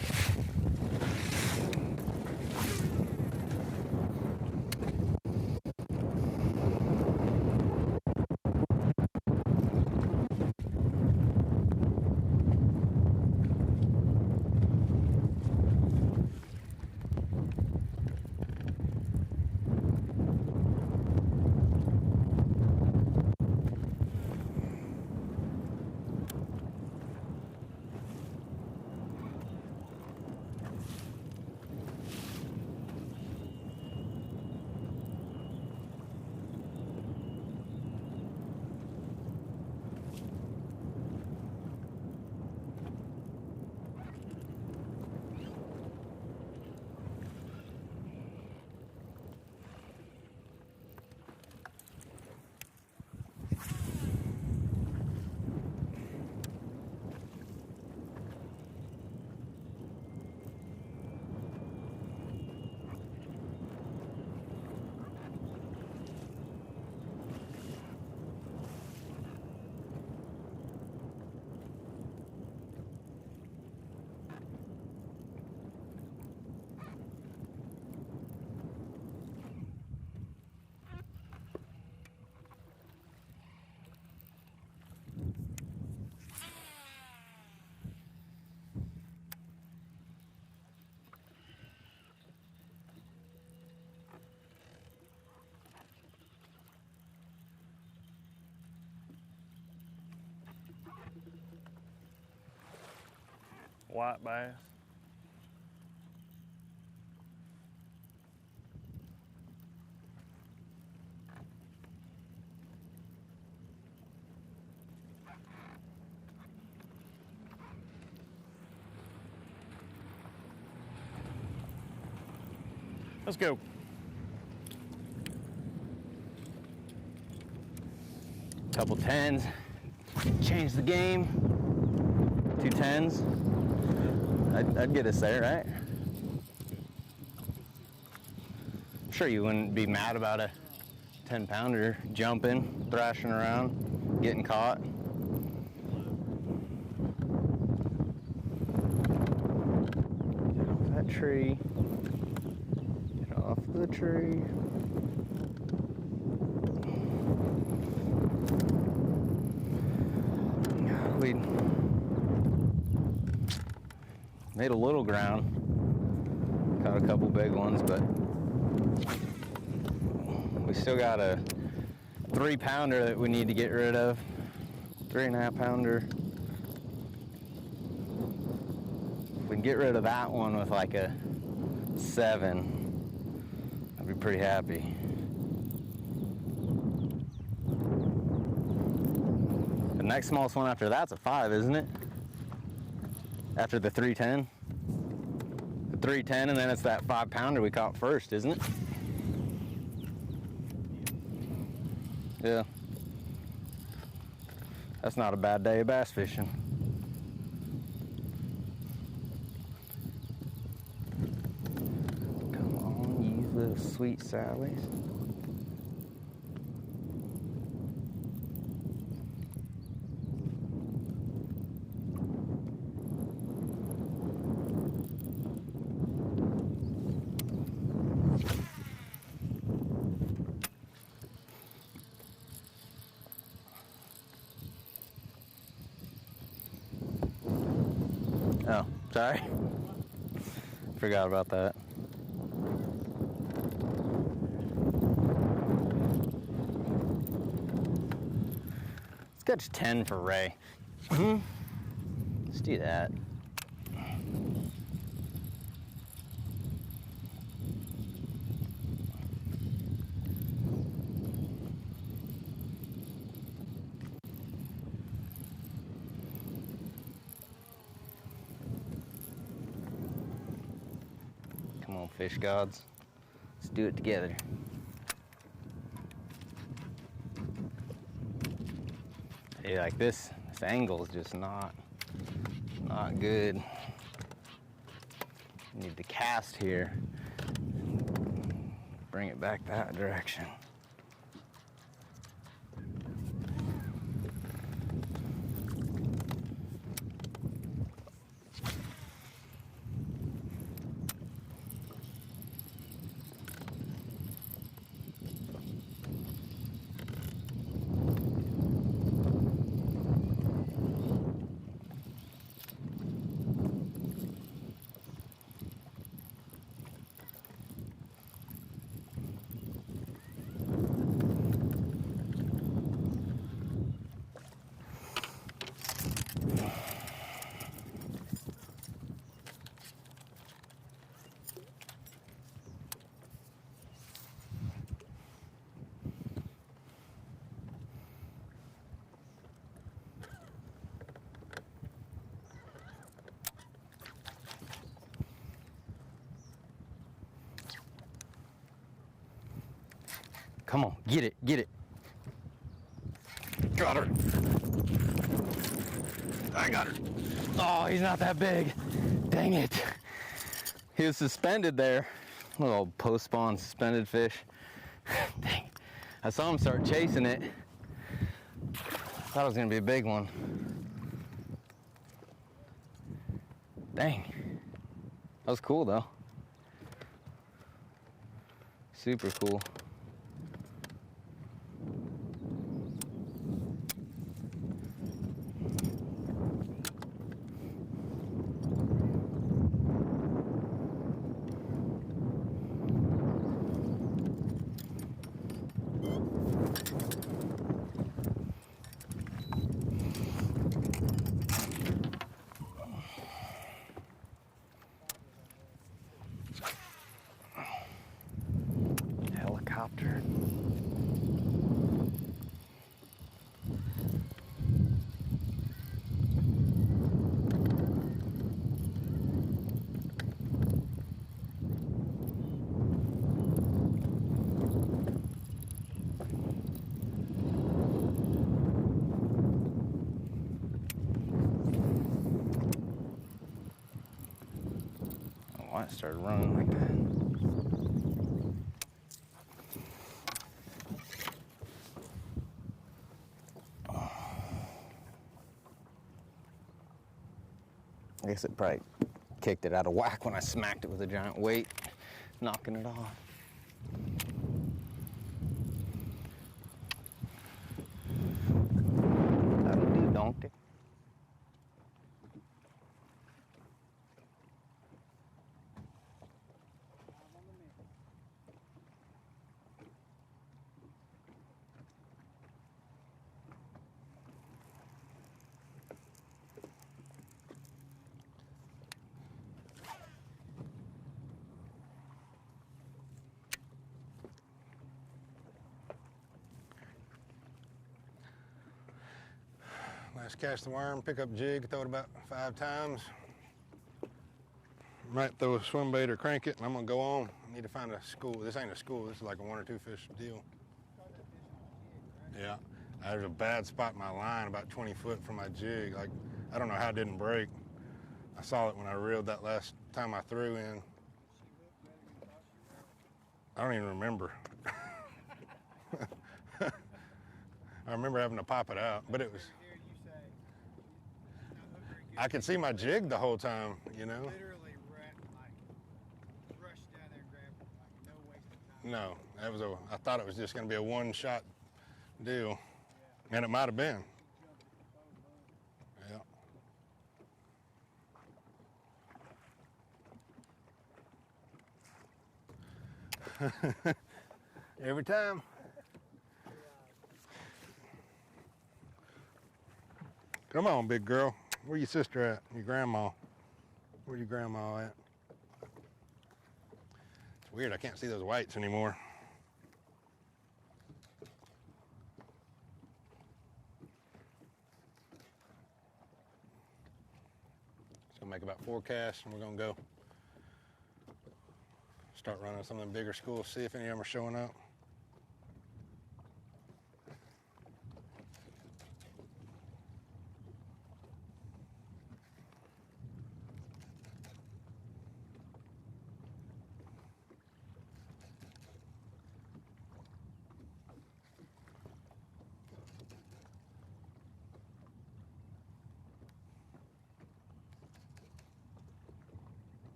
White bass. Let's go. Couple 10s, change the game. 2 10s. I'd get us there, right? I'm sure you wouldn't be mad about a 10-pounder jumping, thrashing around, getting caught. Get off that tree. Get off the tree. We made a little ground, caught a couple big ones, but we still got a 3-pounder that we need to get rid of, 3.5-pounder. If we can get rid of that one with like a 7, I'd be pretty happy. The next smallest one after that's a 5, isn't it? After the 310? The 310, and then it's that 5-pounder we caught first, isn't it? Yeah. That's not a bad day of bass fishing. Come on, you little sweet Sallies. Sorry. Forgot about that. Let's catch 10 for Ray. Let's do that. Come on, fish gods. Let's do it together. Yeah, like this angle is just not good. Need to cast here. Bring it back that direction. Come on, get it, get it. Got her. I got her. Oh, he's not that big. Dang it. He was suspended there. Little post-spawn suspended fish. Dang. I saw him start chasing it. Thought it was gonna be a big one. Dang. That was cool though. Super cool. Helicopter. Oh, why it started running like that? I guess it probably kicked it out of whack when I smacked it with a giant weight, knocking it off. That'll do, donkey. Last cast the worm, pick up jig, throw it about 5 times. Might throw a swim bait or crank it, and I'm gonna go on. I need to find a school. This ain't a school, this is like a 1 or 2 fish deal. Yeah, there's a bad spot in my line about 20 foot from my jig. Like, I don't know how it didn't break. I saw it when I reeled that last time I threw in. I don't even remember. I remember having to pop it out, but it was, I could see my jig the whole time, you know? Literally, rushed down there and grabbed it, like no waste of time. No, that was I thought it was just gonna be a one-shot deal, and it might have been. Yeah. Every time. Come on, big girl. Where your sister at? Your grandma? Where your grandma at? It's weird, I can't see those whites anymore. It's gonna make about 4 casts and we're gonna go start running some of them bigger schools, see if any of them are showing up.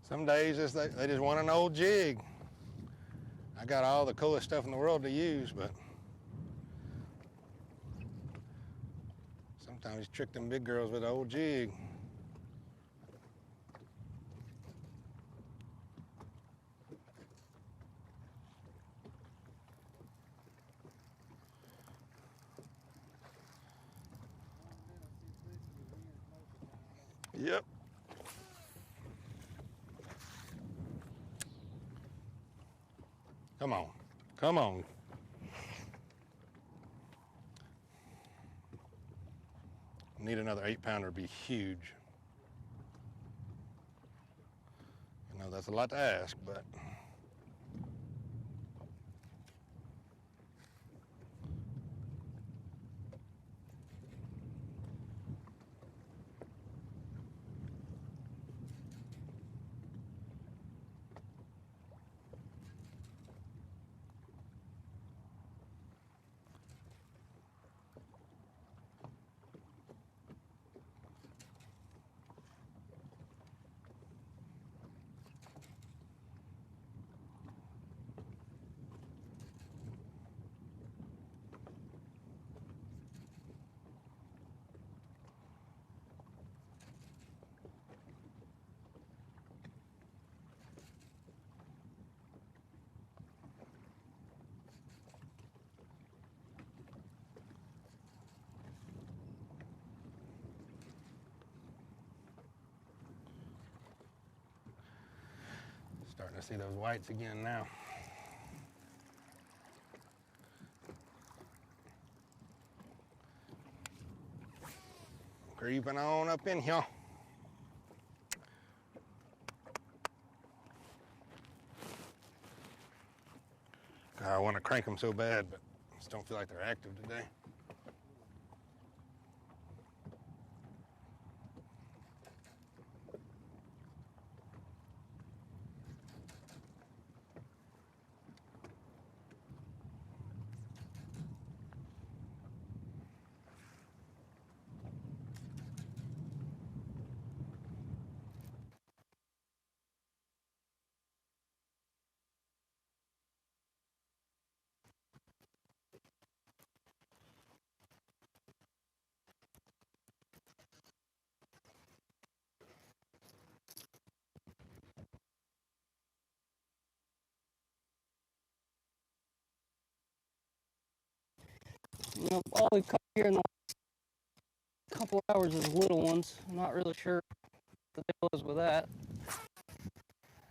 Some days they just want an old jig. I got all the coolest stuff in the world to use, but sometimes you trick them big girls with an old jig. Yep. Come on. Come on. Need another 8-pounder to be huge. I know that's a lot to ask, but starting to see those whites again now. Creeping on up in here. God, I want to crank them so bad, but I just don't feel like they're active today. You know, all we've caught here in the last couple hours is little ones. I'm not really sure what the deal is with that.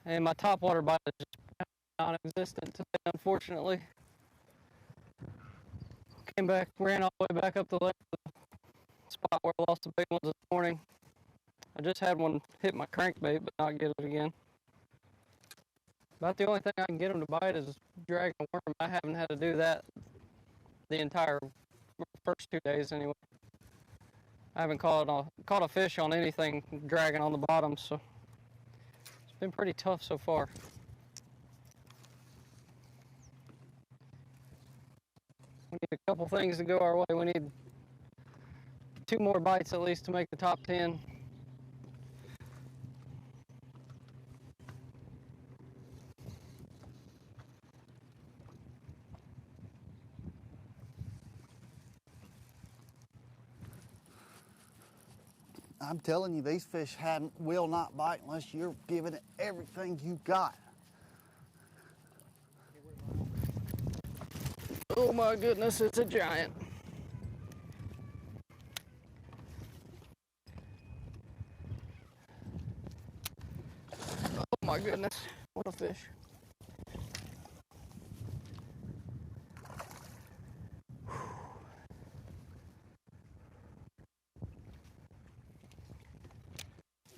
And my topwater bite is just non-existent today, unfortunately. Came back, ran all the way back up the lake to the spot where I lost the big ones this morning. I just had one hit my crankbait, but not get it again. About the only thing I can get them to bite is dragging a worm. I haven't had to do that the entire first 2 days anyway. I haven't caught a fish on anything dragging on the bottom, so it's been pretty tough so far. We need a couple things to go our way. We need 2 more bites at least to make the top 10. I'm telling you, these fish will not bite unless you're giving it everything you got. Oh my goodness, it's a giant. Oh my goodness, what a fish.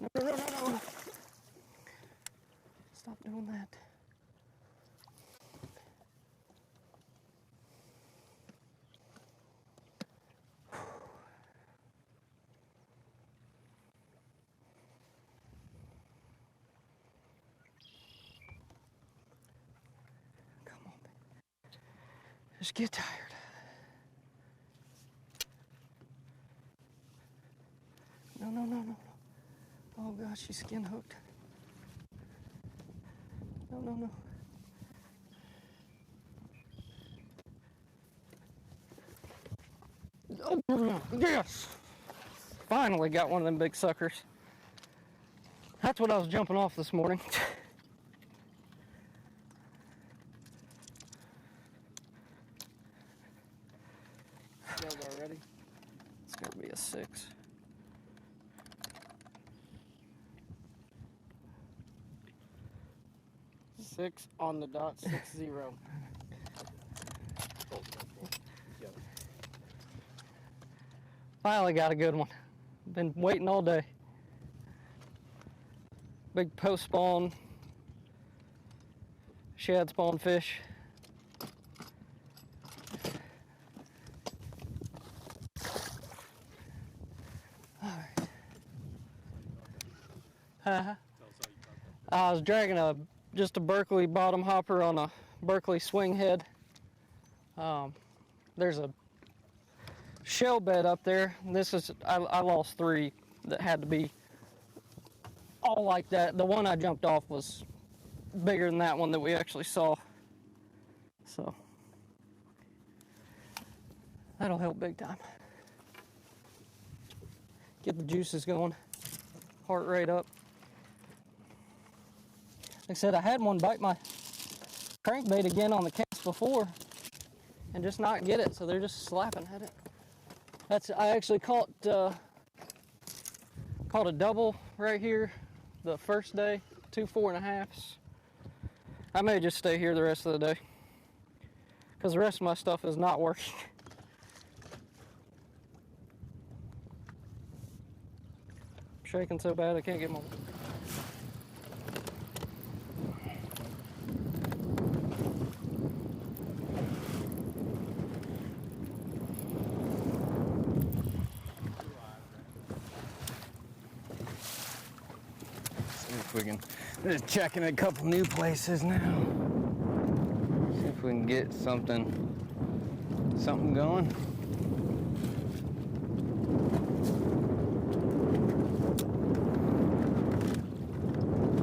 No, no, no, no, no. Stop doing that. Come on, baby. Just get tired. No, no, no, no, no. Oh gosh, she's skin hooked. No, no, no. Oh, yes! Finally got one of them big suckers. That's what I was jumping off this morning. Scales already? It's gonna be a 6. Six on the dot, 6-0. Finally got a good one. Been waiting all day. Big post spawn, shad spawn fish. All right. I was dragging just a Berkeley bottom hopper on a Berkeley swing head. There's a shell bed up there. I lost 3 that had to be all like that. The one I jumped off was bigger than that one that we actually saw. So that'll help big time. Get the juices going, heart rate up. Like I said, I had one bite my crankbait again on the cast before and just not get it, so they're just slapping at it. I actually caught a double right here the first day, 2 4.5s. I may just stay here the rest of the day because the rest of my stuff is not working. I'm shaking so bad I can't get my... We can just checking a couple new places now. See if we can get something going.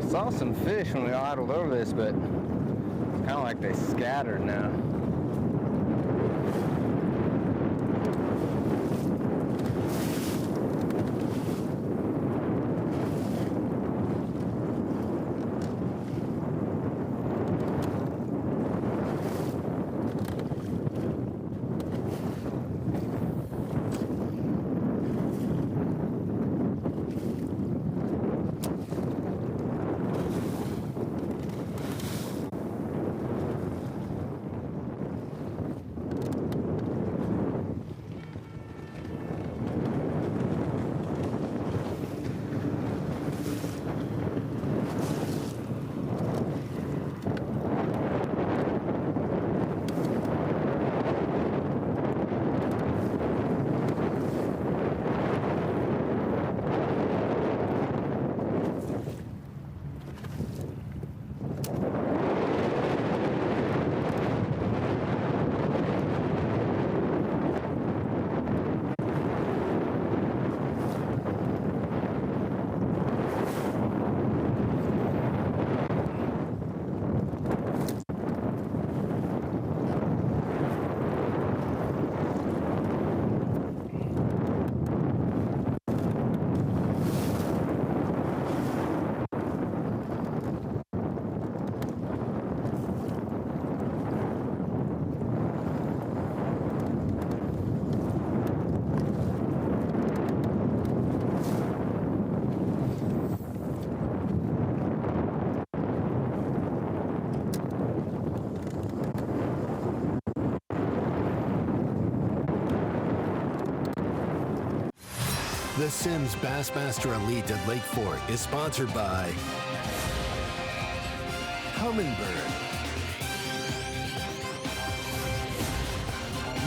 Saw some fish when we idled over this, but it's kind of like they scattered now. The Sims Bassmaster Elite at Lake Fork is sponsored by Humminbird,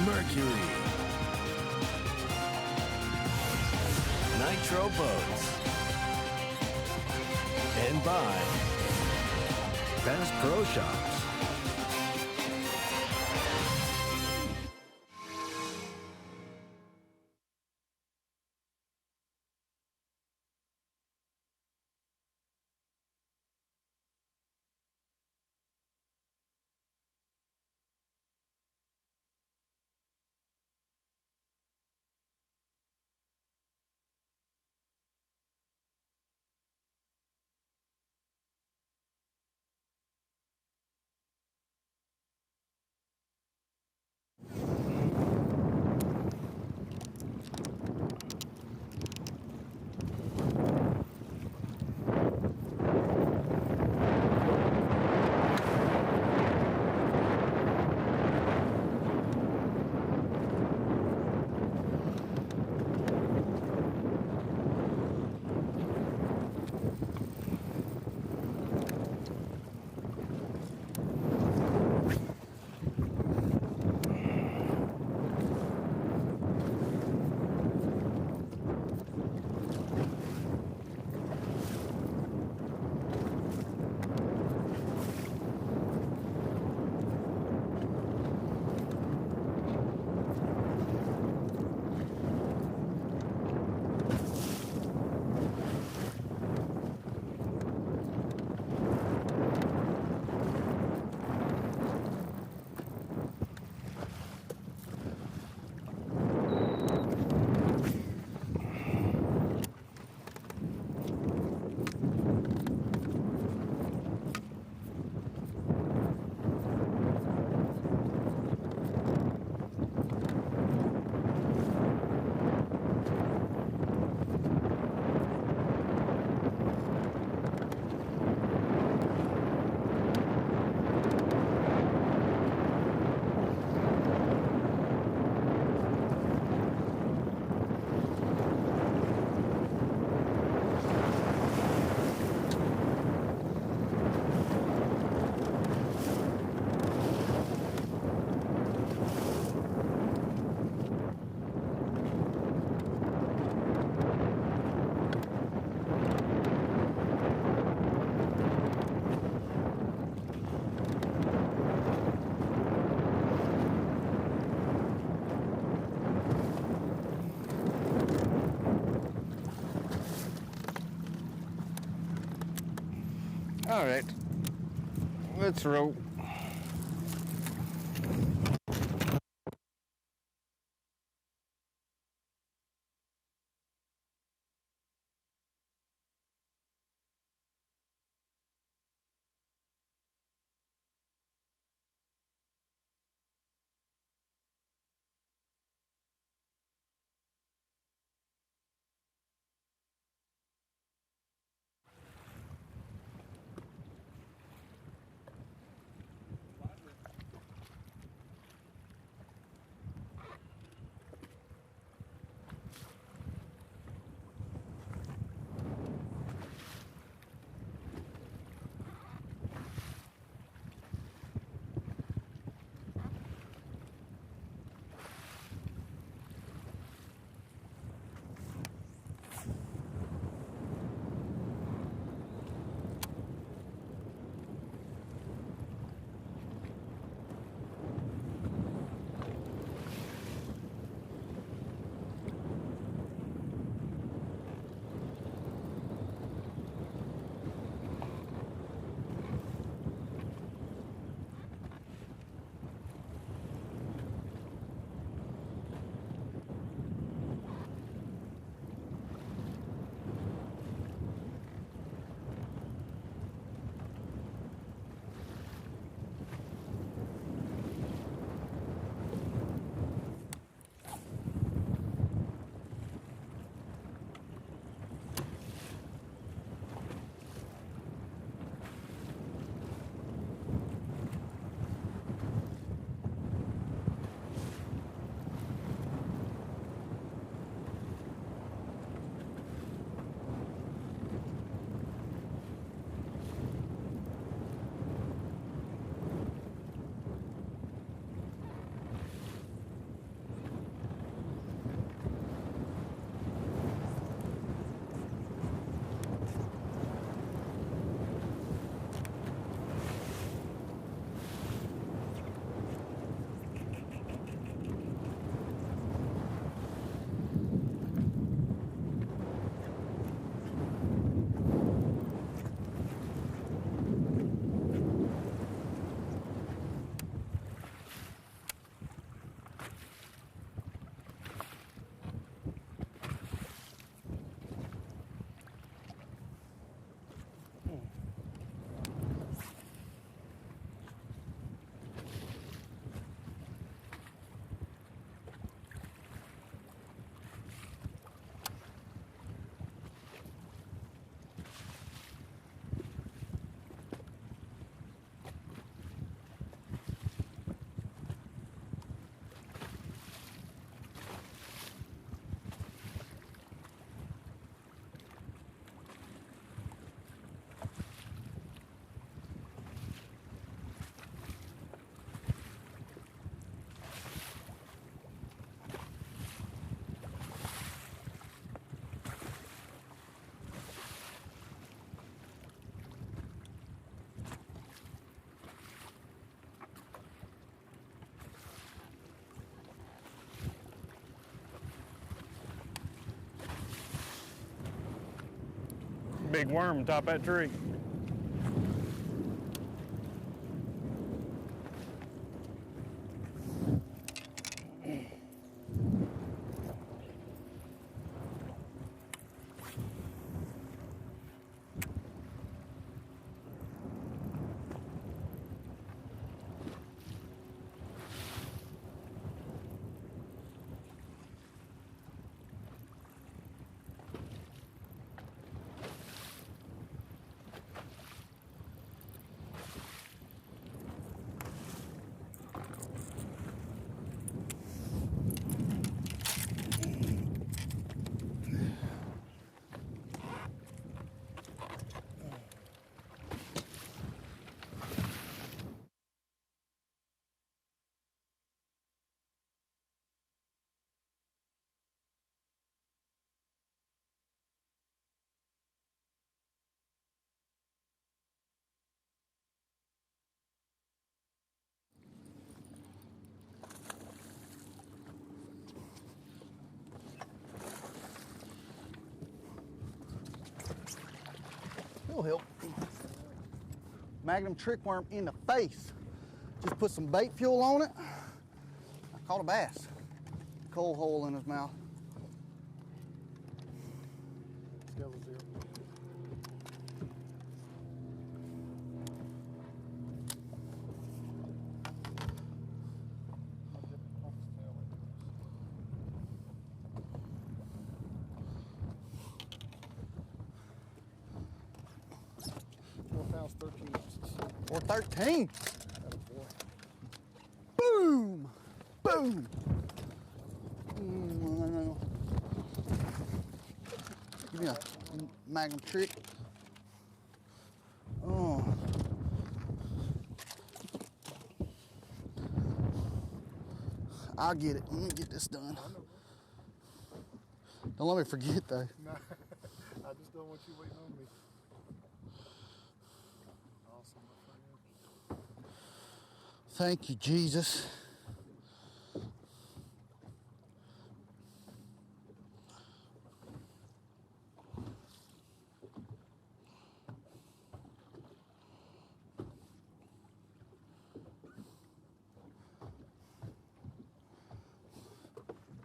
Mercury, Nitro Boats, and by Bass Pro Shops. All right, let's roll. big worm on top of that tree. It'll help. Magnum trick worm in the face. Just put some bait fuel on it. I caught a bass. Coal hole in his mouth. Scale of 0. Pounds, 13 ounces. Or 13. Boom! Boom! Give me a Magnum trick. Oh. I'll get it. Let me get this done. Don't let me forget though. No, I just don't want you waiting on me. Awesome, my friend. Thank you, Jesus.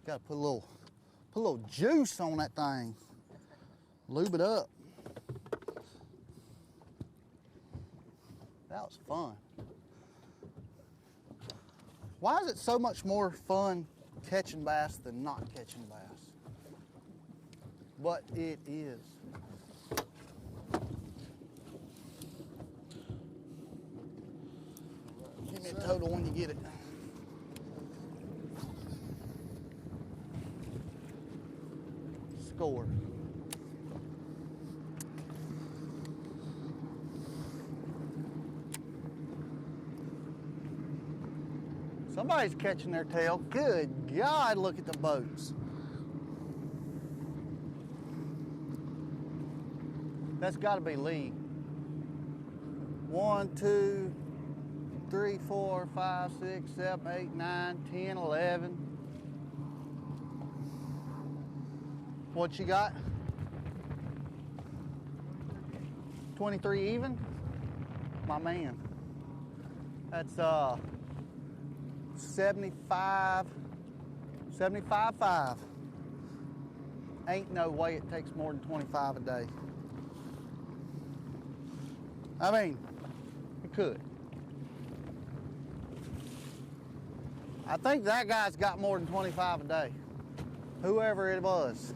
Got to put a little juice on that thing. Lube it up. That was fun. Why is it so much more fun catching bass than not catching bass? But it is. Give me a total when you get it. Score. Somebody's catching their tail. Good God, look at the boats. That's got to be Lee. 1, 2, 3, 4, 5, 6, 7, 8, 9, 10, 11. What you got? 23 even? My man. That's 75.5. Ain't no way it takes more than 25 a day. I mean, it could. I think that guy's got more than 25 a day. Whoever it was.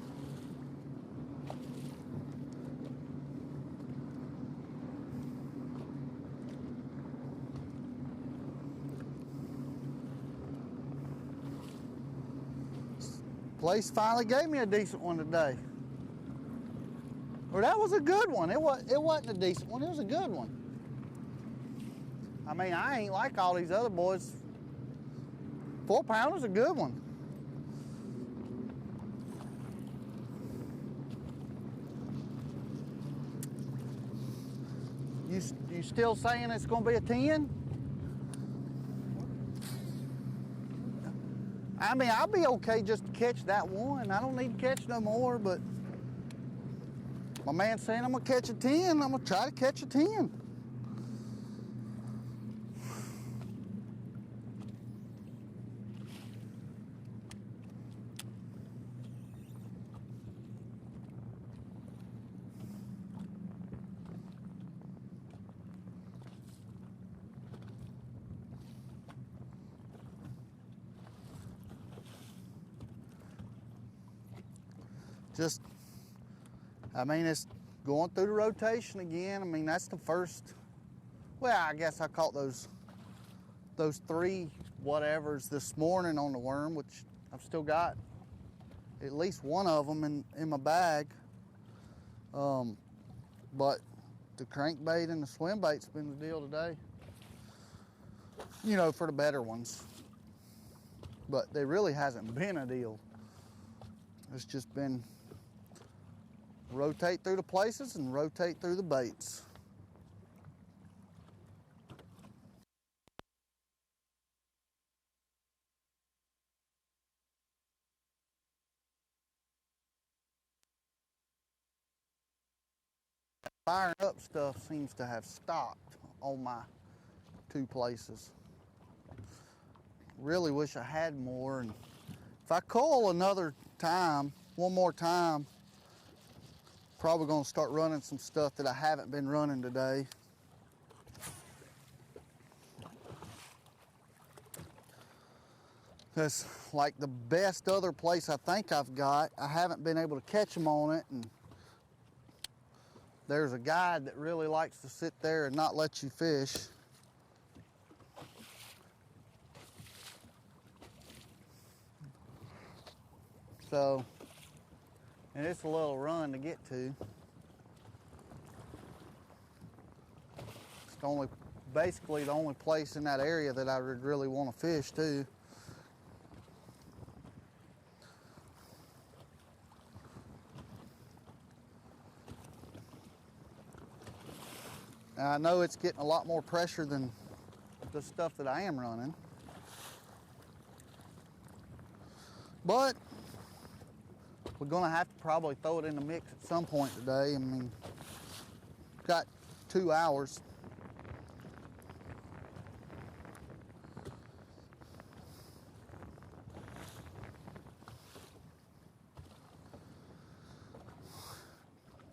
Place finally gave me a decent one today. Or that was a good one. It wasn't a decent one, it was a good one. I mean, I ain't like all these other boys. 4-pounder's a good one. You still saying it's gonna be a 10? I mean, I'll be okay just to catch that one. I don't need to catch no more, but My man's saying I'm gonna catch a 10. I'm gonna try to catch a 10. Just, I mean, it's going through the rotation again. I mean, that's the first, well, I guess I caught those 3 whatevers this morning on the worm, which I've still got at least one of them in my bag. But the crankbait and the swim bait's been the deal today. You know, for the better ones. But there really hasn't been a deal. It's just been rotate through the places and rotate through the baits. Firing up stuff seems to have stopped on my 2 places. Really wish I had more, and if I cull another time, one more time, probably gonna start running some stuff that I haven't been running today. That's like the best other place I think I've got. I haven't been able to catch them on it, and there's a guide that really likes to sit there and not let you fish. So, and it's a little run to get to. It's basically the only place in that area that I would really want to fish too. Now, I know it's getting a lot more pressure than the stuff that I am running. But we're gonna have to probably throw it in the mix at some point today. I mean, got 2 hours.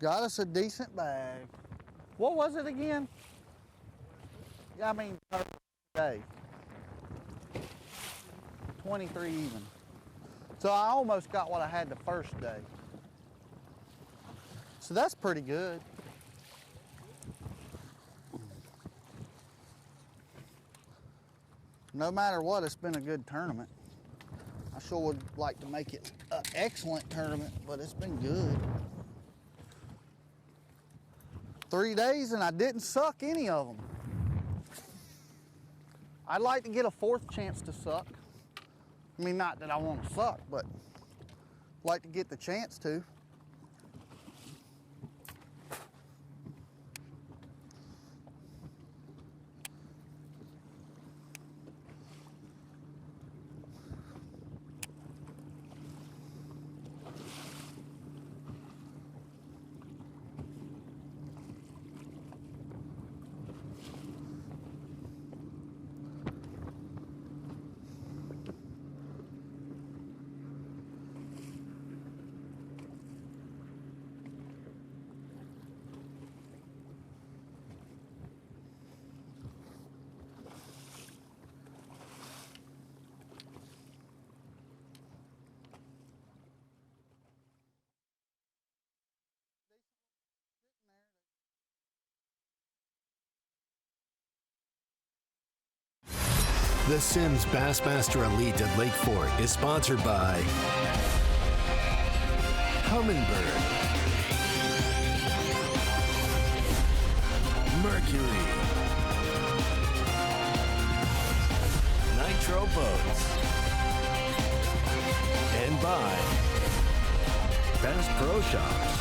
Got us a decent bag. What was it again? I mean, per day. 23 even. So I almost got what I had the first day. So that's pretty good. No matter what, it's been a good tournament. I sure would like to make it an excellent tournament, but it's been good. 3 days and I didn't suck any of them. I'd like to get a 4th chance to suck. I mean, not that I want to suck, but I'd like to get the chance to. The Simms Bassmaster Elite at Lake Fork is sponsored by Humminbird, Mercury, Nitro Boats, and by Bass Pro Shops.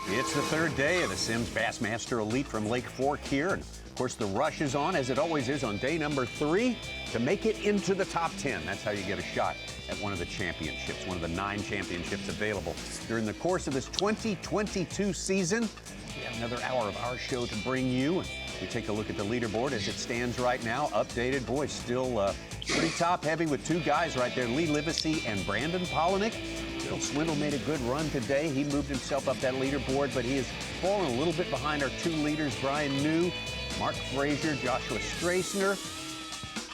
It's the third day of the Sims Bassmaster Elite from Lake Fork here. And of course, the rush is on, as it always is on day number 3, to make it into the top 10. That's how you get a shot at one of the championships, one of the 9 championships available during the course of this 2022 season. We have another hour of our show to bring you. And we take a look at the leaderboard as it stands right now. Updated, boy, still pretty top heavy with 2 guys right there, Livesey and Brandon Polinick. Swindle made a good run today. He moved himself up that leaderboard, but he has fallen a little bit behind our 2 leaders, Brian New, Mark Frazier, Joshua Strassner,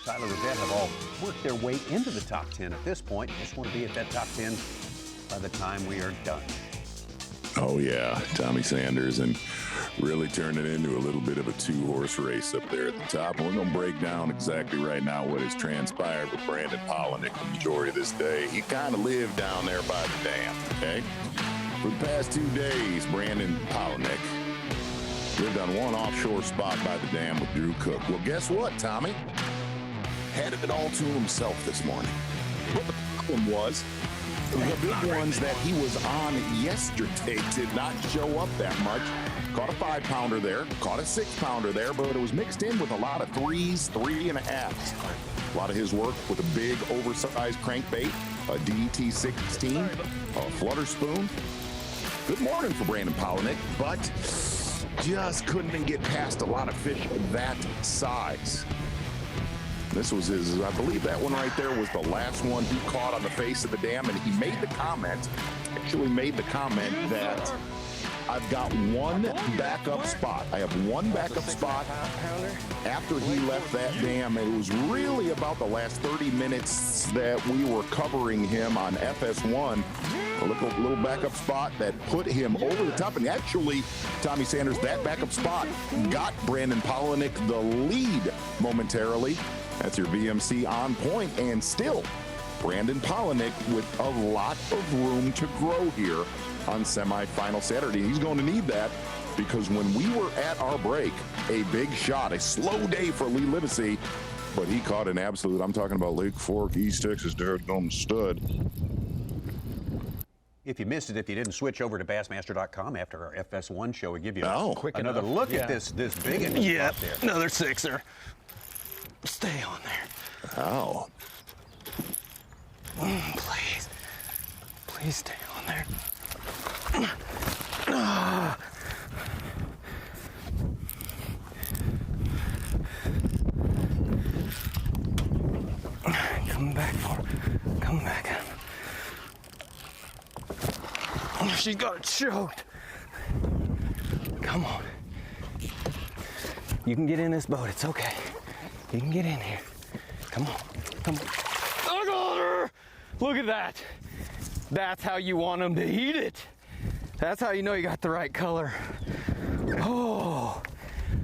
Tyler Rivette have all worked their way into the top 10 at this point. Just want to be at that top 10 by the time we are done. Oh yeah, Tommy Sanders, and really turned it into a little bit of a 2-horse race up there at the top. And we're going to break down exactly right now what has transpired with Brandon Polinick the majority of this day. He kind of lived down there by the dam, okay? For the past 2 days, Brandon Polinick lived on one offshore spot by the dam with Drew Cook. Well, guess what, Tommy? Had it all to himself this morning. But the problem was, the big ones that he was on yesterday did not show up that much. Caught a 5-pounder there, caught a 6-pounder there, but it was mixed in with a lot of 3s, 3.5s. A lot of his work with a big oversized crankbait, a DT16, a flutter spoon. Good morning for Brandon Polinick, but just couldn't get past a lot of fish that size. This was his, I believe that one right there was the last one he caught on the face of the dam, and he made the comment, that I've got one backup spot. I have one backup spot after he left that dam. It was really about the last 30 minutes that we were covering him on FS1. A little backup spot that put him over the top. And actually, Tommy Sanders, that backup spot got Brandon Polinick the lead momentarily. That's your VMC on point. And still, Brandon Polinick with a lot of room to grow here on semifinal Saturday. He's going to need that, because when we were at our break, a big shot, a slow day for Lee Livesey, but he caught an absolute, I'm talking about Lake Fork, East Texas, daggone stud. If you missed it, if you didn't switch over to Bassmaster.com after our FS1 show, we give you another enough. look at this big one. Yeah, up there. another 6er. Stay on there. Oh. Please. Please stay on there. Come back for it. Come back. She's got it choked. Come on. You can get in this boat. It's okay. You can get in here. Come on. Come on. I got her! Look at that. That's how you want them to eat it. That's how you know you got the right color. Oh,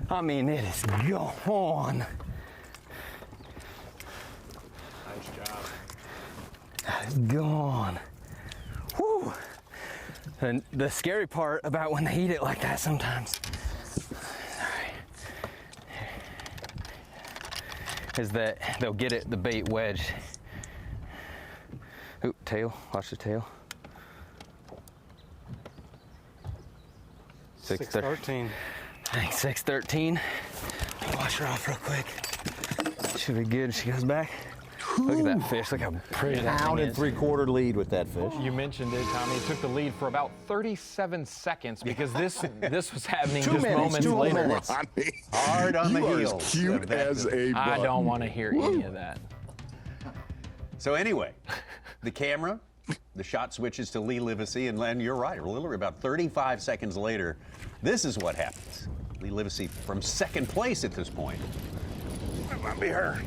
I mean, it is gone. Nice job. That is gone. Whew. And the scary part about when they eat it like that sometimes is that they'll get it, the bait wedged. Ooh, tail, watch the tail. 613. I think 613. Wash her off real quick. Should be good. She goes back. Look at that fish. Look how pretty that Pound thing and is. 3/4 lead with that fish. You mentioned it, Tommy. It took the lead for about 37 seconds because this was happening just moments later. Hard on the You are heels. as cute as a I bug. don't want to hear any of that. So anyway, the camera, the shot switches to Lee Livesey, and Len, you're right. Literally about 35 seconds later, this is what happens. Lee Livesey from second place at this point. That might be her.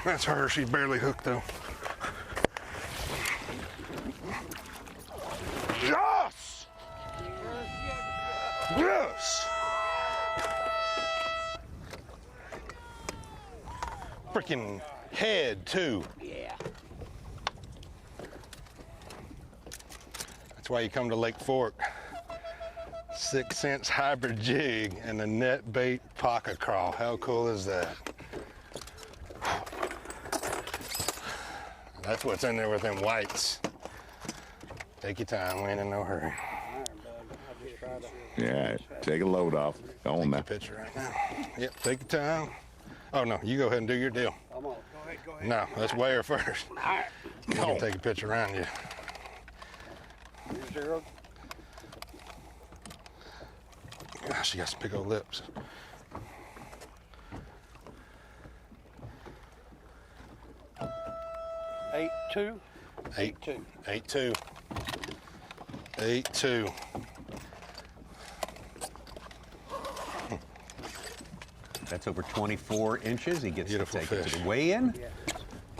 That's her. She's barely hooked, though. Yes! Yes! Freaking head, too. Yeah. That's why you come to Lake Fork. 6 cents hybrid jig and a net bait pocket crawl. How cool is that? That's what's in there with them whites. Take your time. We ain't in no hurry. Yeah, take a load off. Go on now. Picture right now. Yep, take your time. Oh, no, you go ahead and do your deal. Come on. Go ahead. No, let's weigh her first. All right. You can take a picture around you. Here's 0. Gosh, she got some big old lips. Eight two. 8-2. 8-2. 8-2. That's over 24 inches. He gets Beautiful to take it fish. to the weigh-in.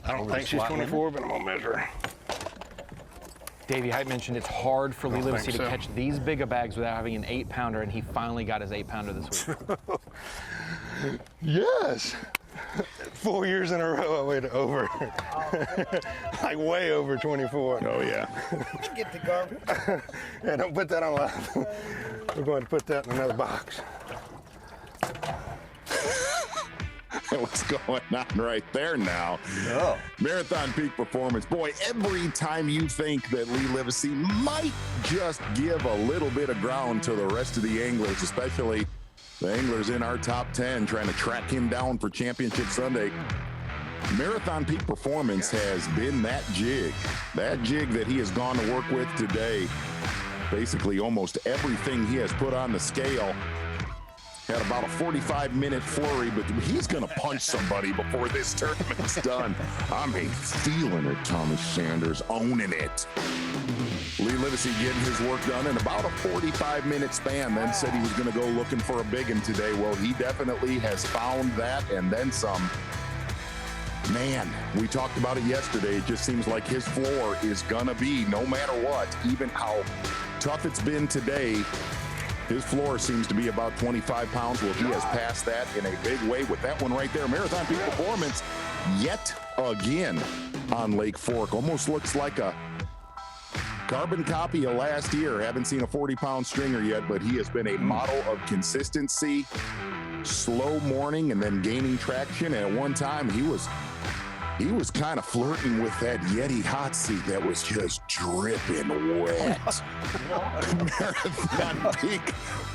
I don't think she's 24, but I'm going to measure her. Davey Height mentioned it's hard for Lee Don't Livesey think to so. catch these big of bags without having an 8-pounder, and he finally got his 8-pounder this week. Yes. 4 years in a row, I weighed over. Like way over 24. Oh, yeah. Get the garbage. Yeah, don't put that on live. We're going to put that in another box. What's going on right there now? Oh. Marathon Peak Performance. Boy, every time you think that Lee Livesey might just give a little bit of ground to the rest of the anglers, especially the anglers in our top 10 trying to track him down for Championship Sunday, Marathon Peak Performance has been that jig that he has gone to work with today. Basically almost everything he has put on the scale. Had about a 45-minute flurry, but he's going to punch somebody before this tournament's done. I'm feeling it, Thomas Sanders, owning it. Lee Livesey getting his work done in about a 45-minute span, then said he was going to go looking for a big one today. Well, he definitely has found that and then some. Man, we talked about it yesterday. It just seems like his floor is going to be, no matter what, even how tough it's been today, his floor seems to be about 25 pounds. Well, he has passed that in a big way with that one right there. Marathon Peak Performance yet again on Lake Fork. Almost looks like a carbon copy of last year. Haven't seen a 40-pound stringer yet, but he has been a model of consistency, slow morning, and then gaining traction. And at one time, he was kind of flirting with that Yeti hot seat that was just dripping wet. Marathon Peak,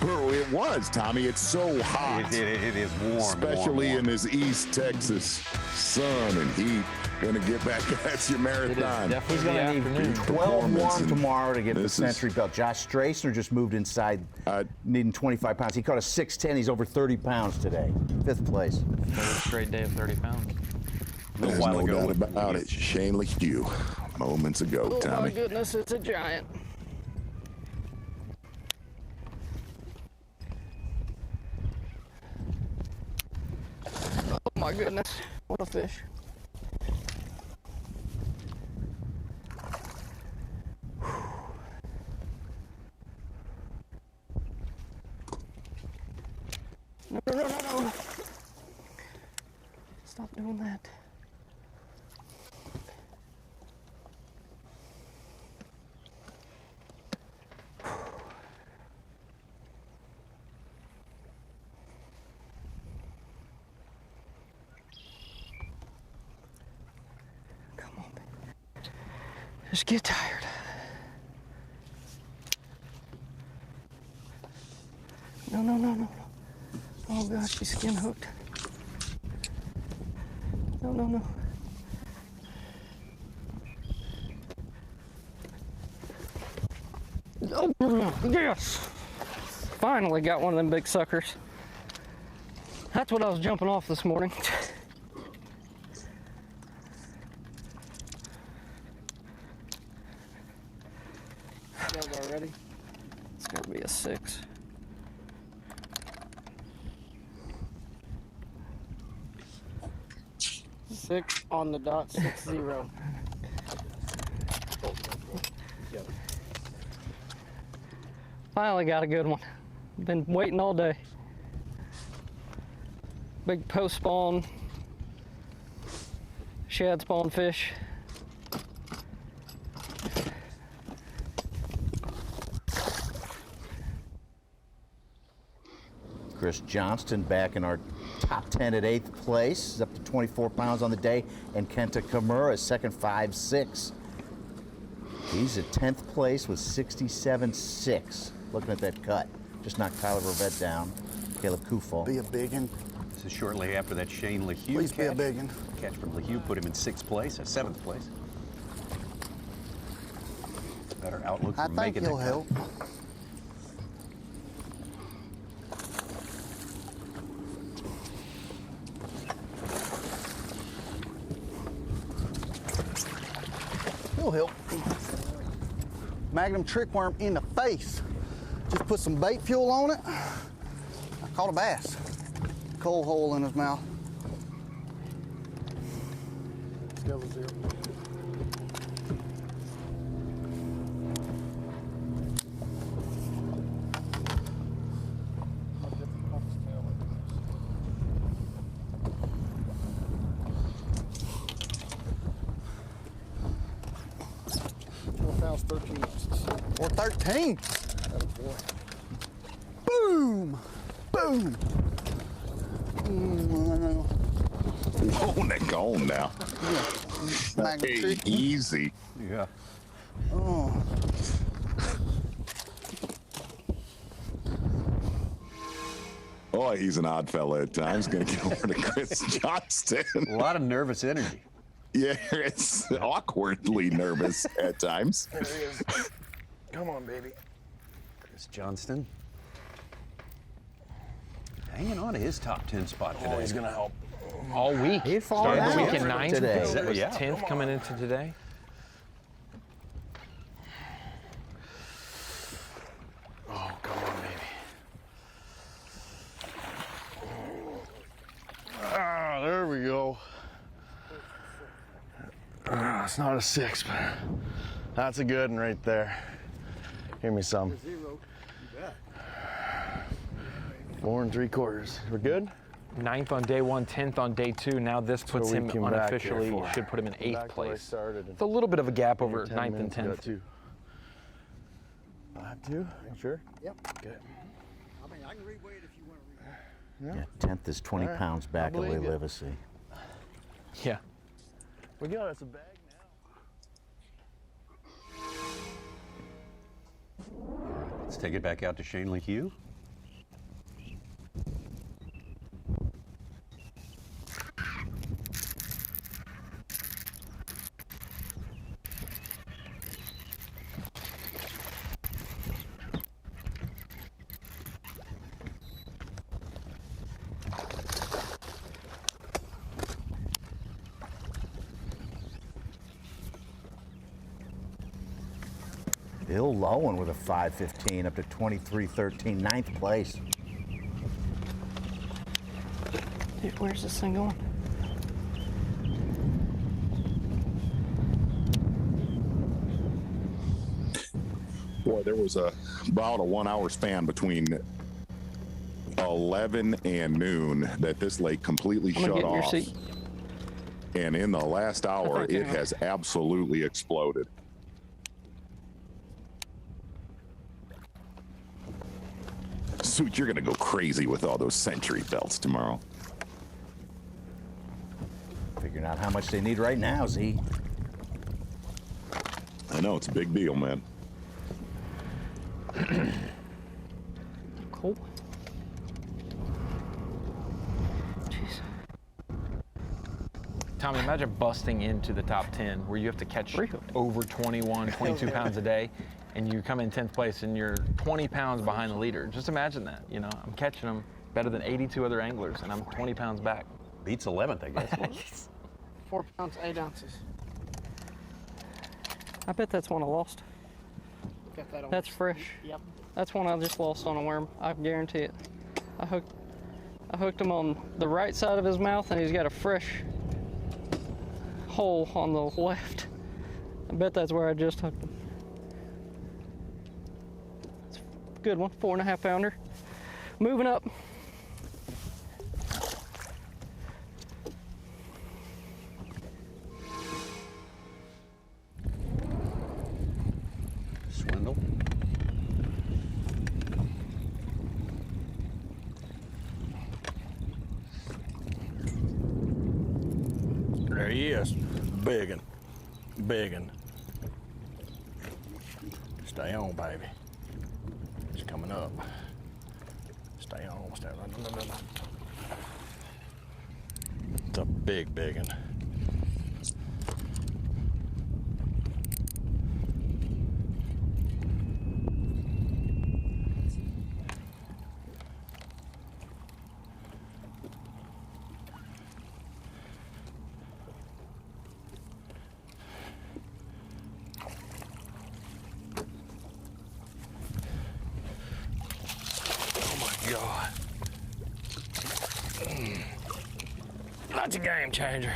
it was, Tommy. It's so hot. It is warm. Especially in this East Texas sun and heat. Gonna get back. That's your marathon. He's going to need 12 warm tomorrow to get the Century Belt. Josh Strassner just moved inside, needing 25 pounds. He caught a 6'10". He's over 30 pounds today. 5th place. Third straight day of 30 pounds. There's no doubt about it. Shane LeHue, moments ago, Oh Tommy. my goodness, it's a giant. Oh my goodness, what a fish. No. Stop doing that. Just get tired. No. Oh gosh, she's skin hooked. No. Oh, yes! Finally got one of them big suckers. That's what I was jumping off this morning. Already? It's gonna be a 6. Six on the dot, 60. Finally got a good one. Been waiting all day. Big post spawn, shad spawn fish. Chris Johnston back in our top 10 at 8th place. He's up to 24 pounds on the day. And Kenta Kimura, second, 5'6". He's at 10th place with 67.6. Looking at that cut. Just knocked Tyler Rovette down. Caleb Kufal. Be a biggin. This is shortly after that Shane LeHue Please catch. be a biggin. Catch from LeHue put him in 6th place, 7th place. Better outlook for I think making he'll the help. He'll help. Magnum trick worm in the face. Just put some bait fuel on it. I caught a bass. Coal hole in his mouth. Scale of 0. Pounds, 13 ounces. Or 13. Attaboy. Boom! Boom! Whoa, they're gone now. Hey, easy. Yeah. Oh. Oh, he's an odd fella at times. Gonna get over to Chris Johnston. A lot of nervous energy. Yeah, it's awkwardly nervous at times. There he is. Come on, baby. Chris Johnston. Hanging on to his top 10 spot today. Oh, he's gonna help. All week. He Started the week in 9th today. was Yeah. 10th coming into today. Oh, come on, baby. Ah, there we go. It's not a 6, but that's a good one right there. Give me some. 4 3/4. We're good? 9th on day 1, 10th on day 2. Now this puts we him came back here unofficially, for. should put him in 8th Back where I place. started. It's a little bit of a gap over 10 9th and minutes ago, 10th. too. 5-2? You sure? Yep. Good. I mean, I can reweight if you want to reweight. Yeah, 10th is 20 All right. pounds back I of believe you. Livesey. Yeah. We got us a bag now. Let's take it back out to Shane LeHue. Bill Lowen with a 5.15 up to 23.13, 9th place. Dude, where's this thing going? Boy, there was about a 1 hour span between 11 and noon that this lake completely I'm gonna shut get in your off. seat. And in the last hour, think you it know. has absolutely exploded. Suit, you're gonna go crazy with all those century belts tomorrow. Figuring out how much they need right now, Z. I know, it's a big deal, man. Cool. Jeez. Tommy, imagine busting into the top 10 where you have to catch over 21, 22 pounds a day, and you come in 10th place and you're 20 pounds behind the leader. Just imagine that. You know, I'm catching them better than 82 other anglers, and I'm 20 pounds back. Beats 11th, I guess. 4 pounds, 8 ounces. I bet that's one I lost. Got that on That's fresh. Yep. That's one I just lost on a worm. I guarantee it. I hooked him on the right side of his mouth, and he's got a fresh hole on the left. I bet that's where I just hooked him. It's a good one, 4.5 pounder. Moving up. Swindle. There he is. Biggin. Biggin. Stay on, baby. It's coming up. Stay on. Stay on. No. It's a big one. God. That's a game changer.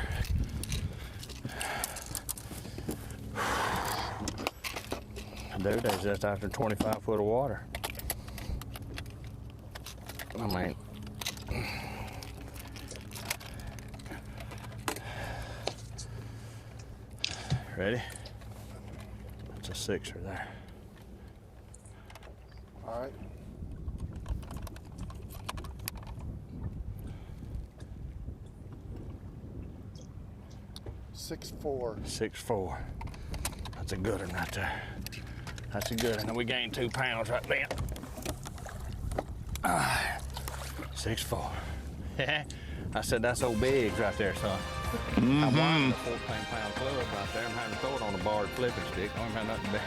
Dude, that's just after 25 foot of water. I mean, ready? It's a 6er there. All right. 6'4". 6'4". That's a good one right there. That's a good one. And we gained 2 pounds right then. 6'4". I said that's old bigs right there, son. I'm winding a 14-pound club right there. I'm having to throw it on a barred flipping stick. I don't have nothing big.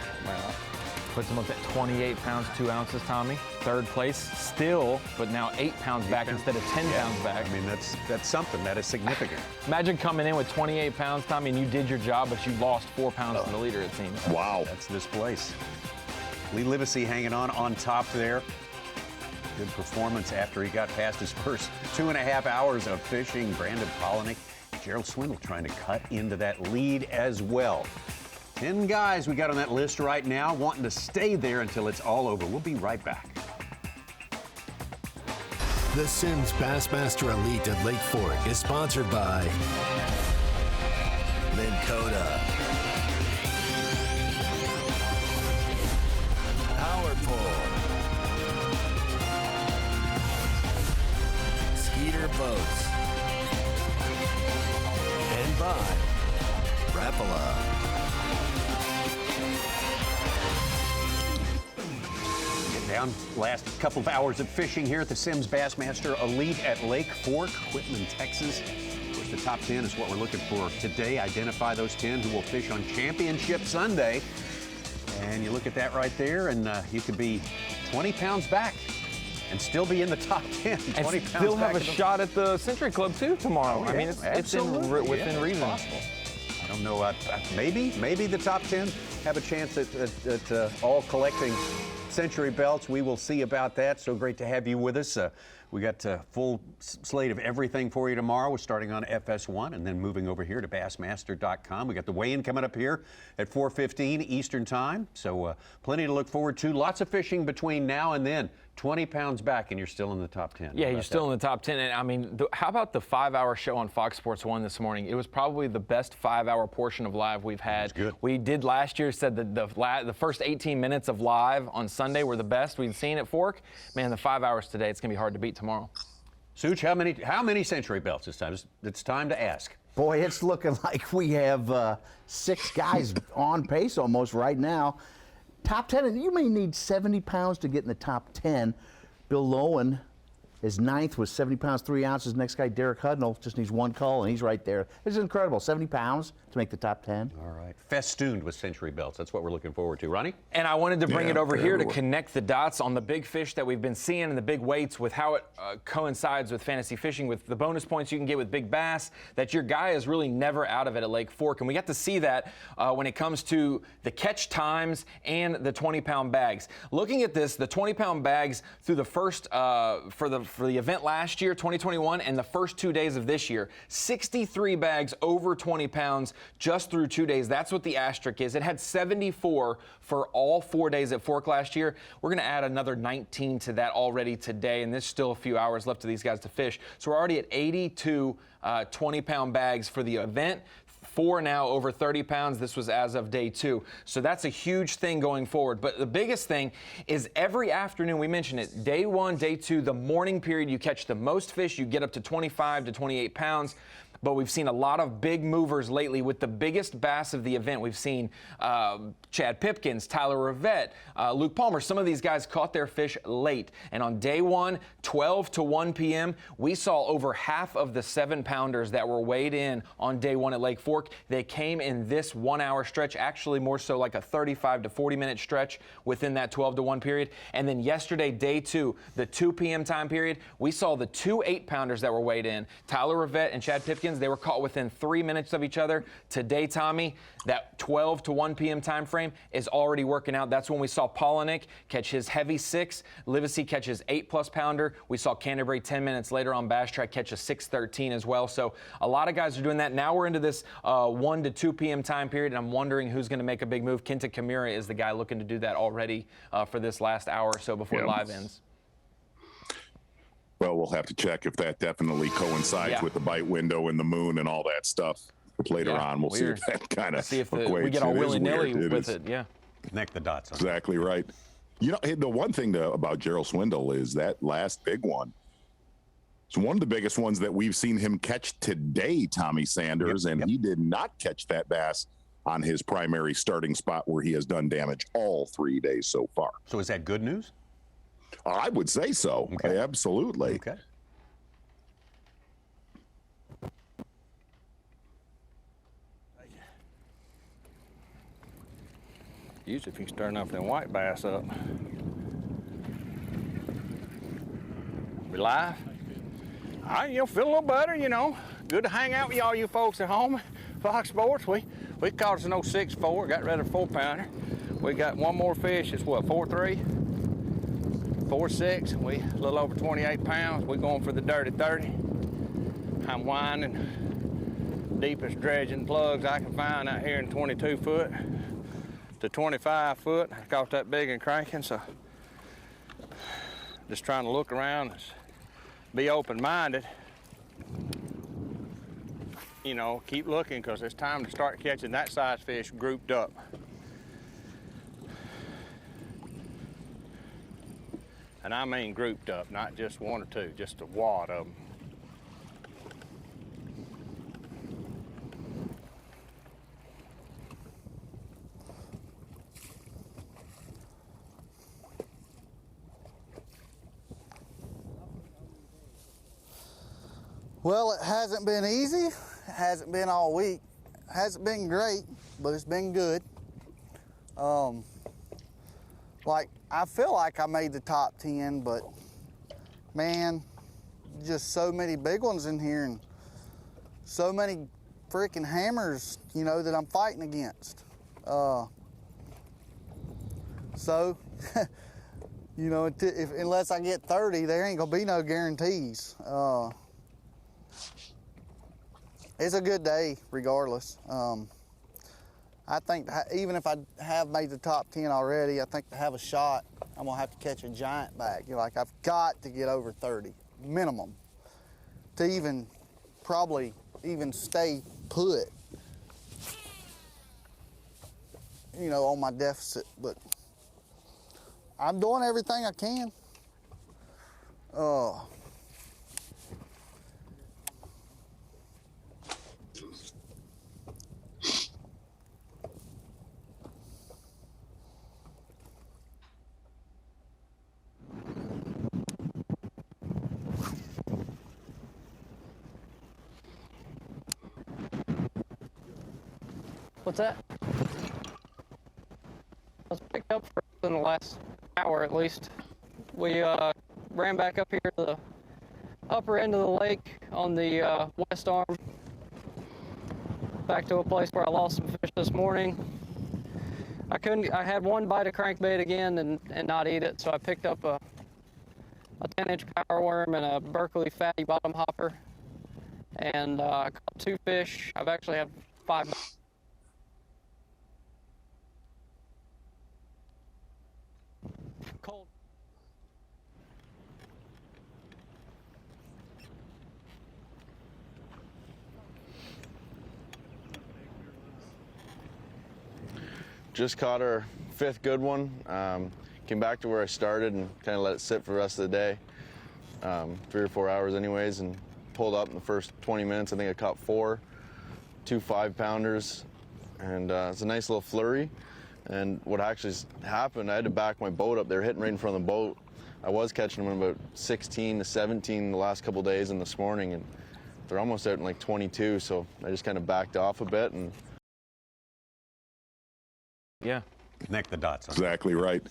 Puts him up at 28 pounds, 2 ounces, Tommy. Third place still, but now 8 pounds back instead of 10 pounds back. I mean, that's something. That is significant. Imagine coming in with 28 pounds, Tommy, and you did your job, but you lost 4 pounds to the leader, it seems. Wow. That's this place. Lee Livesey hanging on top there. Good performance after he got past his first 2.5 hours of fishing. Brandon Polinick, Gerald Swindle trying to cut into that lead as well. 10 guys we got on that list right now wanting to stay there until it's all over. We'll be right back. The Sims Bassmaster Elite at Lake Fork is sponsored by Minn Kota, Power Pole, Skeeter Boats, and by Rapala. Down last couple of hours of fishing here at the Sims Bassmaster Elite at Lake Fork, Whitman, Texas. Of course, the top 10 is what we're looking for today. Identify those 10 who will fish on Championship Sunday. And you look at that right there, and you could be 20 pounds back and still be in the top 10. 20 and pounds still back have a shot at the Century Club, too, tomorrow. Oh, yeah, I mean, it's within reason. Possible. I don't know. Maybe the top 10 have a chance at all collecting Century belts. We will see about that. So great to have you with us. We got a full slate of everything for you tomorrow. We're starting on FS1 and then moving over here to Bassmaster.com. We got the weigh-in coming up here at 4:15 Eastern Time. So plenty to look forward to. Lots of fishing between now and then. 20 pounds back and you're still in the top 10. Yeah, you're still in the top 10. And I mean, how about the 5-hour show on Fox Sports 1 this morning? It was probably the best 5-hour portion of live we've had. Good. We did last year, said that the first 18 minutes of live on Sunday were the best we'd seen at Fork. Man, the 5 hours today, it's going to be hard to beat tomorrow. Such, how many Century belts this time? It's time to ask. Boy, it's looking like we have 6 guys on pace almost right now. Top 10, and you may need 70 pounds to get in the top 10. Bill Lowen is 9th with 70 pounds, 3 ounces. Next guy, Derek Hudnall, just needs 1 call, and he's right there. This is incredible, 70 pounds to make the top 10. All right. Festooned with Century belts. That's what we're looking forward to. Ronnie? And I wanted to bring it over here to connect the dots on the big fish that we've been seeing and the big weights with how it coincides with fantasy fishing, with the bonus points you can get with big bass, that your guy is really never out of it at Lake Fork. And we got to see that when it comes to the catch times and the 20-pound bags. Looking at this, the 20-pound bags through the first, for the event last year, 2021, and the first 2 days of this year, 63 bags over 20 pounds just through 2 days. That's what the asterisk is. It had 74 for all 4 days at Fork last year. We're going to add another 19 to that already today, and there's still a few hours left for these guys to fish. So we're already at 82 20-pound bags for the event. 4 now over 30 pounds. This was as of day 2. So that's a huge thing going forward. But the biggest thing is every afternoon, we mentioned it, day 1, day 2, the morning period, you catch the most fish, you get up to 25 to 28 pounds. but we've seen a lot of big movers lately with the biggest bass of the event. We've seen Chad Pipkins, Tyler Rivette, Luke Palmer. Some of these guys caught their fish late. And on day one, 12 to 1 p.m., we saw over half of the 7-pounders that were weighed in on day one at Lake Fork. They came in this 1 hour stretch, actually more so like a 35 to 40 minute stretch within that 12 to 1 period. And then yesterday, day two, the 2 p.m. time period, we saw the 2 8-pounders that were weighed in. Tyler Rivette and Chad Pipkins, they were caught within 3 minutes of each other. Today, Tommy, that 12 to 1 p.m. time frame is already working out. That's when we saw Polinick catch his heavy 6, Livesey catch his 8+ pounder. We saw Canterbury 10 minutes later on Bass Track catch a 6.13 as well. So a lot of guys are doing that. Now we're into this 1 to 2 p.m. time period, and I'm wondering who's going to make a big move. Kenta Kimura is the guy looking to do that already for this last hour or so before live ends. Well, we'll have to check if that definitely coincides with the bite window and the moon and all that stuff. Later on, we'll see if that kind of equates. We get all willy-nilly with it, Connect the dots. Exactly right. You know, the one thing about Gerald Swindle is that last big one. It's one of the biggest ones that we've seen him catch today, Tommy Sanders, and he did not catch that bass on his primary starting spot where he has done damage all 3 days so far. So is that good news? I would say so. Okay. Absolutely. Okay. Usually if you can stir enough of them white bass up. We live? You'll feel a little better, you know. Good to hang out with y'all, you folks at home. Fox Sports, we caught us an 06-4, got rid of a 4-pounder. We got one more fish, it's what, 4.3? 4.6, we a little over 28 pounds. We're going for the dirty 30. I'm winding deepest dredging plugs I can find out here in 22 foot to 25 foot. I caught that big and cranking, so just trying to look around, be open-minded. You know, keep looking because it's time to start catching that size fish grouped up. And I mean grouped up, not just one or two, just a wad of them. Well, it hasn't been easy. It hasn't been all week. It hasn't been great, but it's been good. Like, I feel like I made the top 10, but man, just so many big ones in here and so many freaking hammers, you know, that I'm fighting against. So, you know, unless I get 30, there ain't gonna be no guarantees. It's a good day regardless. I think even if I have made the top 10 already, I think to have a shot, I'm gonna have to catch a giant back. You know, like I've got to get over 30 minimum to even probably even stay put, you know, on my deficit. But I'm doing everything I can. What's that? I was picked up in the last hour at least. We ran back up here to the upper end of the lake on the west arm. Back to a place where I lost some fish this morning. I had one bite of crankbait again and not eat it, so I picked up a 10-inch power worm and a Berkeley fatty bottom hopper. And I caught 2 fish. I've actually had 5 bites. Cold. Just caught our 5th good one. Came back to where I started and kind of let it sit for the rest of the day. 3 or 4 hours anyways, and pulled up in the first 20 minutes. I think I caught 4, 2 5-pounders, and it's a nice little flurry. And what actually happened, I had to back my boat up. They were hitting right in front of the boat. I was catching them in about 16 to 17 the last couple days and this morning, and they're almost out in like 22, so I just kind of backed off a bit. And yeah, connect the dots. Exactly right.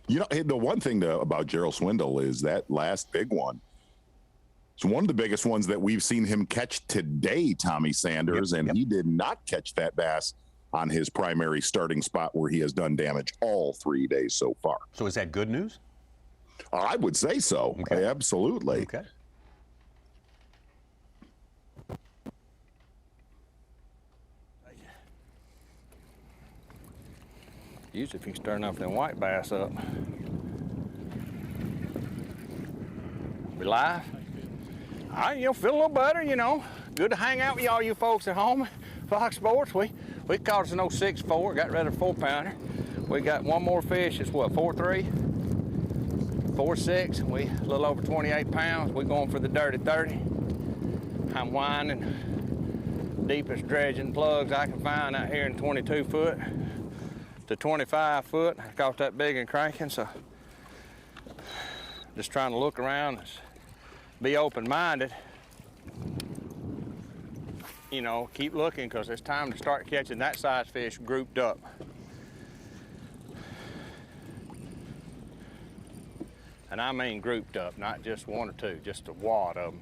You know, the one thing about Gerald Swindle is that last big one. It's one of the biggest ones that we've seen him catch today, Tommy Sanders, and he did not catch that bass on his primary starting spot where he has done damage all 3 days so far. So is that good news? I would say so. Okay. Absolutely. Okay. Usually if you can stir enough of them white bass up. We live? All right, feel a little better, Good to hang out with all you folks at home. Fox Sports, we caught us an 06-4, got rid of a 4-pounder. We got one more fish, it's what, 4-3? 4-6, we a little over 28 pounds. We're going for the dirty 30. I'm winding deepest dredging plugs I can find out here in 22 foot to 25 foot. I caught that big and cranking, so just trying to look around, be open-minded. Keep looking, because it's time to start catching that size fish grouped up. And I mean grouped up, not just 1 or 2, just a wad of them.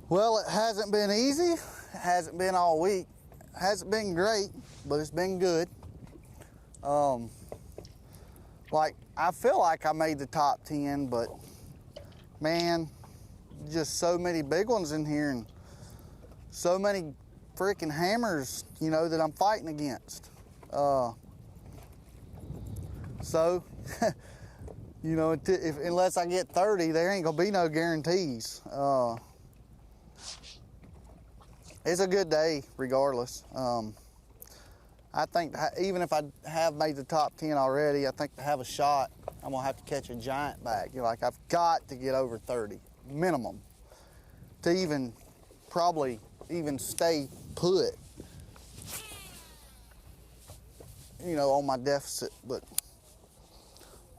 Well, it hasn't been easy. It hasn't been all week. It hasn't been great, but it's been good. I feel like I made the top 10, but man, just so many big ones in here and so many freaking hammers, that I'm fighting against. Unless I get 30, there ain't gonna be no guarantees. It's a good day regardless. I think even if I have made the top 10 already, I think to have a shot, I'm gonna have to catch a giant back. I've got to get over 30, minimum, to probably even stay put, on my deficit. But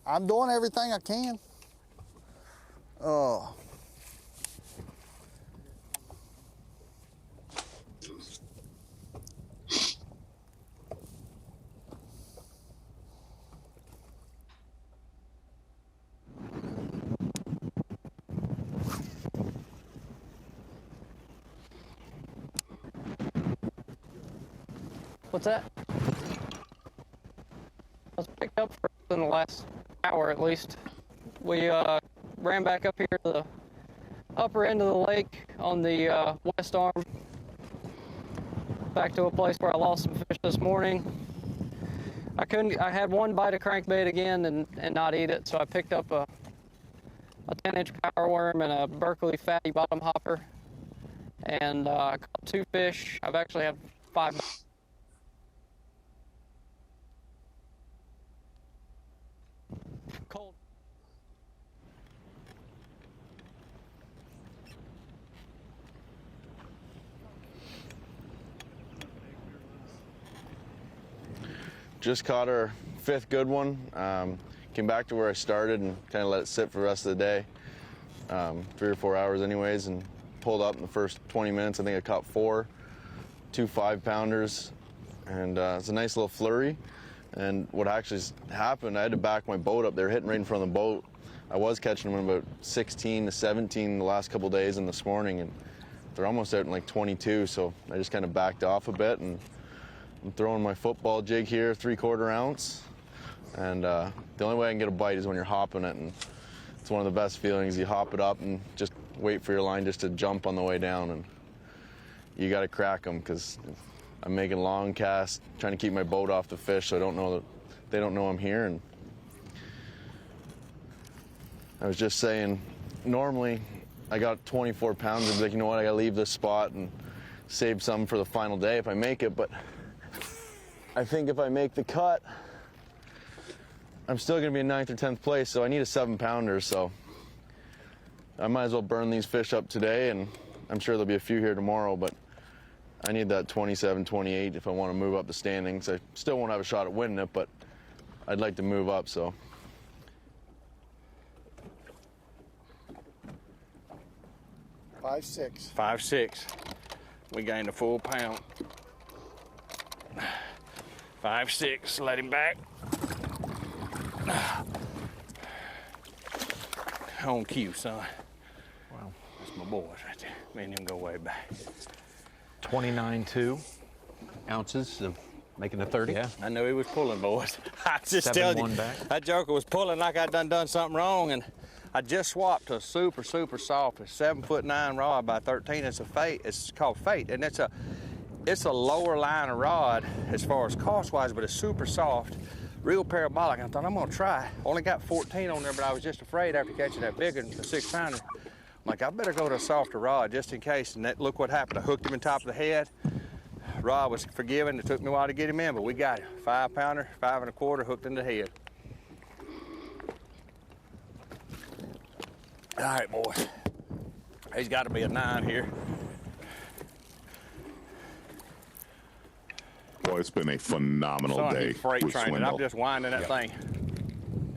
I'm doing everything I can. What's that? I was picked up in the last hour at least. We ran back up here to the upper end of the lake on the west arm, back to a place where I lost some fish this morning. I had one bite of crankbait again and not eat it, so I picked up a 10-inch power worm and a Berkeley fatty bottom hopper, and I caught 2 fish. I've actually had 5. Cold. Just caught our 5th good one. Came back to where I started and kind of let it sit for the rest of the day, 3 or 4 hours anyways, and pulled up in the first 20 minutes. I think I caught 4, 2 5-pounders, and it's a nice little flurry. And what actually happened, I had to back my boat up. They were hitting right in front of the boat. I was catching them in about 16 to 17 the last couple days and this morning, and they're almost out in like 22, so I just kind of backed off a bit, and I'm throwing my football jig here, 3/4 ounce, and the only way I can get a bite is when you're hopping it, and it's one of the best feelings. You hop it up and just wait for your line just to jump on the way down, and you got to crack them, because I'm making long casts, trying to keep my boat off the fish so they don't know I'm here. And I was just saying, normally I got 24 pounds. I'm like, you know what, I gotta leave this spot and save some for the final day if I make it. But I think if I make the cut, I'm still gonna be in 9th or 10th place, so I need a 7-pounder, so I might as well burn these fish up today, and I'm sure there'll be a few here tomorrow, but I need that 27, 28 if I want to move up the standings. I still won't have a shot at winning it, but I'd like to move up, so. Five, 6. 5-6. We gained a full pound. 5-6. Let him back. On cue, son. Wow. That's my boys right there. Me and him go way back. 29.2 ounces of making a 30. Yeah, I knew he was pulling, boys. I just tell you, that joker was pulling like I'd done something wrong, and I just swapped a super soft 7'9" rod by 13. It's a Fate. It's called Fate, and it's a lower line of rod as far as cost wise, but it's super soft, real parabolic. I thought I'm gonna try. Only got 14 on there, but I was just afraid after catching that big one, the 6-pounder. I'm like, I better go to a softer rod just in case. And look what happened. I hooked him in top of the head. Rod was forgiving. It took me a while to get him in, but we got him. 5-pounder, 5 1/4, hooked in the head. All right, boy. He's got to be a 9 here. Boy, it's been a phenomenal day. He's freight with training. Swindle. I'm just winding that thing,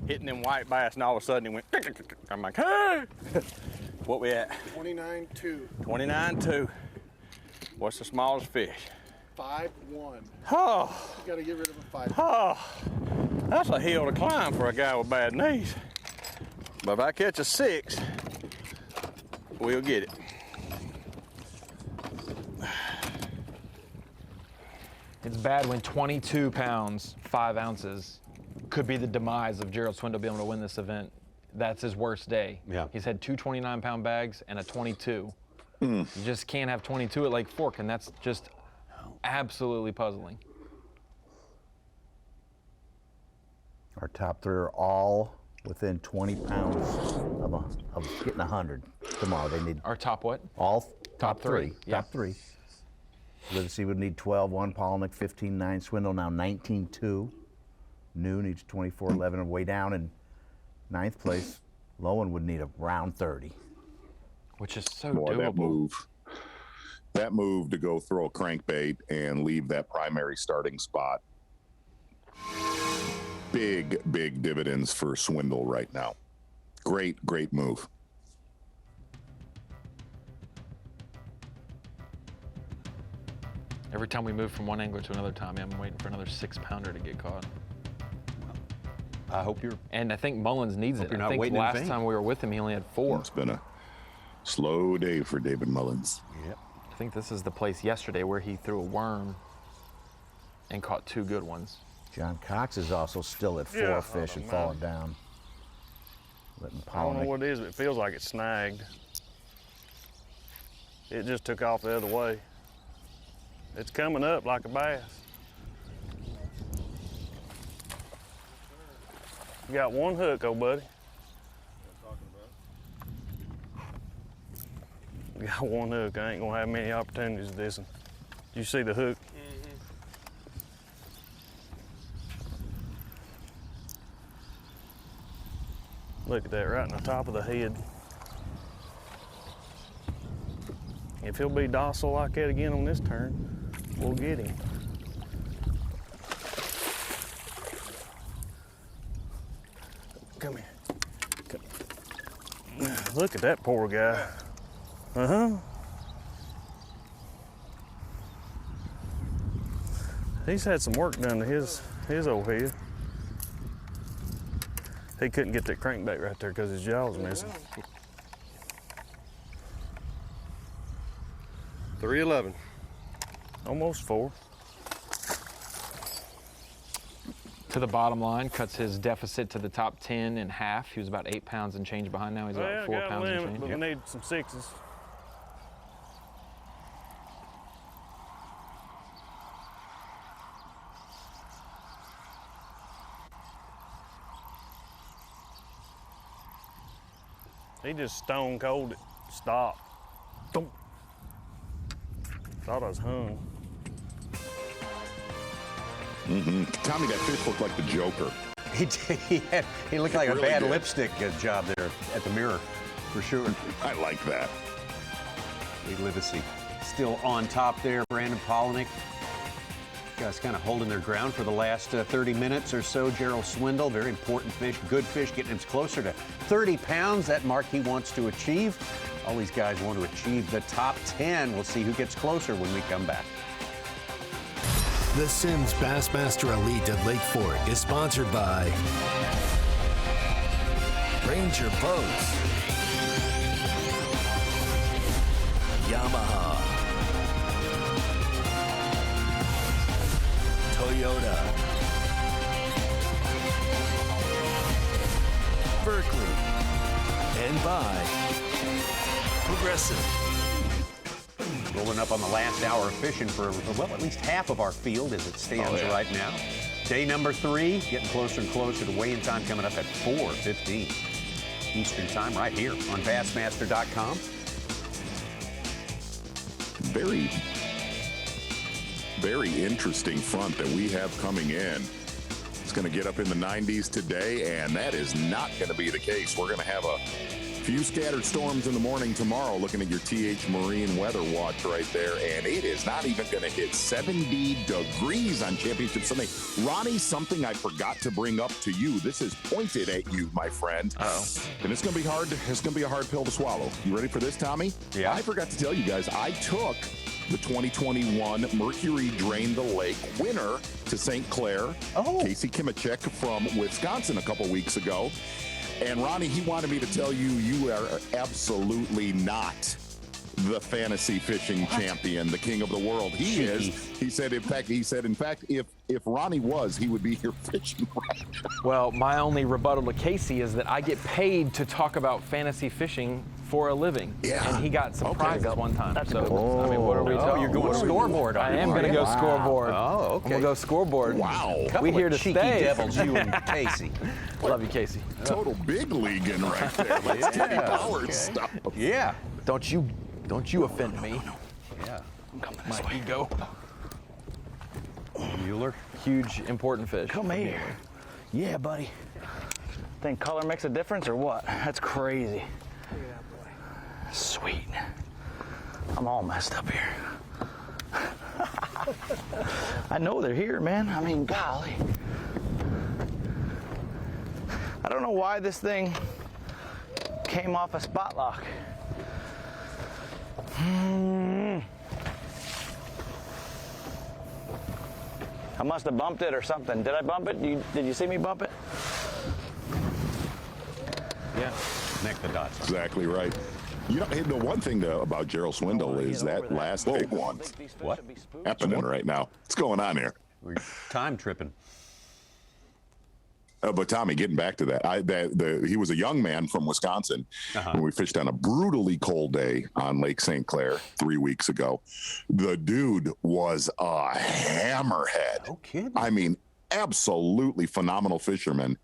hitting them white bass, and all of a sudden he went. I'm like, hey! What we at? 29.2. 29.2. What's the smallest fish? 5'1". Oh. You got to get rid of a 5. Oh, that's a hill to climb for a guy with bad knees. But if I catch a 6, we'll get it. It's bad when 22 pounds, 5 ounces could be the demise of Gerald Swindle being able to win this event. That's his worst day. Yeah. He's had 2 29-pound bags and a 22. You just can't have 22 at Lake Fork, and that's just absolutely puzzling. Our top 3 are all within 20 pounds of getting 100 tomorrow. They need our top what? All top 3. Yeah. Top 3. Livesey would need 12-1, Polnick 15-9, Swindle now 19-2. New needs 24-11 and way down in 9th place. Lowen would need a round 30. Which is so Boy, doable. That move to go throw a crankbait and leave that primary starting spot. Big dividends for Swindle right now. Great move. Every time we move from one angler to another, Tommy, I'm waiting for another 6-pounder to get caught. I hope you're. And I think Mullins needs it. You're not I think waiting in last vain. time we were with him, he only had 4. It's been a slow day for David Mullins. Yep. I think this is the place yesterday where he threw a worm and caught 2 good ones. John Cox is also still at 4 fish and falling down. Letting I don't know Polnick. what it is, but it feels like it's snagged. It just took off the other way. It's coming up like a bass. You got 1 hook, old buddy. You got 1 hook. I ain't gonna have many opportunities of this one. Did you see the hook? Look at that, right in the top of the head. If he'll be docile like that again on this turn, we'll get him. Come here. Come. Look at that poor guy. He's had some work done to his old head. He couldn't get that crankbait right there because his jaw was missing. 311. Almost 4. To the bottom line, cuts his deficit to the top 10 in half. He was about 8 pounds and change behind now. He's about 4 pounds and change. But we need some 6s. He just stone cold it. Stop. Don't. Thought I was hung. Tommy, that fish looked like the Joker. He looked like really a bad did. lipstick job there at the mirror, for sure. I like that. Livesey still on top there. Brandon Polinick. Guys kind of holding their ground for the last 30 minutes or so. Gerald Swindle, very important fish, good fish, getting him closer to 30 pounds, that mark he wants to achieve. All these guys want to achieve the top 10. We'll see who gets closer when we come back. The Simms Bassmaster Elite at Lake Fork is sponsored by Ranger Boats, Yamaha, Toyota, Berkeley, and by Progressive. Rolling up on the last hour of fishing for, well, at least half of our field as it stands right now. Day number 3, getting closer and closer to weigh-in time coming up at 4:15 Eastern time right here on Bassmaster.com. Very, very interesting front that we have coming in. It's going to get up in the 90s today, and that is not going to be the case. We're going to have a few scattered storms in the morning tomorrow, looking at your TH Marine Weather Watch right there, and it is not even going to hit 70 degrees on Championship Sunday. Ronnie, something I forgot to bring up to you. This is pointed at you, my friend. And it's going to be hard. It's going to be a hard pill to swallow. You ready for this, Tommy? Yeah. I forgot to tell you guys, I took the 2021 Mercury Drain the Lake winner to St. Clair, Casey Kimachek from Wisconsin a couple weeks ago. And Ronnie, he wanted me to tell you, you are absolutely not the fantasy fishing champion, the king of the world. He is. He said, in fact, if Ronnie was, he would be here fishing right now. Well, my only rebuttal to Casey is that I get paid to talk about fantasy fishing for a living. Yeah. And he got some prizes one time. That's so, cool. I mean, what are we talking? You're going scoreboard on I it. am going to go scoreboard. Oh, okay. I'm going to go scoreboard. Wow. We here to cheeky stay. devils, you and Casey. Love you, Casey. Total big leaguing right there. Let's Timmy Powers stuff. Yeah. Don't you offend me. Yeah. I'm coming this way. Ego. Mueller. Huge, important fish. Come here. Yeah, buddy. Think color makes a difference or what? That's crazy. Yeah, boy. Sweet. I'm all messed up here. I know they're here, man. I mean, golly. I don't know why this thing came off a spot lock. I must have bumped it or something. Did I bump it? Did you see me bump it? Yeah. Connect the dots. Exactly right. You know, the one thing about Gerald Swindle is that last big one. What? Happening right now. What's going on here? We're time tripping. But Tommy, getting back to that, he was a young man from Wisconsin when we fished on a brutally cold day on Lake St. Clair 3 weeks ago. The dude was a hammerhead. No kidding. I mean, absolutely phenomenal fisherman.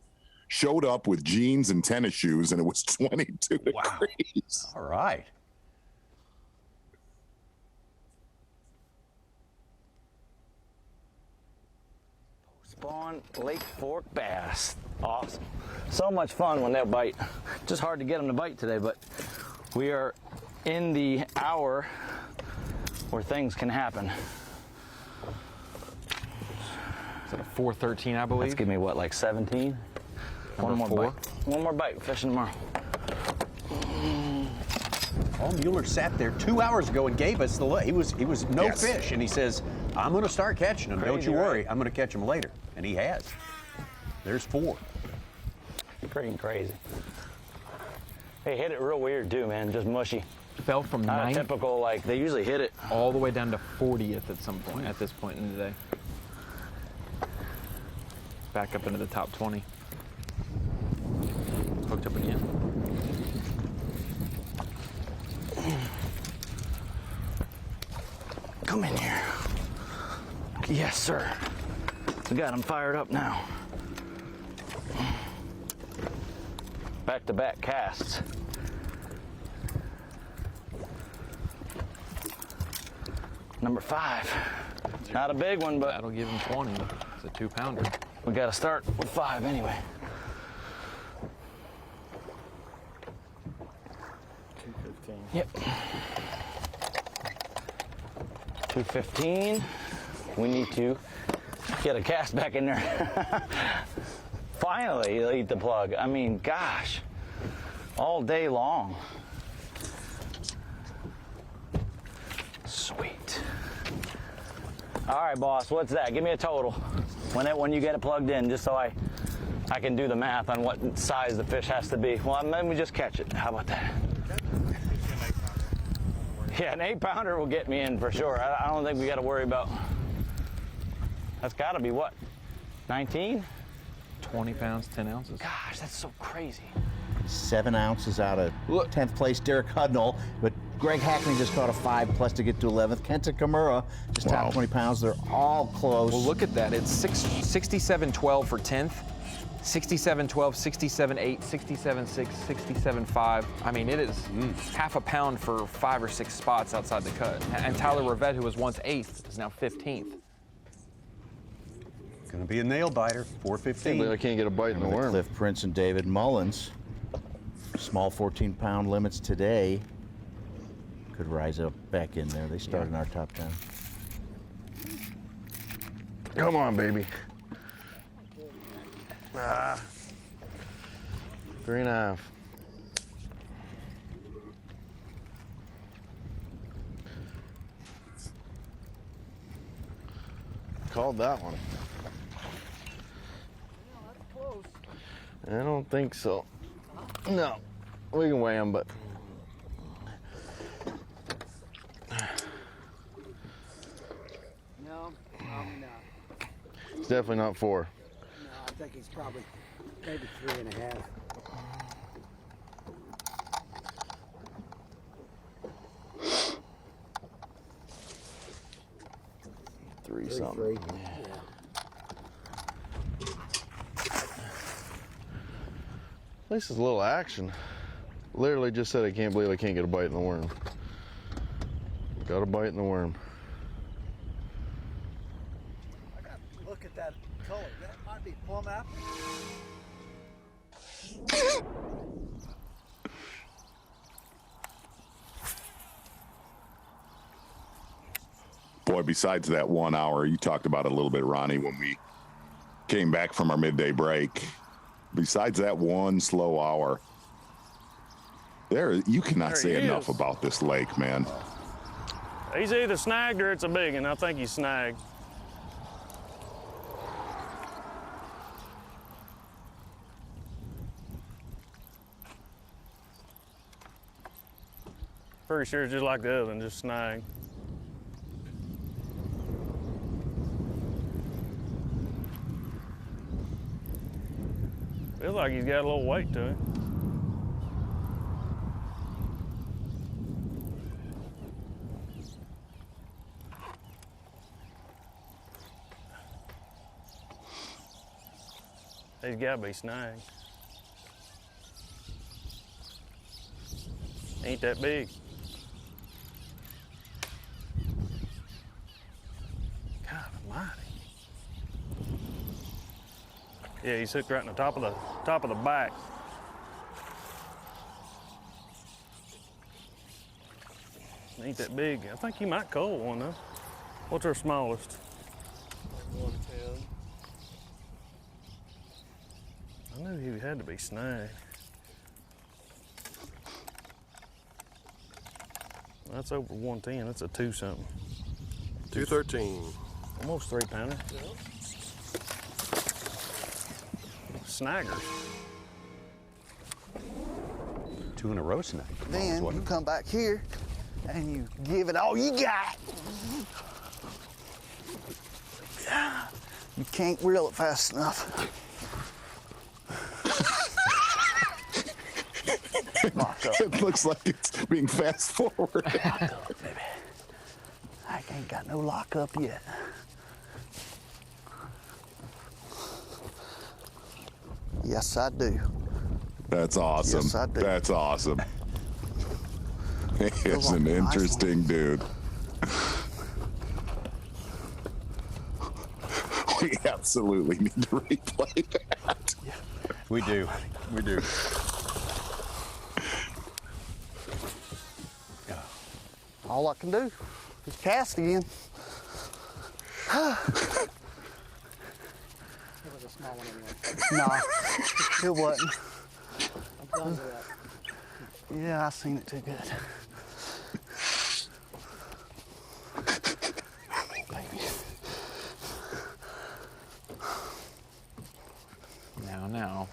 Showed up with jeans and tennis shoes, and it was 22 degrees. All right. Spawn Lake Fork bass. Awesome. So much fun when they'll bite. Just hard to get them to bite today, but we are in the hour where things can happen. Is that a 413, I believe? Let's give me what, like 17? One more bite. One more bite. Fishing tomorrow. Paul Mueller sat there 2 hours ago and gave us the look. He was no fish, and he says, "I'm going to start catching them. Don't you worry. Right? I'm going to catch them later." And he has. There's 4. Pretty crazy. Hey, hit it real weird too, man. Just mushy. Fell from Not 9 typical, like they usually hit it all the way down to 40th at some point. At this point in the day, back up into the top 20. Hooked up again. Come in here. Yes, sir. We got him fired up now. Back-to-back casts. Number 5. Not a big one, but that'll give him 20. It's a 2-pounder. We got to start with 5 anyway. 215. Yep. 215. We need to get a cast back in there. Finally, he'll eat the plug. I mean, gosh, all day long. Sweet. All right, boss, what's that? Give me a total when you get it plugged in, just so I can do the math on what size the fish has to be. Well, then we just catch it. How about that? Yeah, an 8-pounder will get me in for sure. I don't think we got to worry about. That's got to be what? 19? 20 pounds, 10 ounces. Gosh, that's so crazy. 7 ounces out of 10th place, Derek Hudnall. But Greg Hackney just caught a 5+ to get to 11th. Kenta Kimura just top 20 pounds. They're all close. Well, look at that. It's 67.12 for 10th, 67.12, 67.8, 67.6, 67.5. I mean, it is half a pound for 5 or 6 spots outside the cut. And Tyler Rivette, who was once 8th, is now 15th. Going to be a nail biter, 415. I can't get a bite in the worm. Cliff Prince and David Mullins. Small 14-pound limits today. Could rise up back in there. They start in our top 10. Come on, baby. 3.5. Called that one. I don't think so. No, we can weigh them, but. No, probably not. It's definitely not 4. No, I think he's probably maybe 3.5. Three something. Yeah. At least it's a little action. Literally just said I can't believe I can't get a bite in the worm. Got a bite in the worm. I got to look at that color. That might be plum apple. Boy, besides that 1 hour, you talked about it a little bit, Ronnie, when we came back from our midday break. Besides that 1 slow hour, you cannot say enough about this lake, man. He's either snagged or it's a big one. I think he's snagged. Pretty sure it's just like the other one, just snagged. Feels like he's got a little weight to him. He's got to be snagged. Ain't that big. God almighty. Yeah, he's hooked right in the top of the back. Ain't that big. I think he might call one though. What's our smallest? 110. I knew he had to be snagged. That's over 110. That's a 2-something. 213. Almost 3-pounder. Snaggers. 2 in a row snag. Then you come back here and you give it all you got. You can't reel it fast enough. It looks like it's being fast forward. Lock up, baby. I ain't got no lock up yet. Yes, I do. That's awesome. Yes, I do. That's awesome. He's an interesting dude. We absolutely need to replay that. Yeah. We do. We do. All I can do is cast again. It was a small one anyway. No, it wasn't. I'm done with that. Yeah, I seen it too good. Now.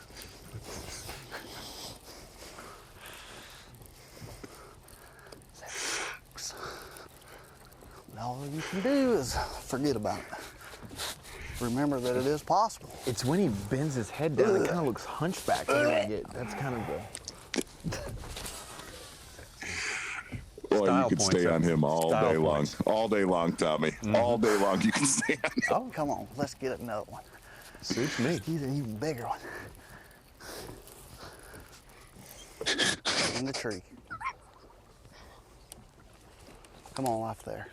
All you can do is forget about it. Remember that it is possible. It's when he bends his head down, it kind of looks hunchback a little bit. That's kind of the... Well, you could stay on him all day long. All day long, Tommy. All day long you can stay on him. Oh, come on. Let's get another one. Suits me. Get an even bigger one. In the tree. Come on, off there.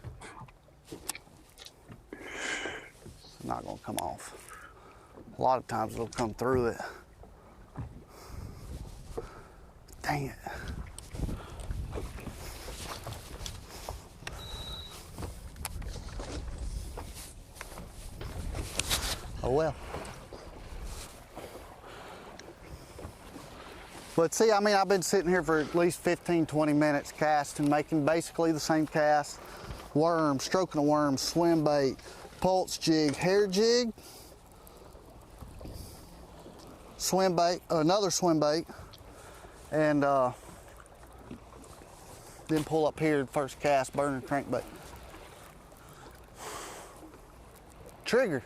It's not going to come off. A lot of times it'll come through it. Dang it. Oh well. But see, I mean, I've been sitting here for at least 15, 20 minutes casting, making basically the same cast. Worm, stroking a worm, swim bait, pulse jig, hair jig, swim bait, another swim bait, and then pull up here, first cast, burner crankbait. Trigger.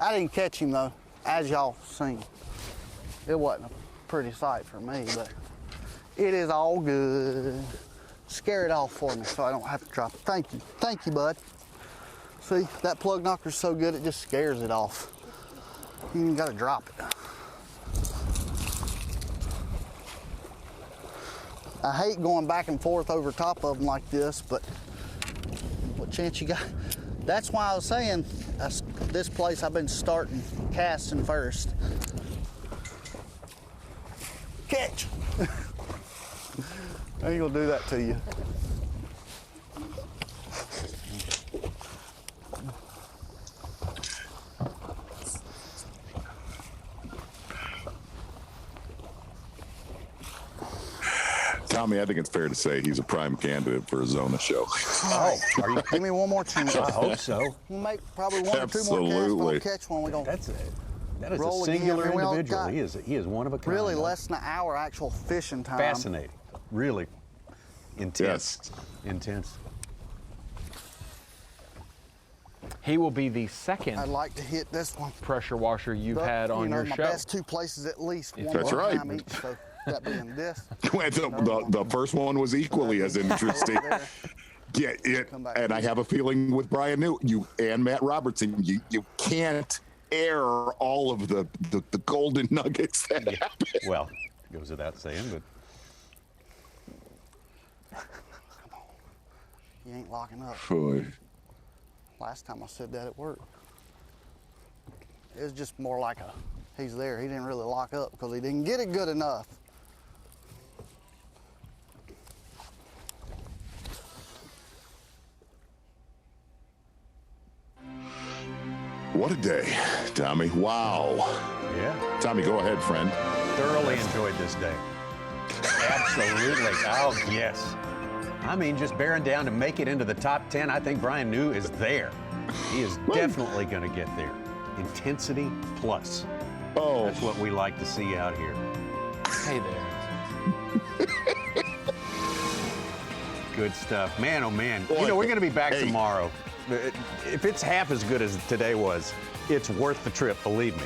I didn't catch him though, as y'all seen. It wasn't a pretty sight for me, but it is all good. Scare it off for me so I don't have to drop it. Thank you, bud. See, that plug knocker's so good it just scares it off. You ain't gotta drop it. I hate going back and forth over top of them like this, but what chance you got? That's why I was saying, this place I've been starting casting first. Catch! I ain't gonna do that to you. Tommy, I think it's fair to say he's a prime candidate for a Zona show. Oh, give me one more chance. I hope so. We'll make probably one or two more casts. We'll catch one. We don't. That is roll a singular again. individual. He is one of a kind. Really, less than an hour actual fishing time. Fascinating. Really intense. Yes. Intense. He will be the second. I'd like to hit this one. Pressure washer you've had on your my show. Best two places at least. One That's more right. time each, so that being this. The first one was equally as interesting. Yeah, and I have a feeling with Brian New, you and Matt Robertson, you can't air all of the golden nuggets that happen. Well, goes without saying, but You ain't locking up. Boy. Last time I said that, it worked. It was just more like he's there. He didn't really lock up because he didn't get it good enough. What a day, Tommy. Wow. Yeah. Tommy, go ahead, friend. Thoroughly enjoyed this day. Absolutely. Oh, yes. I mean, just bearing down to make it into the top 10, I think Brian New is there. He is definitely going to get there. Intensity plus. Oh. That's what we like to see out here. Hey there. Good stuff. Man, oh man. Boy, we're going to be back hey. tomorrow. If it's half as good as today was, it's worth the trip, believe me.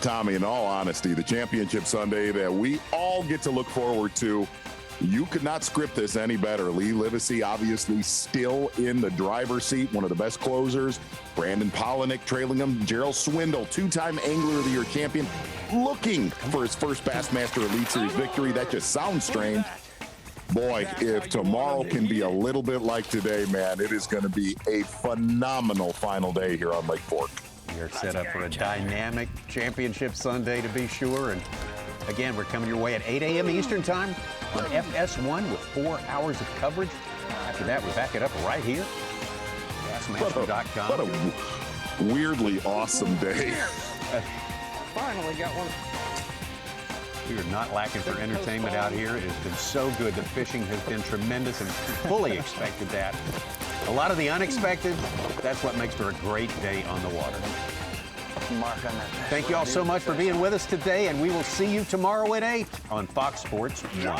Tommy, in all honesty, the championship Sunday that we all get to look forward to, you could not script this any better. Lee Livesey obviously still in the driver's seat, one of the best closers. Brandon Polinick trailing him. Gerald Swindle, two-time Angler of the Year champion, looking for his first Bassmaster Elite Series victory. That just sounds strange. Boy, if tomorrow can be a little bit like today, man, it is going to be a phenomenal final day here on Lake Fork. We are set up for a dynamic championship Sunday, to be sure. And again, we're coming your way at 8 a.m. Eastern Time on FS1 with 4 hours of coverage. After that, we back it up right here. Bassmaster.com. What a weirdly awesome day. Finally got one. We are not lacking for entertainment out here. It has been so good. The fishing has been tremendous and fully expected that. A lot of the unexpected, that's what makes for a great day on the water. Mark on that. Thank you all so much for being with us today, and we will see you tomorrow at 8 on Fox Sports 1.